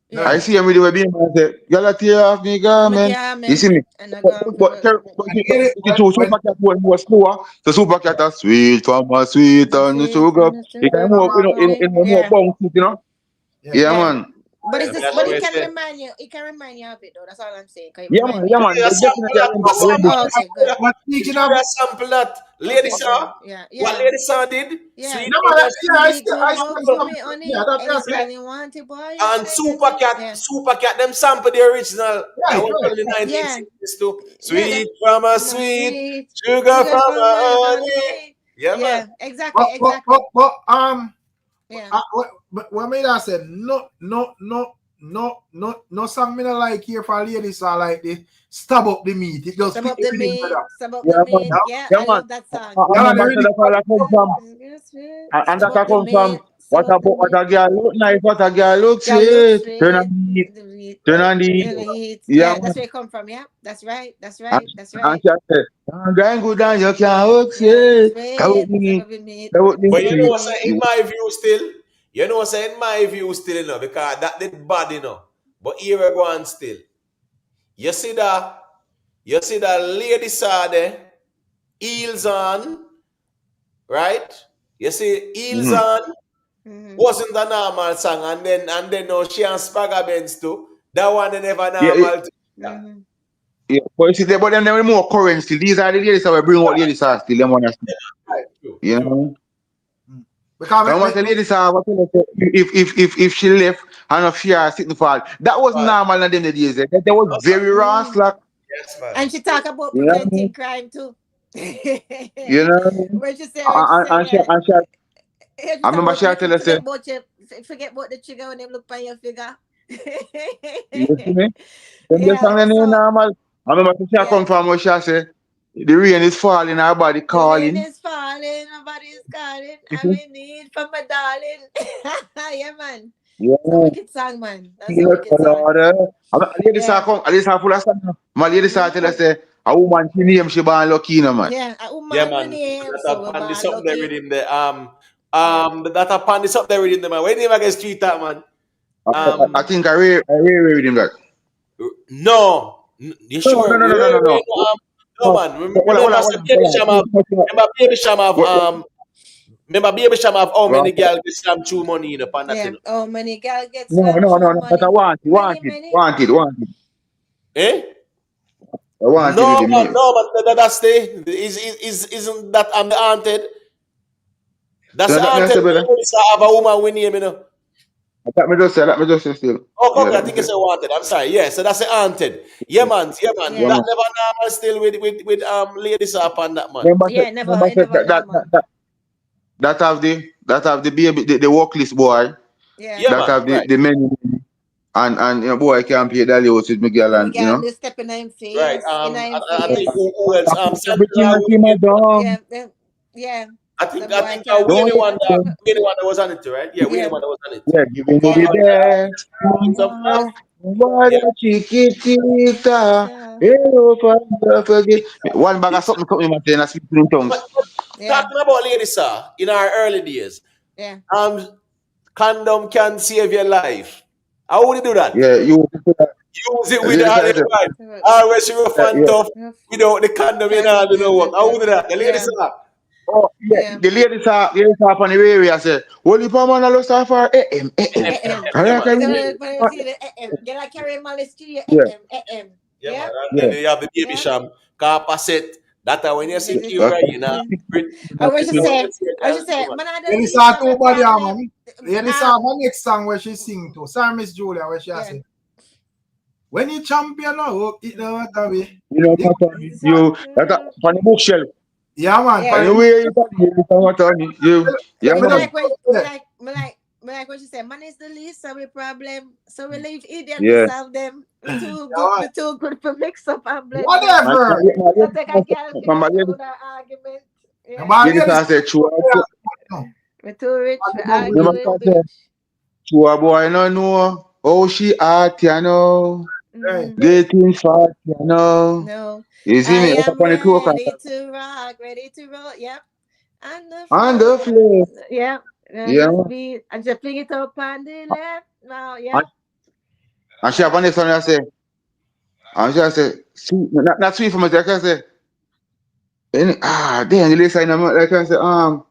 Speaker 8: Yeah.
Speaker 11: I see him with the baby and say, "Y'all tear off me garment." You see me?
Speaker 8: And I go
Speaker 11: But
Speaker 1: When,
Speaker 11: Super Cat was more slower. So Super Cat is sweet from a sweet and the
Speaker 8: sweet
Speaker 11: sugar.
Speaker 8: from the
Speaker 11: It can
Speaker 8: sugar
Speaker 11: more,
Speaker 8: from
Speaker 11: more
Speaker 8: yeah.
Speaker 11: bouncy, you know.
Speaker 1: yeah.
Speaker 11: Yeah,
Speaker 8: Yeah.
Speaker 11: man.
Speaker 8: But
Speaker 3: Yeah, that's
Speaker 8: but
Speaker 3: what
Speaker 8: it
Speaker 3: I
Speaker 8: can
Speaker 3: said.
Speaker 8: remind you. It can remind you of it though. That's all I'm saying. Can it
Speaker 11: Yeah,
Speaker 8: remind
Speaker 11: man.
Speaker 8: me
Speaker 11: Yeah,
Speaker 8: of it?
Speaker 11: man.
Speaker 3: Yeah, a sample
Speaker 11: Definitely,
Speaker 3: that. A sample
Speaker 8: Oh, okay, good.
Speaker 1: But
Speaker 3: If
Speaker 1: speaking
Speaker 3: you
Speaker 1: of
Speaker 3: a sample that, Lady
Speaker 8: Okay, good.
Speaker 3: Saw,
Speaker 8: Yeah.
Speaker 3: what
Speaker 8: Yeah.
Speaker 3: Lady Saw did,
Speaker 8: Yeah.
Speaker 3: Sweet
Speaker 1: no
Speaker 3: from
Speaker 1: man,
Speaker 3: a
Speaker 1: yeah,
Speaker 3: sweet.
Speaker 8: Sweet good
Speaker 1: I
Speaker 8: work
Speaker 1: still
Speaker 8: for
Speaker 1: some
Speaker 8: me,
Speaker 1: yeah,
Speaker 8: honey.
Speaker 1: that's
Speaker 8: Anytime you want it, boy, you
Speaker 3: And
Speaker 8: gonna get it. Yeah.
Speaker 3: Super Cat, them sample the original that
Speaker 1: right,
Speaker 3: was
Speaker 1: right.
Speaker 3: from the
Speaker 8: Yeah.
Speaker 3: 1960s too.
Speaker 8: Yeah.
Speaker 3: Sweet from a
Speaker 8: From a
Speaker 3: sweet,
Speaker 8: sweet
Speaker 3: sugar
Speaker 8: sugar
Speaker 3: from
Speaker 8: from
Speaker 3: a
Speaker 8: my
Speaker 3: honey.
Speaker 8: honey.
Speaker 3: Yeah, man.
Speaker 8: Yeah. Exactly. Yeah.
Speaker 1: But what made I say no song me not like here for ladies are like this stab up the meat. It just
Speaker 8: Sub
Speaker 1: fit
Speaker 8: up
Speaker 1: the
Speaker 8: the
Speaker 1: rhythm
Speaker 8: meat.
Speaker 1: better.
Speaker 8: Sub up the
Speaker 11: Yeah, man.
Speaker 8: meat. Yeah,
Speaker 11: Yeah,
Speaker 8: I
Speaker 11: man.
Speaker 8: love that song.
Speaker 11: I
Speaker 1: Yeah, the
Speaker 11: remember
Speaker 1: rhythm
Speaker 11: that's all I come from. And
Speaker 8: Sub
Speaker 11: that I
Speaker 8: up the
Speaker 11: come from.
Speaker 8: meat. Sub up the
Speaker 11: What
Speaker 8: meat.
Speaker 11: a girl look nice, what a girl look
Speaker 8: Yeah, look
Speaker 11: sweet. Turn on
Speaker 8: sweet.
Speaker 11: the heat,
Speaker 8: The meat.
Speaker 11: turn on the heat.
Speaker 8: And the heat.
Speaker 11: Yeah,
Speaker 8: Yeah, that's
Speaker 11: man.
Speaker 8: where it come from. Yeah, that's right. That's
Speaker 11: And,
Speaker 8: right. That's
Speaker 11: and
Speaker 8: right.
Speaker 11: she said, "I'm good and you can't look
Speaker 8: Yeah,
Speaker 11: sweet. That would
Speaker 8: sweet. Sub
Speaker 11: me,
Speaker 8: up the meat.
Speaker 11: that would
Speaker 3: But
Speaker 8: Sub
Speaker 3: you
Speaker 8: up
Speaker 3: know
Speaker 8: the
Speaker 11: me.
Speaker 3: what's
Speaker 8: meat.
Speaker 3: in my view still? You know what's in my view still, you know, because that did bad, you know. But here we go on still. You see that lady saw there, heels on, right? You see heels
Speaker 11: Mm-hmm.
Speaker 3: on
Speaker 8: Mm-hmm.
Speaker 3: wasn't a normal song, and then now she and Spagga Benz too. That one they never
Speaker 11: Yeah,
Speaker 3: normal. Yeah.
Speaker 8: Mm-hmm.
Speaker 11: yeah. But you see, but them more current still. These are the ladies that will bring out ladies are still. Them one still.
Speaker 3: Right. True.
Speaker 11: You
Speaker 3: True.
Speaker 11: know.
Speaker 1: Because
Speaker 11: Come on, the ladies are what you know, if she left and if she are sitting for that was
Speaker 3: But
Speaker 11: normal in them days. That was
Speaker 3: that's
Speaker 11: very raw
Speaker 8: Mm.
Speaker 11: slack.
Speaker 3: yes, man.
Speaker 8: And she talk about
Speaker 11: You know. What I
Speaker 8: preventing
Speaker 11: mean?
Speaker 8: crime too.
Speaker 11: You know. What I mean?
Speaker 8: When she say,
Speaker 11: And she,
Speaker 8: yeah.
Speaker 11: and she,
Speaker 8: Yeah, she
Speaker 11: I
Speaker 8: talk
Speaker 11: remember
Speaker 8: about
Speaker 11: she tell us, say,
Speaker 8: forget about the trigger when they look by your figure.
Speaker 11: you see me? Them just
Speaker 8: Yeah,
Speaker 11: song the
Speaker 8: so
Speaker 11: normal. I remember she come from where she say, the rain is falling, her body
Speaker 8: The rain
Speaker 11: calling.
Speaker 8: is falling, nobody is calling. I'm in need for my darling. Yeah, man.
Speaker 11: Yeah.
Speaker 8: It's a wicked song, man. That's a
Speaker 11: Yes,
Speaker 8: wicked song.
Speaker 11: Lord. Ladies are
Speaker 8: Yeah.
Speaker 11: come, ladies are full of stuff. My ladies are tell us say, a woman she name she born lucky, no man.
Speaker 8: Yeah, a
Speaker 10: Yeah,
Speaker 8: woman
Speaker 10: man.
Speaker 8: we name,
Speaker 10: That
Speaker 8: so we're
Speaker 10: upon this
Speaker 8: born
Speaker 10: up there
Speaker 8: lucky.
Speaker 10: with him there. That upon this up there with him there, man. When him against street that man.
Speaker 11: I think I really read him that.
Speaker 10: No. You sure?
Speaker 11: No.
Speaker 10: No, man. Remember Baby Sham have remember Baby Sham have how many girls get slam through money in upon that,
Speaker 8: Yeah.
Speaker 10: you know?
Speaker 8: Oh, many girl get
Speaker 11: No.
Speaker 8: slammed through
Speaker 11: But I
Speaker 8: money.
Speaker 11: want it.
Speaker 10: Eh?
Speaker 11: I want it
Speaker 10: No,
Speaker 11: with him
Speaker 10: man,
Speaker 11: name.
Speaker 10: no, man. That's the isn't that I'm the haunted? That's
Speaker 11: So
Speaker 10: the
Speaker 11: that me
Speaker 10: haunted
Speaker 11: say, brother.
Speaker 10: have a woman we name, you know.
Speaker 11: Let me just say still.
Speaker 10: Oh,
Speaker 11: Yeah,
Speaker 10: okay, I
Speaker 11: let me
Speaker 10: think
Speaker 11: say.
Speaker 10: it's a wanted. I'm sorry. Yeah, so that's the haunted. Yeah, man.
Speaker 11: Yeah,
Speaker 10: That
Speaker 8: Yeah.
Speaker 11: man.
Speaker 10: never normal still with ladies up on that man.
Speaker 11: Remember,
Speaker 8: Yeah, never normal.
Speaker 11: that have the baby the work list boy.
Speaker 8: Yeah.
Speaker 10: Yeah,
Speaker 11: That
Speaker 10: man.
Speaker 11: have
Speaker 10: Right.
Speaker 11: the menu and you know boy can't pay the house with Miguel
Speaker 8: The
Speaker 11: and you
Speaker 8: girl
Speaker 11: know.
Speaker 8: do step in him
Speaker 10: Right.
Speaker 8: face, in him
Speaker 10: I think
Speaker 8: face.
Speaker 10: who else?
Speaker 11: Everything
Speaker 10: Sandra
Speaker 11: I see my dog.
Speaker 8: Yeah.
Speaker 10: I
Speaker 8: The
Speaker 10: think
Speaker 8: boy can't
Speaker 10: we
Speaker 8: pay
Speaker 11: Don't
Speaker 10: the
Speaker 8: the
Speaker 10: one
Speaker 8: bill.
Speaker 10: that was on it, right? Yeah, we the
Speaker 8: Yeah.
Speaker 10: one that was on it.
Speaker 11: yeah, giving
Speaker 10: But
Speaker 11: you the best.
Speaker 10: some
Speaker 11: What
Speaker 10: yeah.
Speaker 11: a chiquitita.
Speaker 8: Yeah.
Speaker 11: Hello, forget. One bag of something come in my and I speak in tongues.
Speaker 10: But
Speaker 8: Yeah.
Speaker 10: talking about ladies, sir, in our early days,
Speaker 8: Yeah.
Speaker 10: condom can save your life. How would you do that?
Speaker 11: Yeah, you
Speaker 10: Use it with
Speaker 11: ladies
Speaker 10: all
Speaker 11: I
Speaker 10: the
Speaker 11: say,
Speaker 10: right. Always rough and
Speaker 11: yeah.
Speaker 10: tough. Without the condom, you know, do no work. How would you do that? The ladies,
Speaker 8: Yeah.
Speaker 10: sir.
Speaker 11: Oh yeah,
Speaker 8: Yeah.
Speaker 11: the ladies are on the area say, well if I'm on a lost for AM.
Speaker 10: Yeah,
Speaker 11: I
Speaker 10: man.
Speaker 11: can
Speaker 8: But see the get like carry malice to you.
Speaker 11: yeah,
Speaker 10: Yeah,
Speaker 8: Yeah.
Speaker 10: man. And
Speaker 11: yeah.
Speaker 10: then you have the baby
Speaker 8: Yeah.
Speaker 10: sham, car cassette. That when you secure,
Speaker 11: Okay.
Speaker 10: you know,
Speaker 8: I was just say,
Speaker 10: woman.
Speaker 8: man, I don't
Speaker 1: Ladies
Speaker 8: least
Speaker 1: are
Speaker 8: have a
Speaker 1: too bad, yeah,
Speaker 8: problem.
Speaker 1: man. Ladies have a next song where she sing to. Sorry, Miss Julia, where she say, when you champion, oh, it don't matter way.
Speaker 11: You know what you that on the bookshelf.
Speaker 1: Yeah, man.
Speaker 8: Yeah.
Speaker 11: Anyway, you yeah
Speaker 8: Me
Speaker 11: man.
Speaker 8: like what she said, man is the least of a problem. So we leave idiot to
Speaker 11: Yeah.
Speaker 8: solve them. We too
Speaker 1: Yeah,
Speaker 8: good, we too good for mix up and blend them.
Speaker 1: whatever.
Speaker 8: So take a girl pick up with our argument. Yeah.
Speaker 11: Ladies I say true.
Speaker 8: We too rich, we
Speaker 1: No,
Speaker 8: argue
Speaker 11: Remember
Speaker 8: with
Speaker 11: I say
Speaker 8: bitch.
Speaker 11: true boy no know. Oh she art, you know.
Speaker 8: Mm-hmm.
Speaker 11: Getting fat, you know.
Speaker 8: No.
Speaker 11: You see
Speaker 8: I
Speaker 11: me up
Speaker 8: am
Speaker 11: on the cloak
Speaker 8: ready to rock, ready to roll. Yep. And the
Speaker 11: on the
Speaker 8: floor.
Speaker 11: floor.
Speaker 8: Yeah.
Speaker 11: Yeah.
Speaker 8: Just be and just fling it up on the left. Now, yeah.
Speaker 11: And she have on the song I say, and she say, sweet, not sweet for me, I can say, then the lady say, like I say, are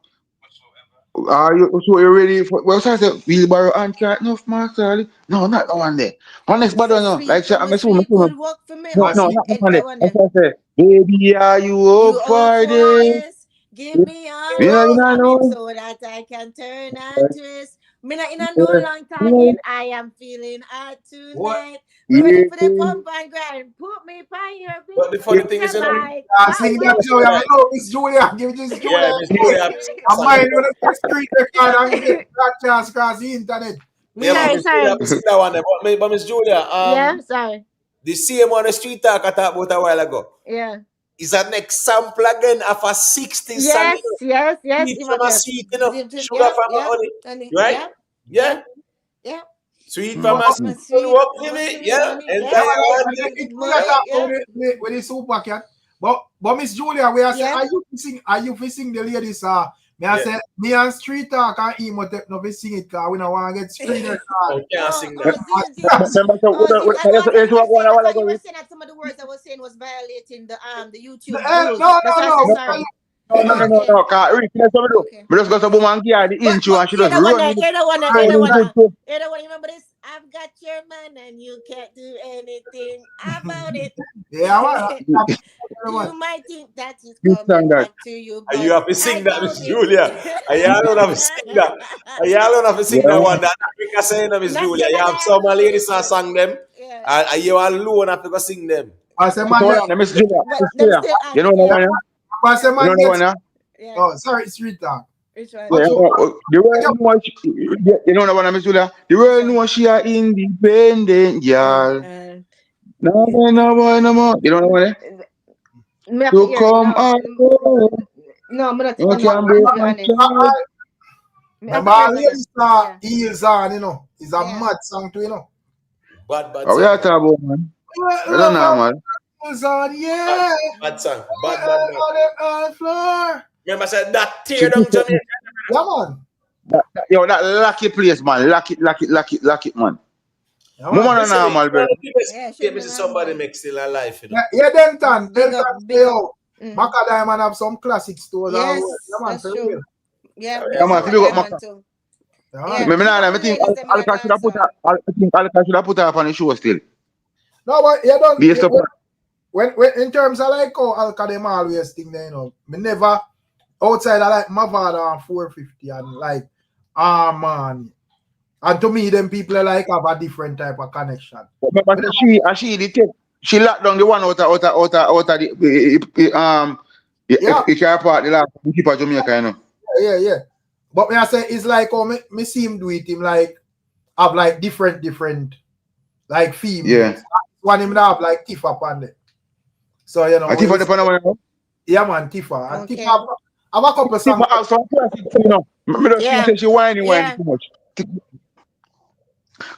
Speaker 11: you ready for, well, so I said, wheelbarrow and cat, no, master, no, not the one there. On next bad
Speaker 8: So
Speaker 11: one, no, like,
Speaker 8: sweet,
Speaker 11: I'm
Speaker 8: my
Speaker 11: assuming,
Speaker 8: sweet good work for me.
Speaker 11: no,
Speaker 8: Oh,
Speaker 11: not that one there.
Speaker 8: that one
Speaker 11: Like
Speaker 8: there.
Speaker 11: I said, baby, are you
Speaker 8: You
Speaker 11: up
Speaker 8: up
Speaker 11: for
Speaker 8: for
Speaker 11: this?
Speaker 8: this? Give me all
Speaker 11: You
Speaker 8: your loving
Speaker 11: know,
Speaker 8: so that I can turn and twist. Me not in a no long talking. I am feeling hot tonight. Me ready for the pump and grind. Put me by your
Speaker 10: But the
Speaker 8: beat.
Speaker 10: funny thing is, you know,
Speaker 8: Bye.
Speaker 1: Sing that show, yeah, no, Miss Julia, give it Miss
Speaker 10: yeah,
Speaker 1: Julia.
Speaker 10: Miss Julia,
Speaker 1: I mind when the street record and get broadcast across the internet.
Speaker 10: yeah, man,
Speaker 8: Sorry,
Speaker 10: Miss Julia,
Speaker 8: sorry.
Speaker 10: I see that one there. But Miss Julia,
Speaker 8: Yeah, sorry.
Speaker 10: the same on the street talk I talked about a while ago.
Speaker 8: Yeah.
Speaker 10: Is an example again of a 60s song, you know.
Speaker 8: Yes.
Speaker 10: Sweet from a sweet, you know. Sugar from a honey.
Speaker 8: Honey.
Speaker 10: Right? Yeah.
Speaker 8: Yeah.
Speaker 10: Sweet from a
Speaker 8: My
Speaker 10: sweet.
Speaker 8: sweet,
Speaker 10: Work with
Speaker 8: my
Speaker 10: me.
Speaker 8: sweet
Speaker 10: Yeah.
Speaker 8: honey.
Speaker 10: Enter
Speaker 8: Yeah.
Speaker 10: your
Speaker 1: And
Speaker 10: hand.
Speaker 1: then
Speaker 8: With
Speaker 1: you
Speaker 8: money.
Speaker 1: talk
Speaker 8: Yeah.
Speaker 1: with the super cat. But Miss Julia, we are saying,
Speaker 8: Yeah.
Speaker 1: are you fixing the ladies? Me I
Speaker 10: Yeah.
Speaker 1: say, me and street talk and emo take no sing it because we don't want to get screen record.
Speaker 10: I can't sing that.
Speaker 8: He was saying that some of the words I was saying was violating the YouTube rules.
Speaker 1: No,
Speaker 8: That's why I said sorry.
Speaker 11: no, cause Rick, that's what I do.
Speaker 8: Okay.
Speaker 11: But just go to boom and give her the intro and she
Speaker 8: You're
Speaker 11: just
Speaker 8: the one
Speaker 11: run
Speaker 8: that,
Speaker 11: with
Speaker 8: you're the one that,
Speaker 11: it.
Speaker 8: you're the one that, you're the one. Remember this? I've got your man and you can't do anything about it.
Speaker 1: Yeah,
Speaker 8: You might think that is
Speaker 11: This
Speaker 8: coming
Speaker 11: and that.
Speaker 8: back to you,
Speaker 10: And you
Speaker 8: but
Speaker 10: have to
Speaker 8: I
Speaker 10: sing that,
Speaker 8: doubt
Speaker 10: Miss
Speaker 8: it.
Speaker 10: Julia. And y'all don't have to sing that. And y'all don't have to sing that one. That Africa saying, Miss
Speaker 8: Not
Speaker 10: Julia.
Speaker 8: saying
Speaker 10: You
Speaker 8: that
Speaker 10: have
Speaker 8: I
Speaker 10: some
Speaker 8: agree
Speaker 10: ladies
Speaker 8: with
Speaker 10: that
Speaker 8: you.
Speaker 10: sang them.
Speaker 8: Yeah.
Speaker 10: And you alone have to go sing them.
Speaker 1: I say,
Speaker 11: So
Speaker 1: man,
Speaker 11: hold on, Miss Julia.
Speaker 8: But
Speaker 11: Miss
Speaker 8: them
Speaker 11: Julia.
Speaker 8: still
Speaker 11: You know
Speaker 8: arguing.
Speaker 11: the one, yeah?
Speaker 1: I say,
Speaker 11: You
Speaker 1: man,
Speaker 11: know the one, yeah?
Speaker 8: Yeah.
Speaker 1: oh, sorry, street talk.
Speaker 8: Which one?
Speaker 1: But you,
Speaker 11: The world know you know the one, Miss Julia. The world know she are independent, girl. No boy, no boy, no more. You don't know what?
Speaker 8: Me have to
Speaker 11: You
Speaker 8: hear it.
Speaker 11: come
Speaker 8: No,
Speaker 11: out.
Speaker 8: no, me not.
Speaker 11: You
Speaker 8: Me not.
Speaker 11: can
Speaker 8: To
Speaker 11: break
Speaker 8: be
Speaker 11: my
Speaker 8: honest,
Speaker 11: child.
Speaker 8: me have
Speaker 1: Remember,
Speaker 8: to hear it
Speaker 1: Lady
Speaker 8: again.
Speaker 1: Star,
Speaker 8: Yeah,
Speaker 1: Heels on, you know. It's a
Speaker 8: yeah.
Speaker 1: mad song too, you know.
Speaker 10: Bad
Speaker 11: What we are
Speaker 10: song.
Speaker 11: talking about, man? I don't
Speaker 1: Love
Speaker 11: know,
Speaker 1: her
Speaker 11: man.
Speaker 1: Heels on,
Speaker 10: Bad,
Speaker 1: yeah.
Speaker 10: bad song. Bad, bad, bad.
Speaker 1: On the floor.
Speaker 10: Remember, I said that tear down Jamaica.
Speaker 1: Yeah, man.
Speaker 11: Yo, that lucky place, man. Lock it, man.
Speaker 1: Yeah,
Speaker 11: Mama
Speaker 1: man.
Speaker 11: no
Speaker 10: Listen,
Speaker 11: normal, brother.
Speaker 8: Yeah,
Speaker 10: yeah,
Speaker 8: should be
Speaker 10: this is somebody
Speaker 8: normal.
Speaker 10: make still alive, you know.
Speaker 1: Yeah, Denton.
Speaker 8: Big
Speaker 1: Denton
Speaker 8: up,
Speaker 1: say,
Speaker 8: big up.
Speaker 1: yo, Macadam have some classic stores all over.
Speaker 8: Yes,
Speaker 1: Yeah, man,
Speaker 8: that's
Speaker 1: for
Speaker 8: true.
Speaker 1: real.
Speaker 8: Yeah,
Speaker 10: Yeah,
Speaker 8: big
Speaker 11: Yeah,
Speaker 8: up
Speaker 10: yeah,
Speaker 11: man.
Speaker 8: Maka
Speaker 11: If you got
Speaker 8: Diamond
Speaker 11: Maka.
Speaker 8: too.
Speaker 1: Yeah,
Speaker 8: Yeah,
Speaker 1: man.
Speaker 11: Me
Speaker 8: big up
Speaker 11: nah,
Speaker 8: the
Speaker 11: me think
Speaker 8: ladies them in a
Speaker 11: Alka should have put
Speaker 8: dancehall.
Speaker 11: her up on the show still.
Speaker 1: No, but you don't.
Speaker 11: Based upon
Speaker 1: When in terms of like how Alka them always thing there, you know, me never outside of like Mavado and 450 and like man. And to me, them people like have a different type of connection.
Speaker 11: remember she did take she locked down the one out of
Speaker 1: Yeah,
Speaker 11: if you part the last keep of Jamaica, you know.
Speaker 1: yeah. But me I say it's like how me see him do it, him like have like different like
Speaker 11: Yeah.
Speaker 1: females. One him have like Tifa upon it. So you know,
Speaker 11: I think for the panel,
Speaker 1: yeah man, Tifa. And
Speaker 8: Okay.
Speaker 1: Tifa have a couple songs.
Speaker 11: Tifa also classic, you know. Me don't
Speaker 8: Yeah.
Speaker 11: say she whining
Speaker 8: Yeah.
Speaker 11: too much.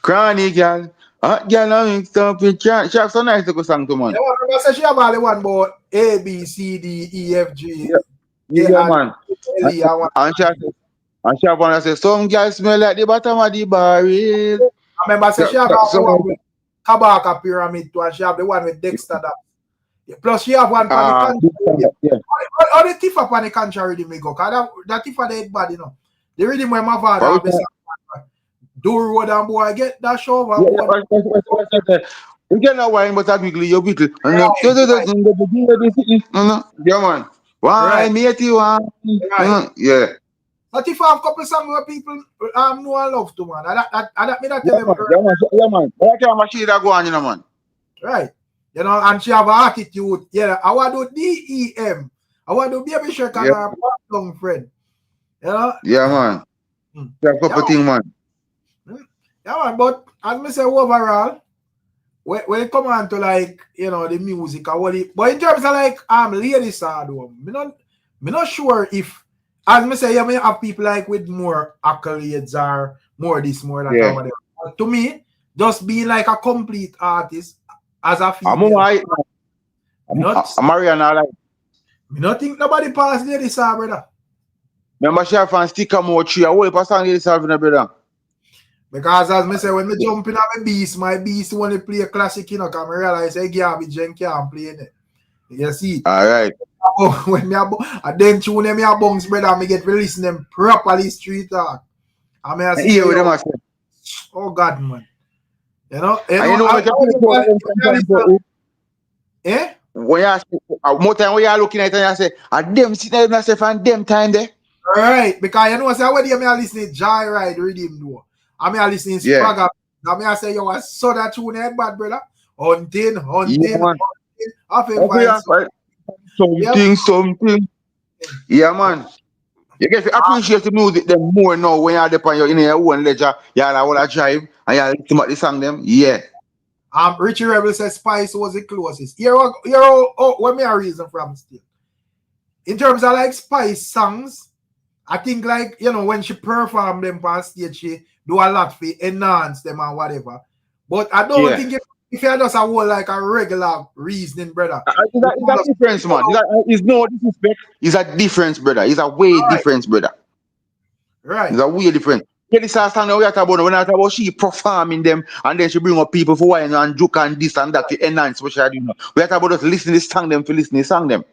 Speaker 11: Cranny girl. Hot girl and mixed up with chat. She have so nice to go song to man.
Speaker 1: Yeah, man, I say she have only one about A, B, C, D, E, F, G,
Speaker 11: Yeah,
Speaker 1: and
Speaker 11: man.
Speaker 1: L, E, and one.
Speaker 11: And she have one that say, some girls smell like the bottom of the barrel.
Speaker 1: I remember say she have the
Speaker 11: So,
Speaker 1: one with Kabaka Pyramid too, and she have the one with Dexter that. Plus she have one on the country.
Speaker 11: yeah.
Speaker 1: How the Tifa on the country rhythm me go? Cause that Tifa the head bad, you know. The rhythm where my father have this do road and boy get that show over.
Speaker 11: You get that wine, but quickly you beat it. Yeah, man. Why, matey, why? Yeah.
Speaker 1: But if I have a couple songs where people know and love to, man. That me not tell them.
Speaker 11: Yeah, man. But I can't machine that go on, you know, man.
Speaker 1: Right. You know, and she have an attitude. Yeah, I want to do DEM. I want to Baby Shark and her young friend. You know?
Speaker 11: Yeah, man. That's a couple things, man.
Speaker 1: Yeah, man. But as I say, overall, when it come on to like, you know, the music or what it, but in terms of like ladies are doing, me not sure if, as I say, you may have people like with more accolades or more this, more that, or whatever. But to me, just being like a complete artist as a female.
Speaker 11: I'm Mariana, like.
Speaker 1: Me not think nobody pass Lady Star, brother.
Speaker 11: Remember, she have a sticker more tree. I will pass on Lady Star, brother.
Speaker 1: Because as me say, when me jump in at my beast want to play a classic, you know, because I realize hey, garbage and can't play it. You see?
Speaker 11: Alright.
Speaker 1: When me and then tune me a bounce, brother, me get releasing them properly street talk. I mean, I see oh God, man. You know, eh?
Speaker 11: When you ask, more time when you are looking at it, and you say, them sitting there myself and them time there.
Speaker 1: Right, because you know, say when you are listening Joyride Rhythm do. I mean, I listening Spragga. I mean, I say, yo, I saw that tune head bad, brother. Hunting.
Speaker 11: Something. Yeah, man. You get to appreciate the music them more now when you're there in your own ledger. You're like, drive and you're listen to the song them. Yeah.
Speaker 1: Richie Rebel says Spice was the closest. What me a reason from still. In terms of like Spice songs, I think like, you know, when she perform them on stage, she do a lot for enhance them and whatever. But I don't think if you just a whole like a regular reasoning, brother.
Speaker 11: It's a difference, man. It's no disrespect. It's a difference, brother. It's a way difference, brother.
Speaker 1: Right.
Speaker 11: It's a way difference. Yeah, this is something we are talking about. When I talk about she performing them and then she bring up people for wine and joke and this and that to enhance what she do. We are talking about just listening to song them for listening to song them.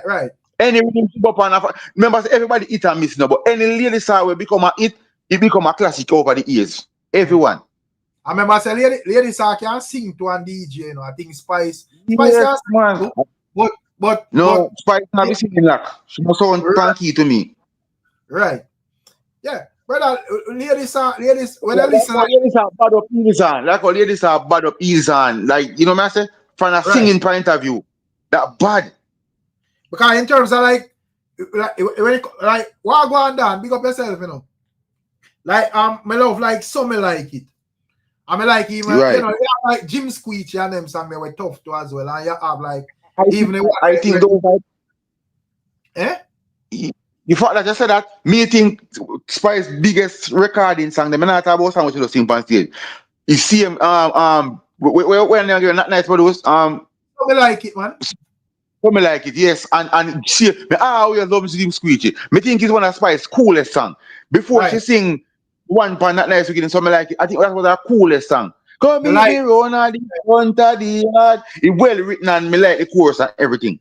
Speaker 1: Right.
Speaker 11: Any rhythm up and remember everybody hit and miss now, but any lady song will become a hit, it become a classic over the years. Everyone.
Speaker 1: I remember say lady song can sing to an DJ, you know. I think Spice
Speaker 11: yes, man.
Speaker 1: But
Speaker 11: Spice not be singing like she must sound funky to me.
Speaker 1: Right. Yeah. Brother, ladies when I listen
Speaker 11: ladies are bad up easy on. Like ladies are bad up easy on. Like, you know what I say? From a singing point of view. That bad.
Speaker 1: Because in terms of like what go on down, big up yourself, you know. Like my love, like some me like it. I mean, like even
Speaker 11: Right.
Speaker 1: you know, you have like Jim Squeechy and them song they were tough too as well, and you have like
Speaker 11: I
Speaker 1: even
Speaker 11: think,
Speaker 1: the one
Speaker 11: I think those are
Speaker 1: eh?
Speaker 11: the fact that you said that, me think Spice biggest recording song, them not talk about song which you just sing on stage. You see him when they're not nice for those
Speaker 1: I like it, man.
Speaker 11: me like it, yes. And she me always love Jim Squeechy. Me think it's one of Spice's coolest song. Before she
Speaker 1: Right.
Speaker 11: sing one pan not nice again, so me like it. I think that was her coolest song. Come
Speaker 1: Me
Speaker 11: meet
Speaker 1: like
Speaker 11: me run on the front of the yard. It's well written and me like the chorus and everything.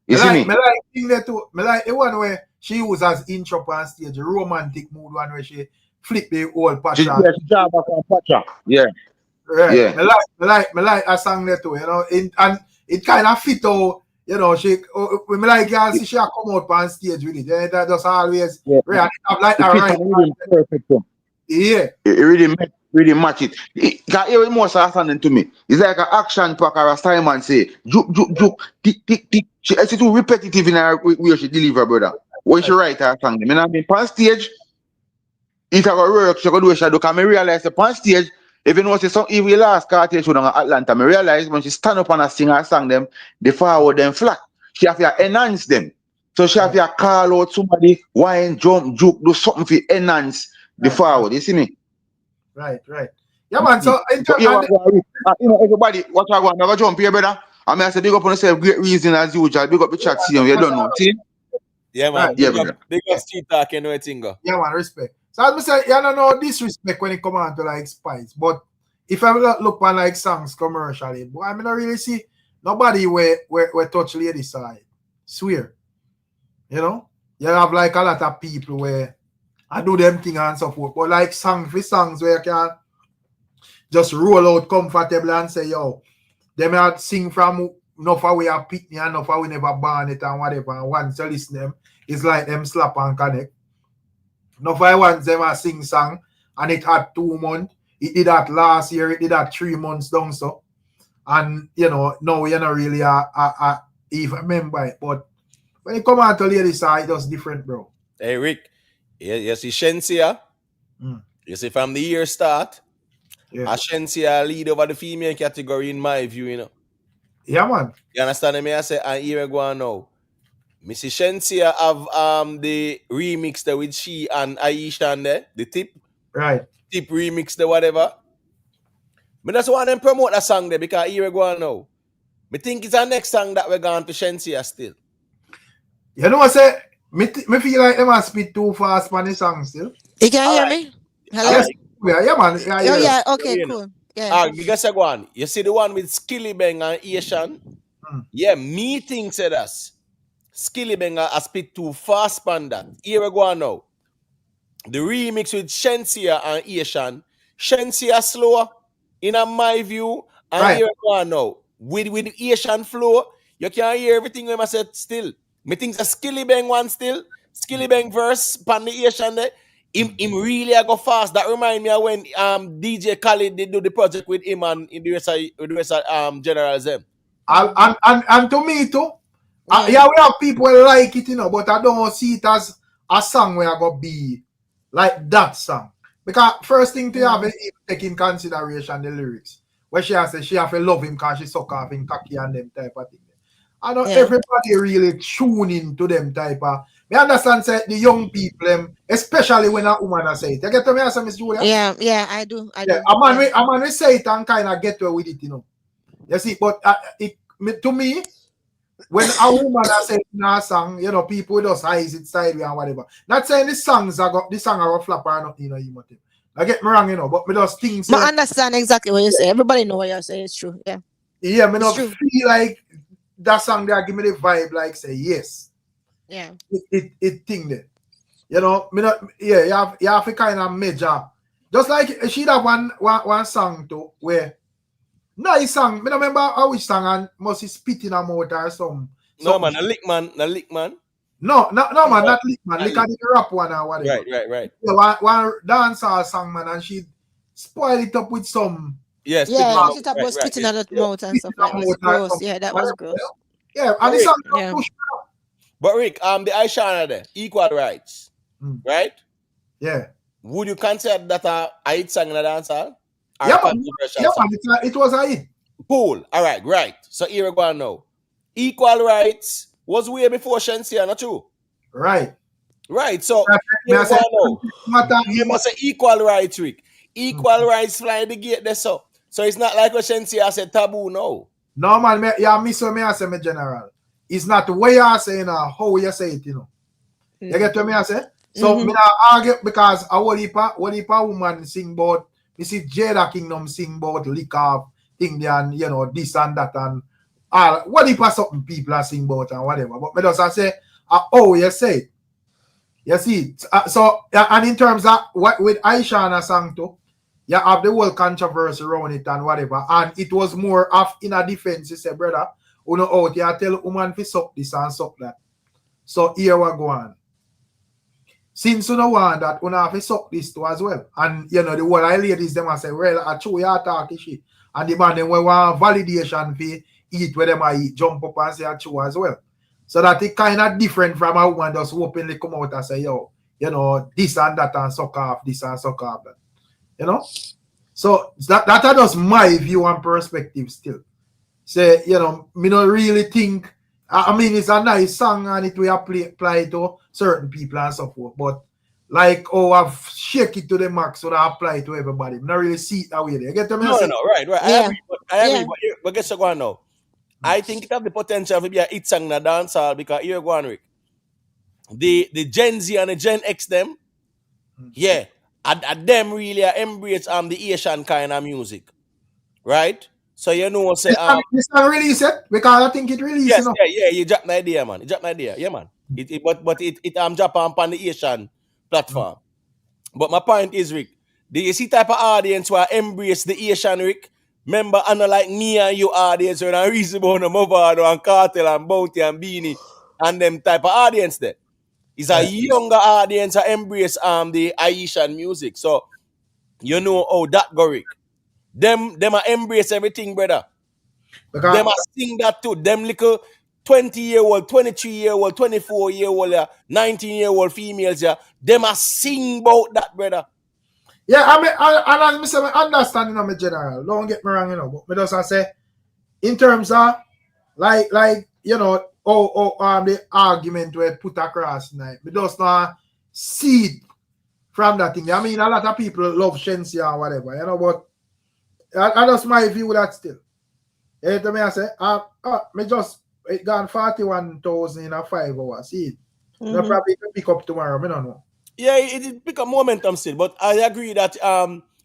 Speaker 11: You see me?
Speaker 1: me like thing there too. Me like the one where she was as intro on stage, a romantic mood one where she flip the whole patch.
Speaker 11: She job back on Pacha. Yeah.
Speaker 1: Right.
Speaker 11: Yeah.
Speaker 1: Me like a song there too, you know. And it kind of fit out, you know, she me like you see she come out on stage with it. Yeah, that just always
Speaker 11: Yeah.
Speaker 1: right. Have like
Speaker 11: It
Speaker 1: that
Speaker 11: fits
Speaker 1: right.
Speaker 11: on rhythm perfect too.
Speaker 1: Yeah.
Speaker 11: It really match it. Can hear it more understanding to me. It's like an action pack or a Simon say, juke, juke, juke, tick, tick, tick. It's too repetitive in her way she deliver, brother. When she write her song, I mean, on stage, if I go work, she go do what she do. Because I realize that on stage, if you know, say some even last KARTEL show down in Atlanta, I realize when she stand up and I sing her song, them, they forward them flat. She have to enhance them. So she have to call out somebody, whine, jump, juke, do something to enhance the forward. You see me?
Speaker 1: Right. Yeah, man. So
Speaker 11: So you know, everybody, what I want, never jump here, brother. I mean, I say big up on yourself, great reason as usual. Big up the chat, see you don't know. See?
Speaker 10: Yeah, man.
Speaker 1: Right.
Speaker 11: Yeah,
Speaker 10: Big up,
Speaker 11: brother.
Speaker 10: big up street talk, you know what thing go.
Speaker 1: Yeah, man, respect. So as I say, you don't know disrespect when it come on to like Spice. But if I look on like songs commercially, but I mean I really see nobody where touch lady side. Swear. You know? You have like a lot of people where I do them thing and so forth. But like songs where you can just roll out comfortable and say, yo, them had sing from enough of we are pick me and enough of we never ban it and whatever. And once you listen them, it's like them slap and connect. Enough I want them a sing song and it had 2 months. It did that last year, it did that 3 months down so. And you know, no, you're not really even remember it. But when it come out to lady side, it was different, bro.
Speaker 10: Hey, Rick, you see Shensia? You see from the year start, Shensia lead over the female category in my view, you know.
Speaker 1: Yeah, man.
Speaker 10: You understand me? I say, and here we go now. Missy Shensia have the remix there with she and Aisha and there, the tip.
Speaker 1: Right.
Speaker 10: Tip remix there, whatever. Me just want them promote that song there because here we go now. Me think it's our next song that we're going to Shensia still.
Speaker 1: You know what I say? Me feel like them a spit too fast on the song still.
Speaker 8: You can hear me? Hello?
Speaker 1: Yes. Yeah, man.
Speaker 8: Yeah, okay, cool. Yeah.
Speaker 10: Because I go on. You see the one with Skilly Bang and Asian? Yeah, me think say that's Skilly Bang a spit too fast on that. Here we go on now. The remix with Shensia and Asian. Shensia slower, in my view. And here we go on now. With Asian flow, you can hear everything when I said still. Me think a Skilly Bang one still. Skilly Bang verse pan the Asian there. Him really go fast. That remind me of when DJ Khaled did do the project with him and in the rest of Generals them.
Speaker 1: And to me too. Yeah, we have people like it, you know, but I don't see it as a song where I go be like that song. Because first thing to have is take in consideration the lyrics. Where she has she have to love him because she suck off him cocky and them type of thing. I know everybody really tune into them type of. Me understand say the young people, especially when a woman say it. You get to me answer, Miss Julia?
Speaker 8: Yeah, I do.
Speaker 1: A man we say it and kind of get away with it, you know. You see, but to me, when a woman has said in a song, you know, people just eyes it sideways and whatever. Not saying the song are going flap or nothing, you know, you I get me wrong, you know, but me just think.
Speaker 8: I understand exactly what you say. Everybody know what you say. It's true. Yeah.
Speaker 1: Yeah, me not feel like that song there give me the vibe like say yes.
Speaker 8: Yeah.
Speaker 1: It thing there. You know, me not you have to kind of measure. Just like she have one song too where nice song. Me don't remember how which song and must be spitting a mouth or something.
Speaker 10: No man, a lick man.
Speaker 1: No man, not lick man. Lick at the rap one or whatever.
Speaker 10: Right.
Speaker 1: Yeah, one dancehall song man and she spoil it up with some.
Speaker 8: Yes, she talked about spitting out the mouth and stuff. That was gross. Yeah, that was gross.
Speaker 1: Yeah, and the song push.
Speaker 10: But Rick, the Aishana there, equal rights, right?
Speaker 1: Yeah.
Speaker 10: Would you consider that a hit song in a dancehall?
Speaker 3: Or
Speaker 1: Yeah, man.
Speaker 3: controversial
Speaker 1: Yeah,
Speaker 3: song?
Speaker 1: man. It was a hit.
Speaker 3: Cool. All right, right. So here we go now. Equal rights was way before Shensia, not true?
Speaker 1: Right.
Speaker 3: Right. So
Speaker 1: Me
Speaker 3: here
Speaker 1: I
Speaker 3: we
Speaker 1: say,
Speaker 3: go now. You must say equal rights, Rick.
Speaker 1: Mm.
Speaker 3: Equal rights fly the gate there, so. So it's not like what Shensia said taboo, no.
Speaker 1: No, man. Miss what me I say, me general. It's not the way I say, how you say it, You get what me I say? So me not argue because a what if a woman sing about, you see Jada Kingdom sing about liquor thing there and this and that and all. What if something people are sing about and whatever. But me just I say, oh you say it. You see, so and in terms of what with Aisha and a song too, you have the whole controversy around it and whatever, and it was more of in a defense. You say, brother, out here tell woman to suck this and suck that. So here we go on. Since you know want that, you have to suck this too as well, and the whole ladies them I say, well, I true you talking shit, and the man them we want validation for eat where them I eat, jump up and say I true as well. So that it kind of different from a woman just openly come out and say, yo, this and that and suck off, this and suck off that. So that are just my view and perspective still. Say, me don't really think, I mean, it's a nice song and it will apply to certain people and so forth. But like, I've shake it to the max so that apply to everybody. I don't really see it that way. You get what I say?
Speaker 3: No, right.
Speaker 8: Yeah.
Speaker 3: I agree, but guess what going now? I think it have the potential to be a hit song in a dancehall because here go on, Rick. The Gen Z and the Gen X them, yeah, and them really embrace the Asian kind of music, right? So say
Speaker 1: This song release it because I think it released.
Speaker 3: yes, yeah, you dropped the idea, man. You dropped the idea, yeah, man. But it drop on the Asian platform. But my point is, Rick, do you see type of audience who embrace the Asian, Rick? Remember, I know like me and you audience when I reason about Mavado and KARTEL and Bounty and Beanie and them type of audience there. It's a younger audience that embrace the Asian music. So you know how that go, Rick. Them a embrace everything, brother.
Speaker 1: Because
Speaker 3: Them a sing that too. Them little 20-year-old, 23-year-old, 24-year-old, 19-year-old females, them a sing about that, brother.
Speaker 1: yeah, I mean, and I say my understanding of my general. Don't get me wrong, but me just I say, in terms of like the argument were put across tonight, me just not see it from that thing. I mean, a lot of people love Shensia or whatever, but I just my view that still. You know what I say? Me just it gone 41,000 in a 5 hours. See it. No probably can pick up tomorrow. I don't know.
Speaker 3: Yeah, it pick up momentum still, but I agree that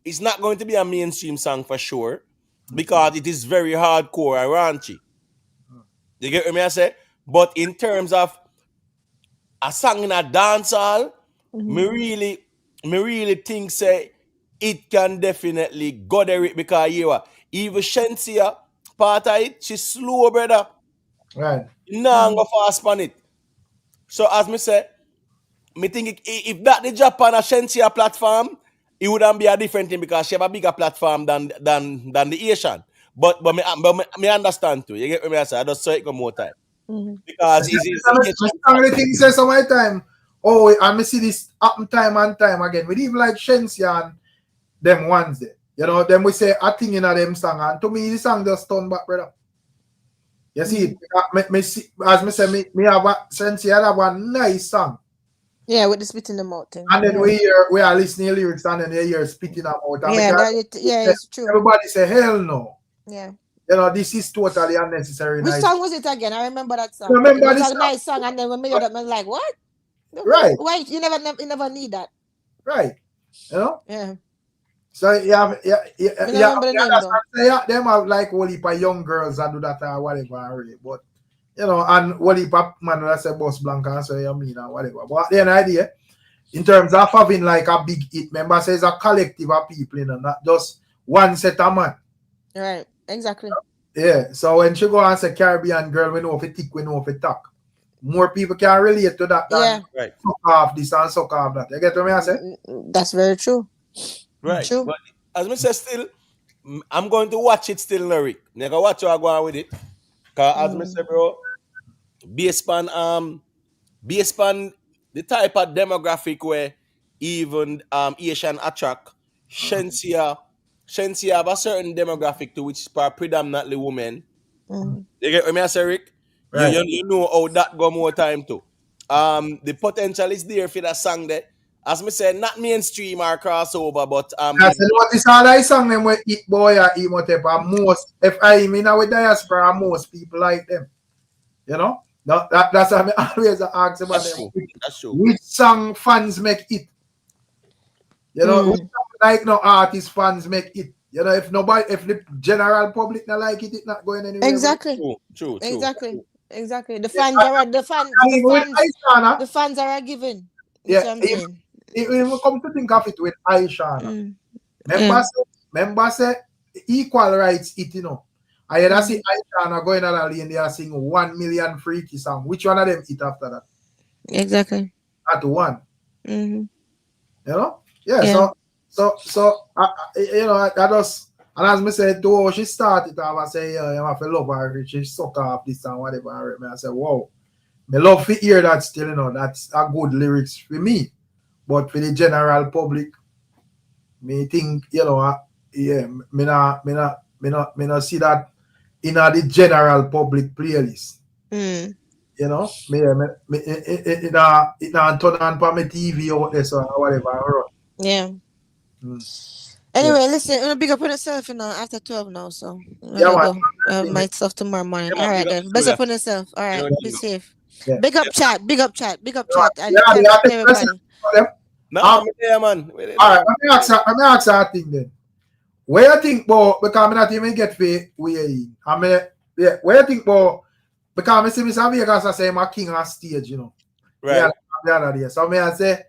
Speaker 3: it's not going to be a mainstream song for sure because it is very hardcore and raunchy. You get what I say? But in terms of a song in a dancehall, me really think say it can definitely go there because even Shensia part of it, she's slow, brother.
Speaker 1: Right.
Speaker 3: Nah, go fast on it. So as me say, me think if that the Japan a Shensia platform, it wouldn't be a different thing because she have a bigger platform than the Asian. But me understand too. You get what I say? I just saw it come more time. Because
Speaker 1: the only thing says some my time. Oh, and me see this happen time and time again. We even like Shensia and them ones there. Then we say a thing in a them song, and to me the song just turn back, brother. You see, me see, as me say, me have a Shensia have a nice song.
Speaker 8: Yeah, with the spit in the mouth thing.
Speaker 1: And then we are listening to lyrics and then you hear spitting them out.
Speaker 8: It's true.
Speaker 1: Everybody say, hell no.
Speaker 8: Yeah.
Speaker 1: This is totally unnecessary.
Speaker 8: Which song was it again? I remember that song.
Speaker 1: Remember
Speaker 8: it was
Speaker 1: this
Speaker 8: a nice song, and then when we heard it, I was like, what?
Speaker 1: Right.
Speaker 8: Why? You never need that.
Speaker 1: Right.
Speaker 8: Yeah.
Speaker 1: So them have like whole heap of young girls that do that or whatever, really. But and whole heap of man that say Boss Blanca and say you mean or whatever. But the idea, in terms of having like a big hit, member says a collective of people, not just one set of man.
Speaker 8: Right, exactly.
Speaker 1: Yeah. So when she go and say Caribbean girl, we know if it tick, we know if it talk. More people can relate to that than suck off this and suck off that. You get what I say?
Speaker 8: That's very true.
Speaker 3: Right. True. But as I say, still, I'm going to watch it still, Rick. I'm going to watch how I go on with it. Because as I say, bro, based on the type of demographic where even Asian attract, Shensia
Speaker 10: Shensi have a certain demographic to which are predominantly women.
Speaker 8: Mm.
Speaker 10: You get what me I say, Rick?
Speaker 1: Right.
Speaker 10: You know how that go more time too. The potential is there for that song there. As me said, not mainstream or crossover, but
Speaker 1: I said, what is all I song them with Eat Boy or Eat Motep, and most, if I mean with diaspora, most people like them. You know? That's why I always ask about
Speaker 10: that's
Speaker 1: them.
Speaker 10: true. That's true.
Speaker 1: Which song fans make it? You know, which song like no artist fans make it. You know, if the general public not like it, it's not going anywhere.
Speaker 8: Exactly.
Speaker 10: True.
Speaker 8: Exactly. The fans are the fans are given. That's what I'm saying.
Speaker 1: Even come to think of it with Aisha. Remember say equal rights it, you know. I had see Aisha going on a lane, they are sing 1 million freaky song. Which one of them hit after that?
Speaker 8: Exactly.
Speaker 1: At one.
Speaker 8: Mm-hmm.
Speaker 1: You know? Yeah. So you know, I just, and as me said, though she started, I say, yeah, you have to love her, she suck off this and whatever. I said, wow, me love to hear that still, you know, that's a good lyrics for me. But for the general public, me think, you know, yeah, me not see that in the general public playlist.
Speaker 8: Mm.
Speaker 1: You know, it not turn on for my TV or this or whatever.
Speaker 8: Yeah.
Speaker 1: Mm.
Speaker 8: Anyway, listen, I'm gonna big up on yourself, you know, after 12 now, so
Speaker 1: Yeah, man.
Speaker 8: go. My stuff tomorrow morning.
Speaker 10: Yeah,
Speaker 8: All right
Speaker 10: big up
Speaker 8: then.
Speaker 10: to
Speaker 8: Best
Speaker 10: that.
Speaker 8: up on yourself. All right, be safe.
Speaker 1: Yeah.
Speaker 8: Big up chat, and
Speaker 1: Yeah,
Speaker 8: thanks
Speaker 1: yeah,
Speaker 8: to everybody.
Speaker 10: No, man.
Speaker 1: All right, let me ask you a thing then. Where you think about, because I'm not even get for we yeah, where you think about, because I see Mr. Vegas I say my king on stage, you know.
Speaker 10: Right.
Speaker 1: The other day. So I say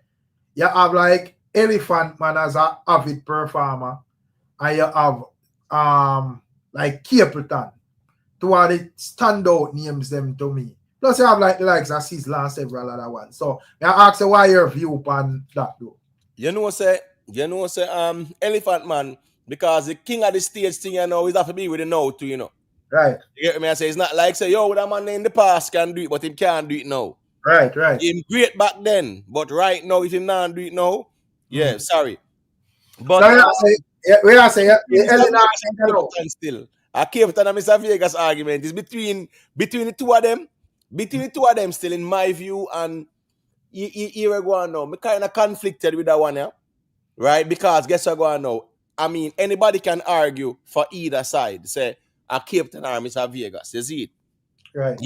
Speaker 1: you have like Elephant Man as a avid performer, and you have like Capleton. Two of the standout names them to me. Plus you have like the likes of Sizzla and several other ones. So I ask you why your view on that though.
Speaker 10: You know say Elephant Man, because the king of the stage thing, you know, is have to be with the now too, you know.
Speaker 1: Right.
Speaker 10: You get me? I say it's not like say, yo, that man in the past can do it, but he can't do it now.
Speaker 1: Right.
Speaker 10: Him great back then, but right now, if him not do it now, yeah, sorry. But still, I came to Mr. Vegas argument is between the two of them. Between the two of them, still in my view, and here we go on now. I'm kind of conflicted with that one, yeah? Right? Because guess what going now? I mean, anybody can argue for either side. Say, I Cape Town or Mr. Vegas. You see it?
Speaker 1: Right.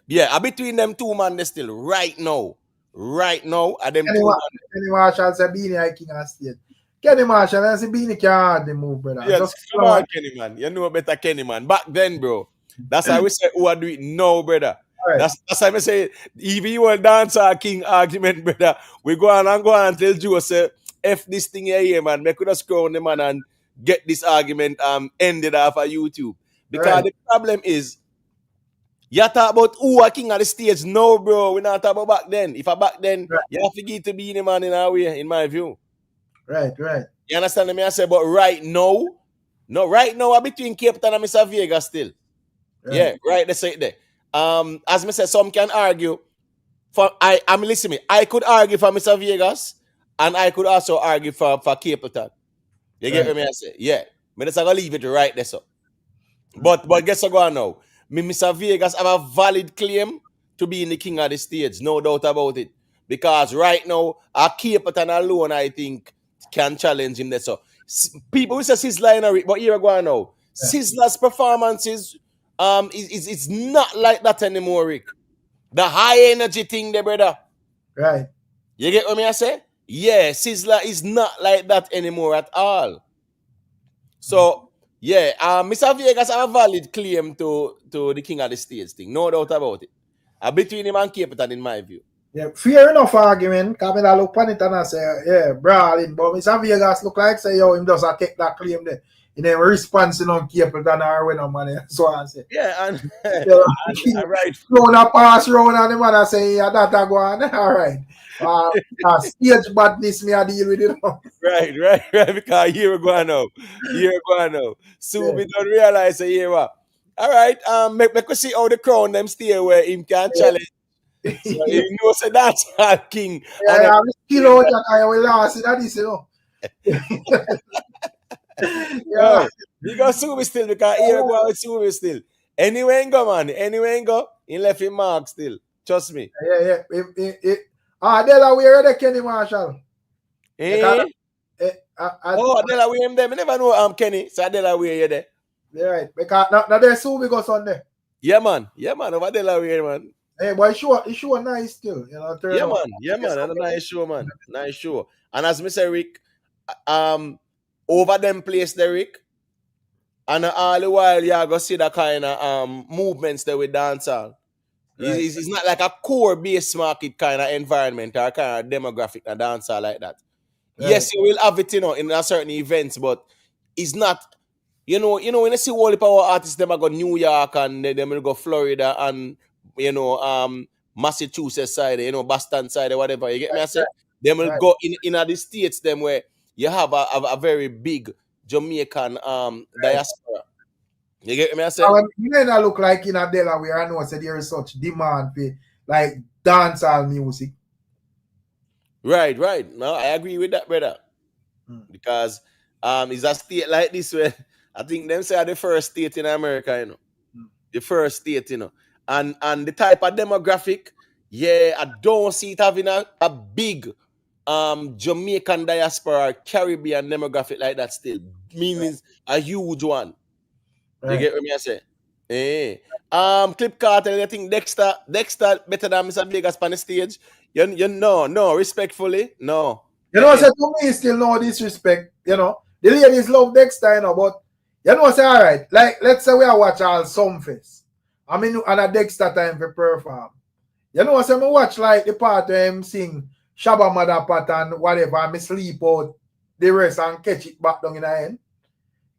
Speaker 10: Yeah. Between them two man, they still right now. Are them
Speaker 1: Kenny
Speaker 10: two man.
Speaker 1: Kenny Marshall say Beanie I king on stage. Kenny Marshall and say Beanie can't hardly move, brother.
Speaker 10: Yes, come on, Kenny man. You know better Kenny man. Back then, bro. That's why we say who are doing now, brother. Right. That's why I say if you want Dancehall king argument, brother, we go on and tell Joe say F this thing here, man. Make us scroll on the man and get this argument ended off of YouTube. Because the problem is you talk about who are king of the stage now, bro. We're not talking about back then. If I back then, you have to give to be in the man in our way, in my view.
Speaker 1: Right.
Speaker 10: You understand me? I say, but right now, I'm between Cape Town and Mr. Vegas still. Right. Yeah, right. They say it there. As I said, some can argue for I'm listening. I could argue for Mr. Vegas, and I could also argue for Cape Town. You get me? I say, yeah. Me just gonna leave it right there, so. But guess what going now? Me, Mr. Vegas have a valid claim to be in the king of the stage, no doubt about it. Because right now, a Cape Town alone, I think, can challenge him there. So people will say Sizzla, but here we go now. Sizzla's performances it's not like that anymore, Rick. The high energy thing there, brother.
Speaker 1: Right.
Speaker 10: You get what I say? Yeah, Sizzla is not like that anymore at all. So yeah, Mr. Vegas have a valid claim to the king of the stage thing, no doubt about it. Between him and Cape Town, in my view.
Speaker 1: Yeah, fair enough argument. Come in and look on it and I say, yeah, brawling. But Mr. Vegas look like say, yo, him does take that claim there. In a response on Cape Town or when no money. So I say.
Speaker 10: Yeah, and
Speaker 1: right. Thrown a pass round and the man I say, yeah, that go on. All right. Stage badness me I deal with it.
Speaker 10: Right. Because here we go now. So we don't realize say here what. All right, make us see how the crown them stay where him can challenge. So you know, say that's our king.
Speaker 1: Yeah, I'm still out there. I will last in this, you know. Yeah.
Speaker 3: He got sue me still because here go out sue me still. Anyway, go man. Anyway, go. He left him mark still. Trust me.
Speaker 1: Yeah. Delaware the Kenny Marshall.
Speaker 3: Eh?
Speaker 1: Oh,
Speaker 3: Delaware him there. I never know Kenny. So Delaware you there.
Speaker 1: Yeah, right. Because now they sue because on there.
Speaker 3: Yeah, man. Over Delaware, man.
Speaker 1: Hey, but it's sure nice still. You know,
Speaker 3: Yeah, man. And a nice show, man. Nice show. And as Mr. Rick, over them place there, Rick. And all the while, you go see the kind of movements there with dancehall.
Speaker 1: Right.
Speaker 3: It's not like a core base market kind of environment or kind of demographic and dancer like that. Right. Yes, you will have it, in a certain events, but it's not, when you see all the power artists, them go New York and them will go Florida and Massachusetts side, Boston side or whatever. You get me? I say them will go in the states, them where you have a very big Jamaican diaspora. You get me? I say
Speaker 1: it may not look like in a Delaware. I know there is such demand for like dancehall music.
Speaker 3: Right. No, I agree with that, brother. Because it's a state like this where I think them say are the first state in America, the first state, and the type of demographic, I don't see it having a big Jamaican diaspora, Caribbean demographic like that still. Meaning a huge one. Right. You get what I say? Clip KARTEL, I think Dexter better than Mr. Vegas on the stage. No, respectfully, no.
Speaker 1: So to me, still no disrespect. The ladies love Dexter, but say all right. Like let's say we are watch all some face. I mean, and a Dexter time for perform. So me watch like the part where him sing Shabba Mother pattern, whatever. I me sleep out the rest and catch it back down in the end.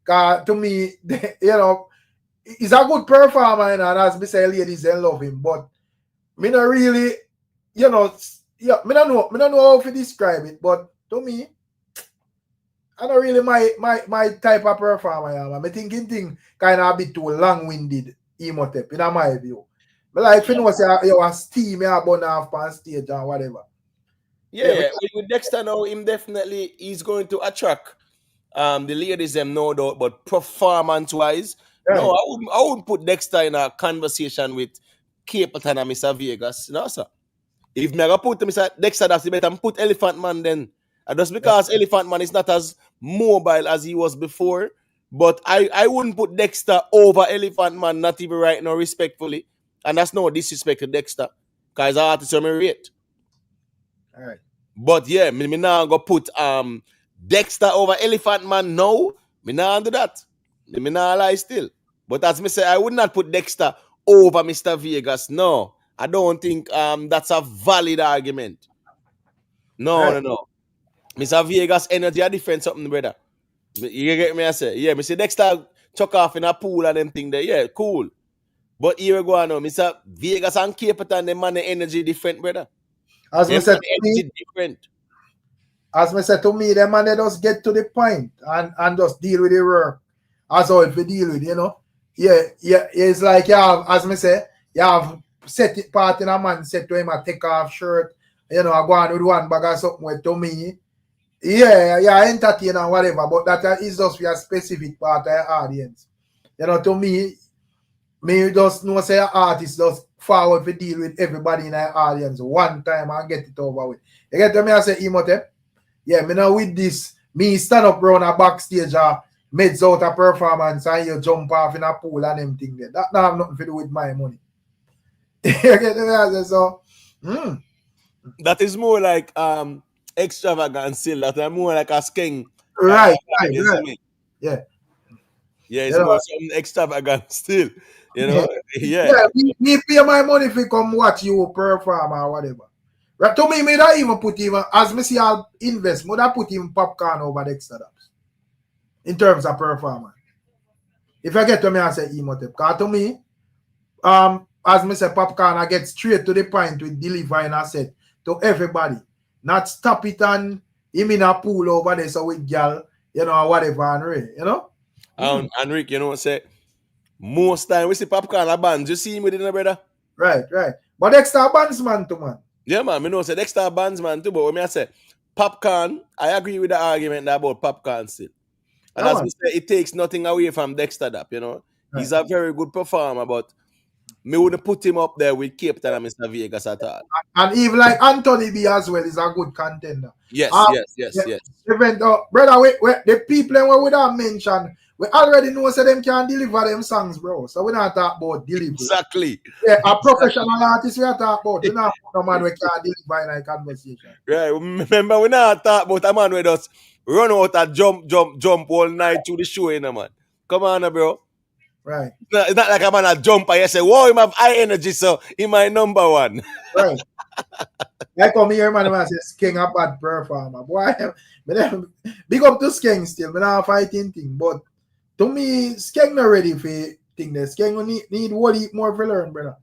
Speaker 1: Cause to me, he's a good performer, and as me say, ladies they love him. But me not really, me don't know how to describe it. But to me, I don't really my type of performer. I'm thinking thing kind of a bit too long-winded, Emotep, in my view. But like, if you know, say a steam, you burn off on stage or whatever.
Speaker 3: Yeah. With Dexter now, he's going to attract the ladies them no doubt, but performance wise, no, I wouldn't put Dexter in a conversation with Capleton and Mr. Vegas. No, sir. If me gonna put Mr. Dexter, that's the better put Elephant Man then. And just because Elephant Man is not as mobile as he was before, but I wouldn't put Dexter over Elephant Man, not even right now, respectfully. And that's no disrespect to Dexter. Because I artist me rate.
Speaker 1: All right.
Speaker 3: But yeah, me now go put Dexter over Elephant Man. No, me not do that. Me not lie still. But as me say, I would not put Dexter over Mr. Vegas. No, I don't think that's a valid argument. No. Mr. Vegas energy a different something, brother. You get me? I say, yeah, Mr. Dexter chuck off in a pool and them thing there. Yeah, cool. But here we go now, Mr. Vegas and Capleton, them man the energy different, brother.
Speaker 1: As me said to me, them man they just get to the point and just deal with the work as how if you deal with, Yeah, it's like you have, as me say, you have set it part in a man set to him a take off shirt, I go on with one bag or something with to me. Yeah, entertain and whatever, but that is just for a specific part of the audience. To me just know say artist just forward to deal with everybody in the audience one time and get it over with. You get to me, I say, Emotep? Yeah, me now with this, me stand up around a backstage mids out a performance and you jump off in a pool and them thing there. That not have nothing to do with my money. You get to me, I say, so
Speaker 3: that is more like extravagance still. That is more like a skank.
Speaker 1: Right. Yeah.
Speaker 3: Yeah, it's more something extravagant still. Yeah.
Speaker 1: Me pay my money if you come watch you perform or whatever. Right, to me not even put even, as me see I'll invest, I put even popcorn over the extra daps. In terms of performance. If I get to me, I say Emotep. Because to me, as me say popcorn, I get straight to the point with delivering a set to everybody. Not stop it and him in a pool over there so with girl, whatever and Ray,
Speaker 3: And Rick, say most time we see popcorn a bands. You see him with it, brother?
Speaker 1: Right. But Dexter bandsman too, man.
Speaker 3: Yeah, man. Me know say Dexter bandsman too, but when I say popcorn, I agree with the argument about popcorn still.
Speaker 10: And
Speaker 1: Yeah,
Speaker 10: as
Speaker 1: man.
Speaker 10: we say, it takes nothing away from Dexter Dapp, you know. He's a very good performer, but me wouldn't put him up there with Cape Town and Mr. Vegas at all.
Speaker 1: And even like Anthony B as well is a good contender.
Speaker 10: Yes, yes, yes,
Speaker 1: Yeah,
Speaker 10: yes.
Speaker 1: event, brother, the people we don't mention, we already know so them can deliver them songs, bro. So we not talk about delivery.
Speaker 10: Exactly.
Speaker 1: Yeah, a professional artist we are talking about. We not no man we can deliver in a conversation.
Speaker 10: Right. Remember, we not talk about a man with us run out and jump all night to the show, you know, man. Come on, bro.
Speaker 1: Right.
Speaker 10: It's not like a man a jump and you say, whoa, him have high energy, so he my number one.
Speaker 1: Right. I come here, man, and say Skeng a bad performer. Boy, big up to Skeng still. Me not fighting thing, but to me, Skeng not ready for thing. There, Skeng need what heap more for learn, brother.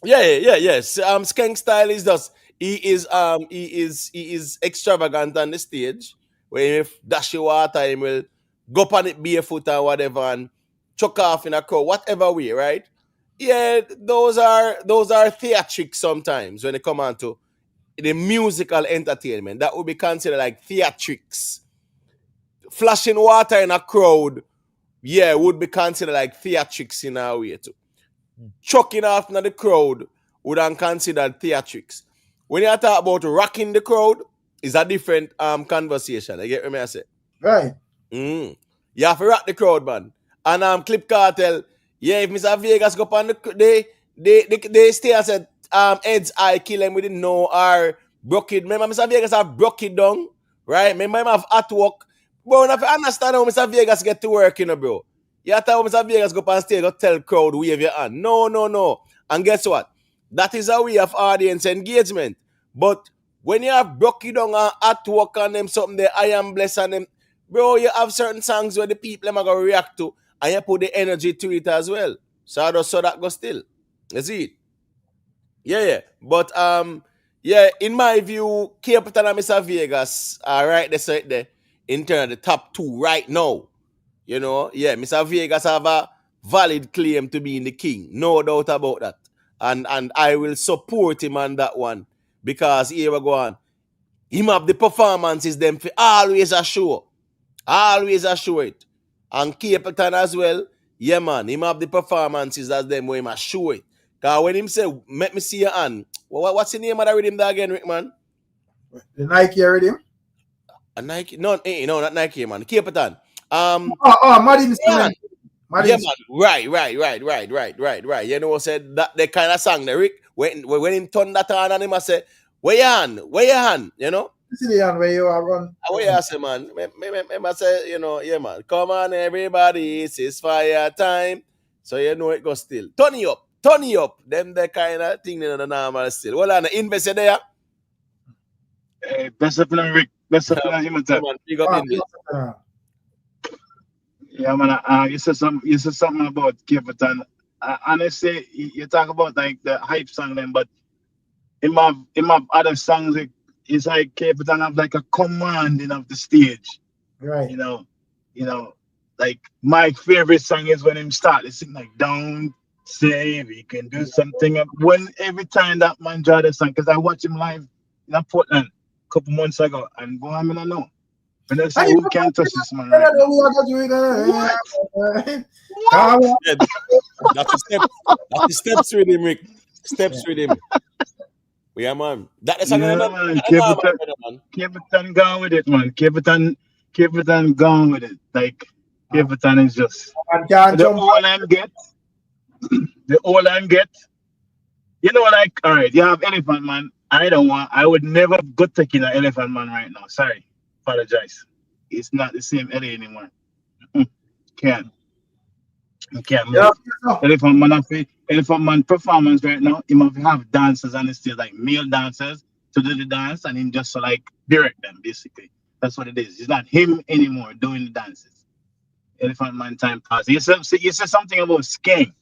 Speaker 10: Yes. Skank style is just he is extravagant on the stage. Where if dash your water, he will go up on it barefoot or whatever and chuck off in a crowd, whatever way, right? Yeah, those are theatrics sometimes when they come on to the musical entertainment. That would be considered like theatrics. Flashing water in a crowd, yeah, would be considered like theatrics in a way too. Chucking off in the crowd would be considered theatrics. When you talk about rocking the crowd, is a different conversation. You get what I say?
Speaker 1: Right.
Speaker 10: You have to rock the crowd, man. And Clip Cartel, yeah, if Mr. Vegas go up on they stay and said heads I kill them, we didn't know or broke it. Remember Mr. Vegas have broke it down, right? Remember him have artwork. Bro, if you understand how Mr. Vegas get to work, you know, bro. You have to have Mr. Vegas go up on stage, go tell crowd wave your hand. No. And guess what? That is a way of audience engagement. But when you have broke it down and artwork on them, something there, I am blessed on them, bro, you have certain songs where the people are going to react to and you put the energy to it as well. So that goes still. You see it? Yeah. But in my view, Cape Town and Mr. Vegas are right there in terms of the top two right now. You know, yeah, Mr. Vegas have a valid claim to being the king. No doubt about that. And I will support him on that one. Because here we go on. Him have the performances them for always a show. Always a show it. And Cape Town as well. Yeah, man. Him have the performances as them where him a show it. Because when him say, let me see your hand. What's the name of the rhythm there again, Rick, man?
Speaker 1: The Nike rhythm?
Speaker 10: A Nike? No, not Nike, man. Cape Town.
Speaker 1: Madden Instrument.
Speaker 10: Yeah, man. Right. You know what said that the kind of song, the Rick, when him turn that on and him I say, where you hand? You know?
Speaker 1: See the hand where you are run.
Speaker 10: Where you say, man? I say, you know, yeah, man. Come on, everybody, it's fire time. So you know it goes still. Turn you up. Them the kind of thing in the normal still. Well, on the invest there.
Speaker 13: Hey, best of luck, Rick. Best of luck, him.
Speaker 10: Big up invest.
Speaker 13: Yeah, man. You said something about Cape Town. Honestly, you talk about like the hype song then, but in my other songs, it's like Cape Town have like a commanding of the stage.
Speaker 1: Right.
Speaker 13: You know, like my favorite song is when him start to sing like "Don't Say We Can Do Something." When every time that man draw the song, because I watched him live in Portland a couple months ago, and boy, I don't know. When I say who can't touch this man right now?
Speaker 10: That's the steps with him, Rick. Steps with him. Yeah, man. That is
Speaker 13: man. Cape Town gone with it, man. Cape Town gone with it. Like Cape Town is just the all I'm get. You know, like, all right, you have Elephant Man. I would never go taking an Elephant Man right now. Sorry. Apologize. It's not the same LA anymore. Can't.
Speaker 1: Yeah.
Speaker 13: Elephant Man performance right now. He must have dancers on the stage, like male dancers to do the dance, and him just to like direct them. Basically, that's what it is. It's not him anymore doing the dances. Elephant Man time pass. You said something about Skeng.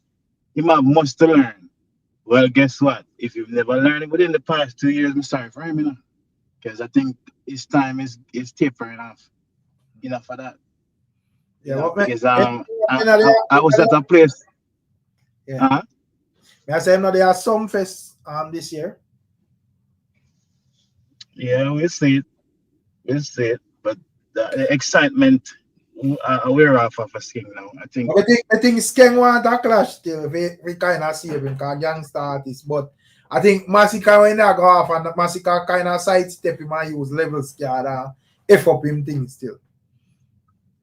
Speaker 13: He must learn. Well, guess what? If you've never learned it within the past 2 years, I'm sorry for him, you know, because I think his time is tapering off. Enough for that.
Speaker 1: Yeah,
Speaker 13: because I was at a place.
Speaker 1: Yeah. I say no, there are some fests this year.
Speaker 13: Yeah, we'll see it. But the excitement aware of a Skeng now. I think.
Speaker 1: I think Skeng want a clash still. We kind of save him because gangster artist. But I think Massacre when they go off and Massacre kind of sidestep him and use levels to F up him things still.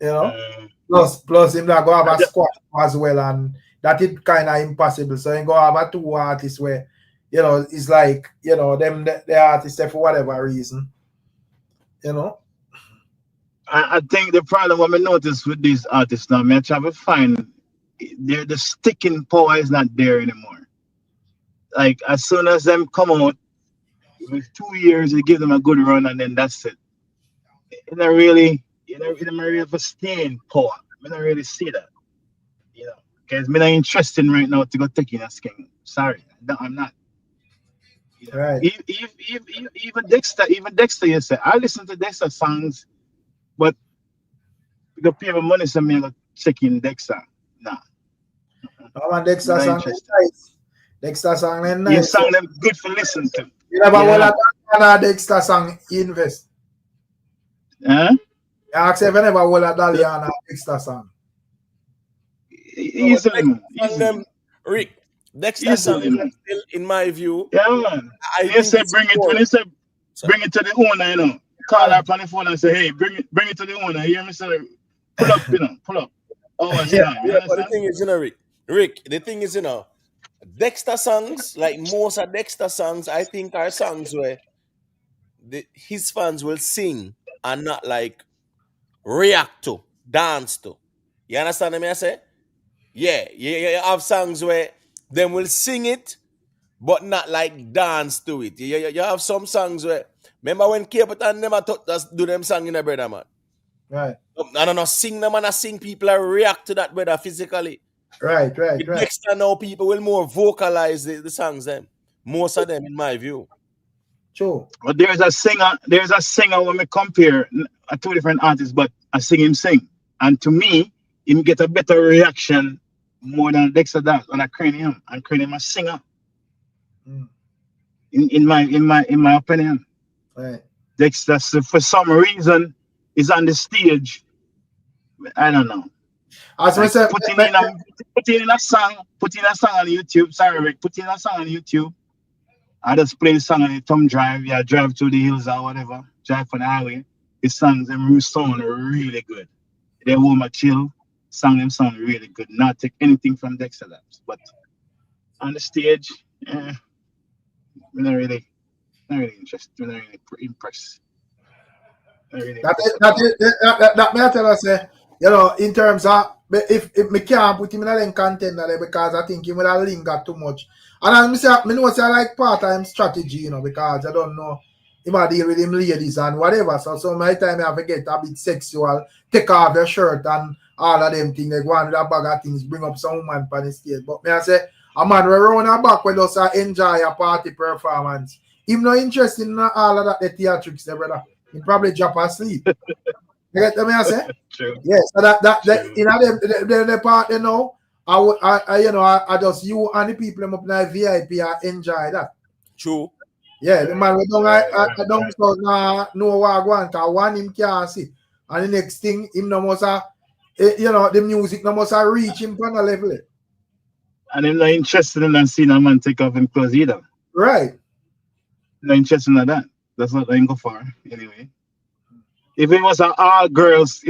Speaker 1: You know? Plus him that go have a squad as well, and that is kind of impossible. So he go have a two artists where, you know, it's like, you know, them the artists for whatever reason. You know?
Speaker 13: I think the problem what I notice with these artists now, I try to find the sticking power is not there anymore. Like as soon as them come out, with 2 years, you give them a good run and then that's it. You don't really have a staying power. I don't really see that. You know, because I'm not interested right now to go taking a Skeng. Sorry, I'm not. You know?
Speaker 1: Right.
Speaker 13: Even Dexter, you say I listen to Dexter songs, but the people money so me go checking Dexter. Nah.
Speaker 1: No man, Dexter song is nice. Dexter song is nice.
Speaker 13: You song them good for listen to.
Speaker 1: You never will a Dexter song invest.
Speaker 13: Huh?
Speaker 1: I ask if you never will a Dalian Dexter song.
Speaker 13: Easily.
Speaker 10: Rick, Dexter song still, in my view.
Speaker 13: Yeah, man. You say bring it when you say bring it to the owner, you know. Call her on the phone and say, hey, bring it to the owner. You hear me say, pull up, you know, pull up. Oh,
Speaker 10: But the thing is, you know, Rick, the thing is, you know, Dexter songs, like most of Dexter songs, I think are songs where his fans will sing and not like react to, dance to. You understand what I say? Yeah, you have songs where them will sing it, but not like dance to it. You have some songs where, remember when Capleton never do them song in a brother, man?
Speaker 1: Right.
Speaker 10: I don't know, sing them and I sing people and react to that brother physically.
Speaker 1: Right.
Speaker 10: Dexter now people will more vocalize the songs them. Most of them in my view.
Speaker 1: True.
Speaker 13: But there's a singer when we compare two different artists, but I sing him sing. And to me, him get a better reaction more than Dexter does when I crane him. And crane him a singer. In my opinion.
Speaker 1: Right.
Speaker 13: Dexter for some reason is on the stage. I don't know.
Speaker 1: As like said,
Speaker 13: putting in a song on YouTube. Sorry, Rick, putting a song on YouTube. I just play the song on the thumb drive. Yeah, drive through the hills or whatever. Drive on the highway. The songs them sound really good. They home a chill. Them sound really good. Not take anything from Dexter Labs. But on the stage, I'm not really interested. I'm not really impressed.
Speaker 1: That may I tell us, you know, in terms of if me can't put him in a content because I think he would have lingered too much. And I know it's like part-time strategy, you know, because I don't know he might deal with him ladies and whatever. So my time I have to get a bit sexual, take off your shirt and all of them things, like one with a bag of things, bring up some woman on the stage. But me I say a man we run our back with us enjoy a party performance. Him not interested in all of that the theatrics there, brother. He probably drop asleep. You get what I say?
Speaker 13: True.
Speaker 1: Yes, so that you know the part, you know, I just you and the people up in the VIP I enjoy that.
Speaker 10: True.
Speaker 1: Yeah, the man we don't so no what I want, cause one him can't see. And the next thing him no must you know the music no must reach him on a level.
Speaker 13: And I'm not interested in seeing a man take off him clothes either.
Speaker 1: Right.
Speaker 13: Not interested in that. That's what I go for anyway. If it was an all girls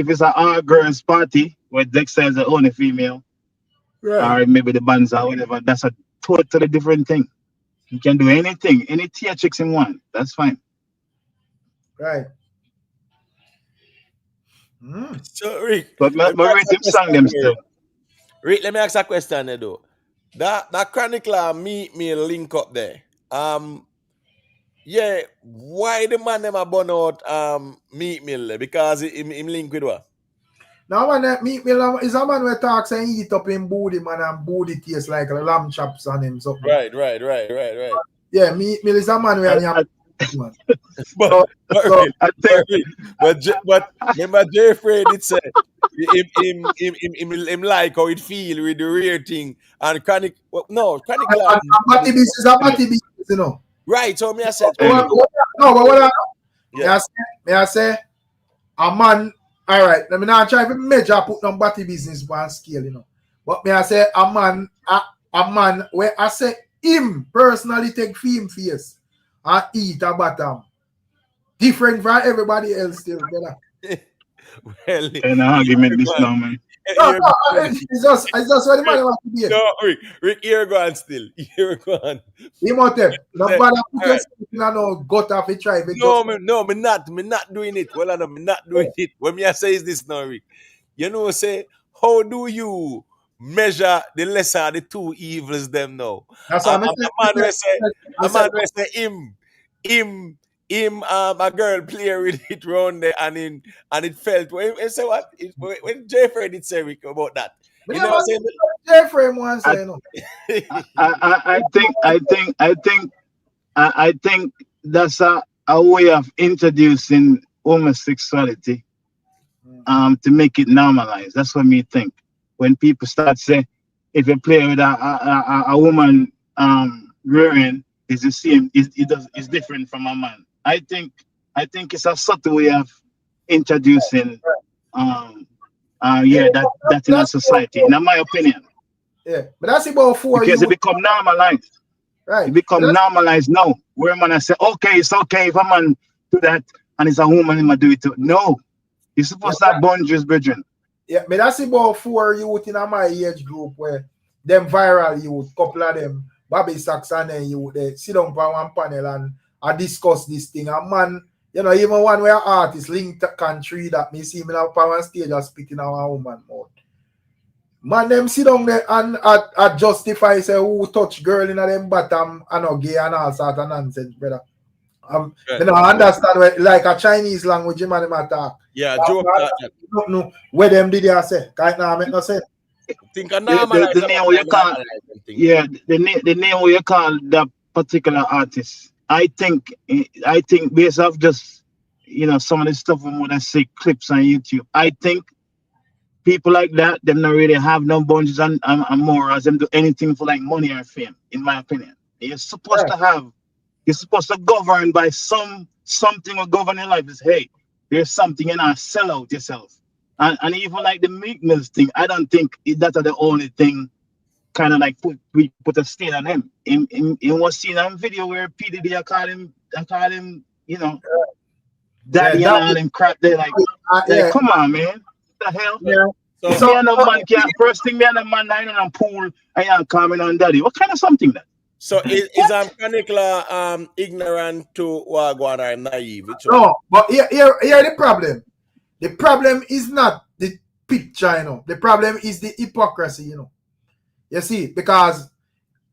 Speaker 13: party where Dexter is the only female, right, or maybe the bands or whatever, that's a totally different thing. You can do anything, any theatrics in one. That's fine.
Speaker 1: Right.
Speaker 10: So Rick,
Speaker 13: but rate him song them still.
Speaker 10: Rick, let me ask a question there though. That chronicler me link up there. Yeah, why the man them a burn out Meat Mill? Because him link with what?
Speaker 1: Now man, Meat Mill is a man who talks and eat up in booty, man, and booty tastes like lamb chops on him. Something.
Speaker 10: Right.
Speaker 1: Yeah, Meat Mill is a man where
Speaker 10: but remember Jeffrey did say him like how it feel with the rear thing and chronic. Chronic.
Speaker 1: Matty business is a matty business, you know.
Speaker 10: Right, so me I said
Speaker 1: I say a man All right, let me now try to measure put on body business one scale, you know. But me I say a man where I say him personally take film face and eat a bottom. Different from everybody else still, brother.
Speaker 10: Well,
Speaker 13: And argument this now, man.
Speaker 1: No, it's just what the man wants to be.
Speaker 10: No, Rick, here go on still. Here go on.
Speaker 1: Imhotep, no
Speaker 10: Say,
Speaker 1: bother put
Speaker 10: all right.
Speaker 1: yourself in a no gutter if you try to
Speaker 10: No,
Speaker 1: just...
Speaker 10: me not doing it. Well, I'm not doing it. What me I say is this now, Rick. You know, say, how do you measure the lesser of the two evils them now?
Speaker 1: That's
Speaker 10: A
Speaker 1: what I'm
Speaker 10: man will say, a girl play with it round there and it felt. When say what? When Jeffrey did say Rick about that. You know what I'm saying?
Speaker 1: Jeffrey once say, you know.
Speaker 13: I think that's a way of introducing homosexuality to make it normalized. That's what me think. When people start say, if you play with a woman rearing is the same, it's different from a man. I think it's a subtle way of introducing that in a society, in my opinion.
Speaker 1: Yeah, but that's about 4
Speaker 13: because it become normalized.
Speaker 1: Right.
Speaker 13: It become normalized now. Where man I say, okay, it's okay if a man do that and it's a woman him do it too. No. You're supposed to have boundaries, brethren.
Speaker 1: Yeah, but that's about 4 youth in my age group where them viral youth, couple of them, Bobby Sachs and then you they sit down for one panel and I discuss this thing. And man, you know, even one where artist linked country that me see me now on stage and spitting out a woman mouth. Man, them sit down there and justify say who touch girl in them bottom and no gay and all sort of nonsense, brother. You know, I understand where, like a Chinese language, man, talk.
Speaker 10: Yeah, joke that.
Speaker 1: No, where them did they say? Can't now make no sense.
Speaker 10: Think a normalize
Speaker 13: the name you call, yeah, the name you call that particular artist. I think based off just some of the stuff we would say clips on YouTube. I think people like that, them not really have no boundaries and morals. Them do anything for like money or fame, in my opinion. You're supposed to govern by something or governing life is, hey, there's something in our sell out yourself. And even like the Meek Mills thing, I don't think that's the only thing kind of like put a stain on him. In what's seen on video where P. Diddy I call him, daddy and all them crap. They're like, come on, man. What the hell?
Speaker 1: Yeah.
Speaker 13: So no man can't first thing me and a man lying on a pool and you're coming on daddy. What kind of something that?
Speaker 10: So is Canicla ignorant to Wagwan or naive?
Speaker 1: No, but here the problem. The problem is not the picture, The problem is the hypocrisy, You see, because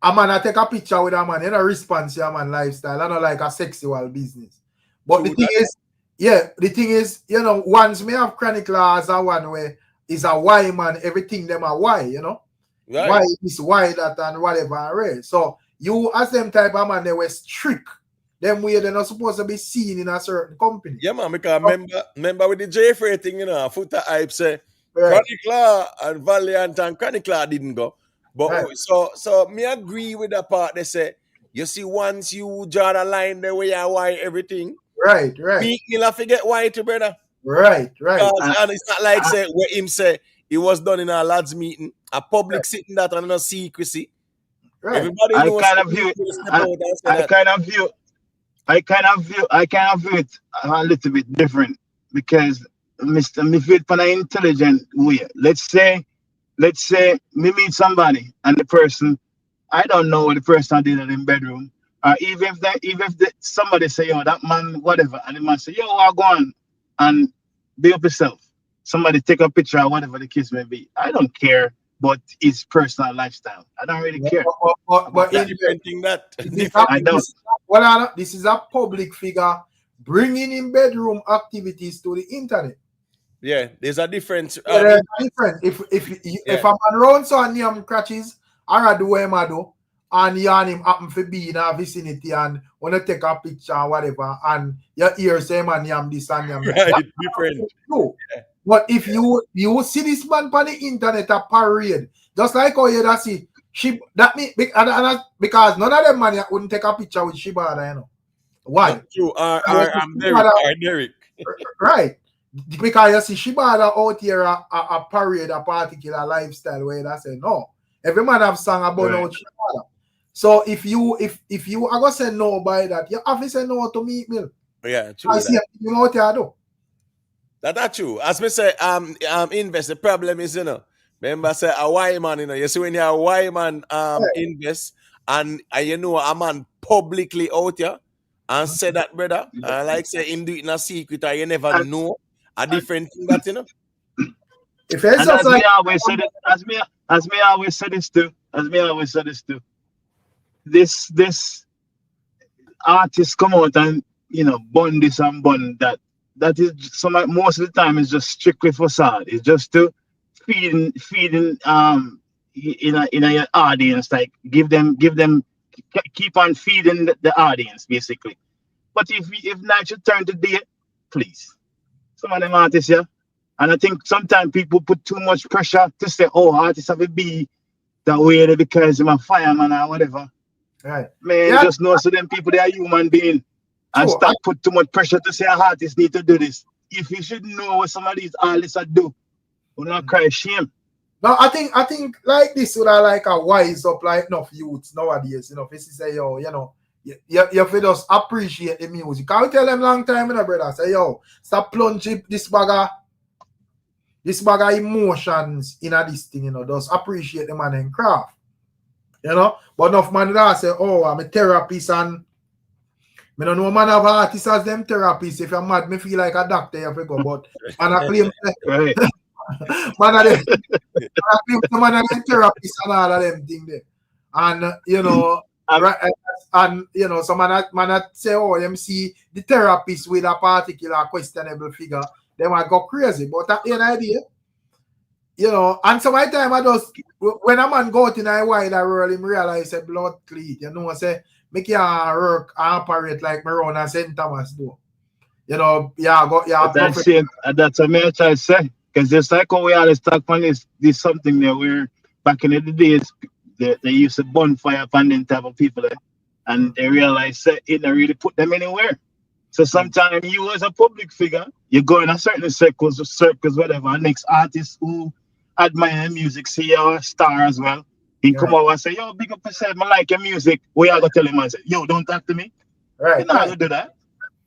Speaker 1: a man I take a picture with a man, respond to a man lifestyle, I don't like a sexual business. But the thing is, once me have Chronicler as a one way is a why man, everything them are why,
Speaker 10: Right.
Speaker 1: Why is why that and whatever, right? So you as them type of man, they were strict. Them way they're not supposed to be seen in a certain company.
Speaker 10: Yeah, man, because remember with the Jeffrey thing, Footer hype say Chronicler and Valiant and Chronicler didn't go. But so me agree with the part they say, you see, once you draw the line the way I why everything.
Speaker 1: Right.
Speaker 10: Meek Mill forget why to brother.
Speaker 1: Right.
Speaker 10: And it's not like say where him say it was done in a lads meeting, a public sitting that and no secrecy.
Speaker 1: Right.
Speaker 10: Everybody
Speaker 13: I
Speaker 10: knows
Speaker 13: kind of view it a little bit different because Mr. Me feel for an intelligent way. Let's say me meet somebody and the person, I don't know what the person did in the bedroom. Even if somebody say, yo, that man, whatever, and the man say, yo, I'll go on and be up yourself. Somebody take a picture or whatever the case may be. I don't care, but it's personal lifestyle. I don't really care.
Speaker 1: But this is a public figure bringing in bedroom activities to the internet.
Speaker 10: Yeah, there's a difference.
Speaker 1: There's a difference. If a man runs on him crutches, I do what I do, and you and him happen to be in a vicinity and want to take a picture or whatever, and your ear say man yam this and yam that.
Speaker 10: Right, different.
Speaker 1: No. But if you see this man on the internet a parade, just like how you see because none of them man wouldn't take a picture with Shibada, Why?
Speaker 10: True. Derek.
Speaker 1: Right. Because you see, Shibada out here a parade a particular lifestyle where they say no. Every man have song about
Speaker 13: Right.
Speaker 1: out Shibada. So if you are gonna say no by that, you have to say no to Meek Mill.
Speaker 3: Yeah, true
Speaker 1: I see
Speaker 3: that.
Speaker 1: him out here do.
Speaker 3: That's true. As me say, invest. The problem is, remember say a white man, you see when you're a white man invest and you know a man publicly out here and say that, brother, like say him do it in a secret or you never
Speaker 13: And-
Speaker 3: know a different thing that
Speaker 1: If it's
Speaker 13: And
Speaker 1: just
Speaker 13: as
Speaker 1: like
Speaker 13: me always said it, as me always said this too, this artists come out and bun this and bun that. That is most of the time is just strictly facade. It's just to feeding in a audience, like give them keep on feeding the audience basically. But if night should turn to day, please, some of them artists, yeah. And I think sometimes people put too much pressure to say, oh, artists have to be that way because I'm a fireman or whatever.
Speaker 1: right.
Speaker 13: Man,
Speaker 1: Yeah.
Speaker 13: just know so them people they are human being. And
Speaker 1: True.
Speaker 13: stop put too much pressure to say artists need to do this. If you should know what some of these artists are do, will not cry shame.
Speaker 1: No, I think like this would have like a wise up like enough youths nowadays, if it's say yo, you feel just appreciate the music. I will tell them long time, brother. Say yo, stop plunging this bag of emotions in this thing, just appreciate the man and craft. But enough man that say, oh, I'm a therapist and I don't know man have artists as them therapists. If you're mad, me feel like a doctor, you have to go. But man, I claim
Speaker 13: Right.
Speaker 1: man of them therapists and all of them things there. And right, and some man say, oh, them see the therapist with a particular questionable figure, they might go crazy. But at the end of the day, and some of the time I just when a man go out in a wider world, him realize a blood cleat, say make you work and operate like Maroon and St. Thomas do.
Speaker 13: That's it. And that's what I try to say. Because just like how we always talk about this something there where back in the days they used to bonfire upon them type of people there, and they realize that it don't really put them anywhere. So sometimes you as a public figure, you go in a certain circles, whatever, and next artist who admire music, see you're a star as well. He come over and say, yo, big up yourself, I like your music. We are gonna tell him and say, yo, don't talk to me.
Speaker 1: Right.
Speaker 13: You're not gonna do that.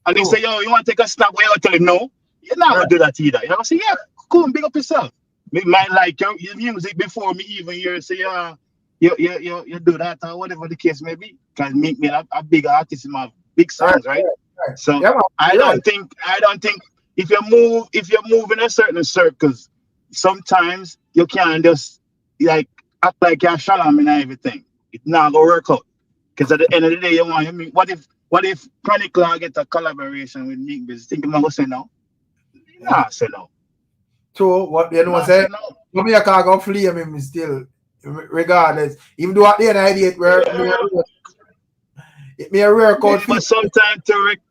Speaker 13: And they say, yo, you want to take a snap? We are gonna tell him no. You're not gonna do that either. You know, say, yeah, cool, big up yourself. Me might like your music before me even hear say, you do that or whatever the case may be. Can make me a big artist in my big songs, right? So
Speaker 1: Yeah,
Speaker 13: I don't think if you move in a certain circles, sometimes you can't just like act like you're shalom and everything. It's not gonna work out. Because at the end of the day, you want me. What if Chronic Law get a collaboration with Meek VYBZ? Think I'm gonna say no? Nah, say no.
Speaker 1: So what say? No, me I can't go flame him still, regardless. Even though at the end of the day, where it may work out.
Speaker 13: But sometimes to Rick,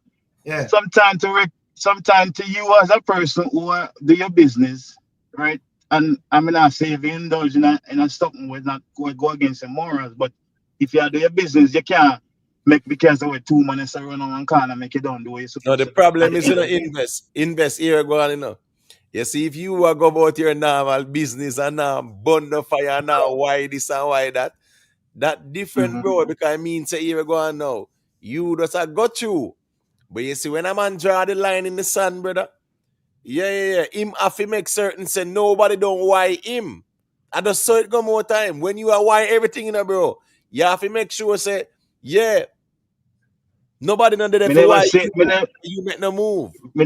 Speaker 13: sometimes to you as a person who do your business, right? And I'm not saying if you indulge in a something with not go against your morals, but if you do your business, you can't make because of 2 minutes run on one corner make it done the way you're supposed to.
Speaker 3: No, the problem is invest here go. You see, if you go about your normal business and now burn the fire now, why this and why that different, bro, because I mean say here go on now. You just got you. But you see, when a man draw the line in the sand, brother, yeah. Him have to make certain say nobody don't why him. I just saw it go more time. When you are why everything in a bro, you have to make sure say, yeah, nobody none there for why you make no move.
Speaker 13: Me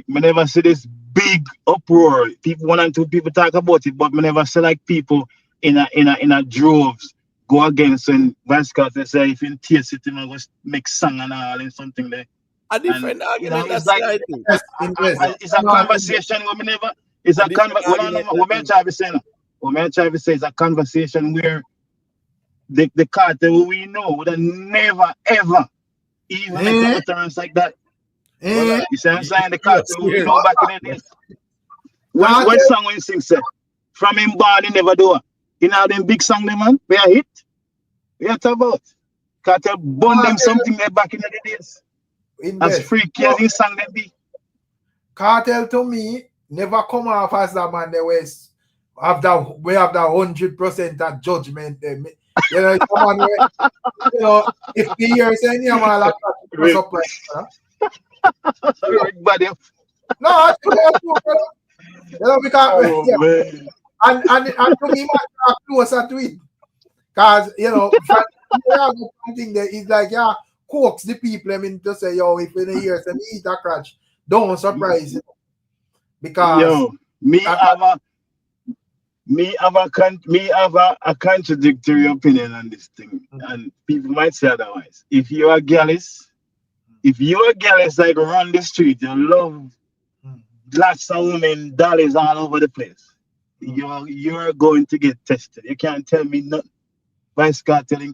Speaker 13: never see this big uproar. People 1 and 2 people talk about it, but me never see like people in a droves go against when Vasquez they say if you taste it, you know, make song and all and something there.
Speaker 3: A different argument.
Speaker 13: It's like it's a conversation where we never. It's a conversation. What I'm trying to say now. What I'm trying to say is a conversation where the cartel we know would have never ever even make utterance like that. You see what I'm saying? The cartel we know back in the days. What song when you sing say? From him born he never do. You know them big song them man, we are hit. We are talk about. Cartel burn them something there back in the days. As freaky as his song them be.
Speaker 1: KARTEL to me never come off as that man they was have that we have that 100% of judgment. You know, man, you know, if the years any man like that,
Speaker 13: Everybody.
Speaker 1: no, you know, because
Speaker 13: man.
Speaker 1: and to me, man, closer to it. Because, you know, something that is like, yeah, coax the people, I mean, to say, yo, if in a year, say, me eat a crutch, don't surprise you. Because
Speaker 13: yo, me have a contradictory opinion on this thing, and people might say otherwise. If you're a gallus like run the street, you love lots of women, dollars all over the place, you're going to get tested. You can't tell me nothing. Vice KARTEL, you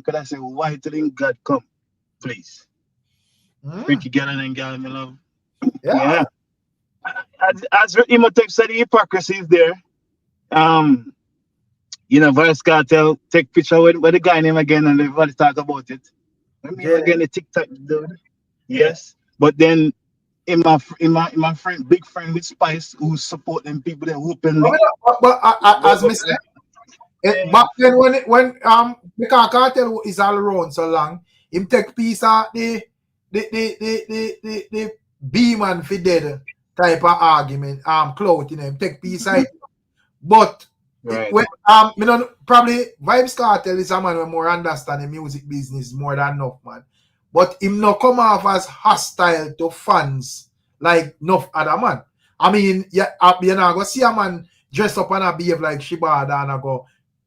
Speaker 13: could have said, why telling God come, please. Ricky Gallon and Gallon, my love. Yeah. As Imhotep said, the hypocrisy is there. You know, Vice KARTEL take picture with the guy name again and everybody talk about it. Again, the TikTok dude. Yes. But then in my friend, big friend with Spice, who support them people that openly.
Speaker 1: But as me said, back then when because KARTEL is all around so long, him take piece of the beam and for dead type of argument, clout, you know, him take piece of it. But when you know, probably VYBZ KARTEL is a man who more understand the music business more than enough, man. But him not come off as hostile to fans like enough other man. I mean, you know, go see a man dress up and behave like Shibada and go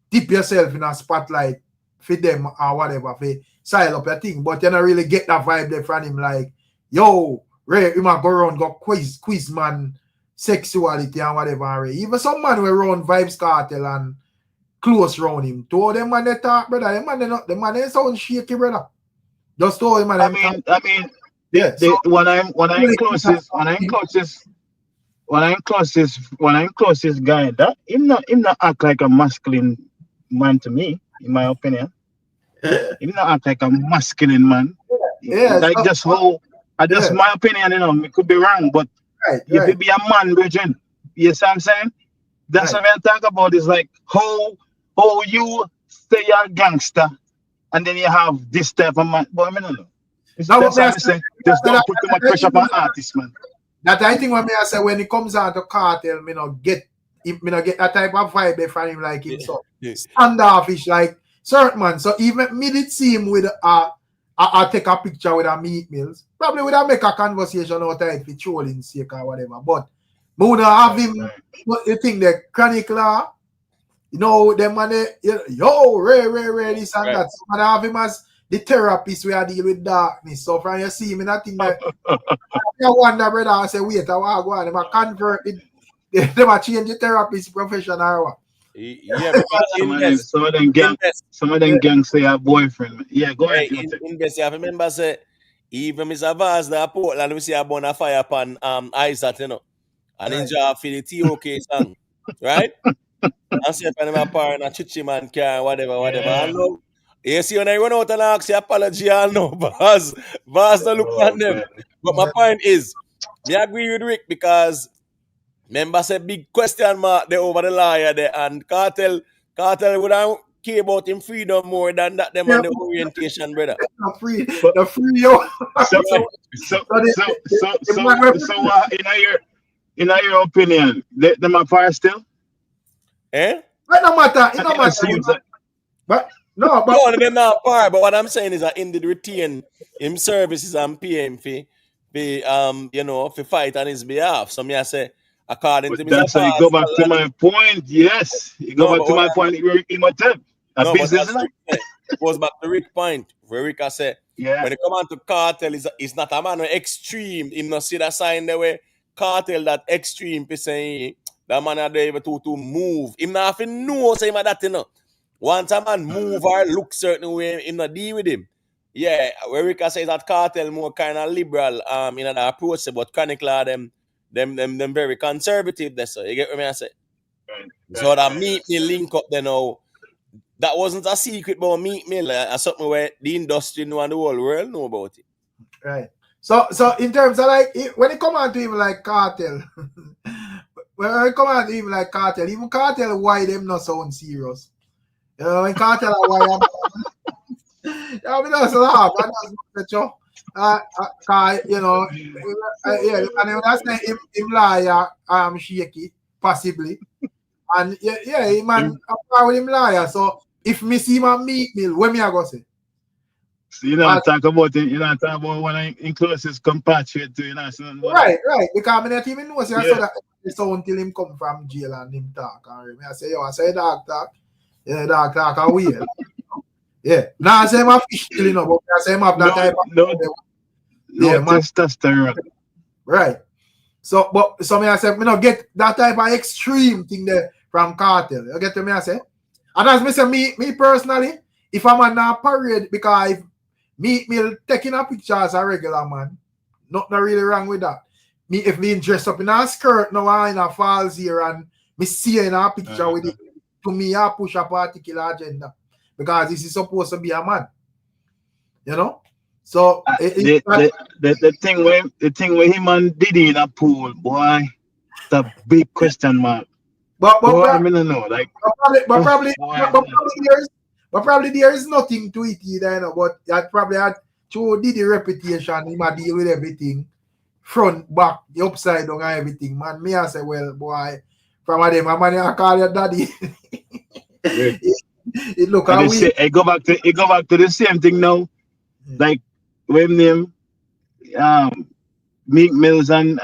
Speaker 1: dip yourself in a spotlight for them or whatever, for style up your thing. But you don't really get that vibe there from him, like, yo, Ray, you might go around, go quiz man, sexuality and whatever. Ray. Even some man will run VYBZ KARTEL and close round him. To them man they talk, brother. The man they sound shaky, brother. Just to him, man.
Speaker 13: I mean, when I'm closest guy, that him not act like a masculine man to me, in my opinion. Him not act like a masculine man.
Speaker 1: Yeah,
Speaker 13: like so, just how just my opinion, you know, it could be wrong, but if you be a man, Virgin, you see what I'm saying? That's what I talk about, is like how you stay a gangster and then you have this type of man. But I mean, no. That's what I say. Just don't put too much pressure on artists, man.
Speaker 1: That I think what me I say, when it comes out to KARTEL, me not get that type of vibe from him, like him so standoffish, like certain man. So even me did see him with I take a picture with a meat mills. Probably would have make a conversation out of it for trolling sake or whatever. But we would have him. What you think the chronicler? You know, them man, yo, Ray, this and that. So man, have him as the therapist where I deal with darkness. So from you see him, I think that I wonder, brother, I say, wait, I want to go on. Them a convert it. Them a change the therapist profession or what?
Speaker 3: Yeah,
Speaker 13: some of them gangs say a boyfriend. Yeah, go ahead.
Speaker 3: Invest. I remember say even Mr. Vaz na Portland, we see a bonfire fire upon Isaac, you know, and enjoy for the TOK song, right? And say if I'm parent a chichi man car, whatever. I know. You see when I run out and ask you apology, I know, Vaz don't look at them. Man. But my point is, me agree with Rick because remember say big question mark there over the lawyer there, and KARTEL would have care about him freedom more than that them on the orientation, brother.
Speaker 1: The free yo.
Speaker 13: So in your opinion, them are fire still?
Speaker 1: It no matter. But
Speaker 3: they're not fire. But what I'm saying is that in the retain him services and pay him for fight on his behalf. So me I say, according to
Speaker 13: that's how you go back to my point. Yes, you go back to my point. Imhotep.
Speaker 3: It goes back to Rick's point. Where Rick I said, when it come on to KARTEL, is not a man extreme. Him not see that sign the way KARTEL that extreme. Pe saying that man are able to move. Him not have to know say that you know. Once a man move or look certain way, him not deal with him. Yeah, where Rick I say that KARTEL more kind of liberal in an approach, but chronicler them very conservative. That's so you get what I say. So that meet me link up there now. That wasn't a secret about meet me. Like, something where the industry know and the whole world know about it.
Speaker 1: Right. So in terms of like when it come on to even like KARTEL, when it come on to even like KARTEL, even KARTEL why them not sound serious. You know, when KARTEL are why I mean that's a lot, and that's you. You know, yeah, and when I say him liar, Shaky, possibly. And yeah, him man, I'm with him liar. So if me see my meat meal, what me I go say?
Speaker 13: So you don't talk about it, you don't talk about one of in closest compatriot to you know.
Speaker 1: Right. Because I not even know say I saw
Speaker 13: Yeah.
Speaker 1: that so until him come from jail and him talk. And I say, yo, I say dog talk. Yeah, dog talk away. Yeah. Now I say my fish killing up, but I say him have that type of
Speaker 13: No testosterone.
Speaker 1: Right. So but so me I say me not get that type of extreme thing there from KARTEL. You get to me I say? And as me say me personally, if I'm on a parade because if me taking a picture as a regular man, nothing really wrong with that. Me if me dress up in a skirt now and in a falls here and me see in a picture with it, to me I push a particular agenda because this is supposed to be a man. You know? So
Speaker 13: the thing where him and Diddy in a pool, boy, the big question mark.
Speaker 1: But
Speaker 13: boy, I don't know. Like
Speaker 1: probably there is nothing to it either, you know, but that probably had to Diddy reputation, he might deal with everything. Front, back, the upside down and everything. Man, me I say, well, boy, from them, my money I call your daddy. It look how we
Speaker 13: go back to the same thing now. Like when them Meek Mills and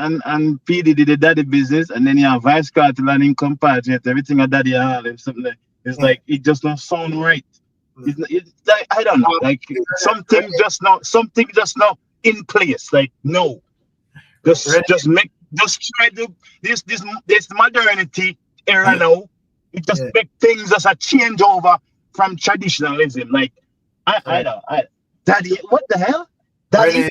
Speaker 13: P Diddy the daddy business, and then you have Vice KARTEL and in compatriot, everything a daddy and something like it's like it just don't sound right. It's like I don't know, like something just not in place. Like no. Just try to this modernity era now. It just make things as a change over from traditionalism. Like I don't daddy, what the hell? Daddy,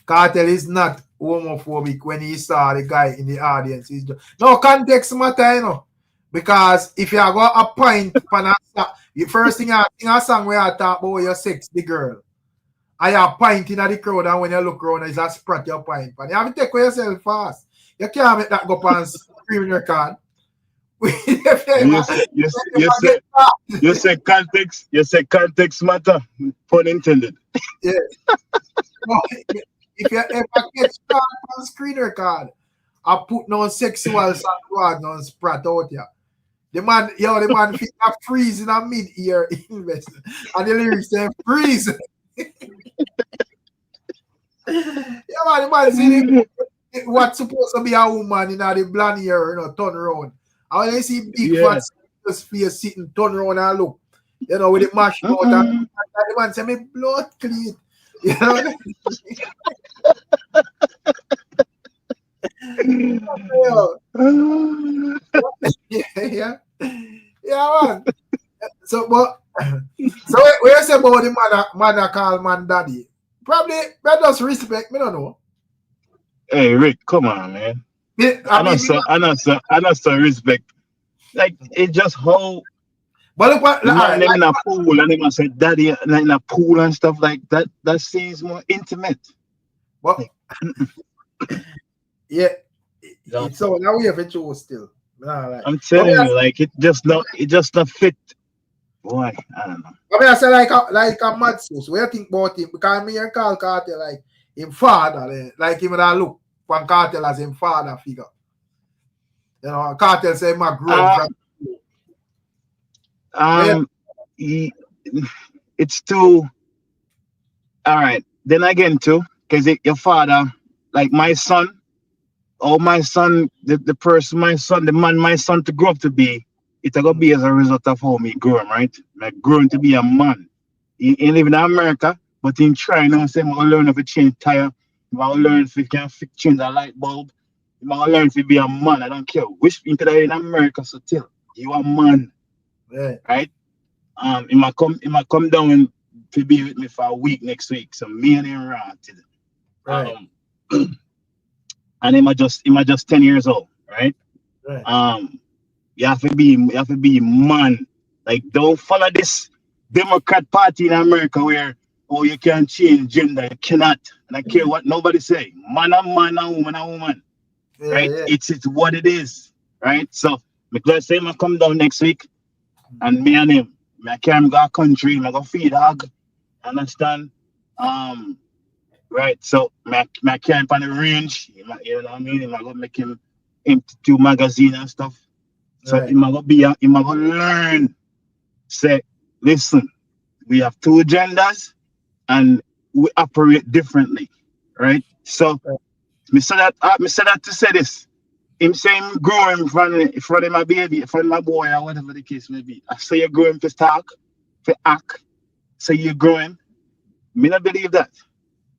Speaker 1: KARTEL is not homophobic when he saw the guy in the audience. He's just, no context matter, you know. Because if you got a point the first thing I sing a song where I talk about your sex, the girl. I have point in the crowd, and when you look around, it's a sprat your point. And you have to take with yourself fast. You can't make that go up and scream in your card.
Speaker 13: You say context matter, pun intended.
Speaker 1: Yeah. No, if you ever get caught on screen record, I put no sexual song no sprat out here. The man fit a freeze in a mid-ear invest. And the lyrics say freeze. The man see what's supposed to be a woman in the blonde hair, you know, turn around. And when you see big fat face sitting, turn around and look, you know, with it mashed out, and the man say, me blood clean. You know? yeah, man. So, but so we say about the man call man daddy. Probably that does respect. Me don't know.
Speaker 13: Hey Rick, come on, man. I not so respect. Like it just how.
Speaker 1: But look what
Speaker 13: man in a pool and they say daddy in a pool and stuff like that. That seems more intimate.
Speaker 1: What? Yeah. So now we have a show still. Like,
Speaker 13: I'm telling you, like it just not fit. Boy, I don't know.
Speaker 1: I mean, I say like a mad sauce. What do you think about him? Because me and call KARTEL like him father, like him that look from KARTEL as him father figure. You know, KARTEL say my grown from.
Speaker 13: It's too. All right. Then again, too, because your father, like my son, the person, my son, the man, my son to grow up to be, it's gonna be as a result of how me grow him, right? Like growing to be a man. He live in America, but he trying now say, I'm gonna learn if to change tire, I'm gonna learn if he can change a light bulb, I'm gonna learn if he be a man. I don't care which into that in America, so tell you a man.
Speaker 1: Yeah.
Speaker 13: Right? He might come down to be with me for a week next week. So me and him ranted.
Speaker 1: Right.
Speaker 13: And he might just 10 years old, right?
Speaker 1: Right.
Speaker 13: You have to be man. Like don't follow this Democrat party in America where oh, you can't change gender. You cannot. And I care what nobody say. Man and man and woman and woman. Right?
Speaker 1: Yeah.
Speaker 13: It's what it is. Right? So, because say I come down next week and me and him, I can't go country, I go feed dog. Understand? Right. So my camp on the range, you know what I mean? I'm gonna make him empty two magazine and stuff. So
Speaker 1: Right.
Speaker 13: I'm gonna learn. Say, listen, we have two genders and we operate differently. Right? So me say that to say this. Him saying grow him in front of my baby, in front of my boy, or whatever the case may be. I say you grow him to talk, to act. Say you grow him. Me not believe that.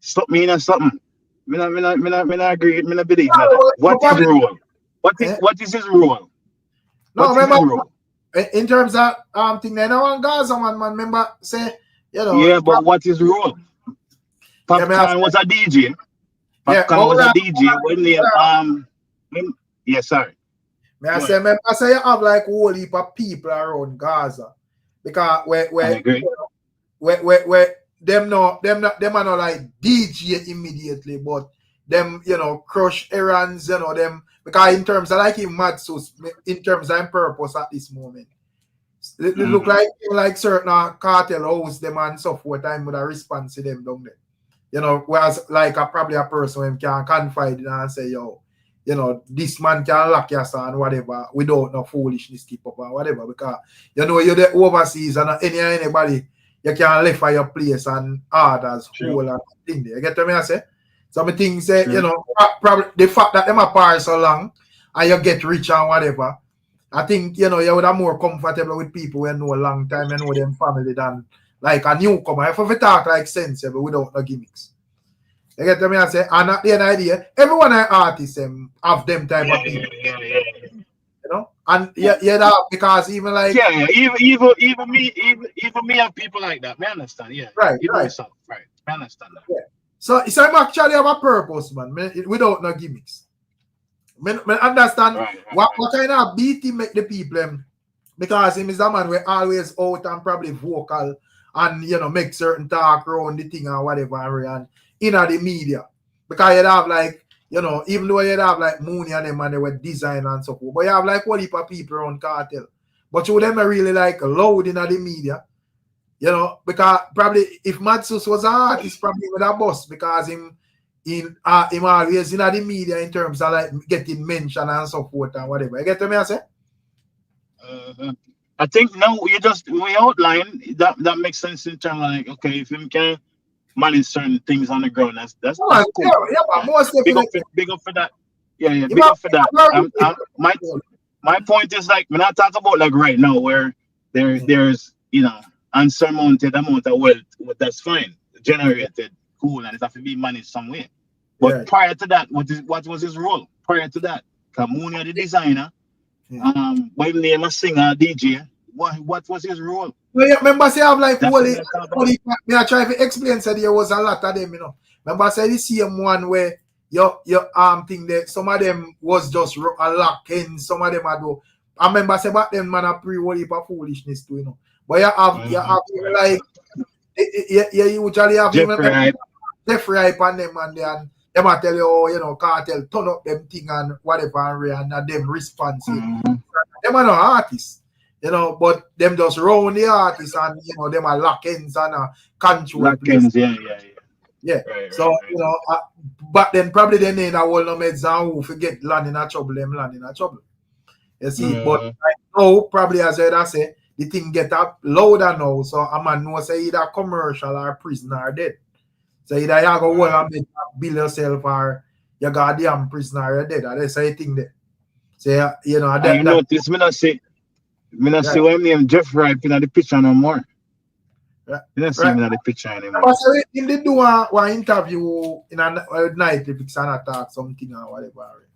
Speaker 13: Stop me in something. Me not agree. Me not believe that. What is role? What is his role?
Speaker 1: No,
Speaker 13: What is his
Speaker 1: remember
Speaker 13: role?
Speaker 1: in terms of thing then I want Gaza man, remember say, you know.
Speaker 13: Yeah, but what is role? Popcorn was a DJ. Popcorn was a DJ. When they yeah, sorry.
Speaker 1: May I say, remember, I say you have like a whole heap of people around Gaza because where them are not like DJ immediately, but them crush errands, them because in terms of like him Matsus, in terms of purpose at this moment, it look like certain KARTEL house them and so forth. Time with a response to them down there, whereas like probably a person who can confide in and say this man can lock your son, whatever, without no foolishness keep up or whatever, because you're the overseas and anybody you can live for your place and others whole and thing there. You get what I say? Some things say, probably the fact that them apart so long and you get rich and whatever, I think you would have more comfortable with people who know a long time and know them family than like a newcomer. If we talk like sensible without no gimmicks. You get what I say? And at the end of the day, everyone an artist have them type of people. And that because even like
Speaker 13: even me have people like that. Me understand,
Speaker 1: right.
Speaker 13: Myself, right. I understand that.
Speaker 1: Yeah. So I'm actually have a purpose, man. Without no gimmicks. Me understand what kind of beat he make the people because him is a man where always out and probably vocal and make certain talk around the thing or whatever and in the media. Because you'd have like, even though you'd have like Mooney and them and they were design and so forth, but you have like one heap of people around KARTEL. But you them really like loud in the media. Because probably if Matsus was an artist, probably would have bust because him always in the media in terms of like getting mentioned and so forth and whatever. You get what I say?
Speaker 13: I think now we outline that makes sense in terms of like, okay, if him can manage certain things on the ground, that's cool.
Speaker 1: Yeah, most
Speaker 13: big up for that. Yeah, big up for that. My point is like when I talk about like right now where there's unsurmounted amount of wealth, that's fine, generated, cool, and it has to be managed some way. But prior to that, what was his role? Prior to that, Kamunia the designer, when they a singer, DJ, what was his role?
Speaker 1: Well, yeah, remember say I have like holy I try to explain said there was a lot of them, Remember I said the same one where your thing that some of them was just a lock in, some of them I do. I remember say back then man a pre-whole heap of foolishness too, But you have like you usually have Jeffrey hype on them and them I tell you, KARTEL turn up them thing and whatever and them responsive. Them are no artists. But them just round the artists and them are lock-ins and control.
Speaker 13: Lock-ins,
Speaker 1: yeah. So but then probably they need a whole no meds and who forget land in a trouble, them land in a trouble. You see, but right now, probably as I say, the thing get up louder now. So a man know say either commercial or prison or dead. So either you go well and make bill yourself or you got damn prisoner or dead. That's the thing there. So
Speaker 13: notice me not see when name Jeffrey in the picture no more. You don't see me in the picture anymore.
Speaker 1: But so him did do one interview in a night if it's an attack something or whatever.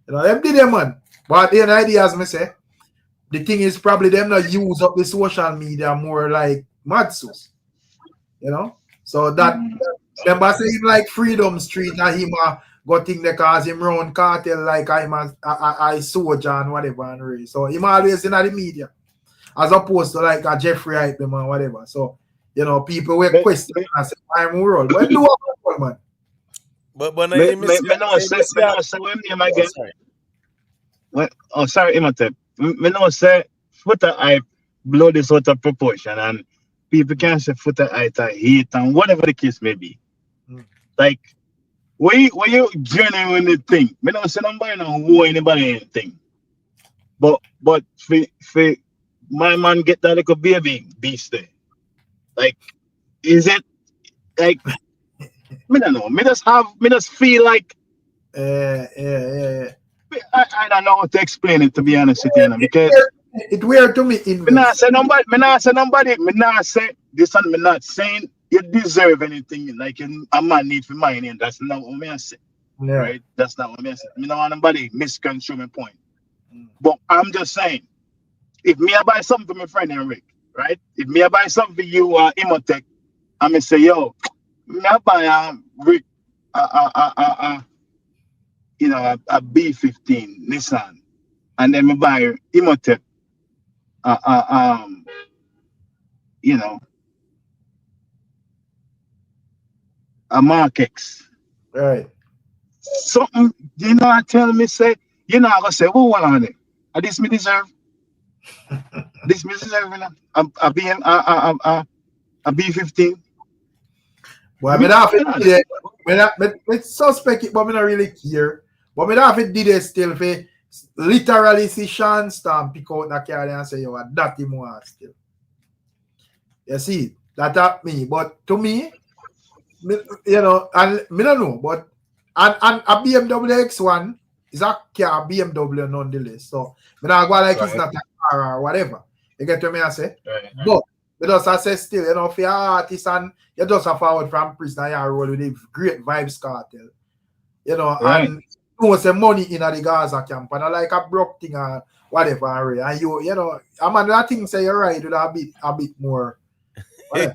Speaker 1: Them did them man. But the idea as me say, the thing is probably them not use up the social media more like Matsus. So that remember say him like Freedom Street and him got thing they cause him round KARTEL like I'm a soldier and whatever and Ray. So him always in the media. As opposed to like a Jeffrey hype them and whatever. So You know, people were
Speaker 13: Me,
Speaker 1: questioning
Speaker 13: me,
Speaker 1: and say, I'm world. What do I want, man?
Speaker 10: But now
Speaker 13: me,
Speaker 10: you miss
Speaker 13: me no say, me no say when name
Speaker 10: oh,
Speaker 13: again.
Speaker 10: sorry.
Speaker 13: Oh, sorry, Imhotep. Me no say footer hype blow this out of proportion, and people can say footer hype or hate and whatever the case may be.
Speaker 1: Mm.
Speaker 13: Like, when you genuinely think, me no say nobody no who anybody anything. But for my man get that little baby beast there. Like, is it like me don't know. Me just feel like
Speaker 1: Yeah.
Speaker 13: I don't know how to explain it, to be honest with you, because
Speaker 1: It weird to me,
Speaker 13: me not
Speaker 1: Invest.
Speaker 13: say nobody, me not say this, and me not saying you deserve anything like a man need for mine, and that's not what me I say.
Speaker 1: Yeah.
Speaker 13: Right? That's not what me I say. Me don't want nobody misconstrue my point.
Speaker 1: Mm.
Speaker 13: But I'm just saying, if me I buy something for my friend Rick, right? If me I buy something for you, Imhotep, I me say, yo, me I buy Rick, you know, a B15 Nissan, and then me buy Imhotep, you know, a Mark X.
Speaker 1: Right.
Speaker 13: Something, you know, I tell me, say, you know, I gonna say, who want on it? This me deserve. This me deserve, you know, a B15.
Speaker 1: Well, I
Speaker 13: Me,
Speaker 1: mean, I
Speaker 13: you know,
Speaker 1: did it. I suspect it, but I don't really care. But I don't did it still for literally see Sean Stamp pick out the car and say, yo, that him want still. You see, that me. But to me, you know, and me don't know, but and a BMW X1 is a car BMW nonetheless. So me not go like it's
Speaker 13: right,
Speaker 1: not a car or whatever. You get what me I say?
Speaker 13: right.
Speaker 1: But because I say still, you know, for your artist and you just a forward from prison and you roll with a great vibes cartel. You know,
Speaker 13: Right.
Speaker 1: and you know say money in the Gaza camp and I like a broke thing or whatever. And you know, I mean that thing say you're right with a bit more. Whatever.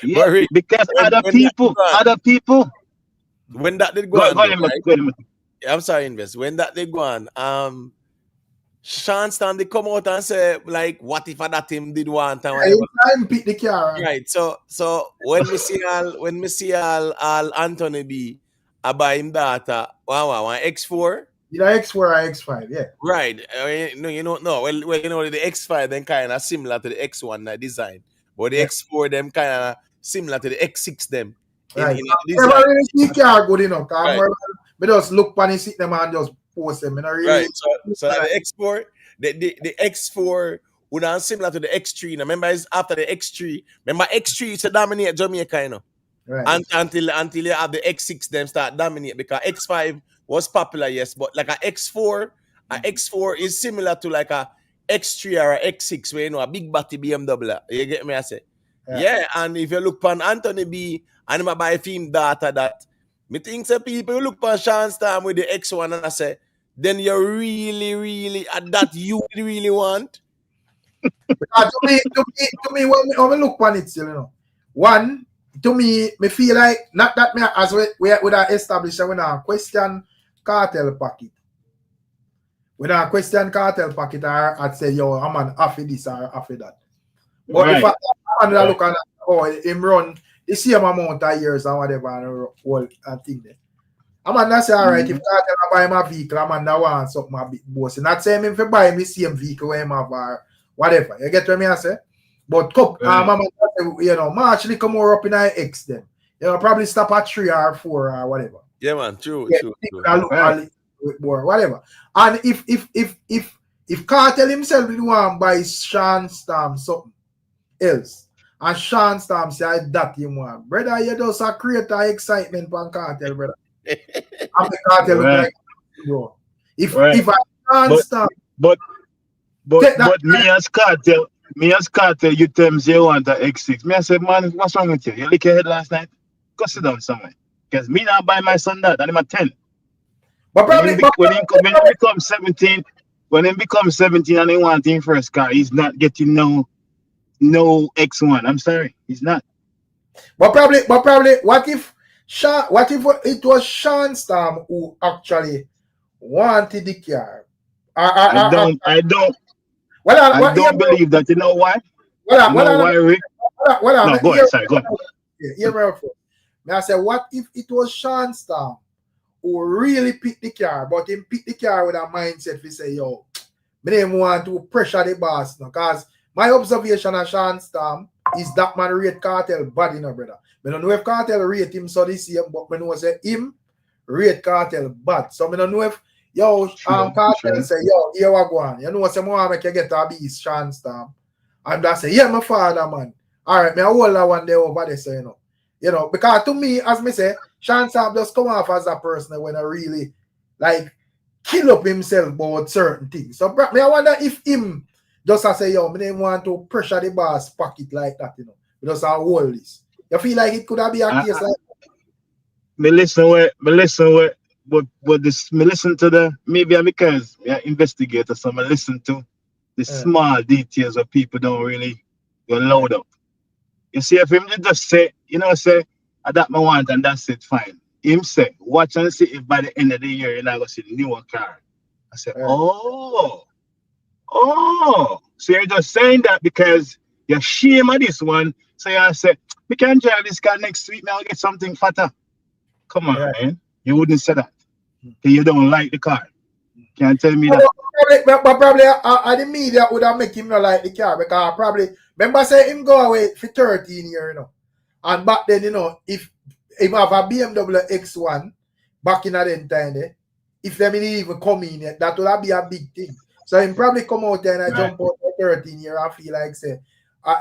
Speaker 13: Yeah,
Speaker 10: But Rick,
Speaker 13: because
Speaker 10: when that did go on,
Speaker 13: other people.
Speaker 10: when that did go
Speaker 13: Go
Speaker 10: on though,
Speaker 13: ahead,
Speaker 10: right?
Speaker 13: go ahead.
Speaker 10: I'm sorry, Invest. When that did go on, Sean Stam they come out and say like, what if that him did want and whatever.
Speaker 1: Time pick the car.
Speaker 10: Right. So when we see all Anthony B buy him data one X4.
Speaker 1: Either X4 or X5, yeah.
Speaker 10: Right. No, you know, no. Well, you know, the X5 then kind of similar to the X1 design, but the
Speaker 1: Yeah.
Speaker 10: X4 them kind of similar to the X6 them in
Speaker 1: Right.
Speaker 10: the
Speaker 1: Never
Speaker 10: design.
Speaker 1: really see car good enough.
Speaker 10: Right.
Speaker 1: I just look on it, sit them and just post them. I don't really.
Speaker 10: Right. So like the X4, the X4 would have similar to the X3. Now, remember, it's after the X3. Remember, X3 used to dominate Jamaica, you know.
Speaker 1: Right.
Speaker 10: Until you have the X6 them start dominate because X5 was popular, yes, but like a X4 is similar to like a X3 or a X6 where you know a big body BMW. You get me? I say, yeah. And if you look on Anthony B and him buy film data that me think say people look on Sean Stam with the X1 and I say, then you really that you really want.
Speaker 1: Because to me, when we look on it, still, you know, one, to me feel like not that me as we have established we now question cartel packet. We now question cartel packet or I'd say yo, I'm an after this or after that. But
Speaker 13: Right.
Speaker 1: if I look at him run the same amount of years or whatever and all and thing there. I'm not say alright if cartel buy my vehicle, I'm not want something a bit bossy. Not saying him for buy me same vehicle where him have or whatever. You get what me I say? But mama, you know, actually come more up in our X them. You know, probably stop at 3 or 4 or whatever.
Speaker 10: Yeah, man, true.
Speaker 1: Right. Whatever. And if Cartel himself didn't want to buy Sean Stam something else, and Sean Stam say that him want, brother, you just create a excitement for Cartel, brother. I'm the Cartel look like bro. If I Sean Stam,
Speaker 13: but me as cartel, you tell me you want an X6. Me I said, man, what's wrong with you? You lick your head last night? Go sit down somewhere. Because me not buy my son that, and I'm a 10.
Speaker 1: But probably
Speaker 13: when he becomes 17, and he wants his first car, he's not getting no X1. I'm sorry, he's not.
Speaker 1: But probably, what if it was Sean Stam who actually wanted the car?
Speaker 13: I don't believe that. You know why? Rick? No, go ahead, sorry, go ahead.
Speaker 1: Hear me out first. May I say, what if it was Sean Storm who really picked the car, but he picked the car with a mindset to say, yo, me didn't want to pressure the boss, no, because my observation of Sean Storm is that man rate KARTEL bad, you know, brother. I don't know if KARTEL rate him so this year, but I know say him rate KARTEL bad. So I don't know if KARTEL say, yo, here we go on. You know, say more make you get a beast, Sean Storm. And I say, yeah, my father, man. All right, me I hold that one there over there, so you know, because to me, as me say, Sean Storm just come off as a person when I really like kill up himself about certain things. So me I wonder if him just say, yo, me didn't want to pressure the boss pocket like that, you know. Just hold this. You feel like it could have been a case like that?
Speaker 13: Me listen to the maybe because we are investigators, so I listen to the small details of people don't really go loud up. You see, if him just say, you know, say, that I want and that's it, fine. Him say, watch and see if by the end of the year you're not going to see the newer car. I said, oh. So you're just saying that because you're ashamed of this one. So you say, we can drive this car next week, now I'll get something fatter. Come on, man. You wouldn't say that. You don't like the car. Can't tell me that.
Speaker 1: But probably the media would have make him not like the car because probably remember say him go away for 13 years, you know. And back then, you know, if him have a BMW X1 back in that time there, if them didn't even come in yet, that would have be a big thing. So him probably come out there and jump out for 13 years and feel like say,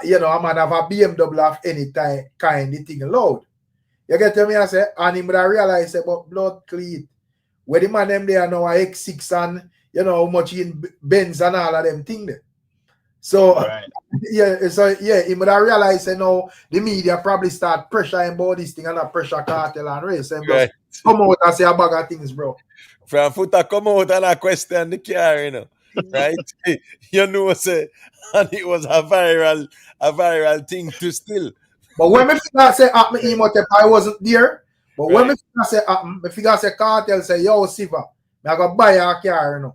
Speaker 1: you know, I might have a BMW of any kind of thing loud. You get to me I say, and him would have realized about blood clean. Where the man them there now are X6 and you know how much in Benz and all of them thing there. So he would have realized you know the media probably start pressuring about this thing and not pressure KARTEL and race and just come out and say a bag of things, bro.
Speaker 10: From Futa come out and a question the car, you know. Right? You know, say, and it was a viral thing to still.
Speaker 1: But when me say I wasn't there. But when me say me figure say KARTEL say, yo, Siva, I go buy a car, you know.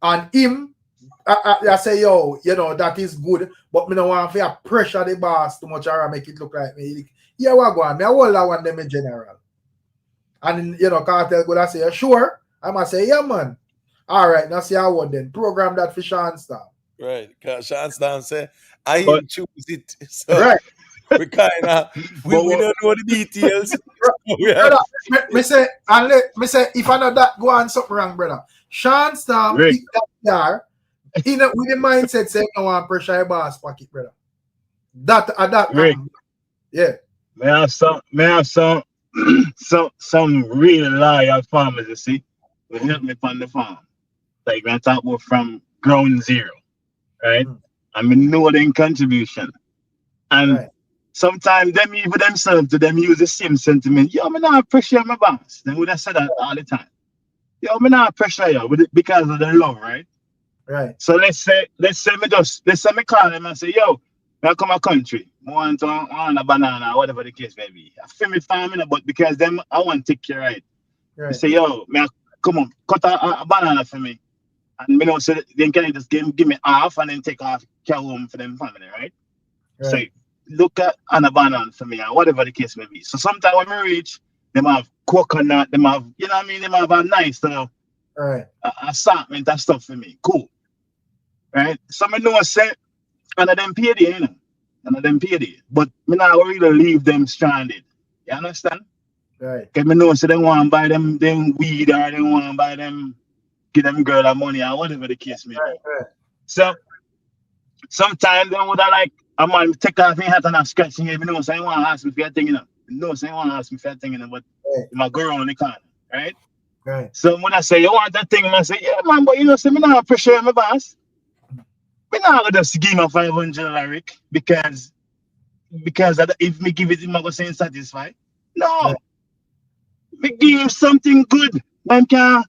Speaker 1: And him, I say, yo, you know, that is good, but me don't want to pressure the boss too much or make it look like me. Yeah, we go on. Me I hold that one them in general. And you know, KARTEL go say, sure. I must say, yeah, man. All right, now see how one then. Program that for Sean Storm.
Speaker 10: Right, because Sean Storm say, I him choose it. So
Speaker 1: right.
Speaker 10: We kind of we don't know the details.
Speaker 1: Brother, me say if I know that go on something wrong, brother. Sean Storm pick that car with the mindset saying I want pressure your boss pocket, brother. That
Speaker 13: Rick,
Speaker 1: yeah.
Speaker 13: May I have some really loyal farmers, you see, will help me on the farm. Like when I talk about from ground zero, right? I mean know their contribution. And sometimes them even themselves to them use the same sentiment. Yo, me not pressure my boss. They would have said that all the time. Yo, me not pressure you because of the love, right?
Speaker 1: Right.
Speaker 13: So let's say me call them and say, yo, I come a country, I want a banana, whatever the case may be. I feel me farming, but because them I want to take care of it. Right. Say, yo, come on, cut a banana for me. And me know so then can you just give me half and then take off care home for them family, right? So look at an banana for me, or whatever the case may be. So sometimes when we reach, them have coconut, them have, you know what I mean, them have a nice assortment and stuff for me. Cool. Right? So I know I say, and them payday, you know. And them payday. But me not really leave them stranded. You understand?
Speaker 1: Right.
Speaker 13: Because me know so they want to buy them weed or they want to buy them, give them girl a money or whatever the case may be.
Speaker 1: Right.
Speaker 13: So sometimes they would have like, a man take off his hat and I'm scratching him, you know, so I want to ask me for a thing, you know. No, so I want to ask me for a thing, you know, but my girl on the corner, right?
Speaker 1: Right.
Speaker 13: So when I say, you want that thing, and I say, yeah, man, but you know, so me not pressure my boss. Me not going to just give him 500 lyric because if me give it him, I'm going to say satisfied. No. Me give him something good. Man can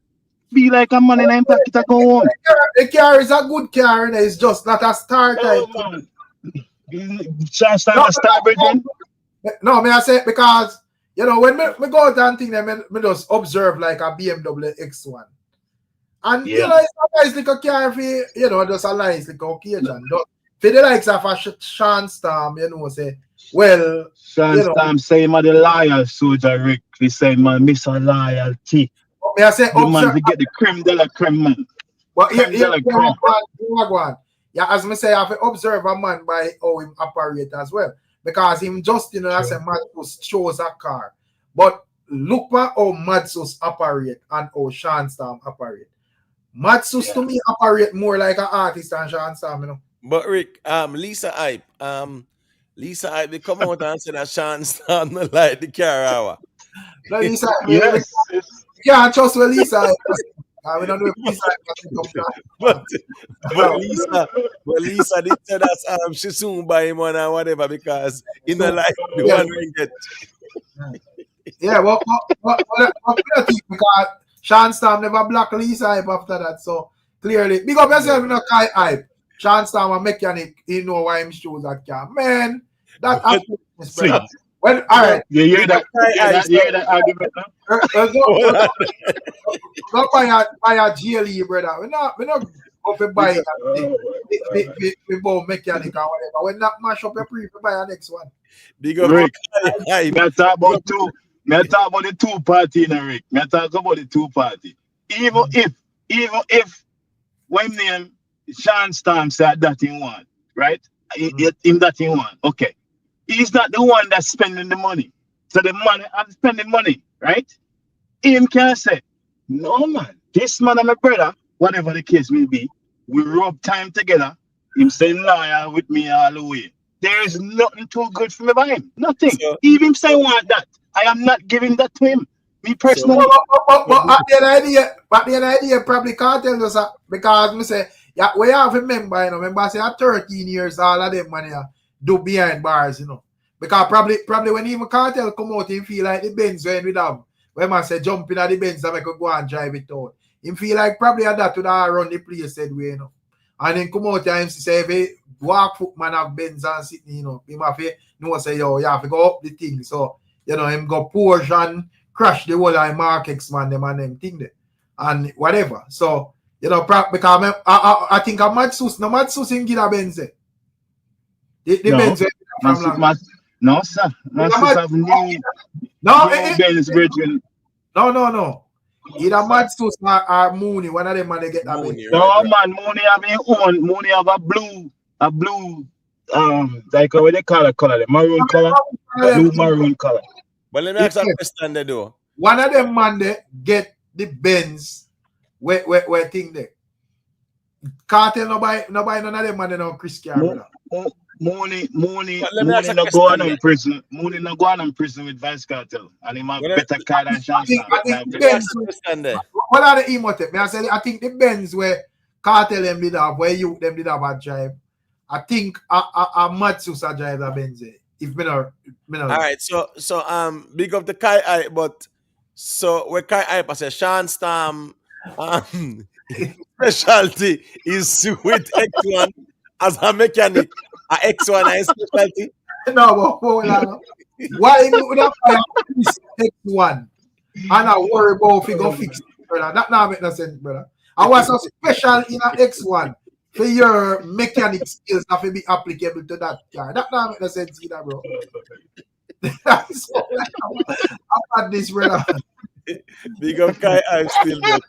Speaker 13: be like a man in a pocket to go home.
Speaker 1: The car is a good car, and it's just not a star type.
Speaker 13: Man. Chance time to start, brethren.
Speaker 1: No, may I say because you know when me go out and think that me just observe like a BMW X1, and you know it's a nice little car for you know just a nice little occasion. For the likes of a Sean Storm, you know, say, well,
Speaker 13: Sean
Speaker 1: you know,
Speaker 13: Storm say him a the loyal soldier, Rick. He say, man, miss a loyalty.
Speaker 1: may I say,
Speaker 13: The man
Speaker 1: observe,
Speaker 13: to get the creme de la creme, man.
Speaker 1: but
Speaker 13: Creme de la creme.
Speaker 1: yeah, as me say, I have to observe a man by how him operate as well. Because him just, you know, as a Matsus shows a car. But look at how Matsus operate and how Sean Storm operate. Matsus to me operate more like an artist than Sean Storm, you know.
Speaker 10: But Rick, Lisa Hype, they come out and say that Sean Storm not like the car hour.
Speaker 1: No, Lisa,
Speaker 13: Yes.
Speaker 1: you can't trust with Lisa. We don't know if Lisa
Speaker 10: but Lisa did say that she soon buy him one or whatever because in the life the one we get.
Speaker 1: Yeah, what I think because Sean Storm never block Lisa Hype after that, so clearly big up yourself in a Kai Hype. Sean Storm a mechanic, he know why him shoes that car. Man, that happens. Well, all right.
Speaker 13: You hear that? You hear that argument?
Speaker 1: Go buy a GLE, brother. We not go for buy that both mechanic or whatever. When that mash up your pre, we buy a next one.
Speaker 10: Big up
Speaker 13: Rick, me talk about the two party in Rick. Me talk about the two party. Even if when name Sean Storm said that he want, right? Him that he want, okay. He's not the one that's spending the money. So the money, I'm spending money, right? Him can say, no man, this man and my brother, whatever the case may be, we rub time together. Him saying loyal with me all the way. There is nothing too good for me by him. Nothing. So, even if I want that, I am not giving that to him. Me personally.
Speaker 1: But at the idea, probably can't tell us because me say, yeah, we have a member, you know, remember say at 13 years, all of them money do behind bars, you know. Because probably when even KARTEL come out, him feel like the Benz when we have, when man say jumping at the Benz and make go and drive it out. Him feel like probably at that to run the place said way, you know. And then come out and him say, if he walk foot man have Benz and sitting, you know, him have to know say, yo, you have to go up the thing. So, you know, him go Porsche and crash the whole of Mark X man, them and them thing there. And whatever. So, you know, because I think a Matsus him get a Benz. The Benz from long.
Speaker 13: No, sir. Matsus have Benz virgin.
Speaker 1: No. Either Matsus or Mooney, one of them man they get that Benz.
Speaker 13: No, man, Mooney have his own. Mooney have a blue, like what they call it, color, the maroon color, blue maroon color.
Speaker 10: But let me ask a question there, though.
Speaker 1: One of them man they get the Benz where thing there. KARTEL no buy none of them man they know Chris Carroll.
Speaker 13: Mooney not go on in prison. Mooney not go on in prison with Vice KARTEL, and he have better car than Sean Storm.
Speaker 1: What are the emotive? I think the Benz where KARTEL them did have, where you them did have a drive. I think a Matsus a drive a Benz. If me not. All
Speaker 10: right, so big up the Kai Hype, but so where Kai Hype I say Sean Storm specialty is with X1 as a mechanic. A X1 is specialty.
Speaker 1: No, why you would have X1 and I worry about if you go fix it, brother? That now make no sense, brother. I was so special in an X1 for your mechanic skills have to be applicable to that car. That now make no sense either, bro. That's so I've had this, brother.
Speaker 10: Big up Kai Hype still, bro.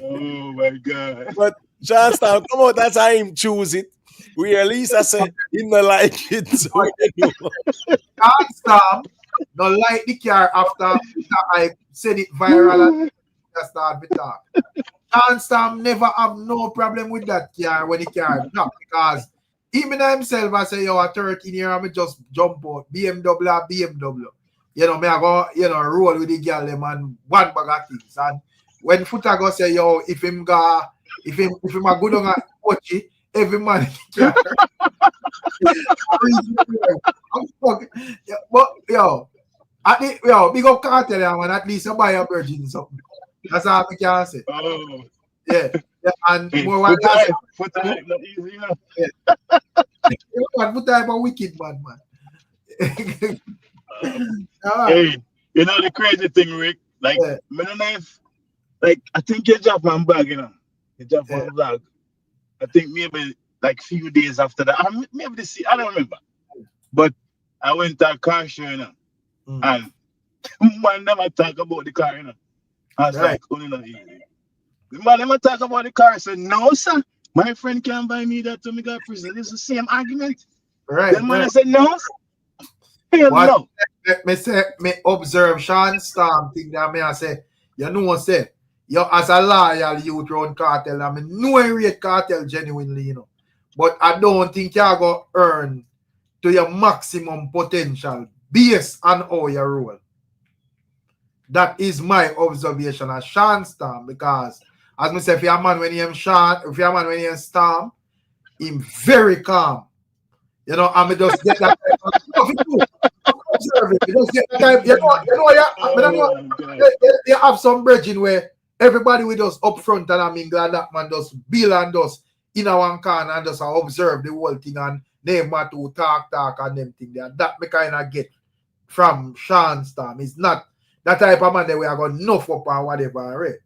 Speaker 13: Oh my God.
Speaker 10: But Sean Storm, come on, that's how him choose it. We at least I said he not like it. So
Speaker 1: Sean Storm don't like the car after I said it viral and start with talk. Sean Storm never have no problem with that car when the car drop because even himself I say, yo, at 13 years, I just jump out BMW. You know, me I go, you know, roll with the girl them and one bag of things. And when Footer go say, yo, if him a good on a coachy, every man can. But yo, big up KARTEL, man, at least you buy a virgin something. That's all I can say.
Speaker 13: Oh.
Speaker 1: Yeah. And more
Speaker 13: one Footer not easy, you know.
Speaker 1: Footer a wicked man.
Speaker 13: Hey, you know the crazy thing, Rick? Like, I don't know if, like, I think you drop one bag, you know. You drop one bag. I think maybe like few days after that, maybe this year, I don't remember. But I went to a car show, you know, and man never talk about the car, you know. I was like, oh, no, the man never talk about the car. I said, no, sir, my friend can't buy me that to me go to prison. It's the same argument.
Speaker 1: Right.
Speaker 13: The man said, no, hell no.
Speaker 1: Me observe Sean Storm thing that me I say, you know, say, you as a loyal youth round Cartel, I mean, no I rate Cartel genuinely, you know. But I don't think you're going to earn to your maximum potential based on how you roll. That is my observation as Sean Storm, because as I say, if you're a man when you're Storm, him very calm. You know, and me just get that observe it. You just get that type, you have some bridging where everybody will just up front and I'm glad that man just bill and just in a one corner and just observe the whole thing and name what to talk and them thing there. That me kind of get from Sean Storm. It's not that type of man that we are going enough up or whatever, right?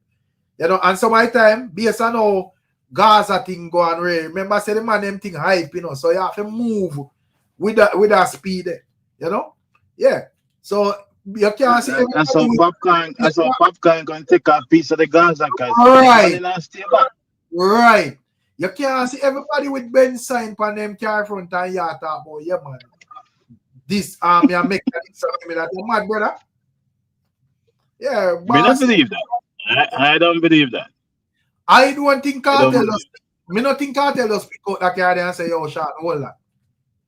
Speaker 1: You know, and so my time, based on how Gaza thing go on, right? Remember, say the man them thing hype, you know, so you have to move with that speed, you know? Yeah. So you can't see
Speaker 13: that's how popcorn going to take a piece of the Gaza because
Speaker 1: right. You can't see everybody with Ben sign on them car front and you talk about, yeah, man. This you make that mad, brother. Yeah,
Speaker 13: I don't believe that. I don't believe that.
Speaker 1: I don't think Cartel does. Me not think Cartel does pick out that car and say, yo, Sean, hold that.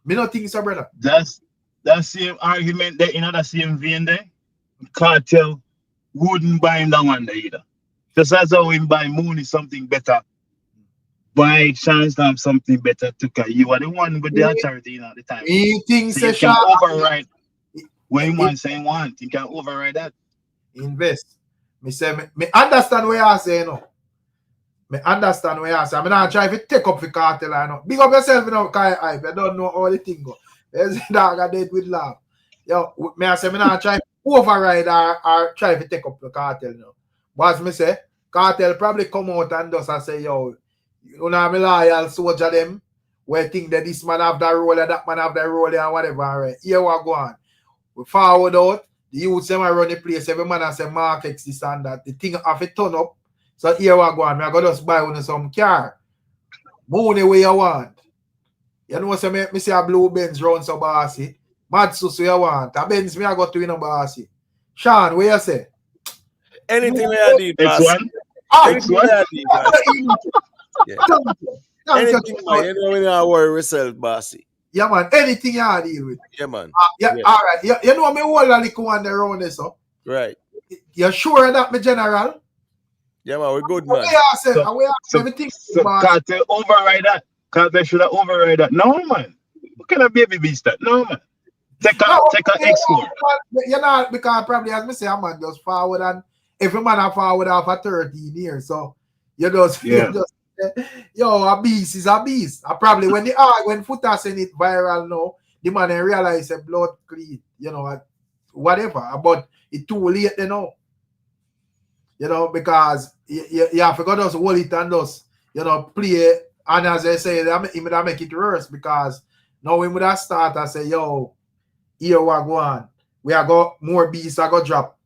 Speaker 1: Me not think so, brother.
Speaker 13: That's that same argument there, in that same vein there. Cartel wouldn't buy him that one there either. Just as how him buy Mooney something better, buy Sean Storm something better to carry. You are the one with the authority, you know, at the time.
Speaker 1: He thinks
Speaker 13: so you can override when you want saying one. You can override that.
Speaker 1: Invest. Me say me understand what you say, you know. Me understand what you say. I'm not trying to take up the Cartel, you know. Big up yourself, you know, Kai hype. You don't know all the thing go. There's a dog I did with love. Yo, me I say me not try to override or try to take up the Cartel, you know. But as me say, Cartel probably come out and just say, yo, you know, me loyal soldier them where think that this man have that role and that man have that role and whatever, right? Here we go on. We forward out. The youth say I run the place, every man has say Mark X this and that. The thing have to turn up. So here we go on. I go just buy one some car. Money where you want. You know say me see a blue Benz round so bossy. Mad sus where you want. A Benz me I got to in bossy. Sean, where you say?
Speaker 10: Anything where I need, boss. Anything where I need, boss. Anything, man. You know we don't worry ourselves, bossy.
Speaker 1: Yeah, man. Anything you deal with.
Speaker 10: Yeah, man.
Speaker 1: Yeah. All right. You know me hold a little one around this, so.
Speaker 10: Right.
Speaker 1: You sure that me general?
Speaker 10: Yeah, man. We're good, man.
Speaker 13: So Cartel override that. Cartel should have override that. No, man. What kind of baby beast that? No, man. Take a X4.
Speaker 1: You know, because probably as me say, a man just forward and every man have forward for 13 years. So you just yo, a beast is a beast. Probably when Footer send it viral now, the man realize a blood clean, you know, whatever. But it's too late, you know. You know, because you have to go just hold it and just, you know, play. And as I say, he would make it worse because now we would have start and say, yo, here we go on. We are got more beasts I got drop.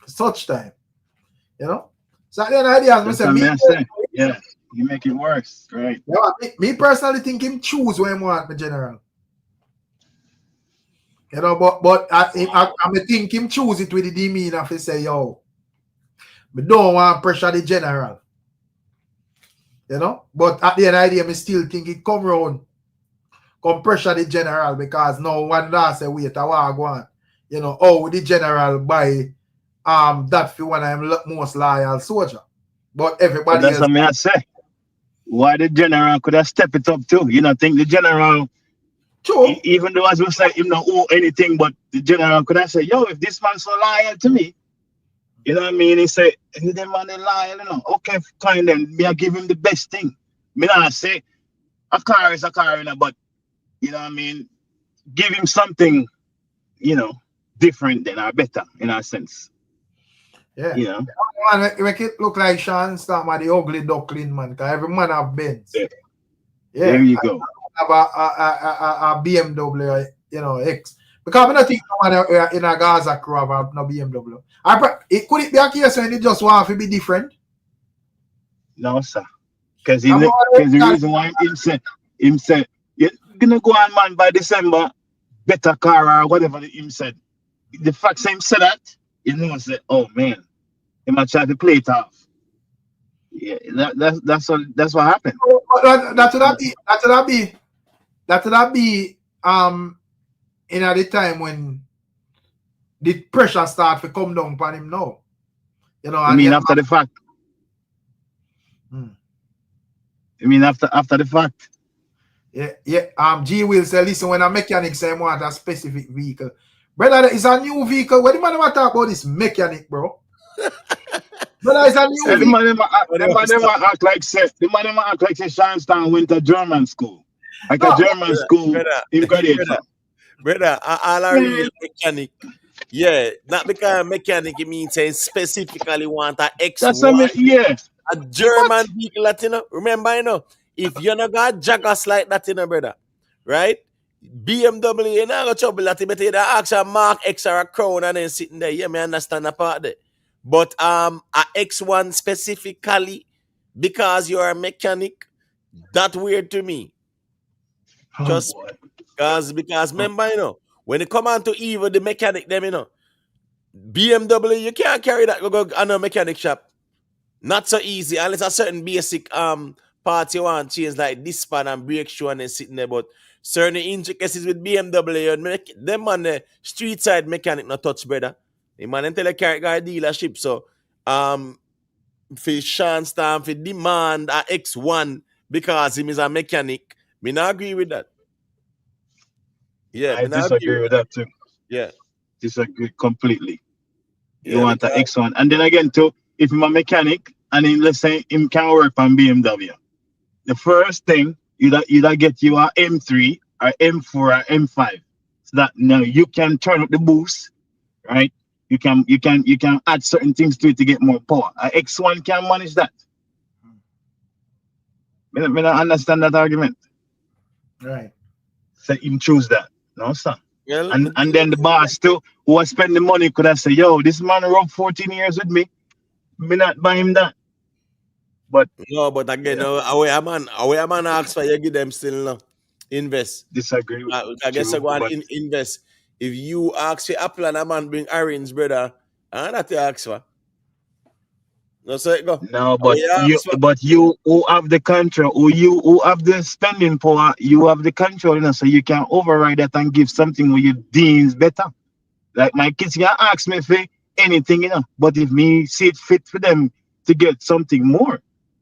Speaker 1: Such time. You know? So then ideas,
Speaker 13: yeah, you make it worse, right?
Speaker 1: Yeah, me personally think him choose when he want, my general. You know, but I think him choose it with the demeanor if he say, yo, I don't want to pressure the general. You know? But at the end of the day, I still think it come round, come pressure the general because no one does say, wait, I want to go on. You know, oh, the general buy that for one of them most loyal soldier. But everybody
Speaker 13: that's what I say. Why the general could have stepped it up too? You know, think the general, even though as we say, him not owe anything, but the general could have said, yo, if this man's so loyal to me, you know what I mean? He said, if the man is loyal, you know, okay, fine then, me I give him the best thing. Me not say, a car is a car, you know, but, you know what I mean? Give him something, you know, different than or better in a sense.
Speaker 1: Yeah.
Speaker 13: You know?
Speaker 1: Make it look like Sean Storm the ugly duckling, man, because every man have Benz. Yeah,
Speaker 13: There you go.
Speaker 1: have a BMW, you know, X. Because I don't think no man in a Gaza crew have no BMW. Could it be a case when it just want to be different?
Speaker 13: No, sir. Because the reason why him said, you're gonna go on, man, by December, better car or whatever him said. The fact him said that, you know, say, oh man, he might try to play it off. Yeah, that's what happened.
Speaker 1: That would be in at the time when the pressure start to come down upon him now. You know,
Speaker 13: I mean after the fact. I mean after the fact.
Speaker 1: Yeah. G will say, listen, when a mechanic say want a specific vehicle. Brother, it's a new vehicle. What the man want to talk about this mechanic, bro? Brother, it's a new vehicle.
Speaker 13: The man act like Shanstown went to German school. Like a German school in graduate.
Speaker 3: Brother, all I real mechanic. Yeah, not because mechanic, it means saying specifically want a X1.
Speaker 13: Yeah.
Speaker 3: A German vehicle, Latino. Remember, you know, if you're not got jackers like that, you know, brother, right? BMW, you know, got trouble that you ask a Mark X or a Crown and then sitting there. Yeah, me understand that part there. But a X1 specifically, because you're a mechanic, that weird to me. Just because remember, you know, when it come on to even the mechanic, them, you know, BMW, you can't carry that go on a mechanic shop. Not so easy unless a certain basic part you want to change, like this span and brake shoe and then sitting there. But certain intricacies with BMW, them on the street side mechanic not touch, brother. The man until they carry guy dealership. So for Sean Stam for demand a X1 because him is a mechanic, me not agree with that. Yeah,
Speaker 13: I disagree with that too.
Speaker 3: Yeah.
Speaker 13: Disagree completely. You want an X1. And then again too, if I'm a mechanic and then let's say him can work on BMW, the first thing you get you a M3 or M4 or M5. So that now you can turn up the boost, right? You can add certain things to it to get more power. A X1 can manage that. I don't understand that argument.
Speaker 1: Right.
Speaker 13: So him choose that. No, sir.
Speaker 3: Well,
Speaker 13: and then the boss too, who was spending money, could have said, yo, this man rubbed 14 years with me. Me not buy him that. But
Speaker 3: no, but again, away a man asks for you give them still no invest.
Speaker 13: Disagree with
Speaker 3: I guess I go and invest. If you ask for apple and a man bring orange, brother, and that you ask for. No, so it go.
Speaker 13: No, but you who have the control, who have the spending power, you have the control, you know, so you can override that and give something where you deem is better. Like my kids can ask me for anything, you know, but if me see it fit for them to get something more,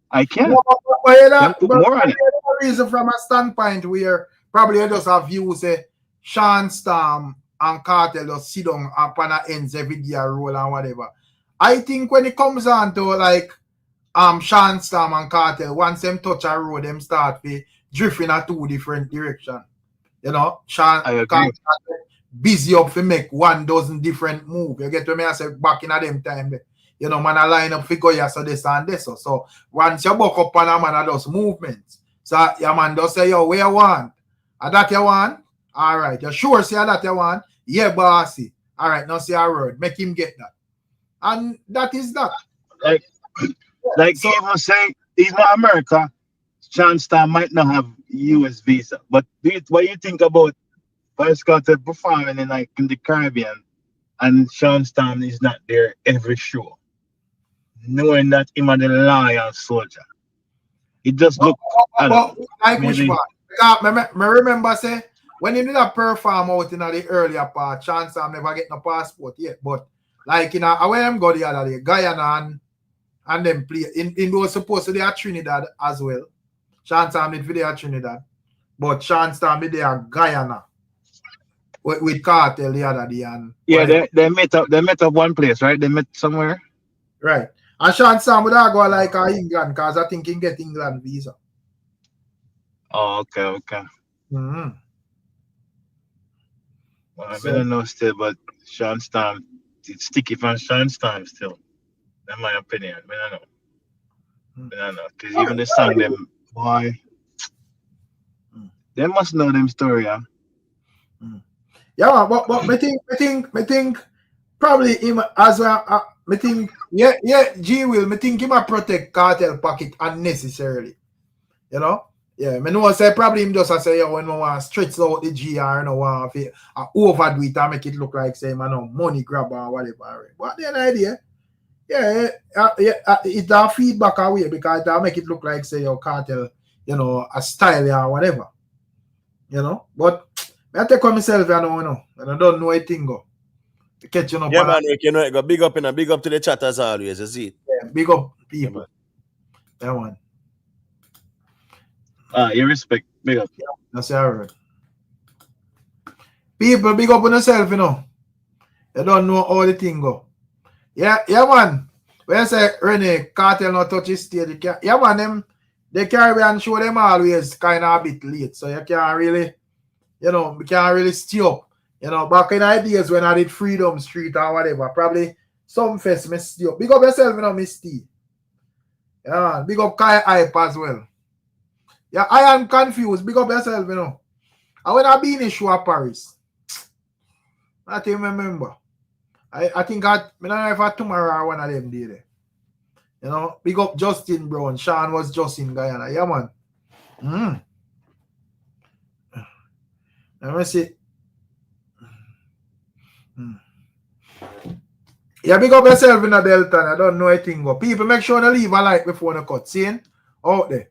Speaker 13: I can.
Speaker 1: Put more on it. Reason from a standpoint where probably you just have views say Sean Storm and KARTEL just sit down upon a ends every day roll and whatever. I think when it comes on to like Sean Storm and KARTEL, once them touch a road, them start to drift in a two different directions. You know, KARTEL busy up to make 1,000 different moves. You get what I say back in a them time. You know, man, I line up figure ya so this and this. So once you buck up on a man, those movements. So your man does say, yo, where you want? And that you want? All right. You sure say that you want? Yeah, bossy. All right, now say a word. Make him get that. And that is that.
Speaker 13: Like so, even say, even America, Chanstar might not have US visa. But what you think about Vice Carter performing in the Caribbean and Sean Stam is not there every show, knowing that him are the loyal soldier. It just look
Speaker 1: like which part? Because I remember say when he did a perform out in the earlier part, Sean Stam never get no passport yet. But like when them go the other day, Guyana and them play in was supposed to be at Trinidad as well. Sean Stam did video at Trinidad, but Sean Stam did there at Guyana. With KARTEL the other day and
Speaker 13: they met up one place, right? They met somewhere,
Speaker 1: right? And Sean Sam would go like England because I think he can get England visa.
Speaker 13: Oh, okay.
Speaker 1: Mm-hmm.
Speaker 13: Well, I don't know still, but Sean Stam, it's sticky from Sean Stam still. In my opinion, I don't know. Because even the song them, boy, They must know them story, yeah.
Speaker 1: Yeah, but me think probably him as well. Me think G will. Me think him a protect cartel pocket unnecessarily. You know. Yeah, me know say probably him just a say when we want stretch out the GR, no want to overdo it and make it look like say man no money grab or whatever. But the idea, it's a feedback away because that make it look like say your cartel, you know, a style or whatever. You know, but I take on myself, you know, and I don't know a thing go. Catch you know,
Speaker 10: yeah, man, you know, go big up and big up to the chat as always, you see it.
Speaker 1: Yeah, big up people. Yeah, man.
Speaker 13: You respect, big up.
Speaker 1: Yeah, that's all right. People, big up on yourself, you know. You don't know all the thing go. Yeah, man. When I say Rene, cartel not touch his stage, yeah, man, they Caribbean show them always kind of a bit late. So you can't really, you know, we can't really steer up. You know, back in the days when I did Freedom Street or whatever, probably some fest me steer up. Big up yourself, you know, Miss T. Yeah, big up Kai Hype as well. Yeah, I am confused. Big up yourself, you know. And when I be in a show at Paris, I can't remember. I think I don't know if I tomorrow or one of them day there. You know, big up Justin Brown. Sean was just in Guyana. Yeah, man. Let me see. Yeah, big up yourself in the Delta. I don't know a thing. People, make sure to leave a like before the cut. See? Out there.